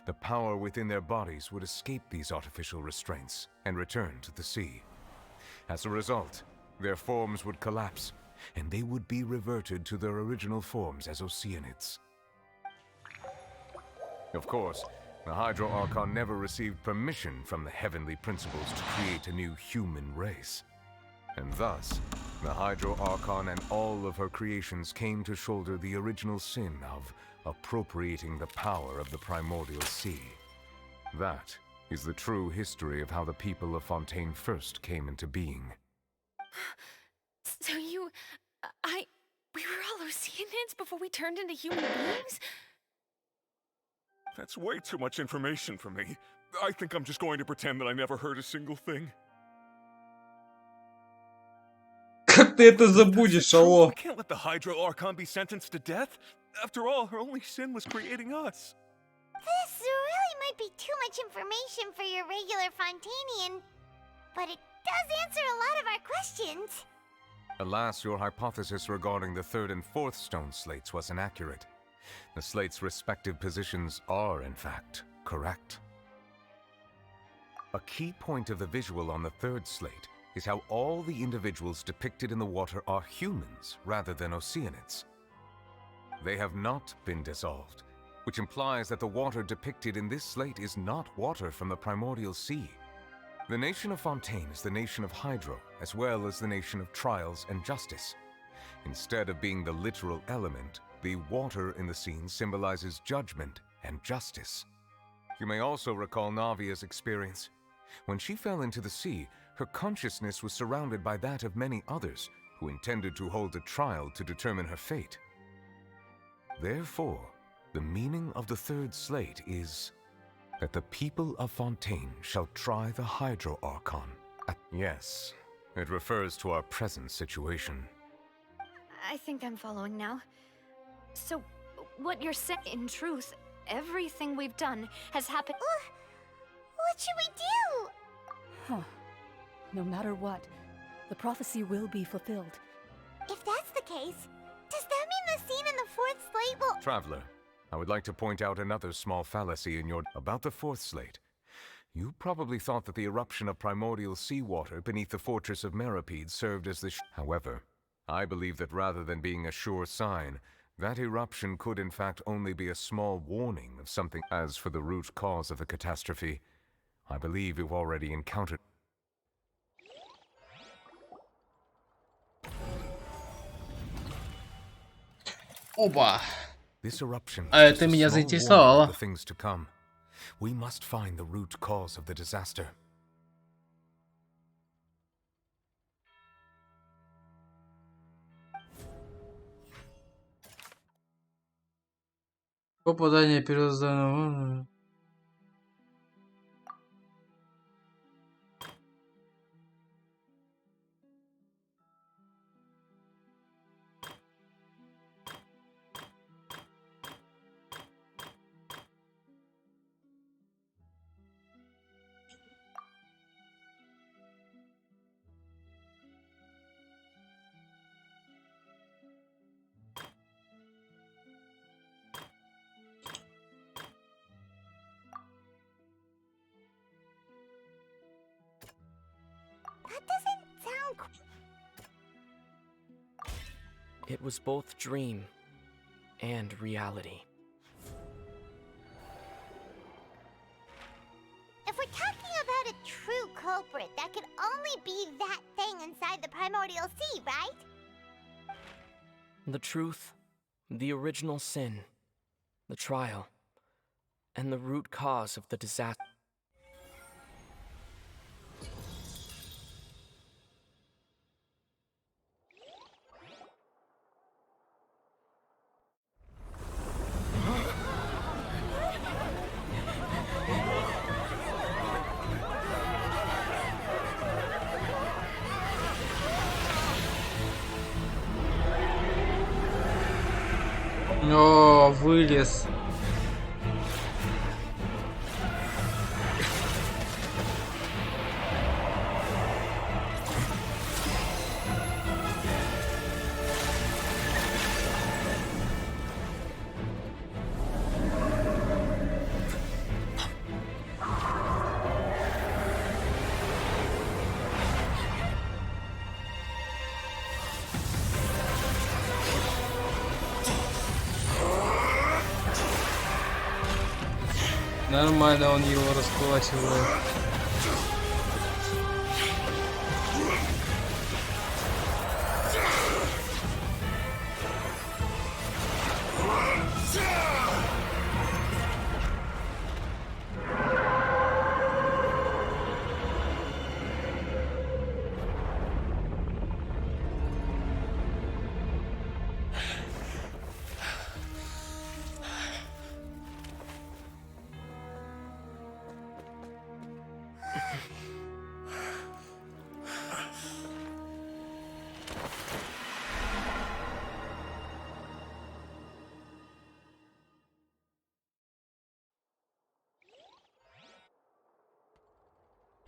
the power within their bodies would escape these artificial restraints and return to the sea. As a result, their forms would collapse, and they would be reverted to their original forms as Oceanids. Of course, the Hydro Archon never received permission from the heavenly principles to create a new human race. And thus, the Hydro Archon and all of her creations came to shoulder the original sin of appropriating the power of the primordial sea. That is the true history of how the people of Fontaine first came into being. So we were all Oceanids before we turned into human beings? That's way too much information for me. I think I'm just going to pretend that I never heard a single thing. Как ты это забудешь, алло? I can't let the Hydro Archon be sentenced to death. After all, her only sin was creating us. This really might be too much information for your regular Fontainian, but it does answer a lot of our questions. Alas, your hypothesis regarding the 3rd and 4th stone slates was inaccurate. The slates' respective positions are, in fact, correct. A key point of the visual on the 3rd slate is how all the individuals depicted in the water are humans rather than Oceanids. They have not been dissolved, which implies that the water depicted in this slate is not water from the primordial sea. The nation of Fontaine is the nation of Hydro, as well as the nation of trials and justice. Instead of being the literal element, the water in the scene symbolizes judgment and justice. You may also recall Navia's experience. When she fell into the sea, her consciousness was surrounded by that of many others, who intended to hold a trial to determine her fate. Therefore, the meaning of the third slate is that the people of Fontaine shall try the Hydro Archon. Yes, it refers to our present situation. I think I'm following now. So, what you're saying, in truth, everything we've done has happened. What should we do? Huh. No matter what, the prophecy will be fulfilled. If that's the case, does that mean the scene in the fourth slate will... Traveler, I would like to point out another small fallacy in your... About the fourth slate. You probably thought that the eruption of primordial seawater beneath the fortress of Meripede served as the... However, I believe that rather than being a sure sign, that eruption could in fact only be a small warning of something. As for the root cause of the catastrophe, I believe you've already encountered... Опа! This eruption А is это just a меня small warning заинтересовало. of the things to come. We must find the root cause of the disaster. Попадание первозданного. That doesn't sound... It was both dream and reality. If we're talking about a true culprit, that could only be that thing inside the primordial sea, right? The truth, the original sin, the trial, and the root cause of the disaster. О, вылез. Нормально он его раскулачивает.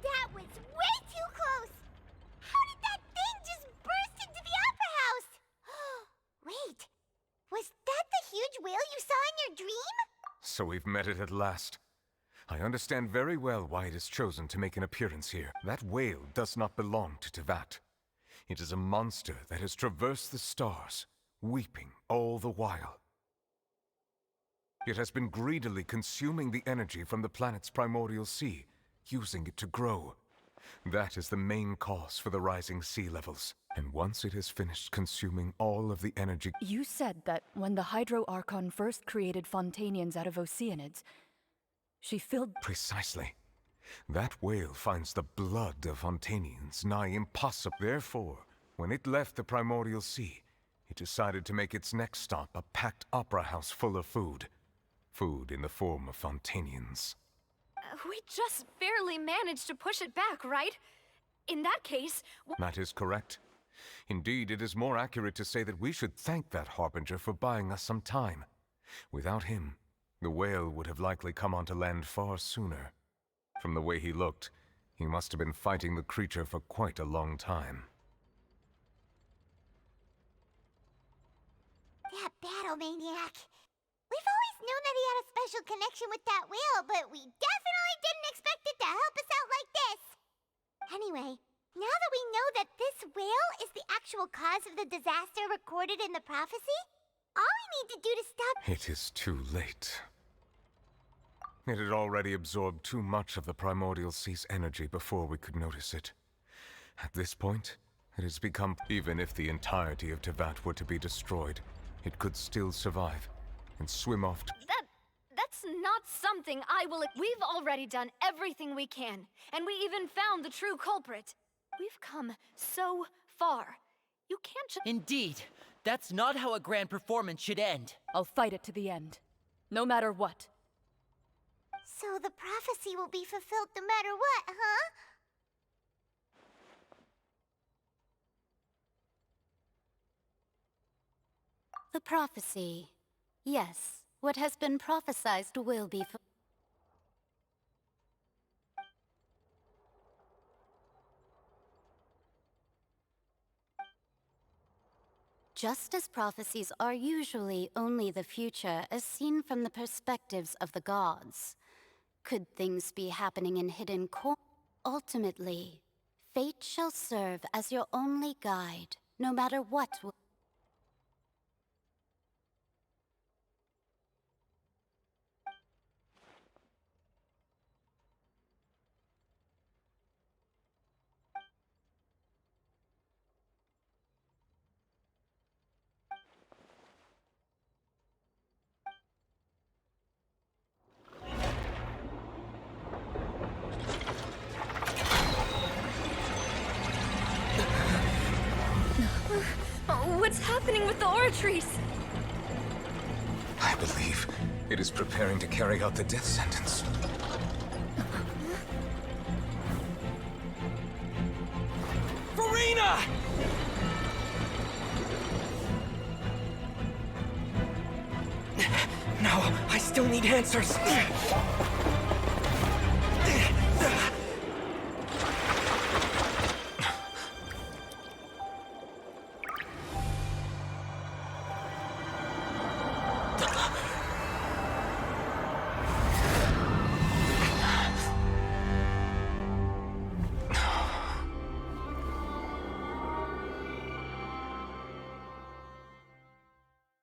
That was way too close! How did that thing just burst into the Opera House? Wait, was that the huge whale you saw in your dream? So we've met it at last. I understand very well why it has chosen to make an appearance here. That whale does not belong to Tevat. It is a monster that has traversed the stars, weeping all the while. It has been greedily consuming the energy from the planet's primordial sea, using it to grow. That is the main cause for the rising sea levels. And once it has finished consuming all of the energy... You said that when the Hydro Archon first created Fontainians out of Oceanids, she filled... Precisely. That whale finds the blood of Fontainians nigh impossible. Therefore, When it left the Primordial Sea, it decided to make its next stop a packed opera house full of food. Food in the form of Fontanians. We just barely managed to push it back, right? In that case... That is correct. Indeed, it is more accurate to say that we should thank that Harbinger for buying us some time. Without him, the whale would have likely come onto land far sooner. From the way he looked, he must have been fighting the creature for quite a long time. That battle maniac. We've always known that he had a special connection with that whale, but we definitely didn't expect it to help us out like this. Anyway, now that we know that this whale is the actual cause of the disaster recorded in the prophecy, all we need to do to stop... It is too late. It had already absorbed too much of the Primordial Sea's energy before we could notice it. At this point, it has become... Even if the entirety of Tevat were to be destroyed, it could still survive and swim off to... That's not something I will... We've already done everything we can, and we even found the true culprit. We've come so far. You can't just... Indeed. That's not how a grand performance should end. I'll fight it to the end. No matter what. So the prophecy will be fulfilled no matter what, huh? The prophecy. Yes, what has been prophesied will be fulfilled. Just as prophecies are usually only the future as seen from the perspectives of the gods, could things be happening in hidden corners? Ultimately, fate shall serve as your only guide, no matter what. What's happening with the aura trees? I believe it is preparing to carry out the death sentence. Farina! No, I still need answers.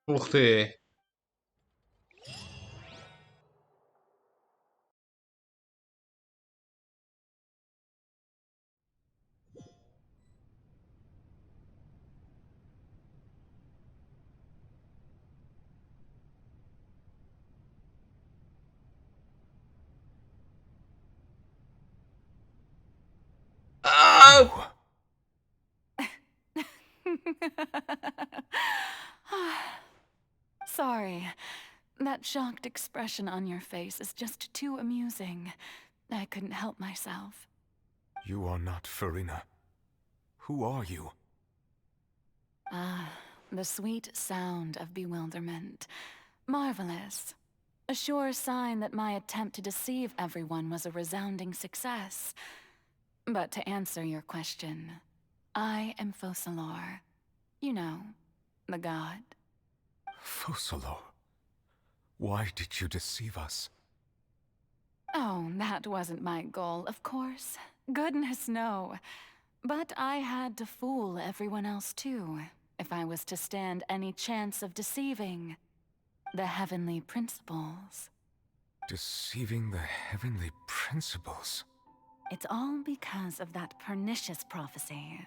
Ух ты. Sorry. That shocked expression on your face is just too amusing. I couldn't help myself. You are not Farina. Who are you? Ah, the sweet sound of bewilderment. Marvelous. A sure sign that my attempt to deceive everyone was a resounding success. But to answer your question, I am Focalor. You know, the god. Focalor? Why did you deceive us? Oh, that wasn't my goal, of course. Goodness, no. But I had to fool everyone else too, if I was to stand any chance of deceiving the heavenly principles. Deceiving the heavenly principles? It's all because of that pernicious prophecy.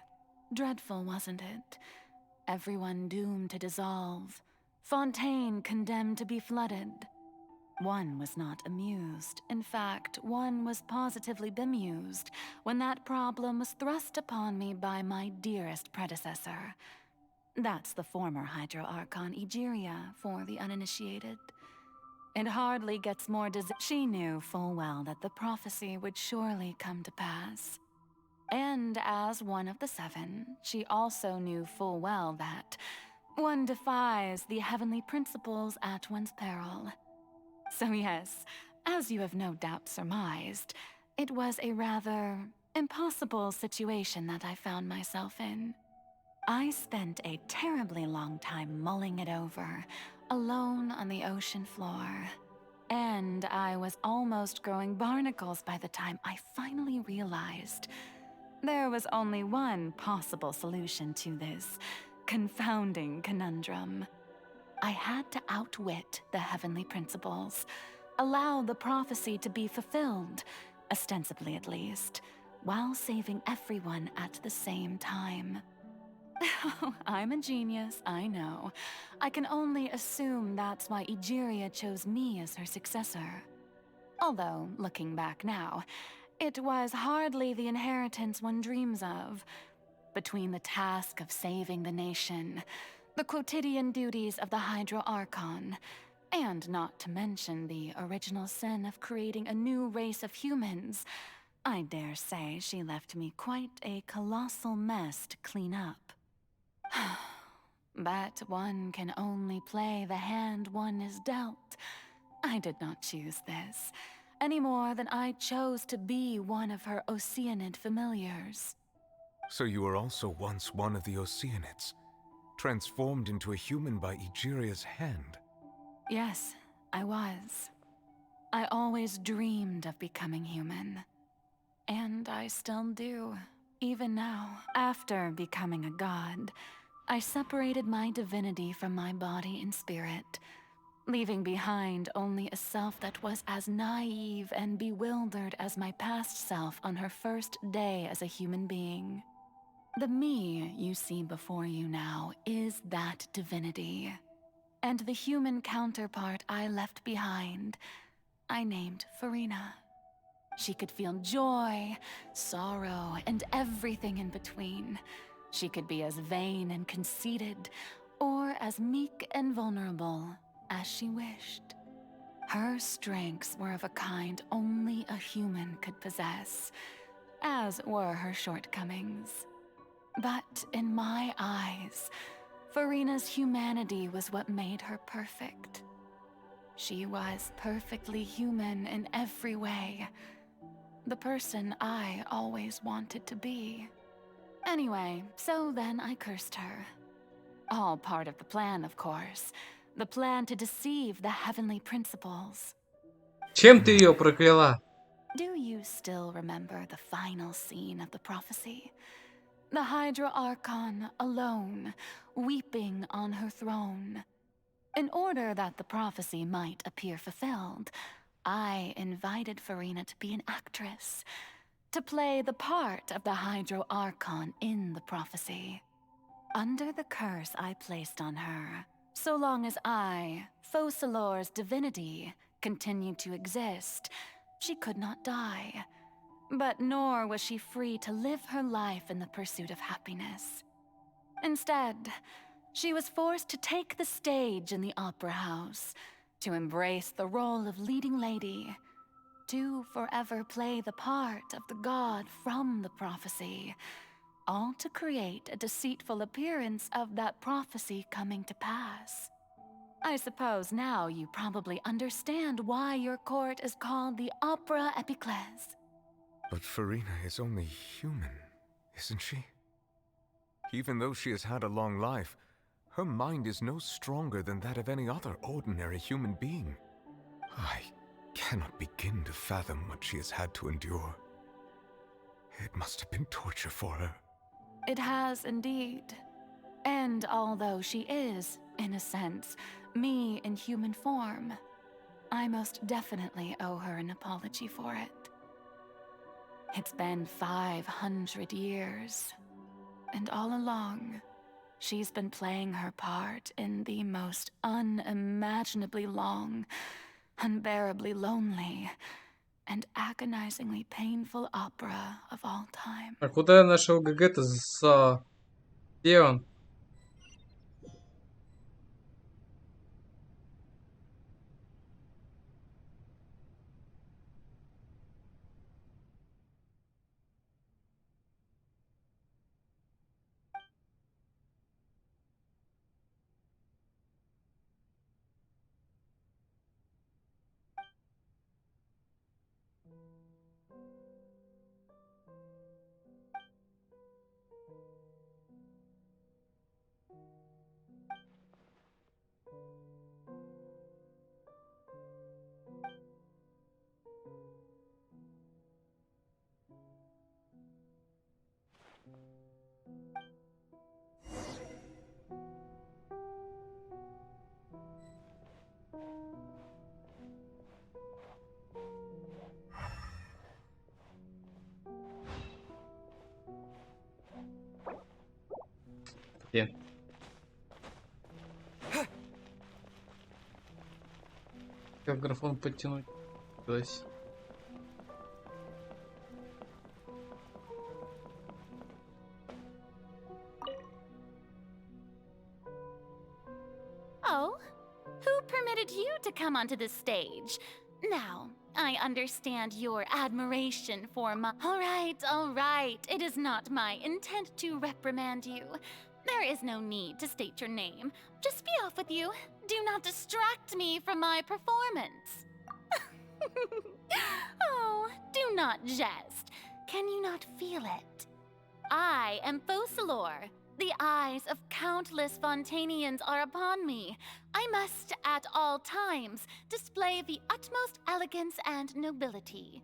Dreadful, wasn't it? Everyone doomed to dissolve. Fontaine condemned to be flooded. One was not amused. In fact, one was positively bemused when that problem was thrust upon me by my dearest predecessor. That's the former Hydro Archon Egeria for the uninitiated. It hardly gets more She knew full well that the prophecy would surely come to pass. And as one of the seven, she also knew full well that one defies the heavenly principles at one's peril. So yes, as you have no doubt surmised, it was a rather impossible situation that I found myself in. I spent a terribly long time mulling it over, alone on the ocean floor. And I was almost growing barnacles by the time I finally realized there was only one possible solution to this confounding conundrum. I had to outwit the heavenly principles, allow the prophecy to be fulfilled, ostensibly at least, while saving everyone at the same time. Oh, I'm a genius, I know. I can only assume that's why Egeria chose me as her successor. Although, looking back now, it was hardly the inheritance one dreams of. Between the task of saving the nation, the quotidian duties of the Hydro Archon, and not to mention the original sin of creating a new race of humans, I dare say she left me quite a colossal mess to clean up. But one can only play the hand one is dealt. I did not choose this, any more than I chose to be one of her Oceanid familiars. So you were also once one of the Oceanids, transformed into a human by Egeria's hand? Yes, I was. I always dreamed of becoming human. And I still do, even now. After becoming a god, I separated my divinity from my body and spirit, leaving behind only a self that was as naive and bewildered as my past self on her first day as a human being. The me you see before you now is that divinity. And the human counterpart I left behind, I named Farina. She could feel joy, sorrow, and everything in between. She could be as vain and conceited, or as meek and vulnerable as she wished. Her strengths were of a kind only a human could possess, as were her shortcomings. But in my eyes, Farina's humanity was what made her perfect. She was perfectly human in every way. The person I always wanted to be. Anyway, so then I cursed her. All part of the plan, of course. The plan to deceive the heavenly principles. Чем ты ее прокляла? Do you still remember the final scene of the prophecy? The Hydro Archon alone, weeping on her throne. In order that the prophecy might appear fulfilled, I invited Farina to be an actress, to play the part of the Hydro Archon in the prophecy. Under the curse I placed on her, so long as I, Focalor's divinity, continued to exist, she could not die. But nor was she free to live her life in the pursuit of happiness. Instead, she was forced to take the stage in the opera house, to embrace the role of leading lady, to forever play the part of the god from the prophecy, all to create a deceitful appearance of that prophecy coming to pass. I suppose now you probably understand why your court is called the Opera Epiclese. But Farina is only human, isn't she? Even though she has had a long life, her mind is no stronger than that of any other ordinary human being. I cannot begin to fathom what she has had to endure. It must have been torture for her. It has indeed. And although she is, in a sense, me in human form, I most definitely owe her an apology for it. It's been 500 years, and all along, she's been playing her part in the most unimaginably long unbearably lonely, and agonizingly painful opera of all time. А куда я нашел ГГ-то за... Где он? Где? Как графон подтянуть? Здесь. Oh, who permitted you to come onto the stage? Now, I understand your admiration for my... All right. It is not my intent to reprimand you. There is no need to state your name. Just be off with you. Do not distract me from my performance. Oh, do not jest. Can you not feel it? I am Focalor. The eyes of countless Fontanians are upon me. I must, at all times, display the utmost elegance and nobility.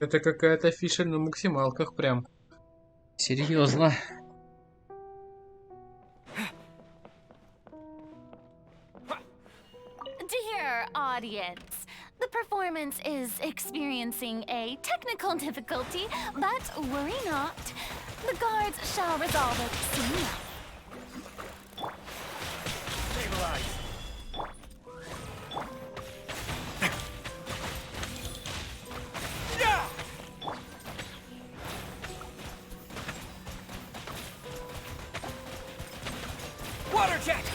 Это какая-то фиша на максималках прям. Серьезно. Dear audience, the performance is experiencing a technical difficulty, but worry not. The guards shall resolve it soon enough. Stabilize. Water jet!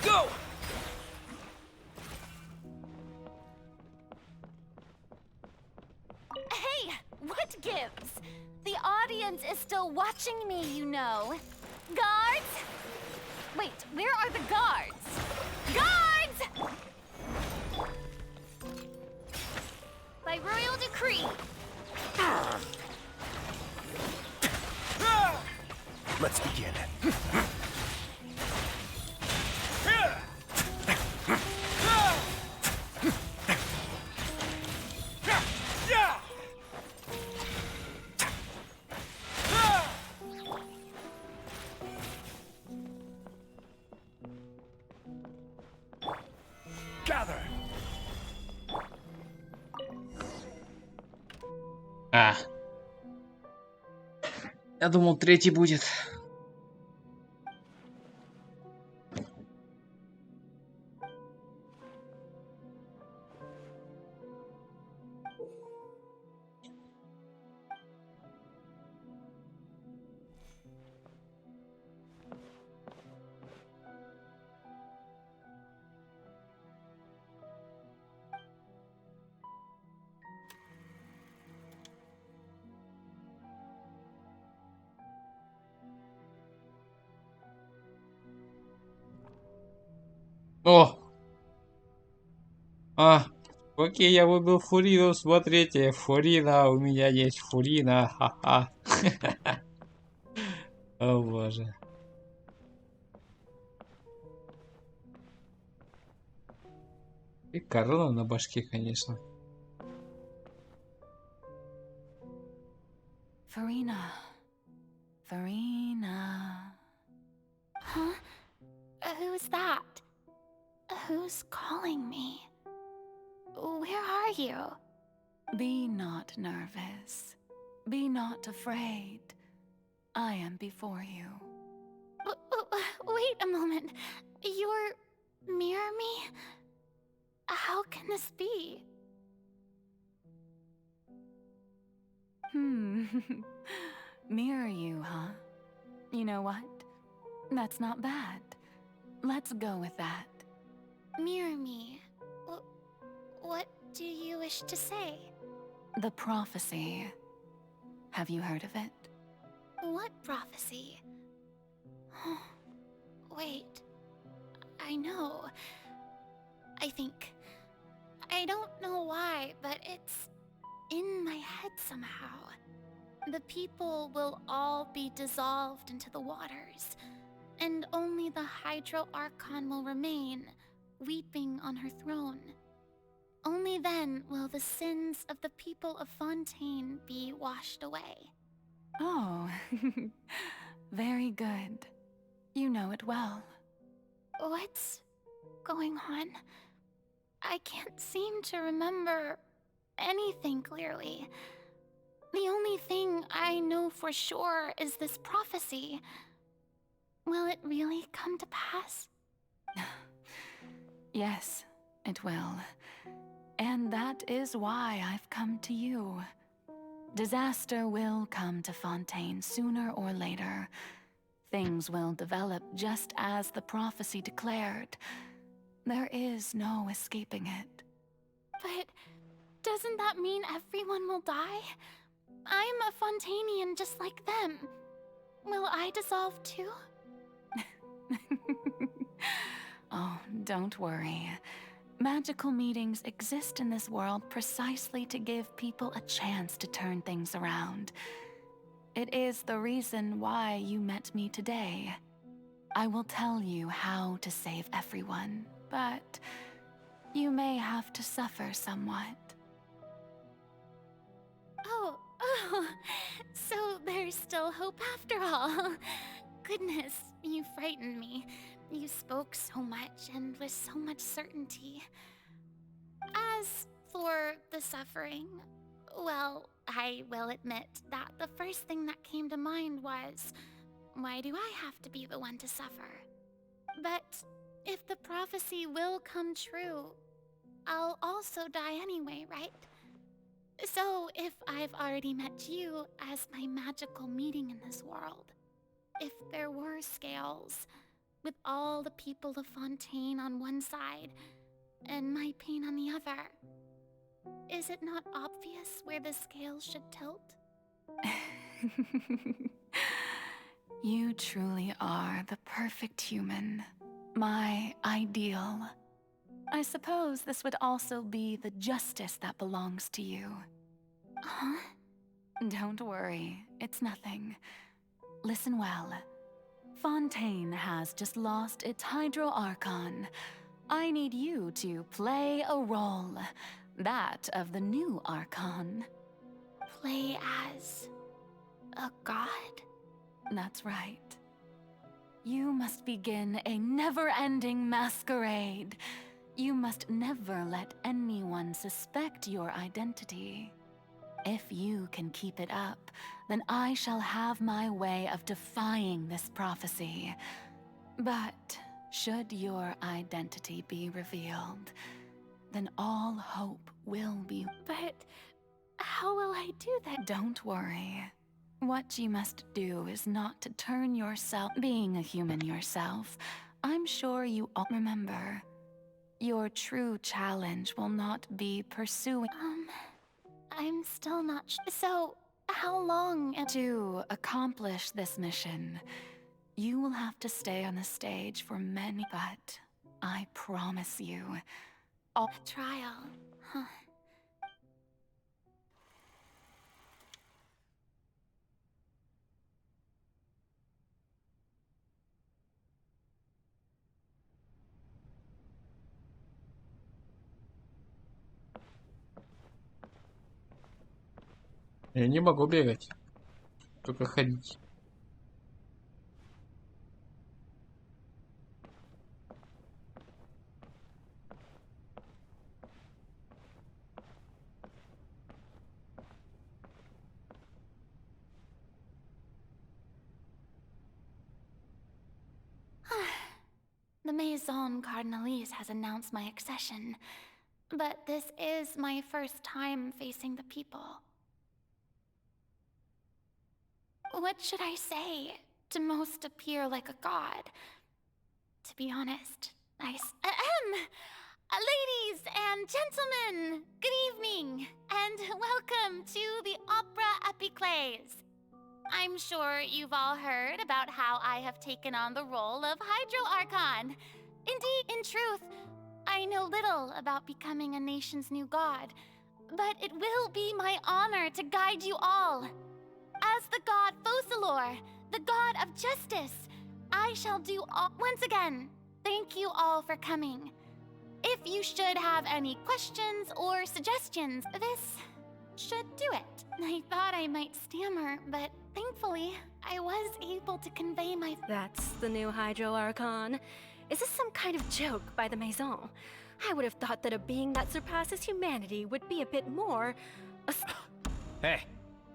Go! Hey, what gives? The audience is still watching me, you know. Guards? Wait, where are the guards? Guards! By royal decree. Let's begin. Gather. Я думал, третий будет. О! Окей, я выбил Фурину, смотрите, Фурина, у меня есть Фурина, ха-ха. О боже. И корона на башке, конечно. Farina. Farina. Huh? Who's that? Who's calling me? Where are you? Be not nervous. Be not afraid. I am before you. Wait a moment. You're mirror me? How can this be? Mirror you, huh? You know what? That's not bad. Let's go with that. Mirror me. What do you wish to say? The prophecy. Have you heard of it? What prophecy? Wait. I know. I think. I don't know why, but it's in my head somehow. The people will all be dissolved into the waters, and only the Hydro Archon will remain, weeping on her throne. Only then will the sins of the people of Fontaine be washed away. Oh, very good. You know it well. What's going on? I can't seem to remember anything clearly. The only thing I know for sure is this prophecy. Will it really come to pass? Yes, it will. And that is why I've come to you. Disaster will come to Fontaine sooner or later. Things will develop just as the prophecy declared. There is no escaping it. But doesn't that mean everyone will die? I'm a Fontainian just like them. Will I dissolve too? Oh, don't worry. Magical meetings exist in this world precisely to give people a chance to turn things around. It is the reason why you met me today. I will tell you how to save everyone, but you may have to suffer somewhat. Oh, so there's still hope after all. Goodness, you frightened me. You spoke so much and with so much certainty. As for the suffering, well, I will admit that the first thing that came to mind was, why do I have to be the one to suffer? But if the prophecy will come true, I'll also die anyway, right? So if I've already met you as my magical meeting in this world, if there were scales, with all the people of Fontaine on one side, and my pain on the other, is it not obvious where the scales should tilt? You truly are the perfect human. My ideal. I suppose this would also be the justice that belongs to you. Huh? Don't worry, it's nothing. Listen well. Fontaine has just lost its Hydro Archon. I need you to play a role. That of the new Archon. Play as a god? That's right. You must begin a never-ending masquerade. You must never let anyone suspect your identity. If you can keep it up, then I shall have my way of defying this prophecy. But should your identity be revealed, then all hope will be. But how will I do that? Don't worry. What you must do is not to turn yourself, being a human yourself. I'm sure you all remember. Your true challenge will not be pursuing. I'm still not so, how long To accomplish this mission, you will have to stay on the stage for many, but I promise you. A trial, huh? Я не могу бегать, только ходить. The Maison Cardinalise has announced my accession, but this is my first time facing the people. What should I say to most appear like a god? To be honest, ladies and gentlemen, good evening, and welcome to the Opera Epiclese. I'm sure you've all heard about how I have taken on the role of Hydro Archon. Indeed, in truth, I know little about becoming a nation's new god, but it will be my honor to guide you all. As the god Focalor, the god of justice, I shall do all. Once again, thank you all for coming. If you should have any questions or suggestions, this should do it. I thought I might stammer, but thankfully, I was able to convey my... That's the new Hydro Archon. Is this some kind of joke by the Maison? I would have thought that a being that surpasses humanity would be a bit more... Hey,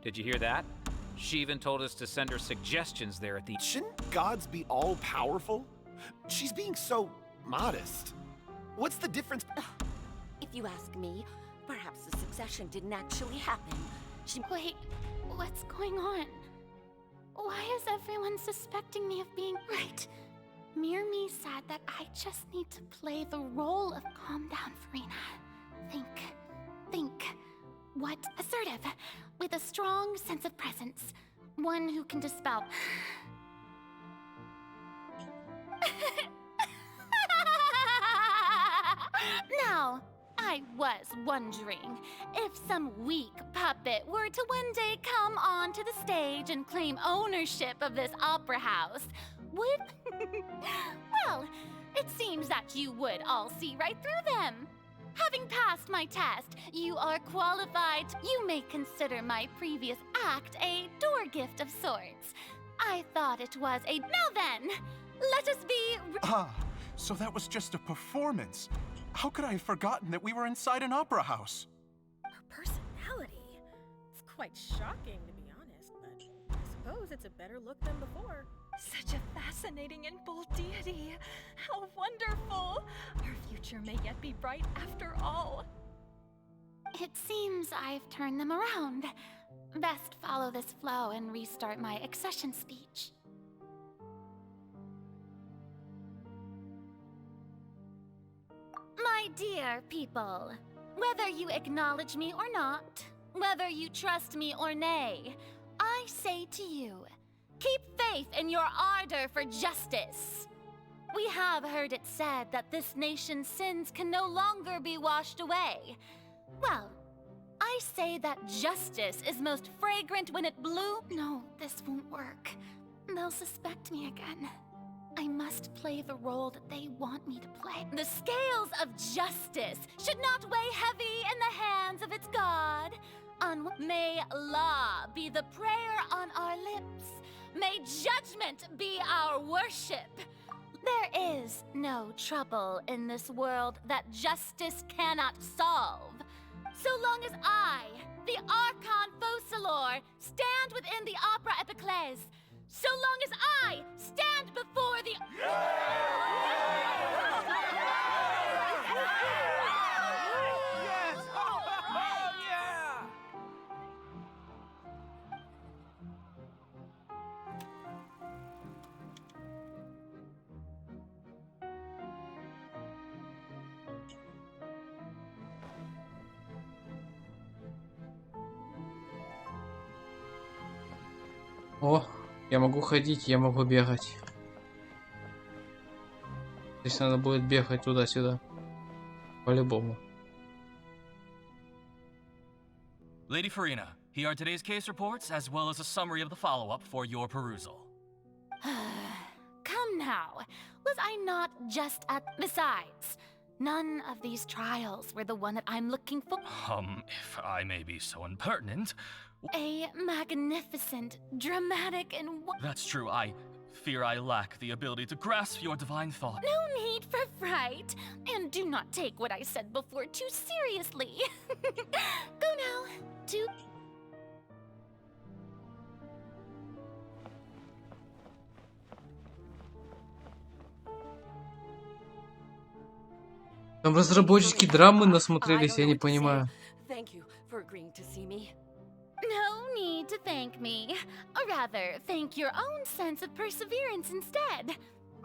did you hear that? She even told us to send her suggestions there at the... Shouldn't gods be all-powerful? She's being so modest. What's the difference? If you ask me, perhaps the succession didn't actually happen. Wait, what's going on? Why is everyone suspecting me of being right? Mirmi said that I just need to play the role of calm down Farina. Think. What? Assertive, with a strong sense of presence. One who can dispel... Now, I was wondering if some weak puppet were to one day come onto the stage and claim ownership of this opera house, would... Well, it seems that you would all see right through them. Having passed my test, you are qualified. You may consider my previous act a door gift of sorts. I thought it was a... Now then, let us be... So that was just a performance. How could I have forgotten that we were inside an opera house? Her personality. It's quite shocking, to be honest, but I suppose it's a better look than before. Such a fascinating and bold deity. How wonderful! Our future may yet be bright after all. It seems I've turned them around. Best follow this flow and restart my accession speech. My dear people, whether you acknowledge me or not, whether you trust me or nay, I say to you, keep faith in your ardor for justice. We have heard it said that this nation's sins can no longer be washed away. Well, I say that justice is most fragrant when it blooms. No, this won't work. They'll suspect me again. I must play the role that they want me to play. The scales of justice should not weigh heavy in the hands of its god. May law be the prayer on our lips. May judgment be our worship. There is no trouble in this world that justice cannot solve. So long as I, the Archon Focalor, stand within the Opera Epiclese, so long as I stand before the... О, я могу ходить, я могу бегать. Здесь надо будет бегать туда-сюда. По-любому. Lady Farina, here are today's case reports, as well as a summary of the follow-up for your perusal. Come now. Was I not just at... Besides, none of these trials were the one that I'm looking for. If I may be so impertinent... A magnificent, dramatic, and... That's true, I fear I lack the ability to grasp your divine thought. No need for fright. And do not take what I said before too seriously. Go now to... Там разработчики драмы насмотрелись, я не понимаю. Thank you for agreeing to see me. No need to thank me. Or rather, thank your own sense of perseverance instead.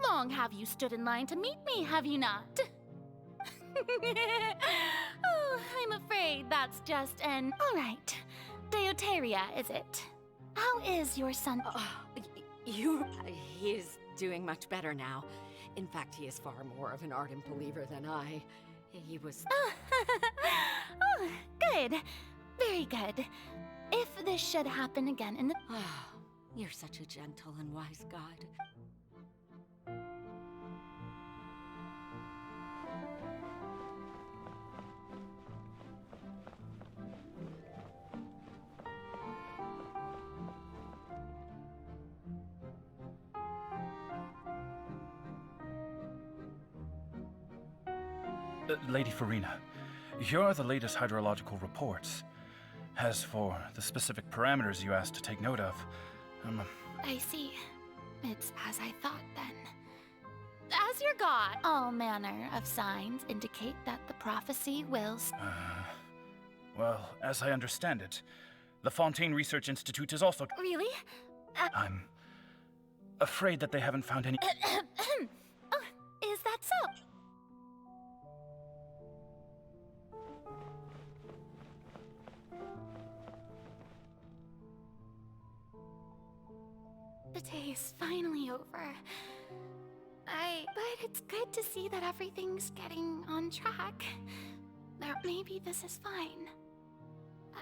Long have you stood in line to meet me, have you not? Oh, I'm afraid that's just an... All right. Deuteria, is it? How is your son? He is doing much better now. In fact, he is far more of an ardent believer than I. He was... Oh, good. Very good. If this should happen again in the... You're such a gentle and wise god. Lady Farina, here are the latest hydrological reports. As for the specific parameters you asked to take note of, I see. It's as I thought, then. As your god, all manner of signs indicate that the prophecy will... Well, as I understand it, the Fontaine Research Institute is also... Really? I'm afraid that they haven't found any... Oh, is that so? The day is finally over. But it's good to see that everything's getting on track. That maybe this is fine.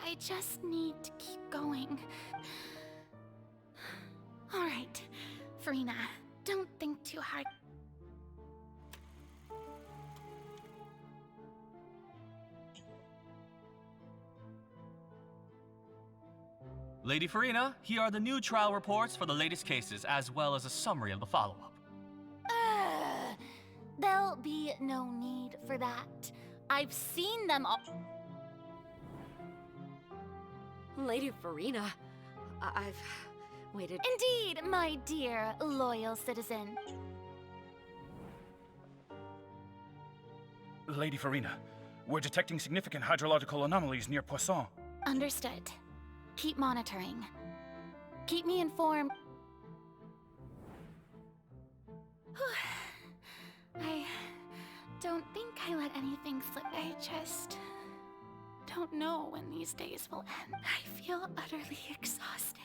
I just need to keep going. All right, Farina, don't think too hard. Lady Farina, here are the new trial reports for the latest cases, as well as a summary of the follow-up. There'll be no need for that. I've seen them all. Lady Farina, I've waited... Indeed, my dear, loyal citizen. Lady Farina, we're detecting significant hydrological anomalies near Poisson. Understood. Keep monitoring. Keep me informed. I don't think I let anything slip. I just don't know when these days will end. I feel utterly exhausted.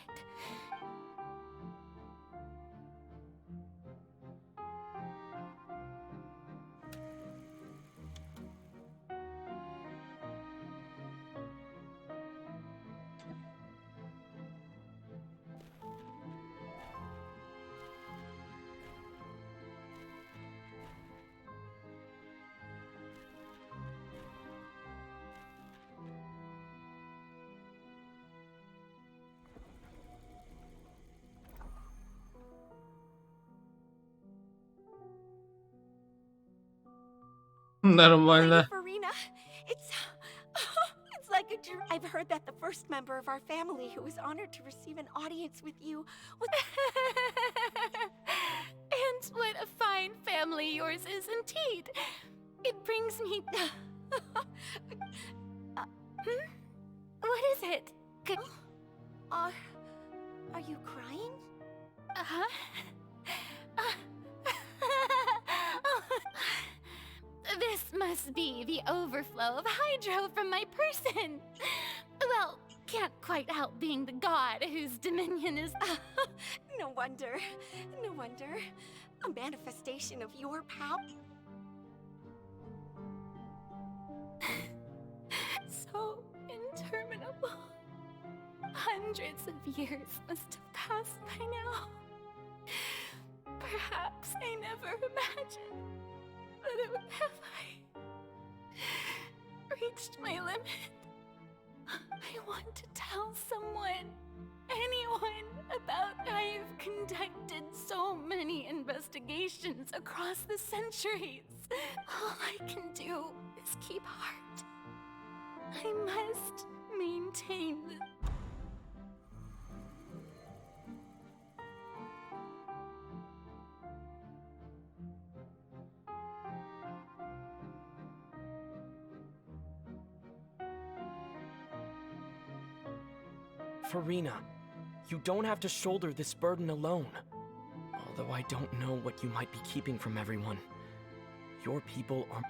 Нормально. Farina, it's like a dream. I've heard that the first member of our family who was honored to receive an audience with you was... And what a fine family yours is indeed. It brings me... What is it? Are you crying? Uh-huh. This must be the overflow of hydro from my person. Well, can't quite help being the god whose dominion is... No wonder. No wonder. A manifestation of your power. So interminable. Hundreds of years must have passed by now. Perhaps I never imagined that it would have reached my limit. I want to tell someone, anyone, about I've conducted so many investigations across the centuries. All I can do is keep heart. I must maintain the... Farina, you don't have to shoulder this burden alone. Although I don't know what you might be keeping from everyone. Your people are...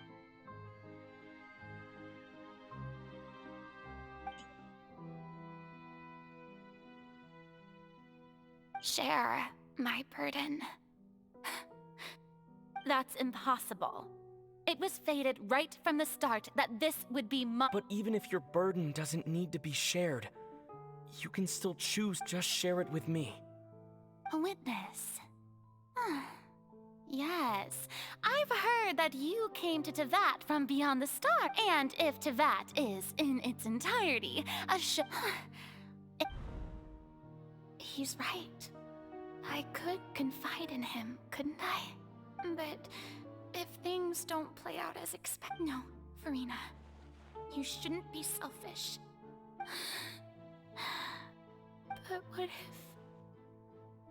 Share my burden. That's impossible. It was fated right from the start that this would be my— But even if your burden doesn't need to be shared, you can still choose just share it with me. A witness. Yes, I've heard that you came to Tevat from beyond the star, and if Tevat is in its entirety He's right. I could confide in him, couldn't I? But if things don't play out as expected... No, Farina. You shouldn't be selfish. But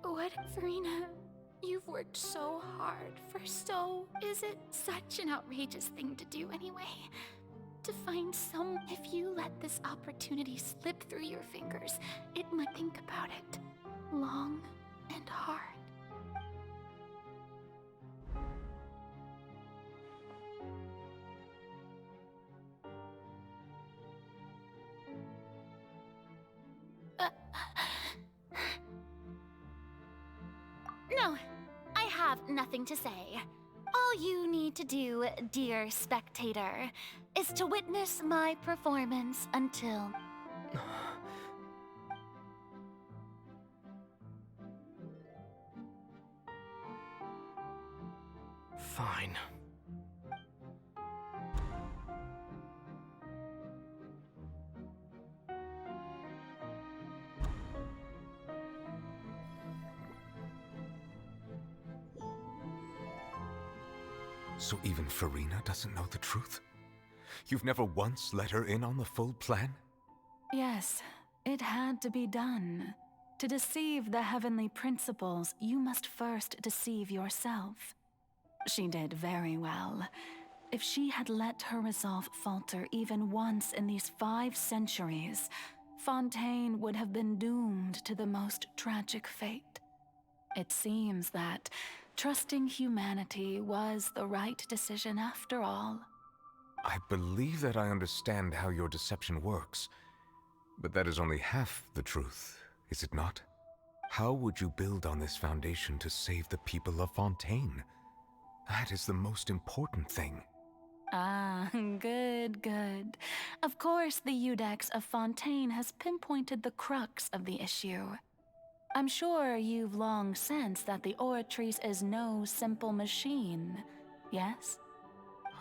what if, Farina, you've worked so hard for so... Is it such an outrageous thing to do anyway? To find some... If you let this opportunity slip through your fingers, it might think about it. Long and hard. No, I have nothing to say. All you need to do, dear spectator, is to witness my performance until... Fine. So even Farina doesn't know the truth? You've never once let her in on the full plan? Yes, it had to be done. To deceive the heavenly principles, you must first deceive yourself. She did very well. If she had let her resolve falter even once in these 5 centuries, Fontaine would have been doomed to the most tragic fate. It seems that trusting humanity was the right decision after all. I believe that I understand how your deception works, but that is only half the truth, is it not? How would you build on this foundation to save the people of Fontaine? That is the most important thing. Ah, good, good. Of course, the Iudex of Fontaine has pinpointed the crux of the issue. I'm sure you've long sensed that the Oratrice is no simple machine, yes?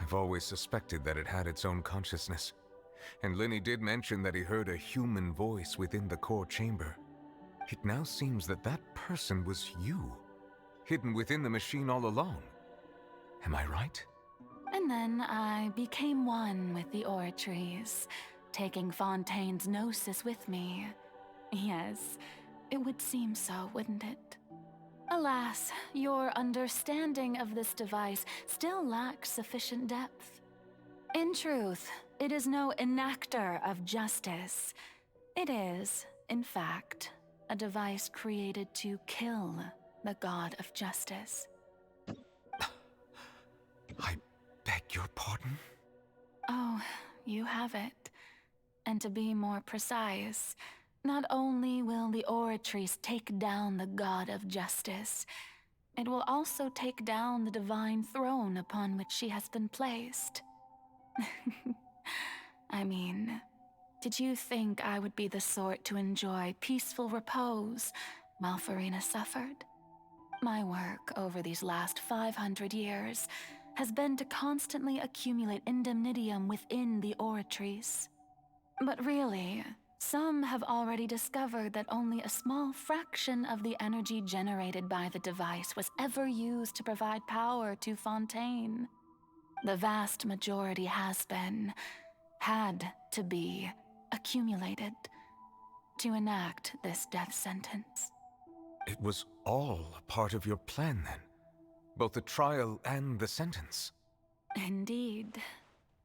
I've always suspected that it had its own consciousness. And Lenny did mention that he heard a human voice within the core chamber. It now seems that that person was you, hidden within the machine all along. Am I right? And then I became one with the Oratrice, taking Fontaine's gnosis with me. Yes, it would seem so, wouldn't it? Alas, your understanding of this device still lacks sufficient depth. In truth, it is no enactor of justice. It is, in fact, a device created to kill the god of justice. I beg your pardon? Oh, you have it. And to be more precise, Not only will the Oratrice take down the god of justice, it will also take down the divine throne upon which she has been placed. I mean, did you think I would be the sort to enjoy peaceful repose while Farina suffered? My work over these last 500 years has been to constantly accumulate indemnitium within the Oratrice. But really, some have already discovered that only a small fraction of the energy generated by the device was ever used to provide power to Fontaine. The vast majority had to be, accumulated to enact this death sentence. It was all a part of your plan, then? Both the trial and the sentence? Indeed.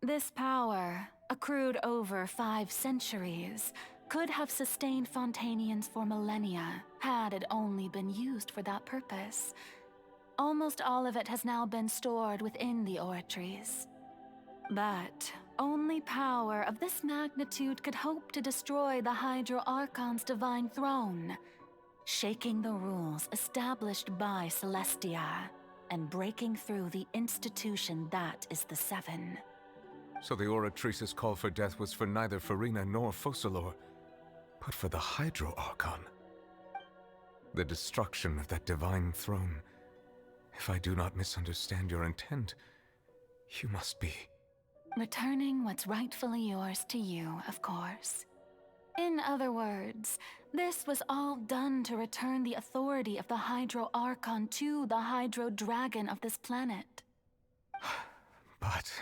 This power, accrued over 5 centuries, could have sustained Fontainians for millennia had it only been used for that purpose. Almost all of it has now been stored within the Oratrice. But only power of this magnitude could hope to destroy the Hydro Archon's divine throne, shaking the rules established by Celestia and breaking through the institution that is the Seven. So the Oratrice's call for death was for neither Farina nor Focalor, but for the Hydro Archon. The destruction of that divine throne. If I do not misunderstand your intent, you must be... Returning what's rightfully yours to you, of course. In other words, this was all done to return the authority of the Hydro Archon to the Hydro Dragon of this planet. But...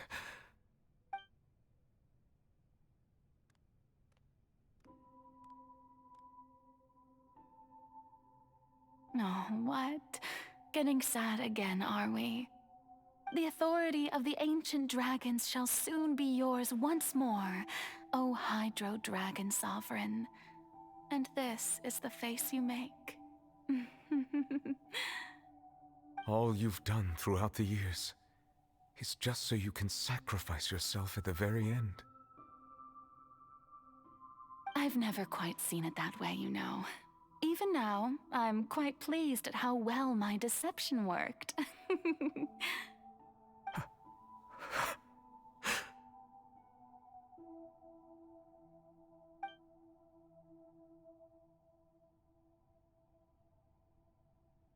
Oh, what? Getting sad again, are we? The authority of the ancient dragons shall soon be yours once more, O Hydro Dragon Sovereign. And this is the face you make. all you've done throughout the years is just so you can sacrifice yourself at the very end. I've never quite seen it that way, you know. Even now, I'm quite pleased at how well my deception worked.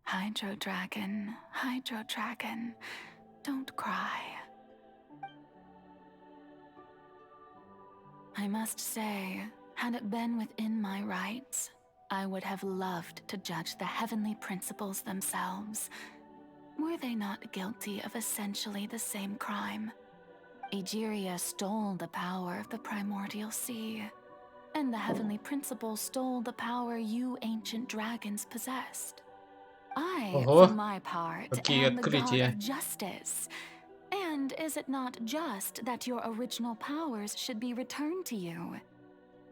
Hydro Dragon, don't cry. I must say, had it been within my rights, I would have loved to judge the heavenly principles themselves. Were they not guilty of essentially the same crime? Egeria stole the power of the primordial sea, and the heavenly principles stole the power you ancient dragons possessed. I, for my part, am the god of justice. And is it not just that your original powers should be returned to you?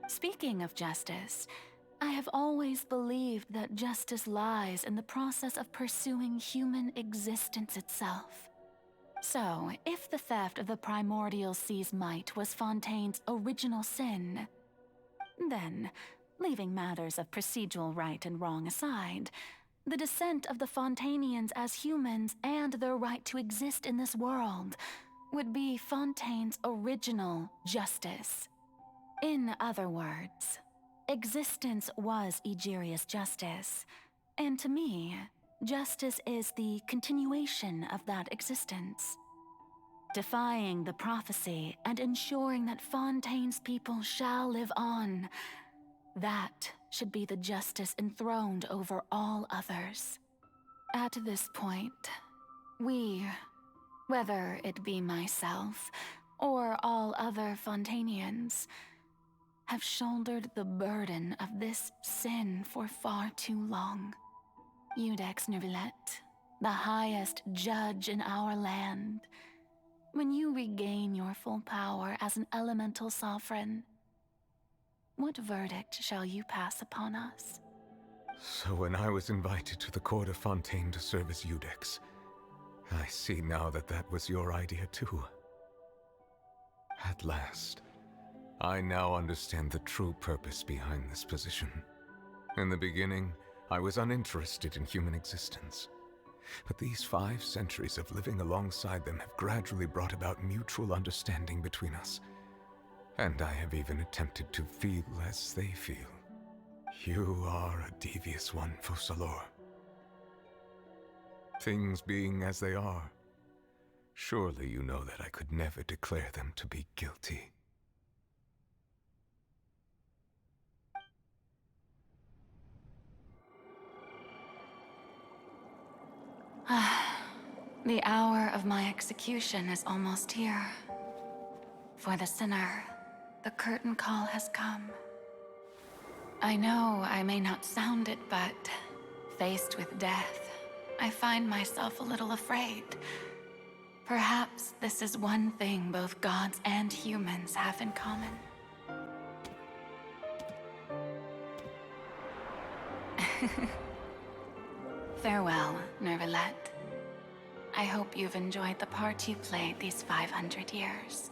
Speaking of justice, I have always believed that justice lies in the process of pursuing human existence itself. So, if the theft of the primordial sea's might was Fontaine's original sin, then, leaving matters of procedural right and wrong aside, the descent of the Fontainians as humans and their right to exist in this world would be Fontaine's original justice. In other words, existence was Egeria's justice, and to me, justice is the continuation of that existence. Defying the prophecy and ensuring that Fontaine's people shall live on, that should be the justice enthroned over all others. At this point, we, whether it be myself or all other Fontainians, have shouldered the burden of this sin for far too long. Iudex Nervilette, the highest judge in our land, when you regain your full power as an elemental sovereign, what verdict shall you pass upon us? So when I was invited to the court of Fontaine to serve as Iudex, I see now that that was your idea too. At last, I now understand the true purpose behind this position. In the beginning, I was uninterested in human existence. But these 5 centuries of living alongside them have gradually brought about mutual understanding between us. And I have even attempted to feel as they feel. You are a devious one, Focalor. Things being as they are, surely you know that I could never declare them to be guilty. The hour of my execution is almost here. For the sinner, the curtain call has come. I know I may not sound it, but faced with death, I find myself a little afraid. Perhaps this is one thing both gods and humans have in common. Farewell, Nervalette. I hope you've enjoyed the part you played these 500 years.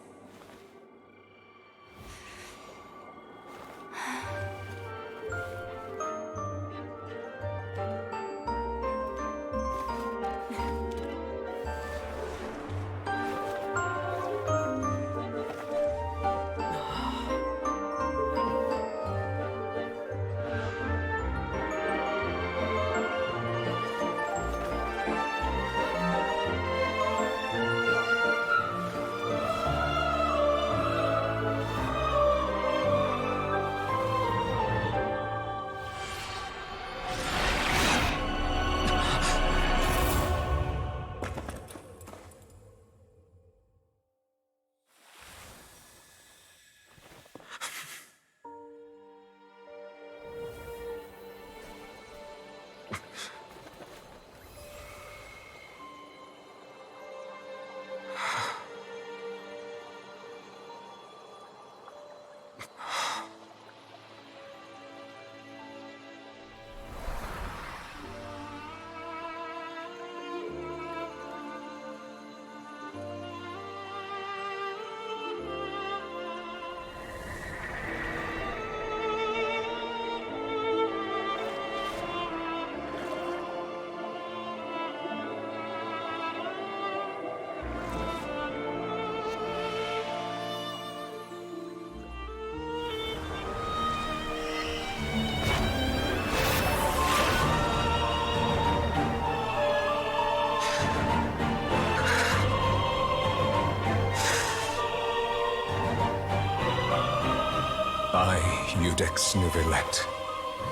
I, Iudex Nervalette,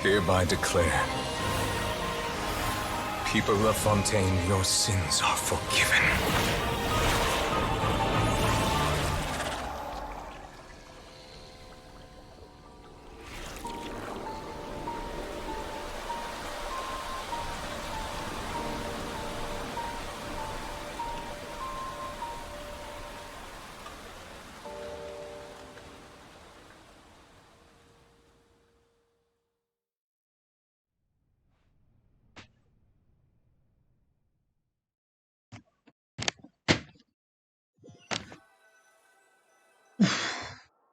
hereby declare, people of Fontaine, your sins are forgiven.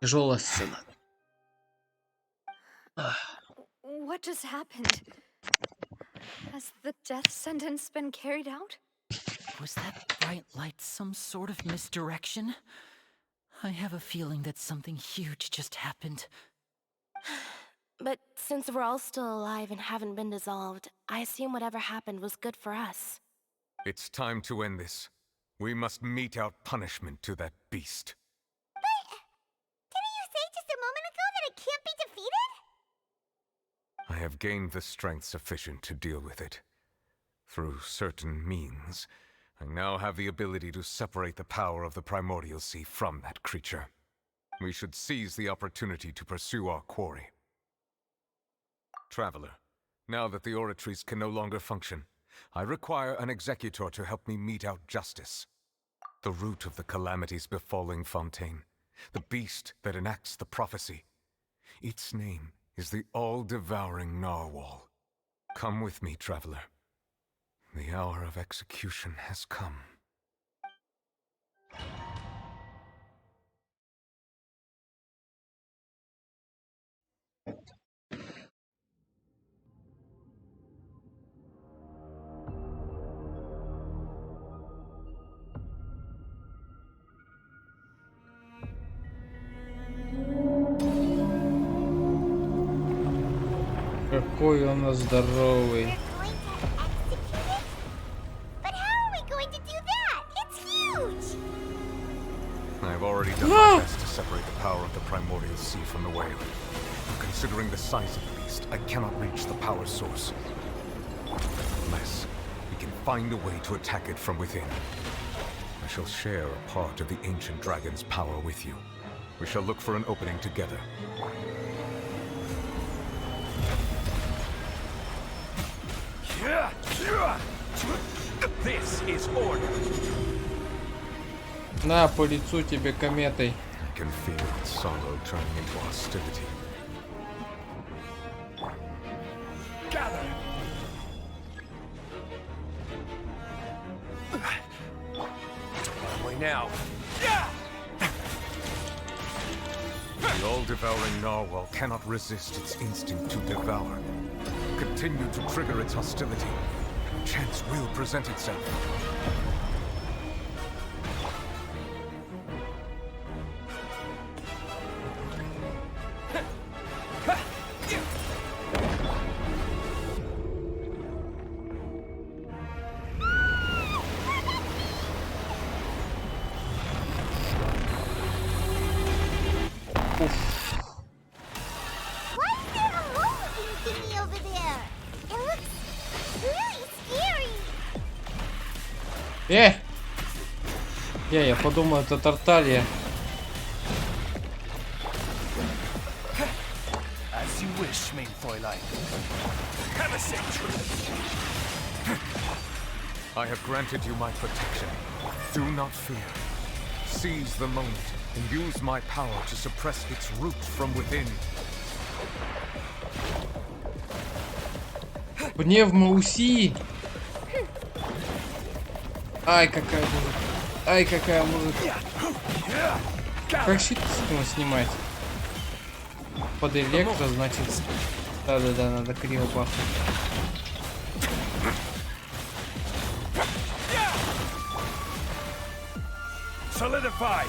Тяжелая сцена. What just happened? Has the death sentence been carried out? Was that bright light some sort of misdirection? I have a feeling that something huge just happened. But since we're all still alive and haven't been dissolved, I assume whatever happened was good for us. It's time to end this. We must mete out punishment to that beast. Didn't you say just a moment ago that it can't be defeated? I have gained the strength sufficient to deal with it. Through certain means, I now have the ability to separate the power of the Primordial Sea from that creature. We should seize the opportunity to pursue our quarry. Traveler, now that the oratories can no longer function, I require an executor to help me mete out justice. The root of the calamities befalling Fontaine, the beast that enacts the prophecy. Its name is the all-devouring Narwhal. Come with me, traveler. The hour of execution has come. какой он здоровый. But how are we going to do that? It's huge! I've already done my best to separate the power of the primordial sea from the whale. Considering the size of the beast, I cannot reach the power source. Unless we can find a way to attack it from within. I shall share a part of the ancient dragon's power with you. We shall look for an opening together. This is order. На, по лицу тебе кометой. I can feel its sorrow turning into hostility. Gather. Way now. The all-devouring narwhal cannot resist its instinct to devour. Continue to trigger its hostility. Chance will present itself. Я подумал, это Тарталья. As you wish, mein Fräulein. Have a safe trip. I have granted you my protection. Do not fear. Seize the moment and use my power to suppress its root from within. Пневмоуси! Ай, какая музыка! Ай, какая музыка! Как щит снимать? Под электро, значит. Да-да-да, надо криво пахнуть. Solidify.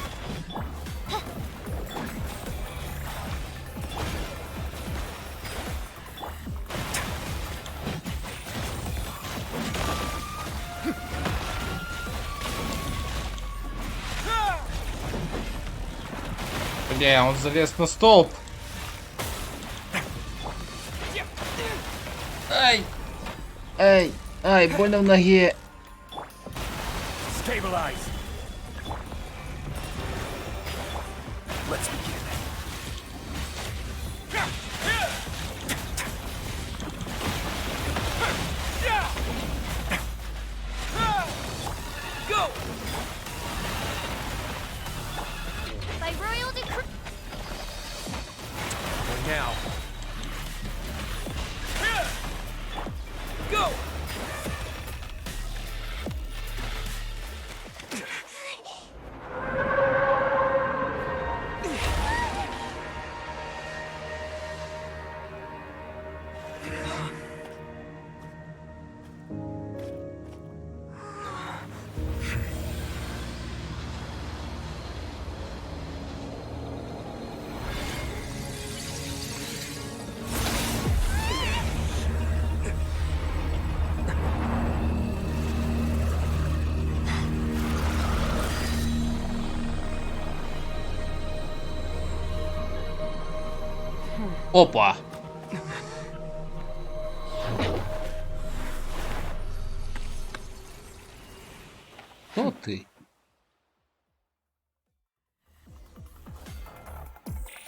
Бля, он залез на столб. Ай! Ай! Ай, больно в ноге. Stabilize. Let's begin. Go! By royal decree. Now. Go! Опа! Кто ты?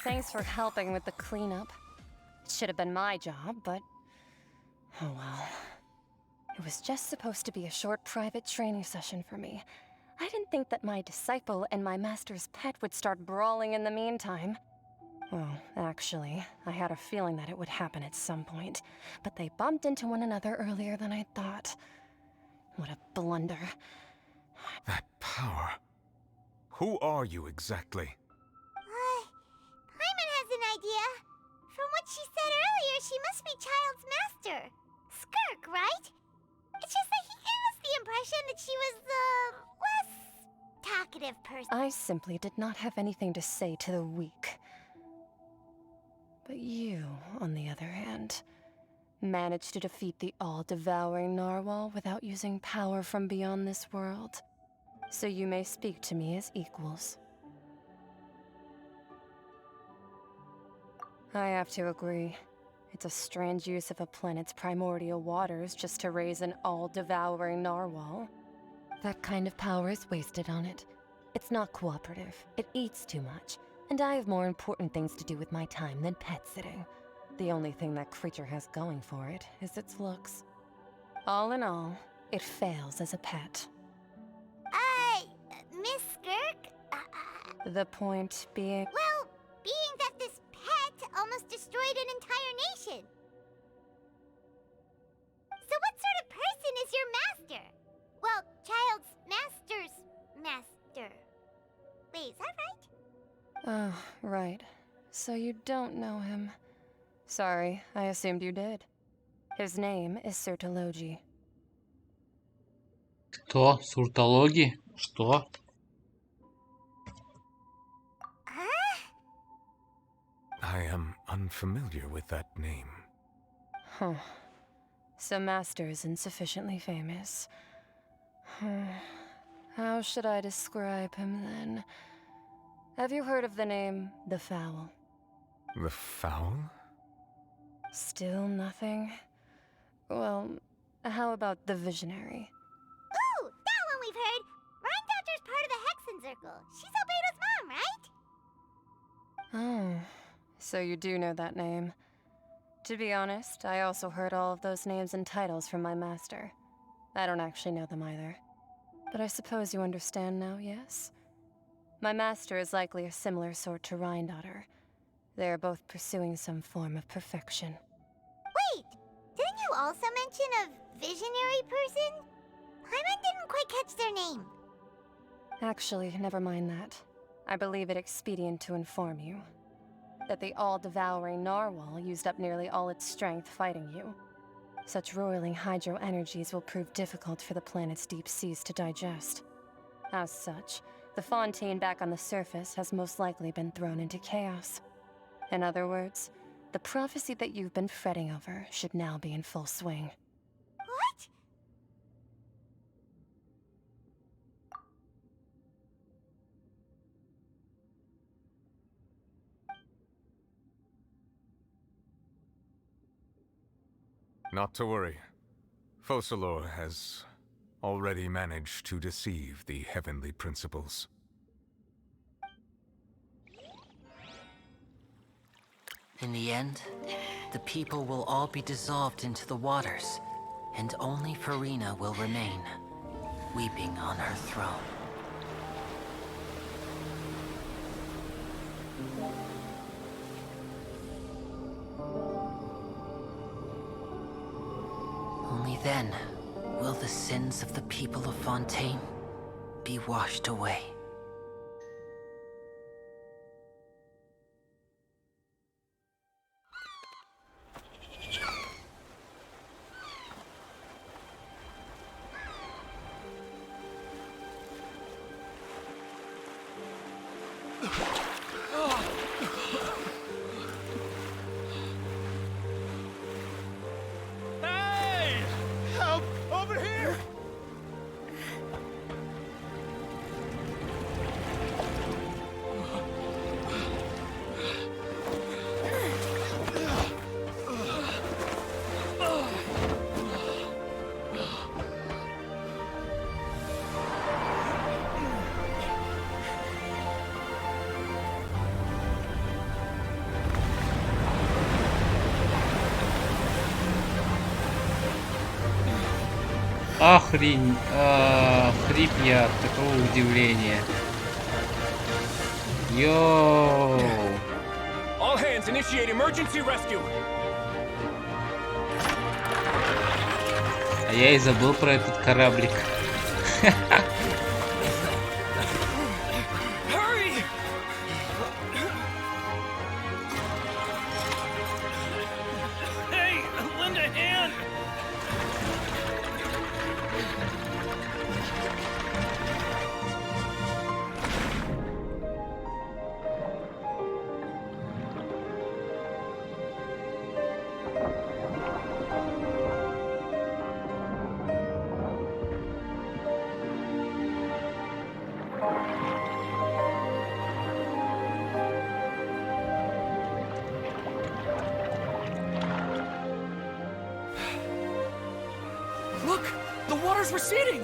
Thanks for helping with the cleanup. Should have been my job, but oh well. It was just supposed to be a short private training session for me. I didn't think that my disciple and my master's pet would start brawling in the meantime. Well, actually, I had a feeling that it would happen at some point, but they bumped into one another earlier than I thought. What a blunder. That power. Who are you exactly? Paimon has an idea. From what she said earlier, she must be Child's master. Skirk, right? It's just that he gave us the impression that she was the less talkative person. I simply did not have anything to say to the weak. But you, on the other hand, Managed to defeat the all-devouring narwhal without using power from beyond this world. So you may speak to me as equals. I have to agree. It's a strange use of a planet's primordial waters just to raise an all-devouring narwhal. That kind of power is wasted on it. It's not cooperative. It eats too much. And I have more important things to do with my time than pet sitting. The only thing that creature has going for it is its looks. All in all, it fails as a pet. Miss Skirk? The point being... Well, being that this pet almost destroyed an entire nation. So what sort of person is your master? Well, child's master's master. Wait, is that right? Oh, right. So you don't know him. Sorry, I assumed you did. His name is Surtology. Кто? Суртологи? Что? I am unfamiliar with that name. Huh. So Master isn't sufficiently famous. How should I describe him then? Have you heard of the name The Fowl? The Fowl? Still nothing? Well, how about the Visionary? Ooh, that one we've heard. Rhine Doctor's part of the Hexen Circle. She's Albedo's mom, right? Oh, so you do know that name. To be honest, I also heard all of those names and titles from my master. I don't actually know them either. But I suppose you understand now, yes? My master is likely a similar sort to Rhine-Daughter. They are both pursuing some form of perfection. Wait, didn't you also mention a visionary person? Paimon didn't quite catch their name. Actually, never mind that. I believe it expedient to inform you that the all-devouring narwhal used up nearly all its strength fighting you. Such roiling hydro energies will prove difficult for the planet's deep seas to digest. As such, the fontaine back on the surface has most likely been thrown into chaos. In other words, the prophecy that you've been fretting over should now be in full swing. What? Not to worry. Focalor has already managed to deceive the heavenly principles. In the end, the people will all be dissolved into the waters, and only Farina will remain, weeping on her throne. Only then will the sins of the people of Fontaine be washed away. Hey! Help! Over here! Охрень, хрип я от такого удивления. Йоу. All hands, initiate emergency rescue. А я и забыл про этот кораблик. Hurry! Hey, lend a hand! The water's receding!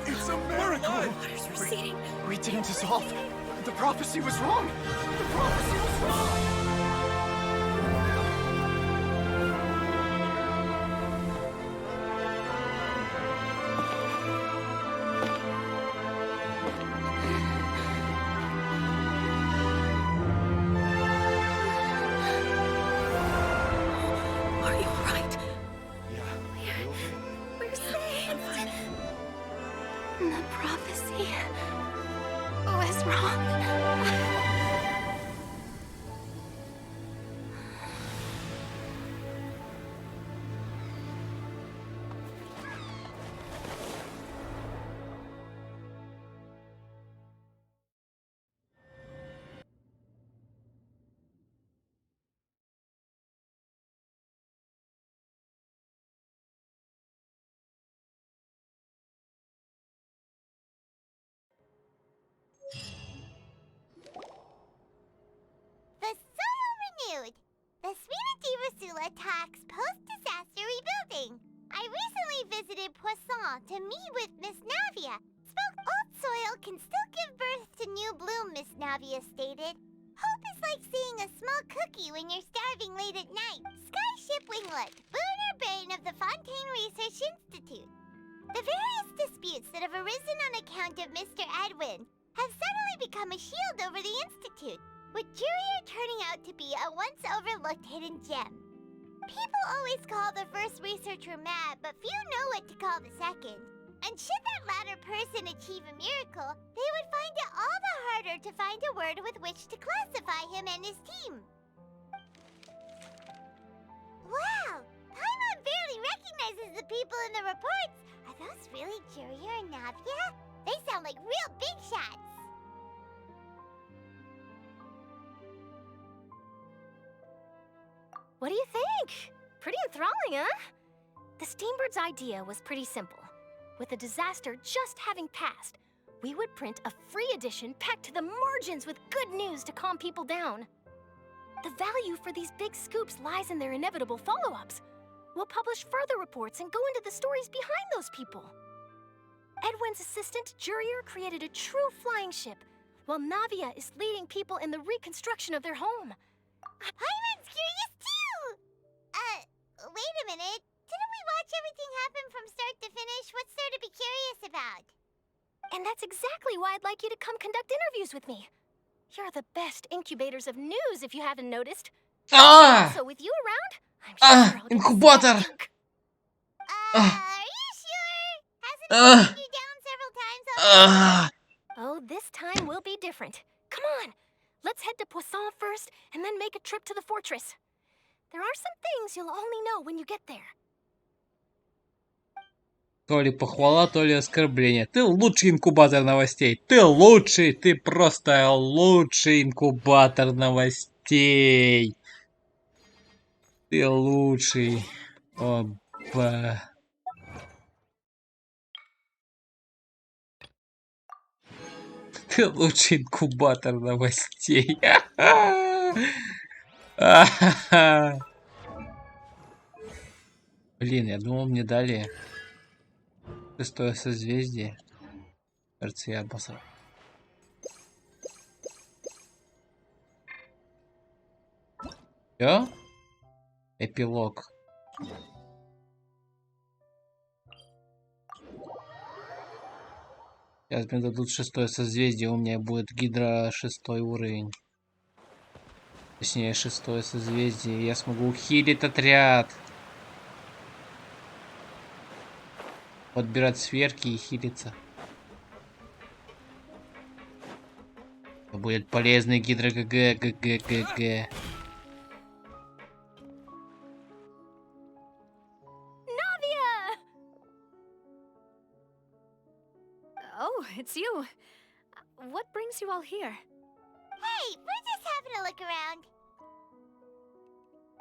It's a miracle! Water's receding. We didn't dissolve. The prophecy was wrong. The prophecy was wrong. Are you alright? We're saved. The prophecy was wrong. The soil renewed. The Svina di Rasula talks post-disaster rebuilding. I recently visited Poisson to meet with Miss Navia. Spoke old soil can still give birth to new bloom, Miss Navia stated. Hope is like seeing a small cookie when you're starving late at night. Skyship Winglet, boon or bane of the Fontaine Research Institute. The various disputes that have arisen on account of Mr. Edwin have suddenly become a shield over the Institute, with Jurier turning out to be a once overlooked hidden gem. People always call the first researcher mad, but few know what to call the second. And should that latter person achieve a miracle, they would find it all the harder to find a word with which to classify him and his team. Wow! Paimon barely recognizes the people in the reports. Are those really Jurier and Navia? They sound like real big shots. What do you think? Pretty enthralling, huh? The Steambird's idea was pretty simple. With the disaster just having passed, we would print a free edition packed to the margins with good news to calm people down. The value for these big scoops lies in their inevitable follow-ups. We'll publish further reports and go into the stories behind those people. Edwin's assistant, Jurier, created a true flying ship, while Navia is leading people in the reconstruction of their home. Paimon's curious too! Wait a minute. Didn't we watch everything happen from start to finish? What's there to be curious about? And that's exactly why I'd like you to come conduct interviews with me. You're the best incubators of news, if you haven't noticed. So with you around, I'm sure I'll get Инкубатор! Are you sure? Hasn't it taken you down several times already? Oh, this time will be different. Come on, let's head to Poisson first, and then make a trip to the fortress. There are some things you'll only know when you get there. То ли похвала, то ли оскорбление. Ты лучший инкубатор новостей. Ты лучший, ты просто лучший инкубатор новостей. Ты лучший. Оба. Ты лучший инкубатор новостей. Блин, я думал, мне дали шестое созвездие. Кажется, я обосрал. Всё? Эпилог. Сейчас мне дадут шестое созвездие, у меня будет Гидра 6-й уровень. Точнее, 6-е созвездие. Я смогу хилить отряд. Подбирать сверки и хилиться. Это будет полезный Гидра ГГ. Oh, it's you. What brings you all here? Hey, we're just having a look around.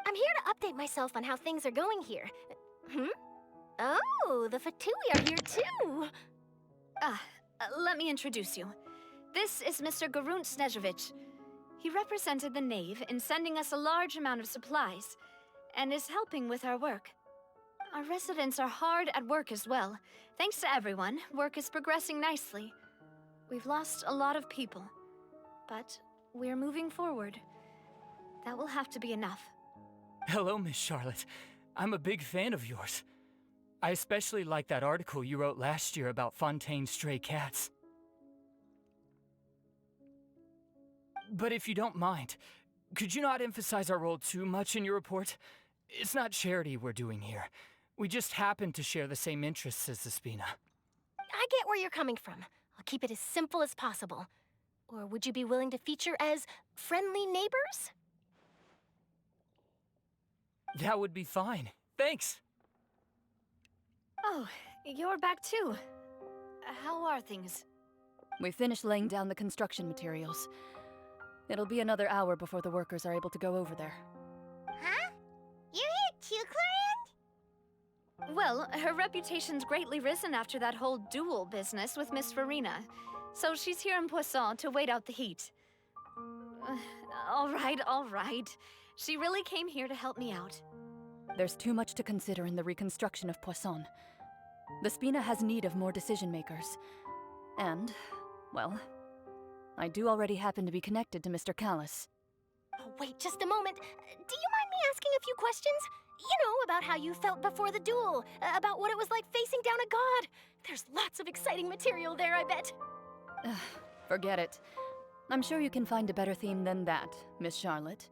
I'm here to update myself on how things are going here. Oh, the Fatui are here too. let me introduce you. This is Mr. Garunt Snezhevich. He represented the Knave in sending us a large amount of supplies, and is helping with our work. Our residents are hard at work as well. Thanks to everyone, work is progressing nicely. We've lost a lot of people, but we're moving forward. That will have to be enough. Hello, Miss Charlotte. I'm a big fan of yours. I especially like that article you wrote last year about Fontaine's stray cats. But if you don't mind, could you not emphasize our role too much in your report? It's not charity we're doing here. We just happen to share the same interests as the Spina. I get where you're coming from. I'll keep it as simple as possible. Or would you be willing to feature as friendly neighbors? That would be fine. Thanks! Oh, you're back too. How are things? We finished laying down the construction materials. It'll be another hour before the workers are able to go over there. Huh? You're here too, Clarand? Well, her reputation's greatly risen after that whole duel business with Miss Farina. So she's here in Poisson to wait out the heat. All right. She really came here to help me out. There's too much to consider in the reconstruction of Poisson. The Spina has need of more decision-makers. And, well, I do already happen to be connected to Mr. Callis. Oh, wait just a moment. Do you mind me asking a few questions? You know, about how you felt before the duel, about what it was like facing down a god. There's lots of exciting material there, I bet. Forget it. I'm sure you can find a better theme than that, Miss Charlotte.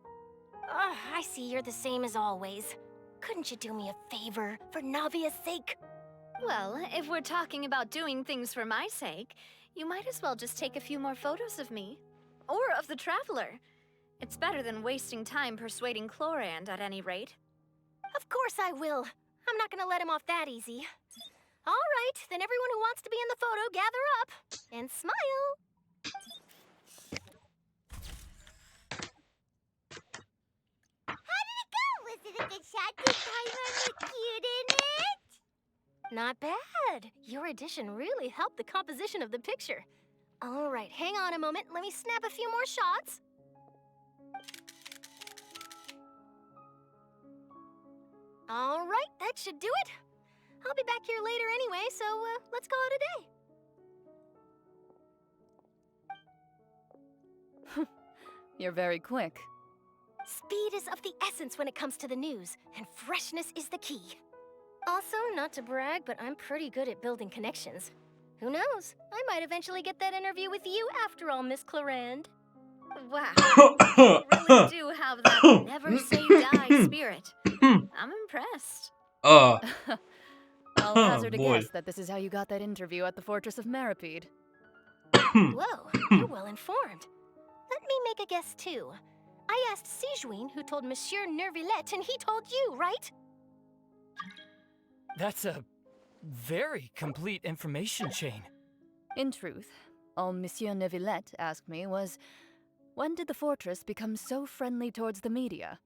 I see you're the same as always. Couldn't you do me a favor, for Navia's sake? Well, if we're talking about doing things for my sake, you might as well just take a few more photos of me. Or of the Traveler. It's better than wasting time persuading Chlorand, at any rate. Of course I will. I'm not gonna let him off that easy. All right, then everyone who wants to be in the photo, gather up. And smile. How did it go? Was it a good shot? Did Paimon look cute in it? Not bad. Your addition really helped the composition of the picture. All right, hang on a moment. Let me snap a few more shots. All right, that should do it. I'll be back here later anyway, so let's call it a day. You're very quick. Speed is of the essence when it comes to the news, and freshness is the key. Also, not to brag, but I'm pretty good at building connections. Who knows? I might eventually get that interview with you after all, Miss Chlorand. Wow, you really do have that never say die spirit. I'm impressed. I'll hazard a guess that this is how you got that interview at the Fortress of Meripede. Whoa, you're well informed. Let me make a guess too. I asked Sijuin, who told Monsieur Nervillette, and he told you, right? That's a very complete information chain. In truth, all Monsieur Nervillette asked me was, when did the fortress become so friendly towards the media?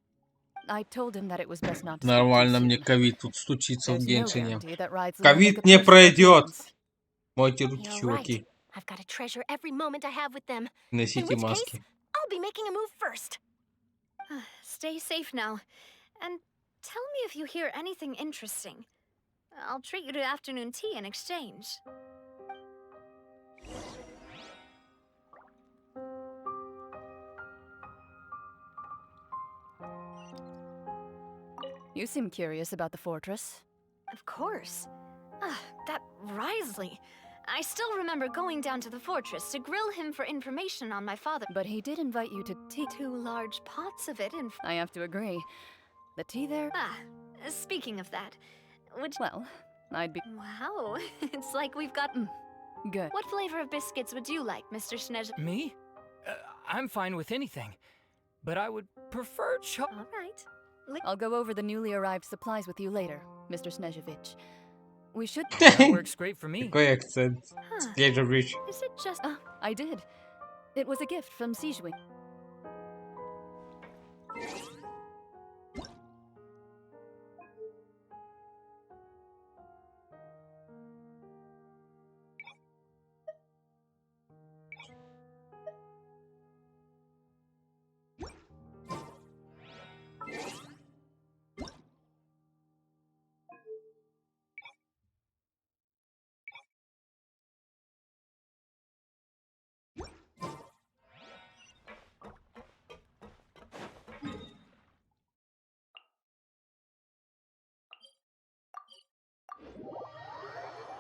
I told him that it was best not to. Нормально мне ковид тут стучится в There's no Геншине. guarantee that rides Ковид limit не the пройдет. presentations. Мойте руки, You're чуваки. right. I've got to treasure every moment I have with them. Носите In which маски. case, I'll be making a move first. Stay safe now. And tell me if you hear anything interesting. I'll treat you to afternoon tea in exchange. You seem curious about the fortress. Of course. That Risley. I still remember going down to the fortress to grill him for information on my father. But he did invite you to tea. 2 large pots of it and... I have to agree. The tea there? Speaking of that, would... Well, I'd be... Wow, it's like we've got... Good. What flavor of biscuits would you like, Mr. Snezh? Me? I'm fine with anything. But I would prefer All right. I'll go over the newly arrived supplies with you later, Mr. Snezhevich. We should... That works great for me. Какой акцент? Snezhevich. Is it just... I did. It was a gift from Sijuin.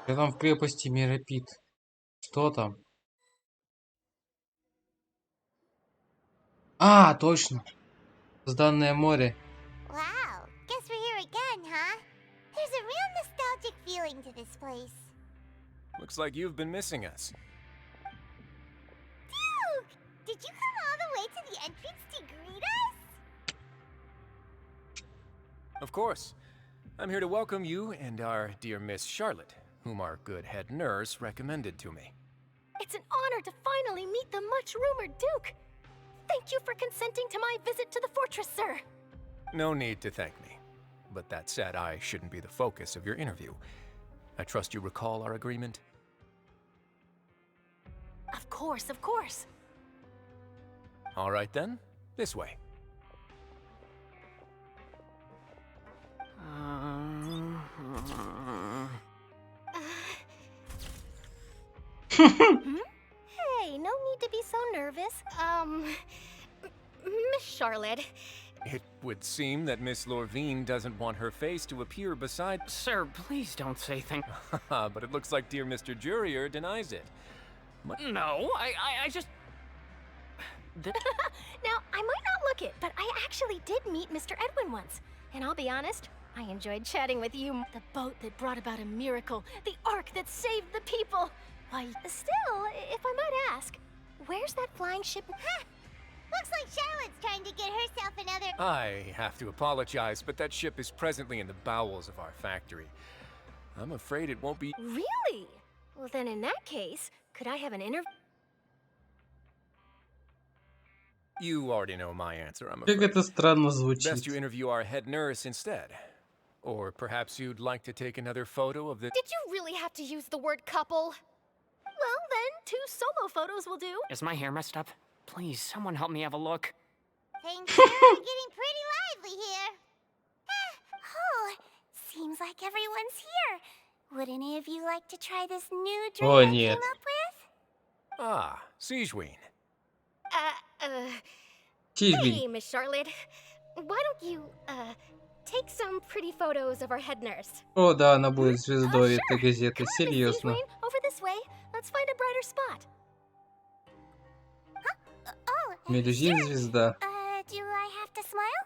Что там в крепости Миропит? Что там? А, точно. Созданное море. Wow, guess we're here again, huh? There's a real nostalgic feeling to this place. Looks like you've been missing us. Duke! Did you come all the way to the entrance to greet us? Of course. I'm here to welcome you and our dear Miss Charlotte, whom our good head nurse recommended to me. It's an honor to finally meet the much-rumored Duke. Thank you for consenting to my visit to the fortress, sir. No need to thank me. But that said, I shouldn't be the focus of your interview. I trust you recall our agreement? Of course, of course. All right then, this way. Hey, no need to be so nervous. Miss Charlotte. It would seem that Miss Lorvine doesn't want her face to appear beside... Sir, please don't say things... But it looks like dear Mr. Jurier denies it. No, I just... Now, I might not look it, but I actually did meet Mr. Edwin once. And I'll be honest, I enjoyed chatting with you. The boat that brought about a miracle. The ark that saved the people. Why, still, if I might ask, where's that flying ship? Looks like Charlotte's trying to get herself another... I have to apologize, but that ship is presently in the bowels of our factory. I'm afraid it won't be... Really? Well, then in that case, could I have an interview? You already know my answer, I'm Как afraid. это странно Best звучит. you interview our head nurse instead. Or perhaps you'd like to take another photo of the... Did you really have to use the word couple? Well, then, 2 solo photos will do. Is my hair messed up? Please, someone help me have a look. Things are getting pretty lively here. Oh, seems like everyone's here. Would any of you like to try this new drink О, I came нет. up with? Ah, Siegeween. Тигри. Hey, Miss Charlotte. Why don't you, take some pretty photos of our head nurse? О, да, она будет звездой этой газеты. Серьезно. Wayne, over this way. Let's find a brighter spot. Медузин звезда. Do I have to smile?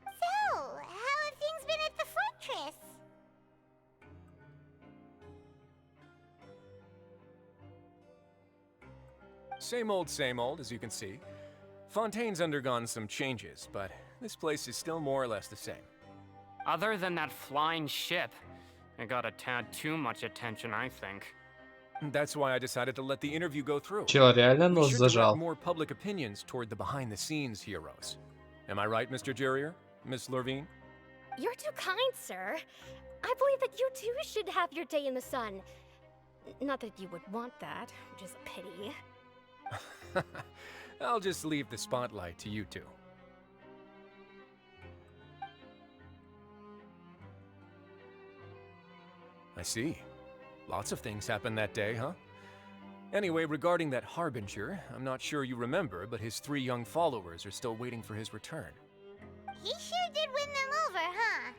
So, how have things been at the fortress? Same old, as you can see. Fontaine's undergone some changes, but this place is still more or less the same. Other than that flying ship, it got a tad too much attention, I think. That's why I decided to let the interview go through. Чел, реально Be нос sure to зажал. direct more public opinions toward the behind-the-scenes heroes. Am I right, Mr. Jurier? Miss Lorvine? You're too kind, sir. I believe that you too should have your day in the sun. Not that you would want that, which is a pity. I'll just leave the spotlight to you two. I see. Lots of things happened that day, huh? Anyway, regarding that Harbinger, I'm not sure you remember, but his 3 young followers are still waiting for his return. He sure did win them over, huh?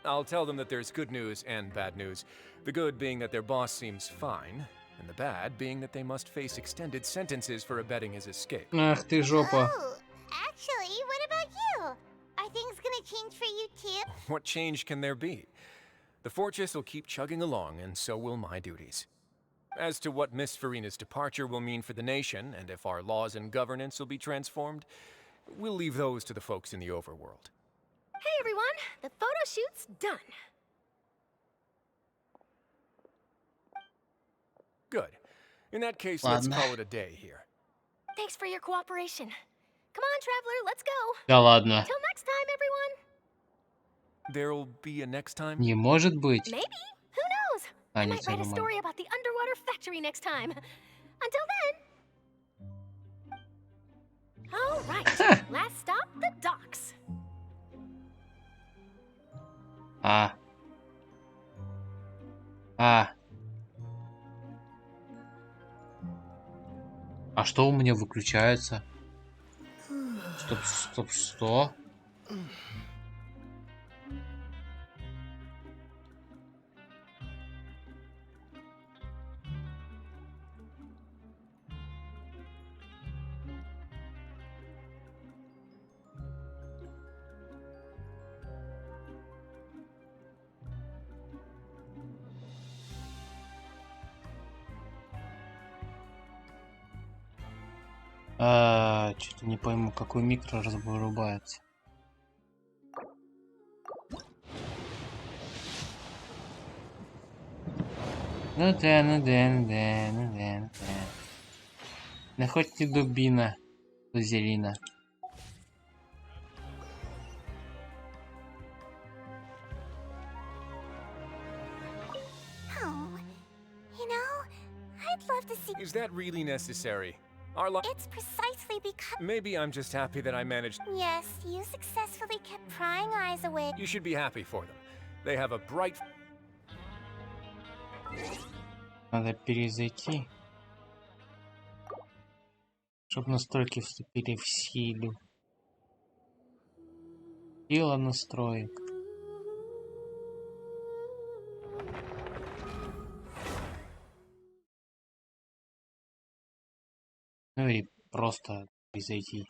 I'll tell them that there's good news and bad news. The good being that their boss seems fine, and the bad being that they must face extended sentences for abetting his escape. Ах ты жопа. Oh, actually, what about you? Are things gonna change for you too? What change can there be? The fortress will keep chugging along, and so will my duties. As to what Miss Farina's departure will mean for the nation, and if our laws and governance will be transformed, we'll leave those to the folks in the overworld. Hey everyone, the photo shoot's done. Good. In that case, Ладно. let's call it a day here. Thanks for your cooperation. Come on, traveler, let's go. Да ладно. Till next time, everyone. There'll be a next time? Не может быть. Maybe. Who knows? А, I не might write a целый story about the underwater factory next time. Until then. All right. Last stop, the docks. А. А. А что у меня выключается? Стоп, что? Что-то не пойму, какой микро вырубается. Ну да. Да хоть не дубина, Лазерина. Oh, you know, I'd love to see. Is that really necessary? It's precisely because. Maybe I'm just happy that I managed. Yes, you successfully kept prying eyes away. You should be happy for them. They have a bright. Надо перезайти, чтобы настройки вступили в силу. Сила настроек. Ну и просто перезайти.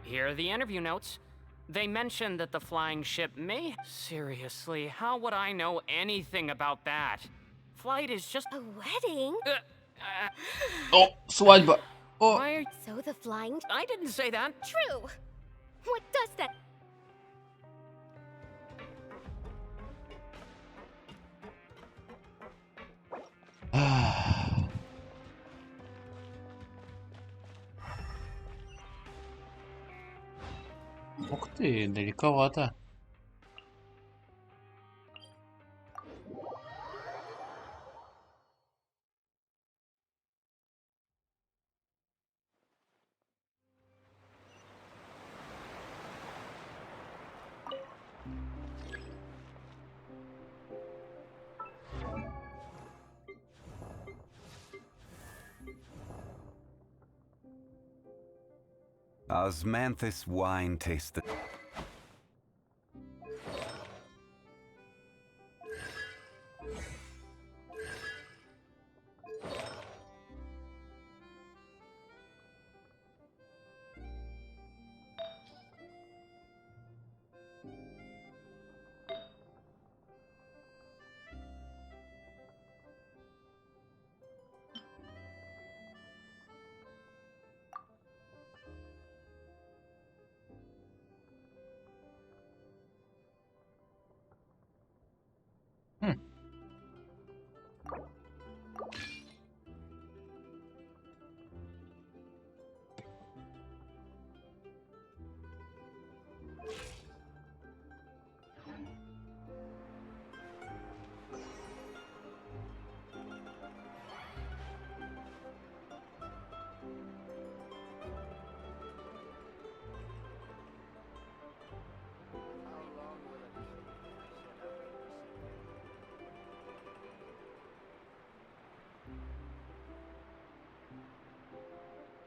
Here are the interview notes. They mentioned that the flying ship may... Seriously, how would I know anything about that? Flight is just... A wedding? О, свадьба! О! Why are so the flying... I didn't say that. True! What does that... Ух ты, далековато. Osmanthus wine taste the...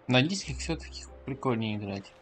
На дисках все-таки прикольнее играть.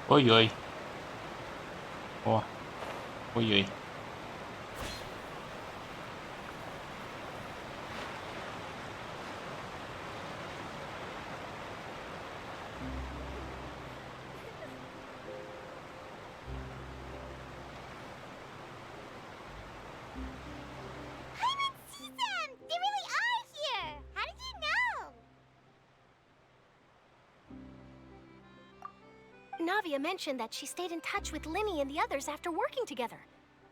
Ой-ой. О. Ой-ой. They really are here! How did you know? Navia mentioned that she stayed in touch with Limmy and the others after working together.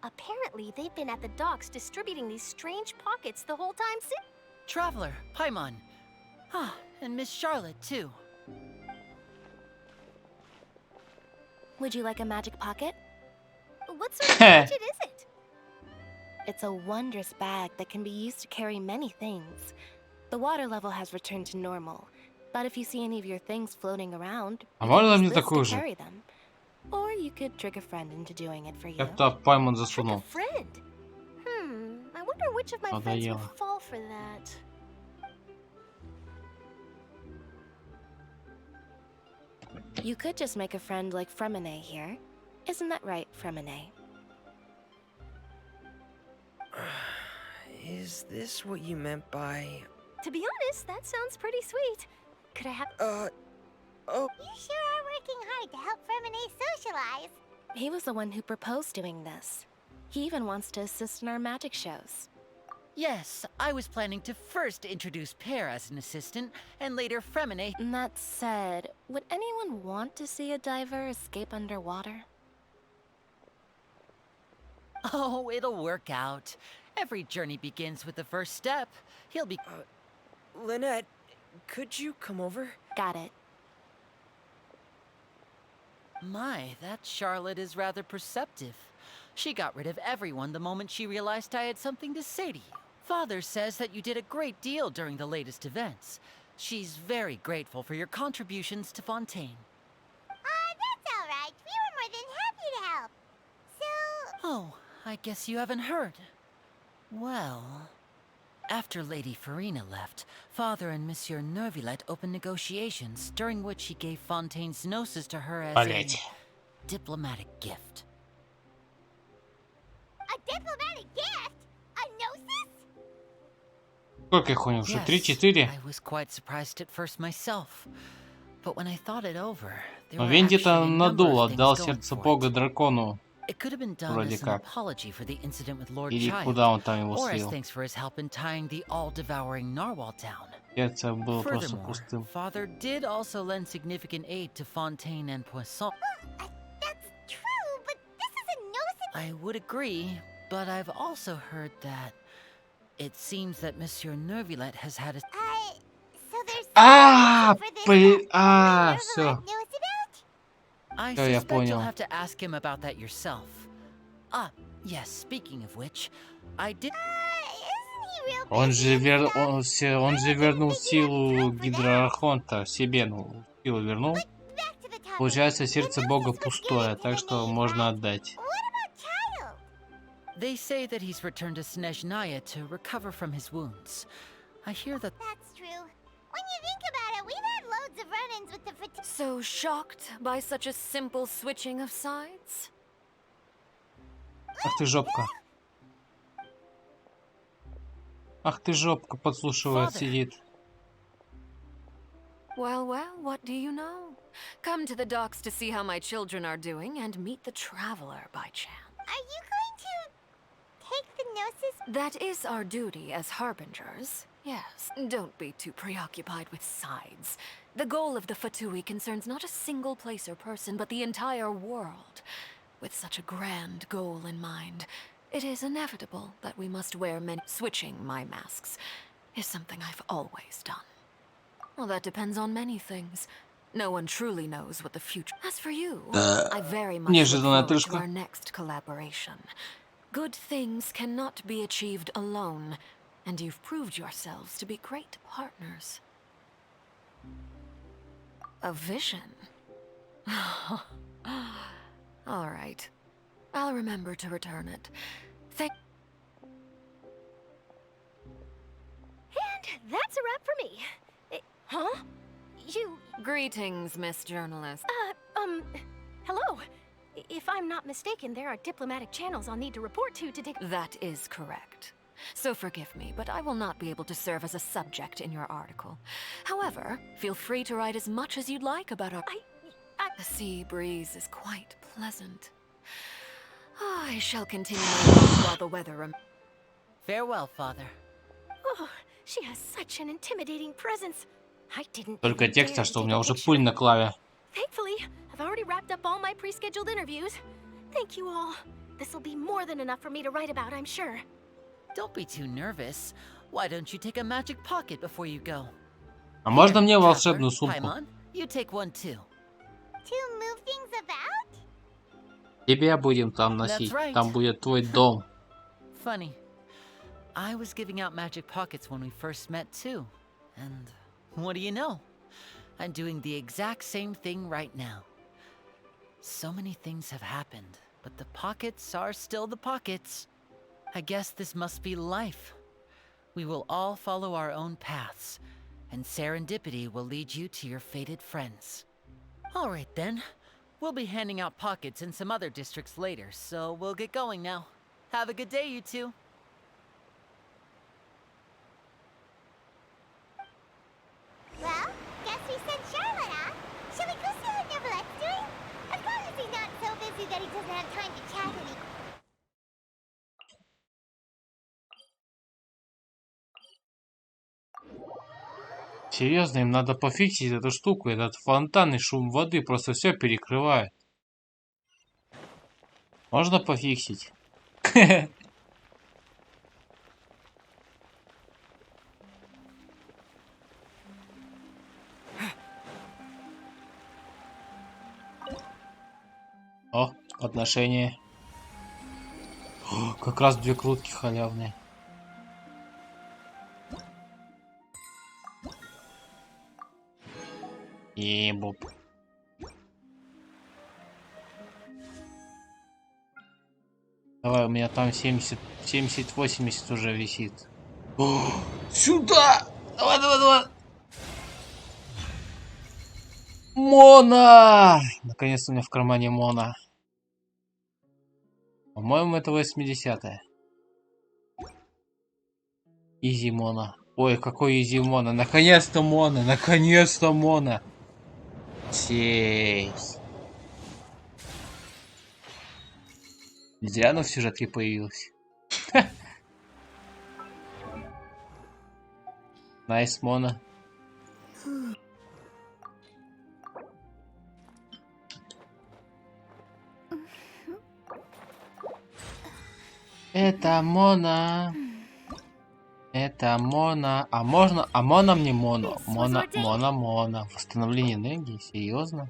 Apparently, they've been at the docks distributing these strange pockets the whole time since. Traveler, Paimon. Ah, And Miss Charlotte, too. Would you like a magic pocket? What sort of gadget is it? It's a wondrous bag that can be used to carry many things. The water level has returned to normal, but if you see any of your things floating around, А you можно can мне use this такую to же? carry them. Or you could trick a friend into doing it for you. Я туда паймон засунул. Friend? I wonder which of my friends Надоело. would fall for that. You could just make a friend like Fremine here. Isn't that right, Fremine? Is this what you meant by... To be honest, that sounds pretty sweet. Could I have... Oh... You sure are working hard to help Fremine socialize. He was the one who proposed doing this. He even wants to assist in our magic shows. Yes, I was planning to first introduce Pear as an assistant, and later Fremine. That said, would anyone want to see a diver escape underwater? Oh, it'll work out. Every journey begins with the first step. He'll be... Lynette, could you come over? Got it. My, that Charlotte is rather perceptive. She got rid of everyone the moment she realized I had something to say to you. Father says that you did a great deal during the latest events. She's very grateful for your contributions to Fontaine. That's all right. We were more than happy to help. So... Oh, I guess you haven't heard. Well... After Lady Farina left, Father and Monsieur Neuvillette opened negotiations, during which he gave Fontaine's gnosis to her as a diplomatic gift. A diplomatic gift? A gnosis? Сколько их у них уже? Yes, 3-4? I was quite surprised at first myself. But when I thought it over, there Но were Венди-то actually a number надул, of things отдал going сердце for бога it. дракону. It could have been done Вроде as an как. apology for the incident with Lord Или Child, куда он там его or as слил. thanks for his help in tying the all-devouring narwhal down. Сердце было просто Furthermore, пустым. Father did also lend significant aid to Fontaine and Poisson. That's true, but this is a gnosis... I would agree, but I've also heard that it seems that Monsieur Neuvillette has had a... So there's... Всё. I Всё, я suspect you'll понял. have to ask him about that yourself. Ah, yes, speaking of which, I did... Он же вернул силу гидроархонта себе, ну, силу вернул. Получается, сердце бога пустое, так что можно отдать. They say that he's returned to Snezhnaya to recover from his wounds. I hear that... That's true. When you think about it, we've had loads of run-ins with the... So shocked by such a simple switching of sides? Ах ты жопка. Ах ты жопка, подслушивает, сидит. Well, well, what do you know? Come to the docks to see how my children are doing and meet the traveler by chance. Are you going to take the gnosis? That is our duty as harbingers. Yes, don't be too preoccupied with sides. The goal of the Fatui concerns not a single place or person, but the entire world. With such a grand goal in mind, it is inevitable that we must wear many... Switching my masks is something I've always done. Well, that depends on many things. No one truly knows what the future... As for you, I very much look forward to our next collaboration. Good things cannot be achieved alone, and you've proved yourselves to be great partners. A vision? All right. I'll remember to return it. Thank... And that's a wrap for me. Huh? You... Greetings, Miss Journalist. Hello. If I'm not mistaken, there are diplomatic channels I'll need to report to take... That is correct. So forgive me, but I will not be able to serve as a subject in your article. However, feel free to write as much as you'd like about our... The sea breeze is quite pleasant. I shall continue my walk while the weather... Farewell, Father. Oh, she has such an intimidating presence. I didn't... Только текста, что у меня уже пыль на клаве. Thankfully, I've already wrapped up all my pre-scheduled interviews. Thank you all. This'll be more than enough for me to write about, I'm sure. Don't be too nervous. Why don't you take a magic pocket before you go? А можно мне Here, волшебную Trevor, сумку? Paimon, you take one too. To move things about? Тебя будем там That's носить. right. Там будет твой дом. Funny. I was giving out magic pockets when we first met too. And what do you know? I'm doing the exact same thing right now. So many things have happened, but the pockets are still the pockets. I guess this must be life. We will all follow our own paths, and serendipity will lead you to your fated friends. All right then. We'll be handing out pockets in some other districts later, so we'll get going now. Have a good day, you two. Well, guess we sent Charlotte off. Shall we go see how Neverlette's doing? As long as he's not so busy that he doesn't have time to chat any. Серьезно, им надо пофиксить эту штуку. Этот фонтанный шум воды просто все перекрывает. Можно пофиксить? О, отношения. О, как раз 2 крутки халявные. Ебоп. Давай, у меня там 70, 80 уже висит. О, сюда! Давай, давай, давай! Мона! Наконец-то у меня в кармане Мона. По-моему, это 80-е. Изи Мона. Ой, какой Изи Мона. Наконец-то Мона. Наконец-то Мона. Сесть. Зря оно в сюжетке появилось. Найс Мона. Это Мона. Это Мона. А можно... А Мона мне Моно. Мона. Восстановление энергии? Серьезно?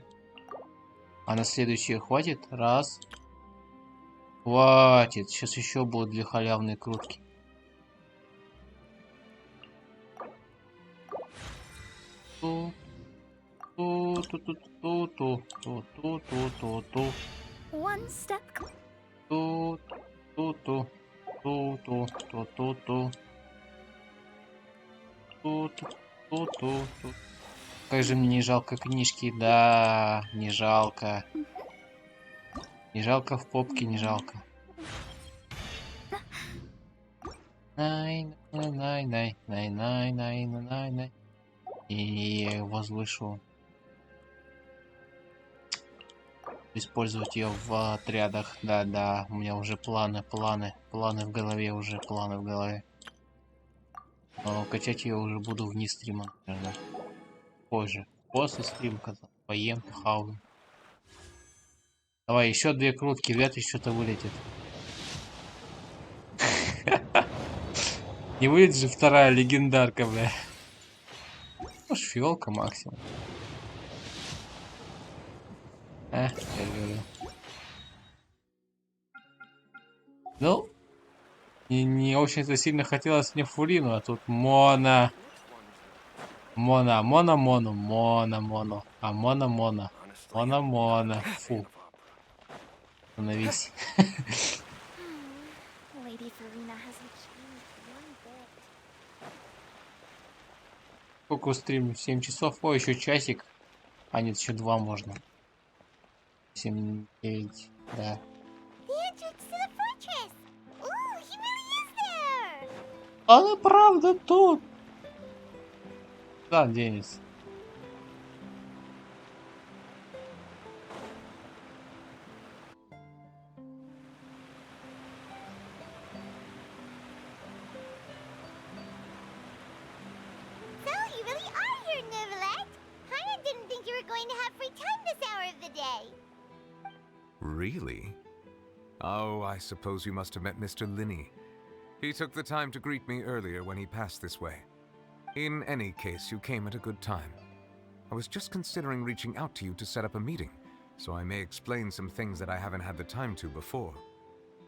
А на следующее хватит? Раз. Хватит. Сейчас еще будут 2 халявные крутки. One step. Как же мне не жалко книжки, да, не жалко. Не жалко в попке, не жалко. Най. И я ее возвышу. Использовать ее в отрядах. Да, у меня уже планы в голове уже, планы в голове. Но качать ее уже буду вне стрима, наверное. Позже. После стрима, когда поем, похаваю. Давай, еще 2 крутки, вряд ли что-то вылетит. Не вылетит же 2-я легендарка, бля. Может, фиолка максимум. Я говорю. Ну, не очень-то сильно хотелось мне фурину, а тут Мона. Мона. А Мона. Фу. Становись. Lady Farina hasn't changed one bit. Сколько стримлю? 7 часов? О, еще часик. А нет, еще 2 можно. 7, 9, да. The entrance to the fortress! Ooh, he really is there! Она правда тут. Да, Денис. So, you really are here, Neverlet! Paimon didn't think you were going to have free time this hour of the day. Really? Oh, I suppose you must have met Mr. Linney. He took the time to greet me earlier when he passed this way. In any case, you came at a good time. I was just considering reaching out to you to set up a meeting, so I may explain some things that I haven't had the time to before.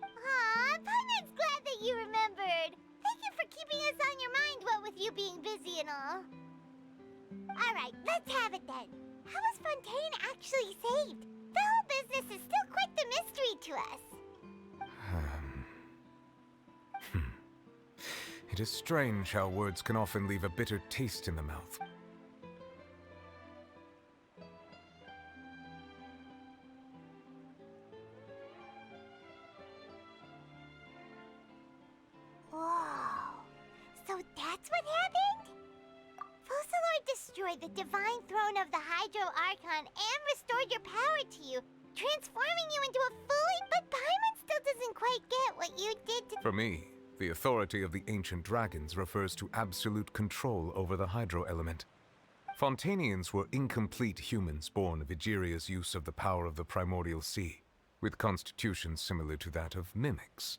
Aw, Paimon's glad that you remembered. Thank you for keeping us on your mind, what with you being busy and all. Alright, let's have it then. How was Fontaine actually saved? The whole business is still quite the mystery to us. It is strange how words can often leave a bitter taste in the mouth. Whoa. So that's what happened? Focalor destroyed the divine throne of the Hydro Archon and restored your power to you, transforming you into a fully... But Paimon still doesn't quite get what you did to... For me, the authority of the ancient dragons refers to absolute control over the hydro element. Fontanians were incomplete humans born of Egeria's use of the power of the primordial sea, with constitutions similar to that of mimics.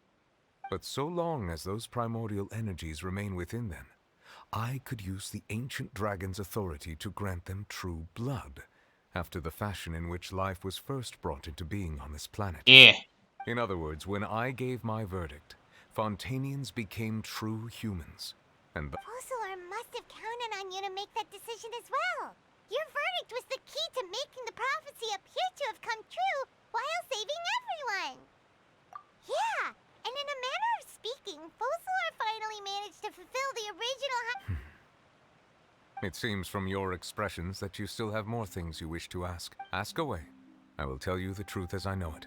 But so long as those primordial energies remain within them, I could use the ancient dragon's authority to grant them true blood, after the fashion in which life was first brought into being on this planet. Yeah. In other words, when I gave my verdict, Fontanians became true humans, and Focalor must have counted on you to make that decision as well. Your verdict was the key to making the prophecy appear to have come true while saving everyone. Yeah, and in a manner of speaking, Focalor finally managed to fulfill the original... it seems from your expressions that you still have more things you wish to ask. Ask away. I will tell you the truth as I know it.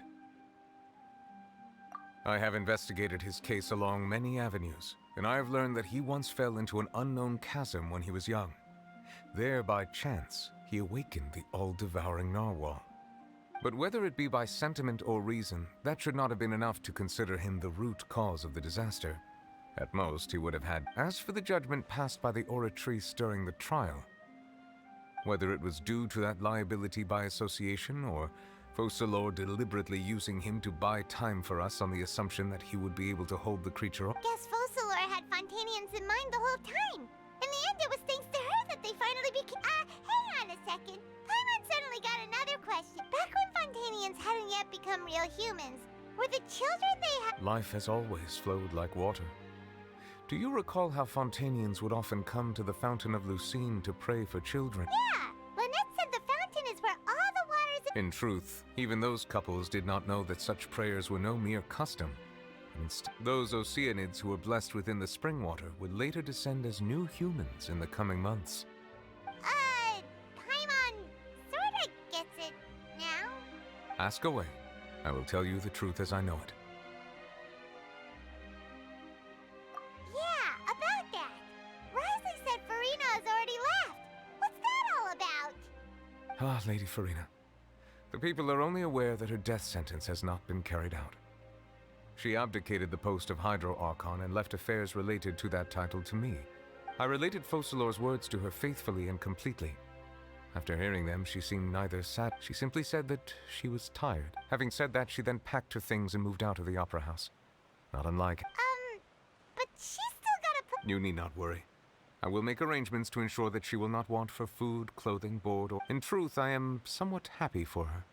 I have investigated his case along many avenues, and I have learned that he once fell into an unknown chasm when he was young. There, by chance, he awakened the all-devouring narwhal. But whether it be by sentiment or reason, that should not have been enough to consider him the root cause of the disaster. At most, he would have had. As for the judgment passed by the oratrice during the trial, whether it was due to that liability by association, or Focalor deliberately using him to buy time for us on the assumption that he would be able to hold the creature up. Guess Focalor had Fontanians in mind the whole time. In the end, it was thanks to her that they finally became... hang on a second. Paimon suddenly got another question. Back when Fontanians hadn't yet become real humans, were the children they had... Life has always flowed like water. Do you recall how Fontanians would often come to the Fountain of Lucine to pray for children? Yeah! Lynette said the fountain is where all the waters... In truth, even those couples did not know that such prayers were no mere custom. Instead, those Oceanids who were blessed within the spring water would later descend as new humans in the coming months. Paimon sorta gets it now. Ask away. I will tell you the truth as I know it. Yeah, about that. Risley said Farina has already left. What's that all about? Ah, Lady Farina. The people are only aware that her death sentence has not been carried out. She abdicated the post of Hydro Archon and left affairs related to that title to me. I related Focalor's words to her faithfully and completely. After hearing them, she seemed neither sad. She simply said that she was tired. Having said that, she then packed her things and moved out of the opera house. Not unlike... But she's still gotta... You need not worry. I will make arrangements to ensure that she will not want for food, clothing, board, or... In truth, I am somewhat happy for her.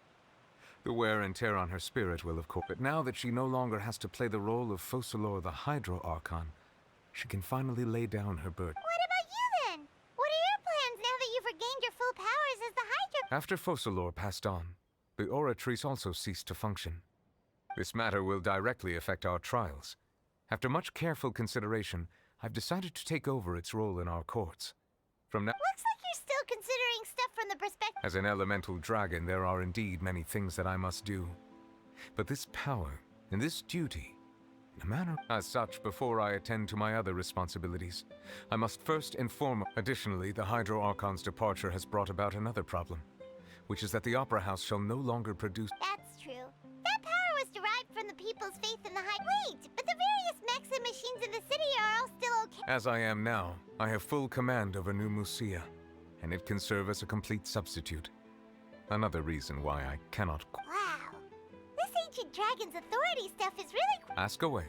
The wear and tear on her spirit will, of course... But now that she no longer has to play the role of Focalor the Hydro Archon, she can finally lay down her burden. What about you then? What are your plans now that you've regained your full powers as the Hydro... After Focalor passed on, the Oratrice also ceased to function. This matter will directly affect our trials. After much careful consideration, I've decided to take over its role in our courts. From now... Looks like you're still considering stuff from the perspective... As an elemental dragon, there are indeed many things that I must do. But this power, and this duty, in a manner... As such, before I attend to my other responsibilities, I must first inform... Additionally, the Hydro Archon's departure has brought about another problem, which is that the Opera House shall no longer produce... That's true. That power was derived from the people's faith in the Wait, but the various mechs and machines in the city are all still okay... As I am now, I have full command over New Musia, and it can serve as a complete substitute. Another reason why I cannot... Wow. This ancient dragon's authority stuff is really... Ask away.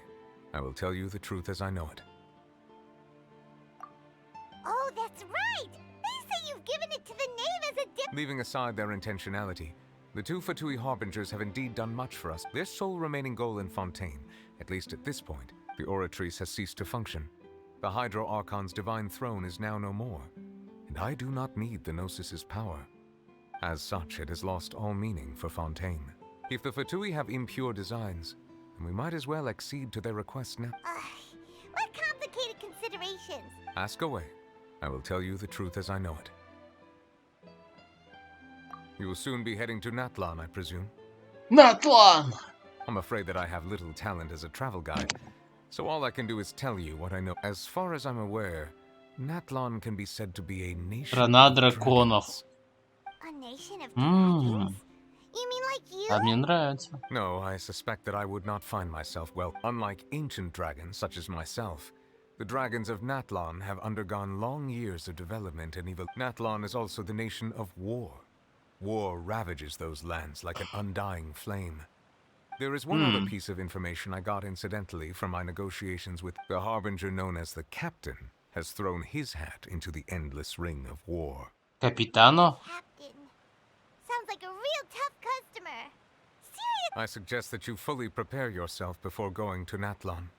I will tell you the truth as I know it. Oh, that's right! They say you've given it to the knave as a gift. Leaving aside their intentionality, the two Fatui Harbingers have indeed done much for us. Their sole remaining goal in Fontaine, at least at this point, the Oratrice has ceased to function. The Hydro Archon's divine throne is now no more, and I do not need the Gnosis's power. As such, it has lost all meaning for Fontaine. If the Fatui have impure designs, then we might as well accede to their request now. What complicated considerations? Ask away. I will tell you the truth as I know it. You will soon be heading to Natlan, I presume? Natlan! I'm afraid that I have little talent as a travel guide, so all I can do is tell you what I know. As far as I'm aware, Natlan can be said to be a nation Страна of драконов. A nation of dragons? You mean like you? А мне нравится. No, I suspect that I would not find myself well. Unlike ancient dragons such as myself, the dragons of Natlan have undergone long years of development and evil. Natlan is also the nation of war. War ravages those lands like an undying flame. There is one other piece of information I got incidentally from my negotiations with the Harbinger known as the Captain has thrown his hat into the endless ring of war. Capitano? Captain. Sounds like a real tough customer. Seriously? I suggest that you fully prepare yourself before going to Natlan.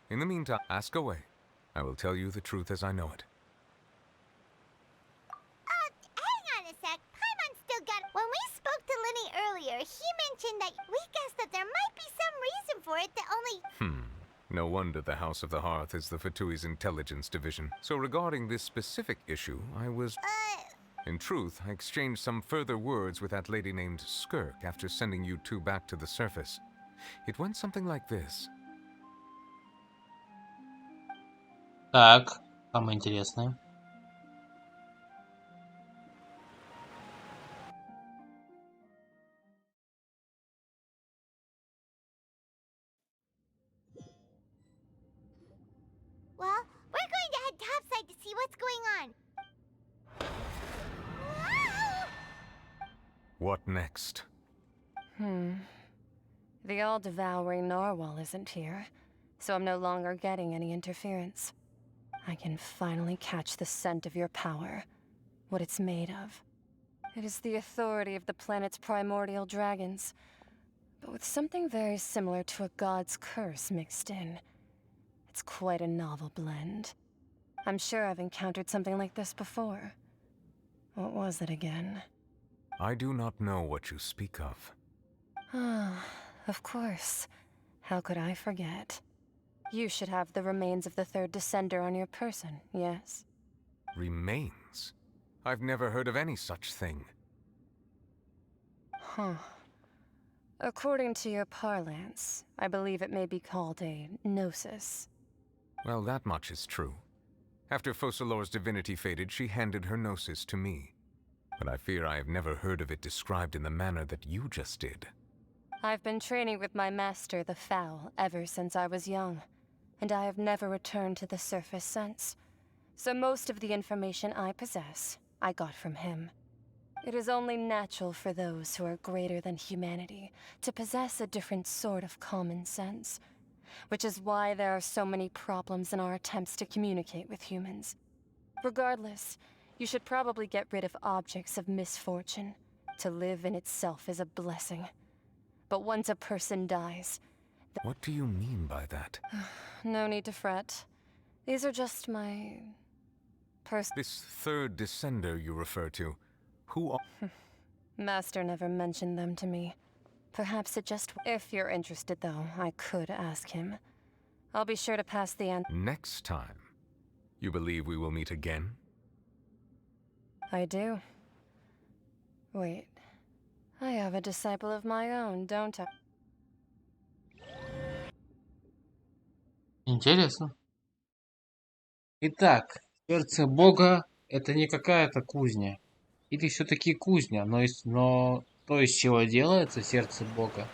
In the meantime, ask away. I will tell you the truth as I know it. Hang on a sec. Paimon still got it. When we spoke to Lenny earlier, he mentioned that we guessed that there might be some reason for it that only... No wonder the House of the Hearth is the Fatui's intelligence division. So regarding this specific issue, I was... In truth, I exchanged some further words with that lady named Skirk after sending you two back to the surface. It went something like this. Так, самое интересное. Well, we're going to head topside to see what's going on. What next? The all-devouring narwhal isn't here, so I'm no longer getting any interference. I can finally catch the scent of your power, what it's made of. It is the authority of the planet's primordial dragons, but with something very similar to a god's curse mixed in. It's quite a novel blend. I'm sure I've encountered something like this before. What was it again? I do not know what you speak of. Ah, of course. How could I forget? You should have the remains of the third descender on your person, yes? Remains? I've never heard of any such thing. Huh. According to your parlance, I believe it may be called a gnosis. Well, that much is true. After Focalor's divinity faded, she handed her gnosis to me. But I fear I have never heard of it described in the manner that you just did. I've been training with my master, the Foul, ever since I was young, and I have never returned to the surface since. So most of the information I possess, I got from him. It is only natural for those who are greater than humanity to possess a different sort of common sense, which is why there are so many problems in our attempts to communicate with humans. Regardless, you should probably get rid of objects of misfortune. To live in itself is a blessing. But once a person dies... What do you mean by that? No need to fret. These are just my... This third descender you refer to, who are... Master never mentioned them to me. Perhaps it just... If you're interested, though, I could ask him. I'll be sure to pass the Next time. You believe we will meet again? I do. Wait. I have a disciple of my own, don't I? Интересно. Итак, сердце Бога — это не какая-то кузня. Или все-таки кузня, но то, из чего делается сердце Бога,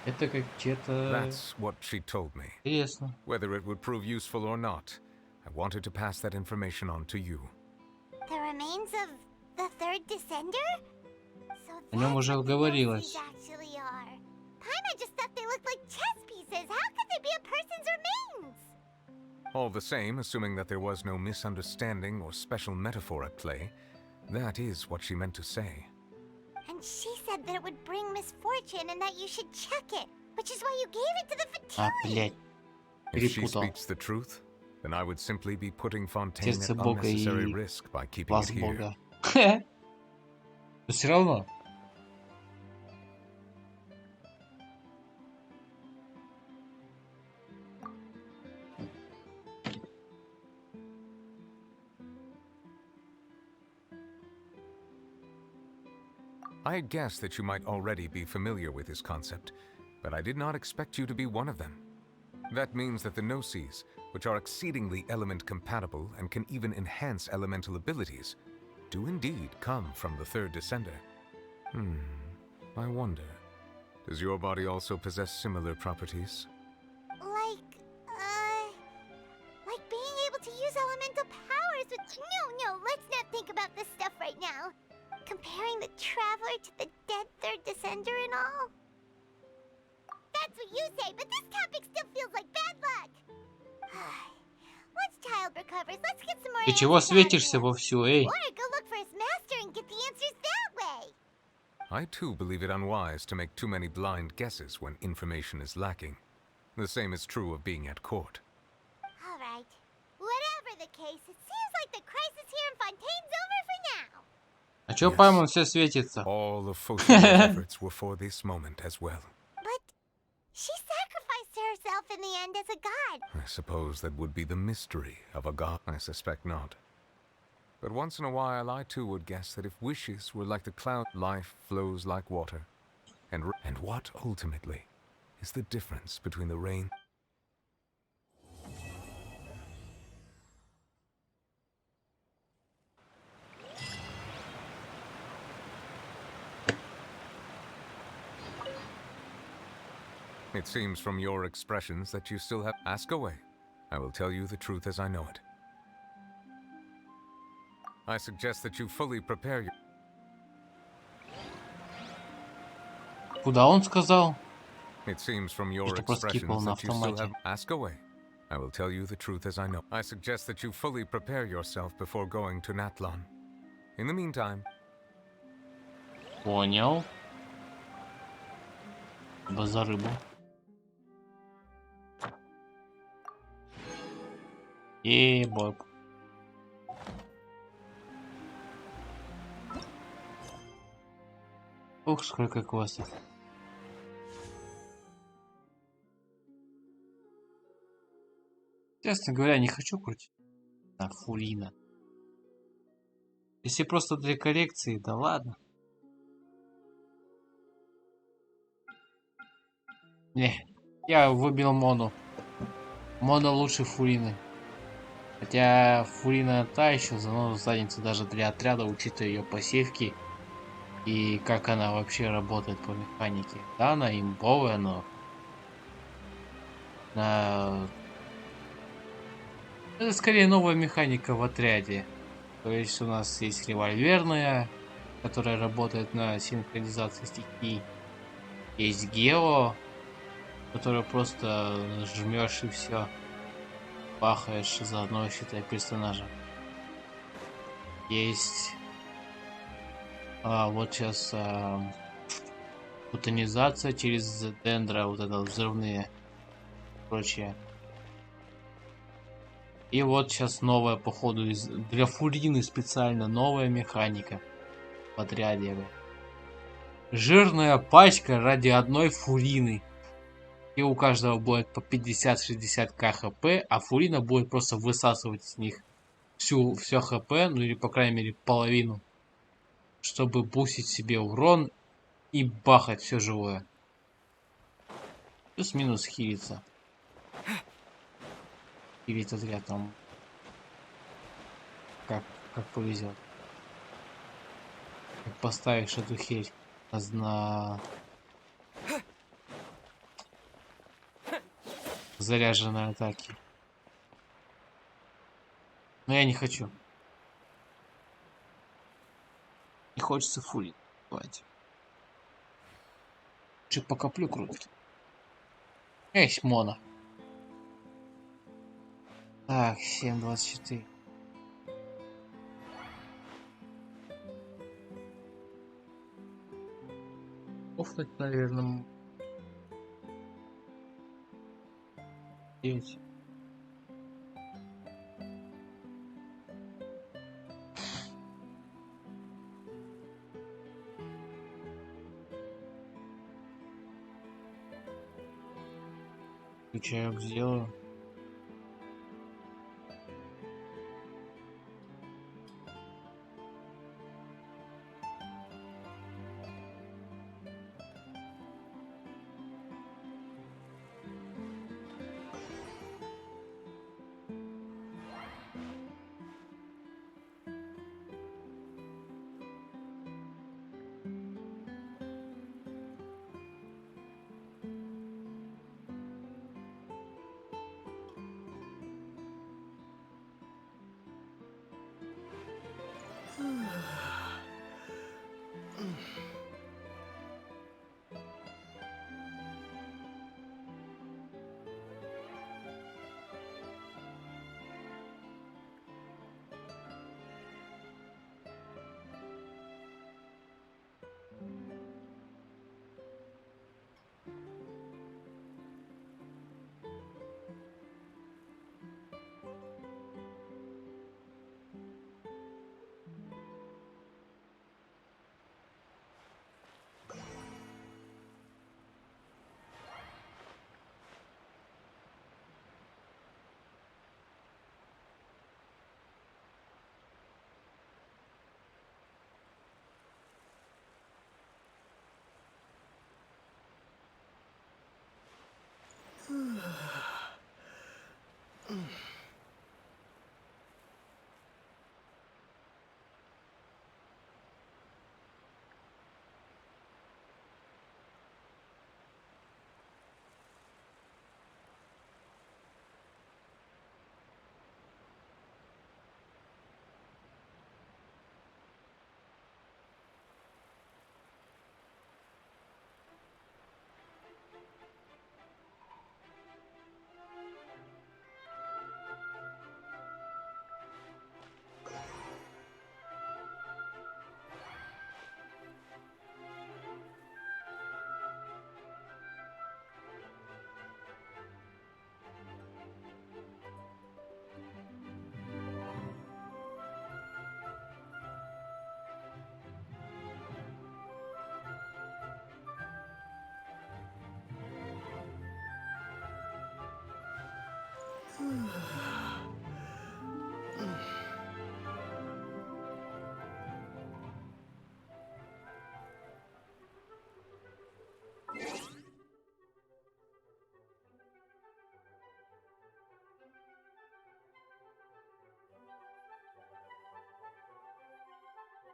это как-то... That's what she told me. Интересно. Whether it would prove useful or not, I wanted to pass that information on to you. The remains of the third descender? О нем уже говорилось. Actually are. Paimon just thought they looked like chess pieces. How could they be a person's remains? All the same, assuming that there was no misunderstanding or special metaphor at play, that is what she meant to say. And she said that it would bring misfortune and that you should check it, which is why you gave it to the Fatui. If she speaks the truth, then I would simply be putting Fontaine Сердце at Бога unnecessary и risk by keeping глаз it here. Бога. Но все равно. I had guessed that you might already be familiar with this concept, but I did not expect you to be one of them. That means that the Gnosis, which are exceedingly element compatible and can even enhance elemental abilities, do indeed come from the third descender. I wonder, does your body also possess similar properties? Like being able to use elemental powers with... No, let's not think about this stuff right now. Comparing the Traveler to the dead third descender and all? That's what you say, but this topic still feels like bad luck. Once Child recovers, let's get some more Ты чего светишься вовсю, эй? Or go look for his master and get the answers that way. I too believe it unwise to make too many blind guesses when information is lacking. The same is true of being at court. Alright. Whatever the case, it seems like the crisis here in Fontaine's over for now. А чё Паймон все светится? All of Foshi's efforts were for this moment as well. But she sacrificed herself in the end as a god. I suppose that would be the mystery of a god. I suspect not. But once in a while, I too would guess that if wishes were like the cloud, life flows like water. And what, ultimately, is the difference between the rain... It seems from your expressions that you still have... Ask away. I will tell you the truth as I know it. I suggest that you fully prepare your... Куда он сказал? It seems from your Что просто expressions скипал на that you still have... автомате. Ask away. I will tell you the truth as I know. I suggest that you fully prepare yourself before going to Natlan. In the meantime... Понял. За рыбу. Боб. Ух, сколько квестов. Честно говоря, не хочу крутить. Фурина. Если просто для коррекции, да ладно. Не, я выбил Мону. Мона лучше Фурины. Хотя Фурина та еще заноза задница даже для отряда, учитывая ее пассивки и как она вообще работает по механике. Да, она имбовая, но это скорее новая механика в отряде. То есть у нас есть револьверная, которая работает на синхронизации стихий. Есть гео, которую просто жмешь и все. Пахаешь заодно, считай, персонажа. Есть вот сейчас бутонизация через дендра, вот это взрывные и прочее. И вот сейчас новая, походу, для Фурины специально новая механика в отряде. Жирная пачка ради одной Фурины. И у каждого будет по 50-60 хп, а Фурина будет просто высасывать с них все хп, ну или по крайней мере половину, чтобы бустить себе урон и бахать все живое. Плюс-минус хилиться. Хилить отряд там как повезет. Как поставишь эту хель на заряженной атаки. Но я не хочу. Не хочется фурить. Давайте. Лучше покоплю крутит. Есть Мона. Так, 7:24. Офнуть, наверное. 9. Чаек сделаю.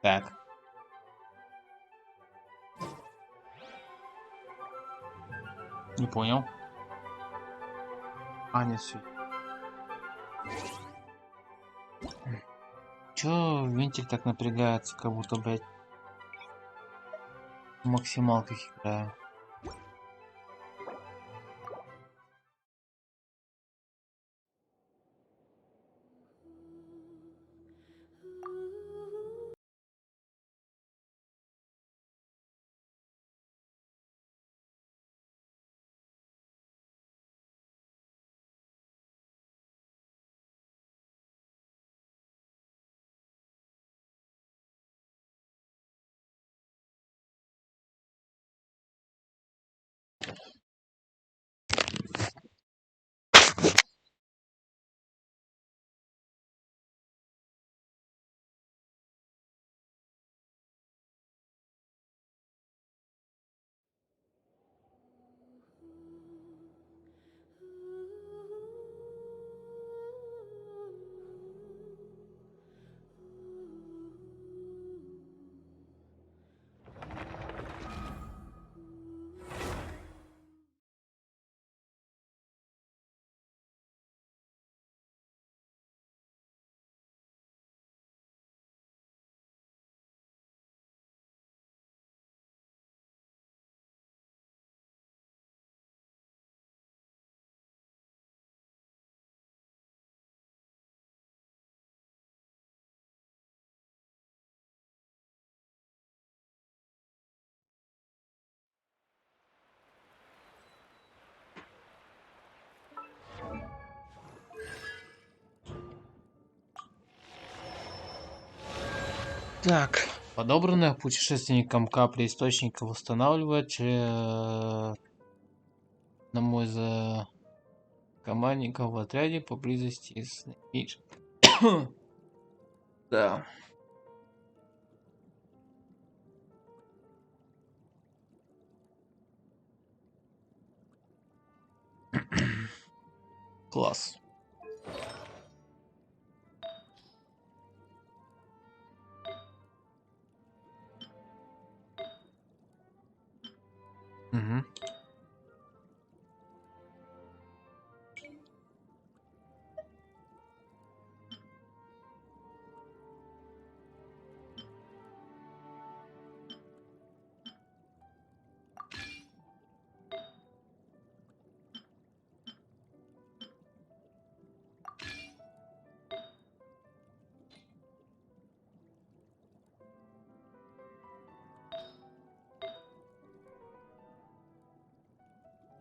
Так. Не понял. А, нет, все. Чё вентиль так напрягается, как будто, блядь, в максималках играю. Так, подобранная путешественником капля источника восстанавливает одному из командников в отряде поблизости с... Да. Класс. Угу.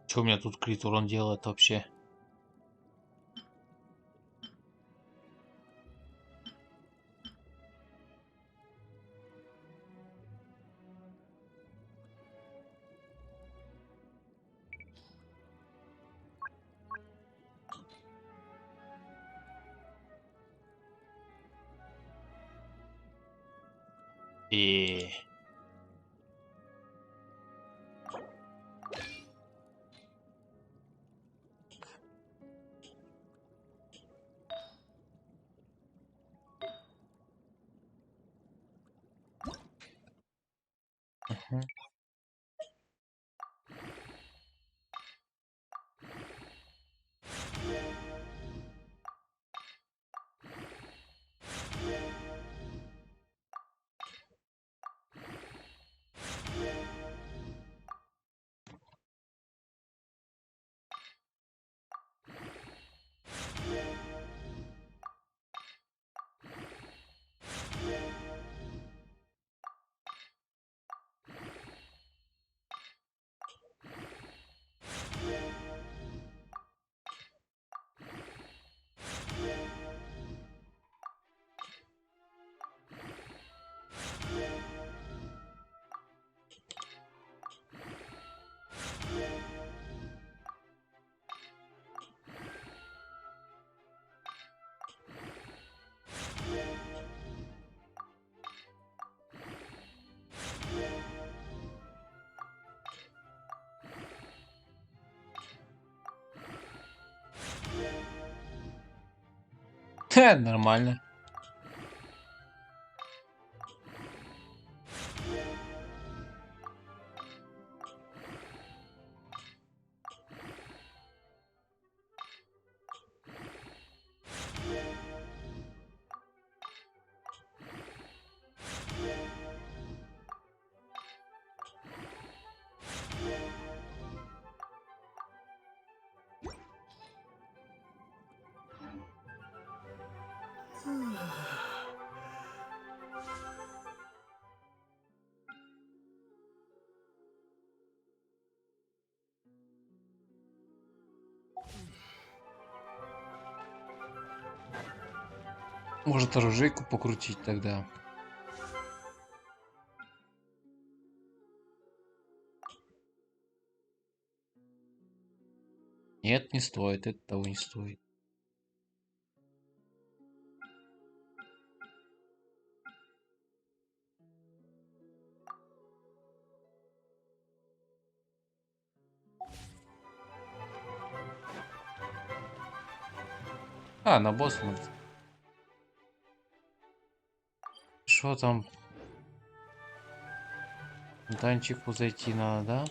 Что у меня тут крит урон делает вообще? И... Угу. Ха, нормально. Может, оружейку покрутить тогда. Нет, не стоит, это того не стоит. А, на босса надо. Что там? В танчику зайти надо, да?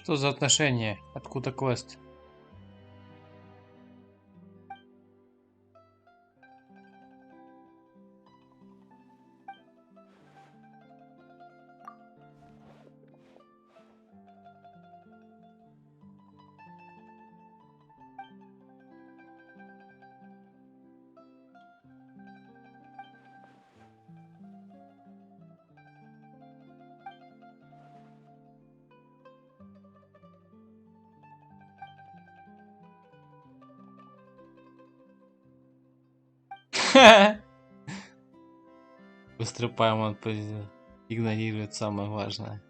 Что за отношения? Откуда квест? Быстрый пойман игнорирует самое важное.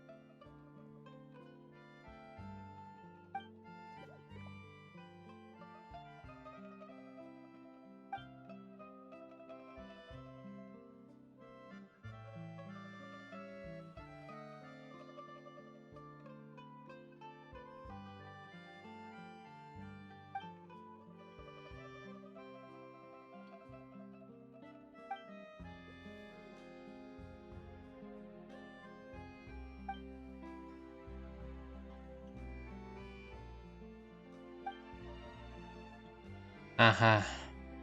Ага.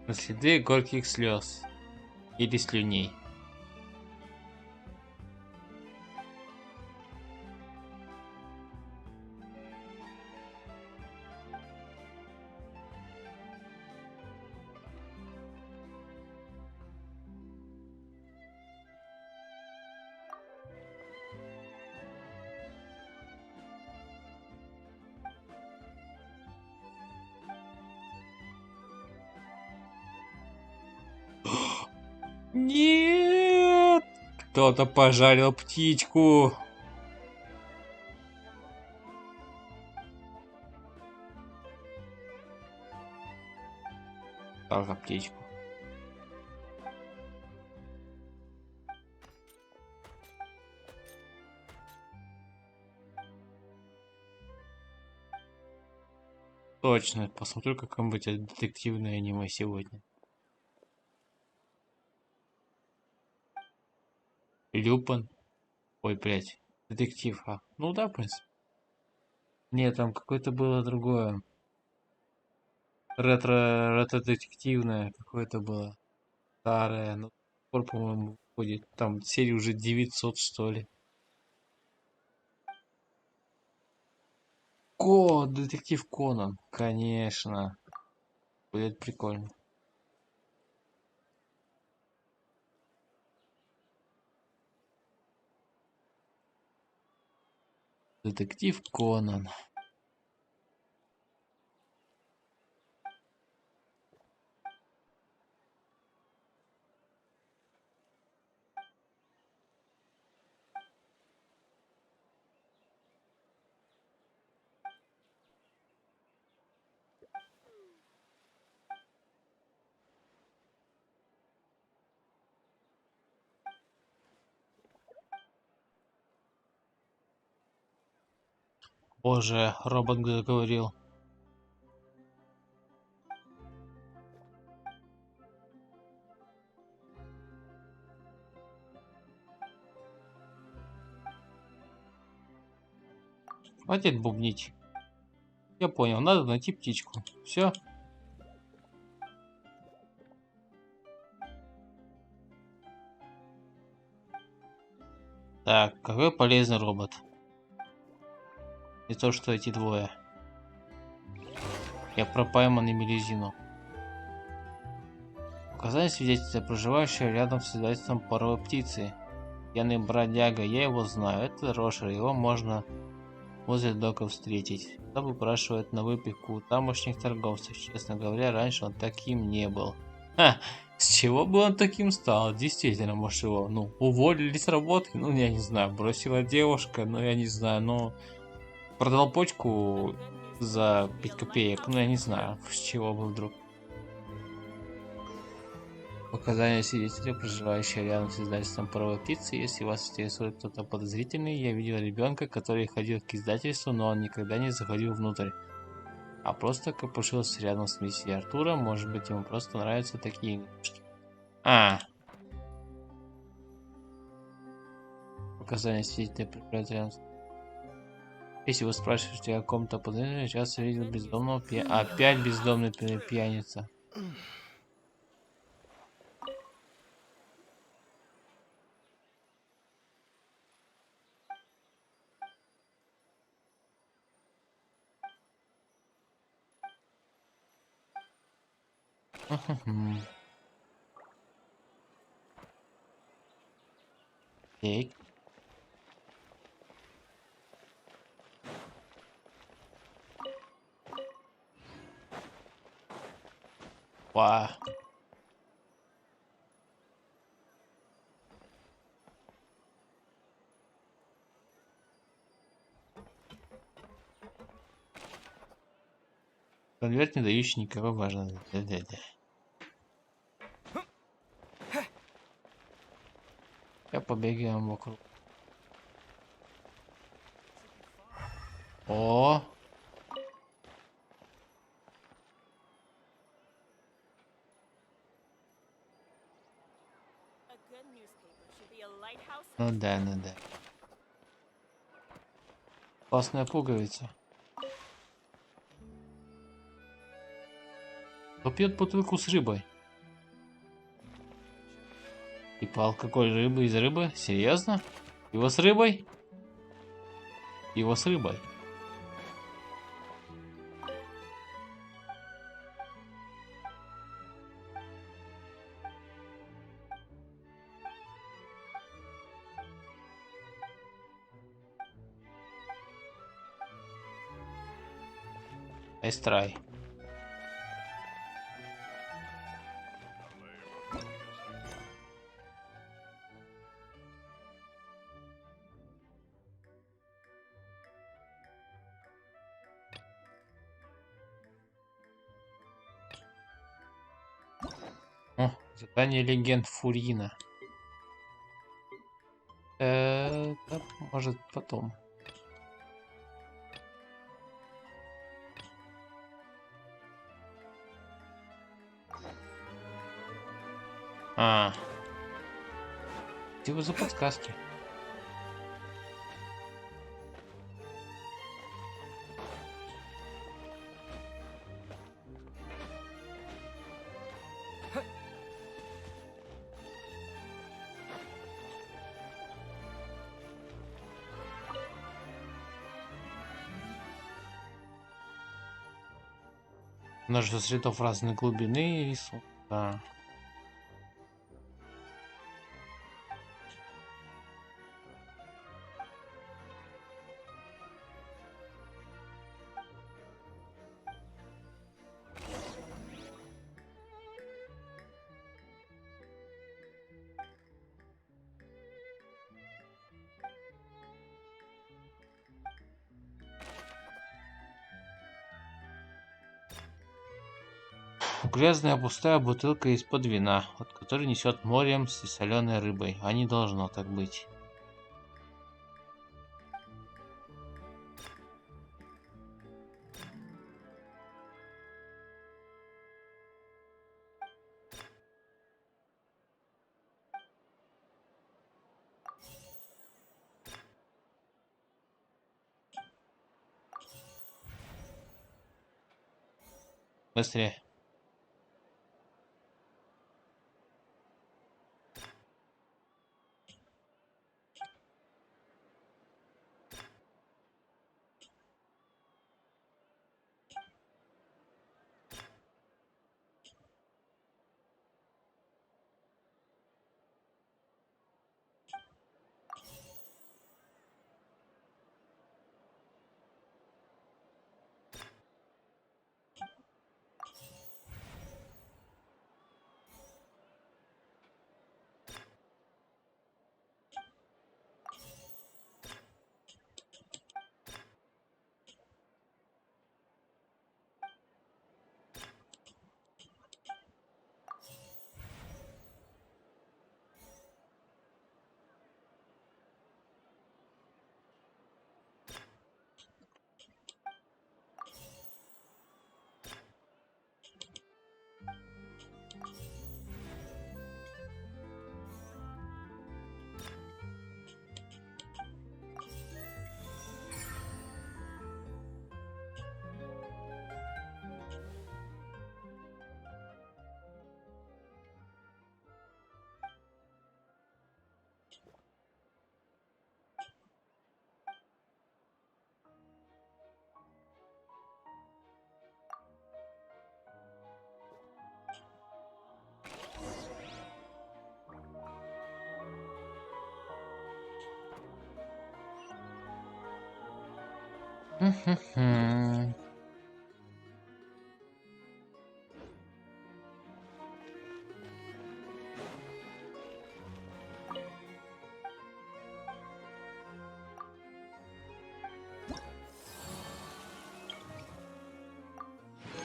На следы горьких слез. Или слюней. Нет! Кто-то пожарил птичку. Только птичку. Точно, посмотрю, какое-нибудь детективное аниме сегодня. Люпан. Ой, блядь. Детектив, а? Ну да, в принципе. Нет, там какое-то было другое. Ретро-детективное какое-то было. Старое. Ну, по-моему, выходит. Там серии уже 900, что ли. Детектив Конан. Конечно. Будет прикольно. Детектив Конан. Боже, робот заговорил. Хватит бубнить. Я понял, надо найти птичку. Все. Так, какой полезный робот. Не то, что эти двое. Я про Пайман и Мелизину. Указание свидетельства, проживающего рядом с издательством паровой птицы. Пьяный бродяга, я его знаю. Это Рошер, его можно возле дока встретить. Кто выпрашивает на выпивку у тамошних торговцев. Честно говоря, раньше он таким не был. Ха! С чего бы он таким стал? Действительно, может его, уволили с работы? Я не знаю, бросила девушка, я не знаю, продал почку за 5 копеек, я не знаю, с чего бы вдруг. Показания свидетеля, проживающего рядом с издательством паровой птицы. Если вас интересует кто-то подозрительный, я видел ребенка, который ходил к издательству, но он никогда не заходил внутрь, а просто копошился рядом с миссией Артура. Может быть, ему просто нравятся такие игрушки. Показания свидетеля, проживающего рядом с... Если вы спрашиваете о ком-то подозрительном, сейчас я видел бездомного опять бездомный пьяница. Так. Па. Конверт, не дающий никакой важности. Да-да-да. Я побегаем вокруг. О! Ну да, ну да. Классная пуговица. Кто пьет бутылку с рыбой? Типа алкоголь рыбы из рыбы? Серьезно? Его с рыбой? Его с рыбой. Эстрай. О, задание легенд Фурина. Это может потом. Спасибо за подсказки. Множество цветов разной глубины и рисунка. Да. Грязная пустая бутылка из-под вина, от которой несет морем с соленой рыбой. А не должно так быть. Быстрее.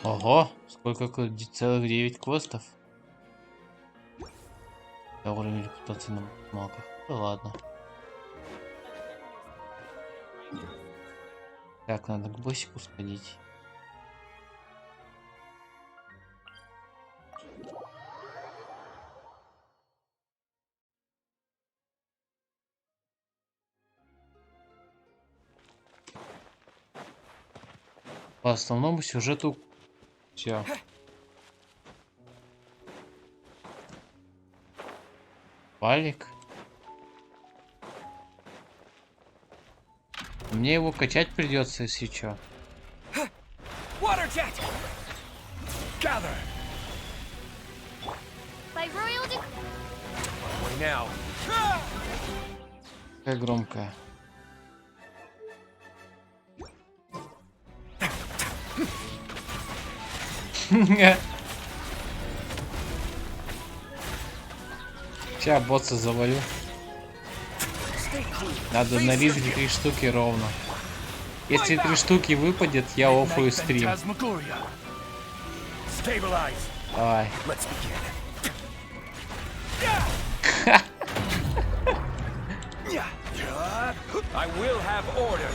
Ого, сколько целых 9 квестов. На уровне репутации на маках. Да ладно. Так, надо к боссику сходить. По основному сюжету все. Валик. Мне его качать придется, если чё. Какая громкая. Сейчас босса завалю. Надо нарезать 3 штуки ровно. Если 3 штуки выпадет, я оффую стрим. Давай. I will have order.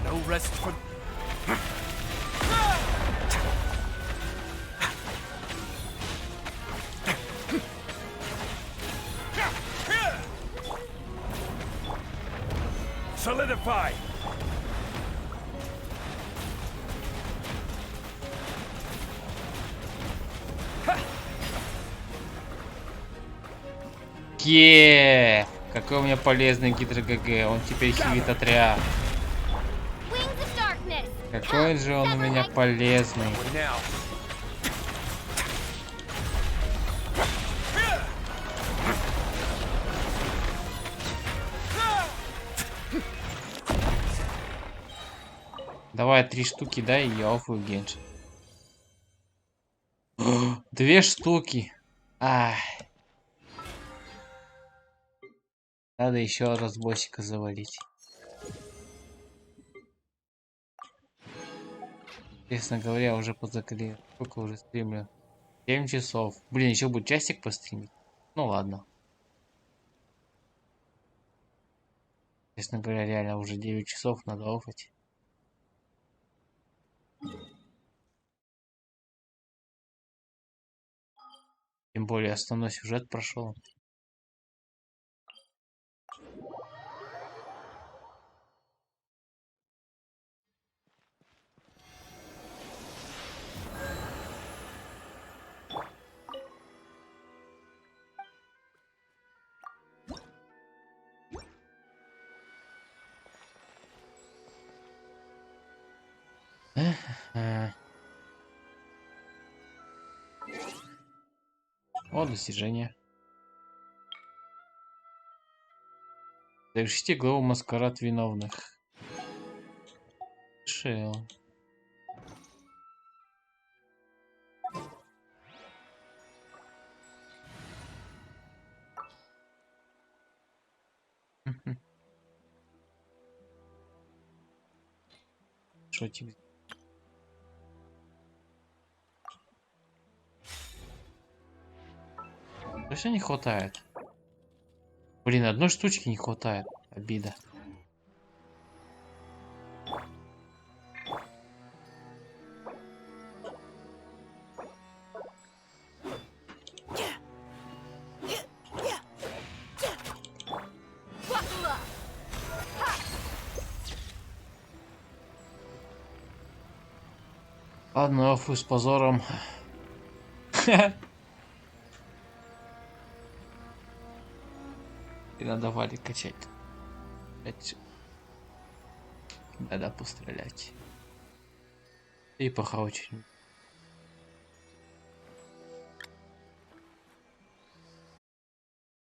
No rest for. Solidify. Какой у меня полезный гидро ГГ. Он теперь хилит отряд. Какой же он у меня полезный. Давай 3 штуки, дай, и я оффую Геншин. 2 штуки. Ах. Надо еще раз боссика завалить. Честно говоря, уже позакрыл. Сколько уже стримлю? 7 часов. Блин, еще будет часик постримить. Ну ладно. Честно говоря, реально уже 9 часов надо офать. Тем более основной сюжет прошел. О, достижение. Завершите главу маскарад виновных. Решил. Что тебе? Точно не хватает? Блин, одной штучки не хватает. Обида. Ладно, офу с позором. И надо валик качать. Надо пострелять. И похавать.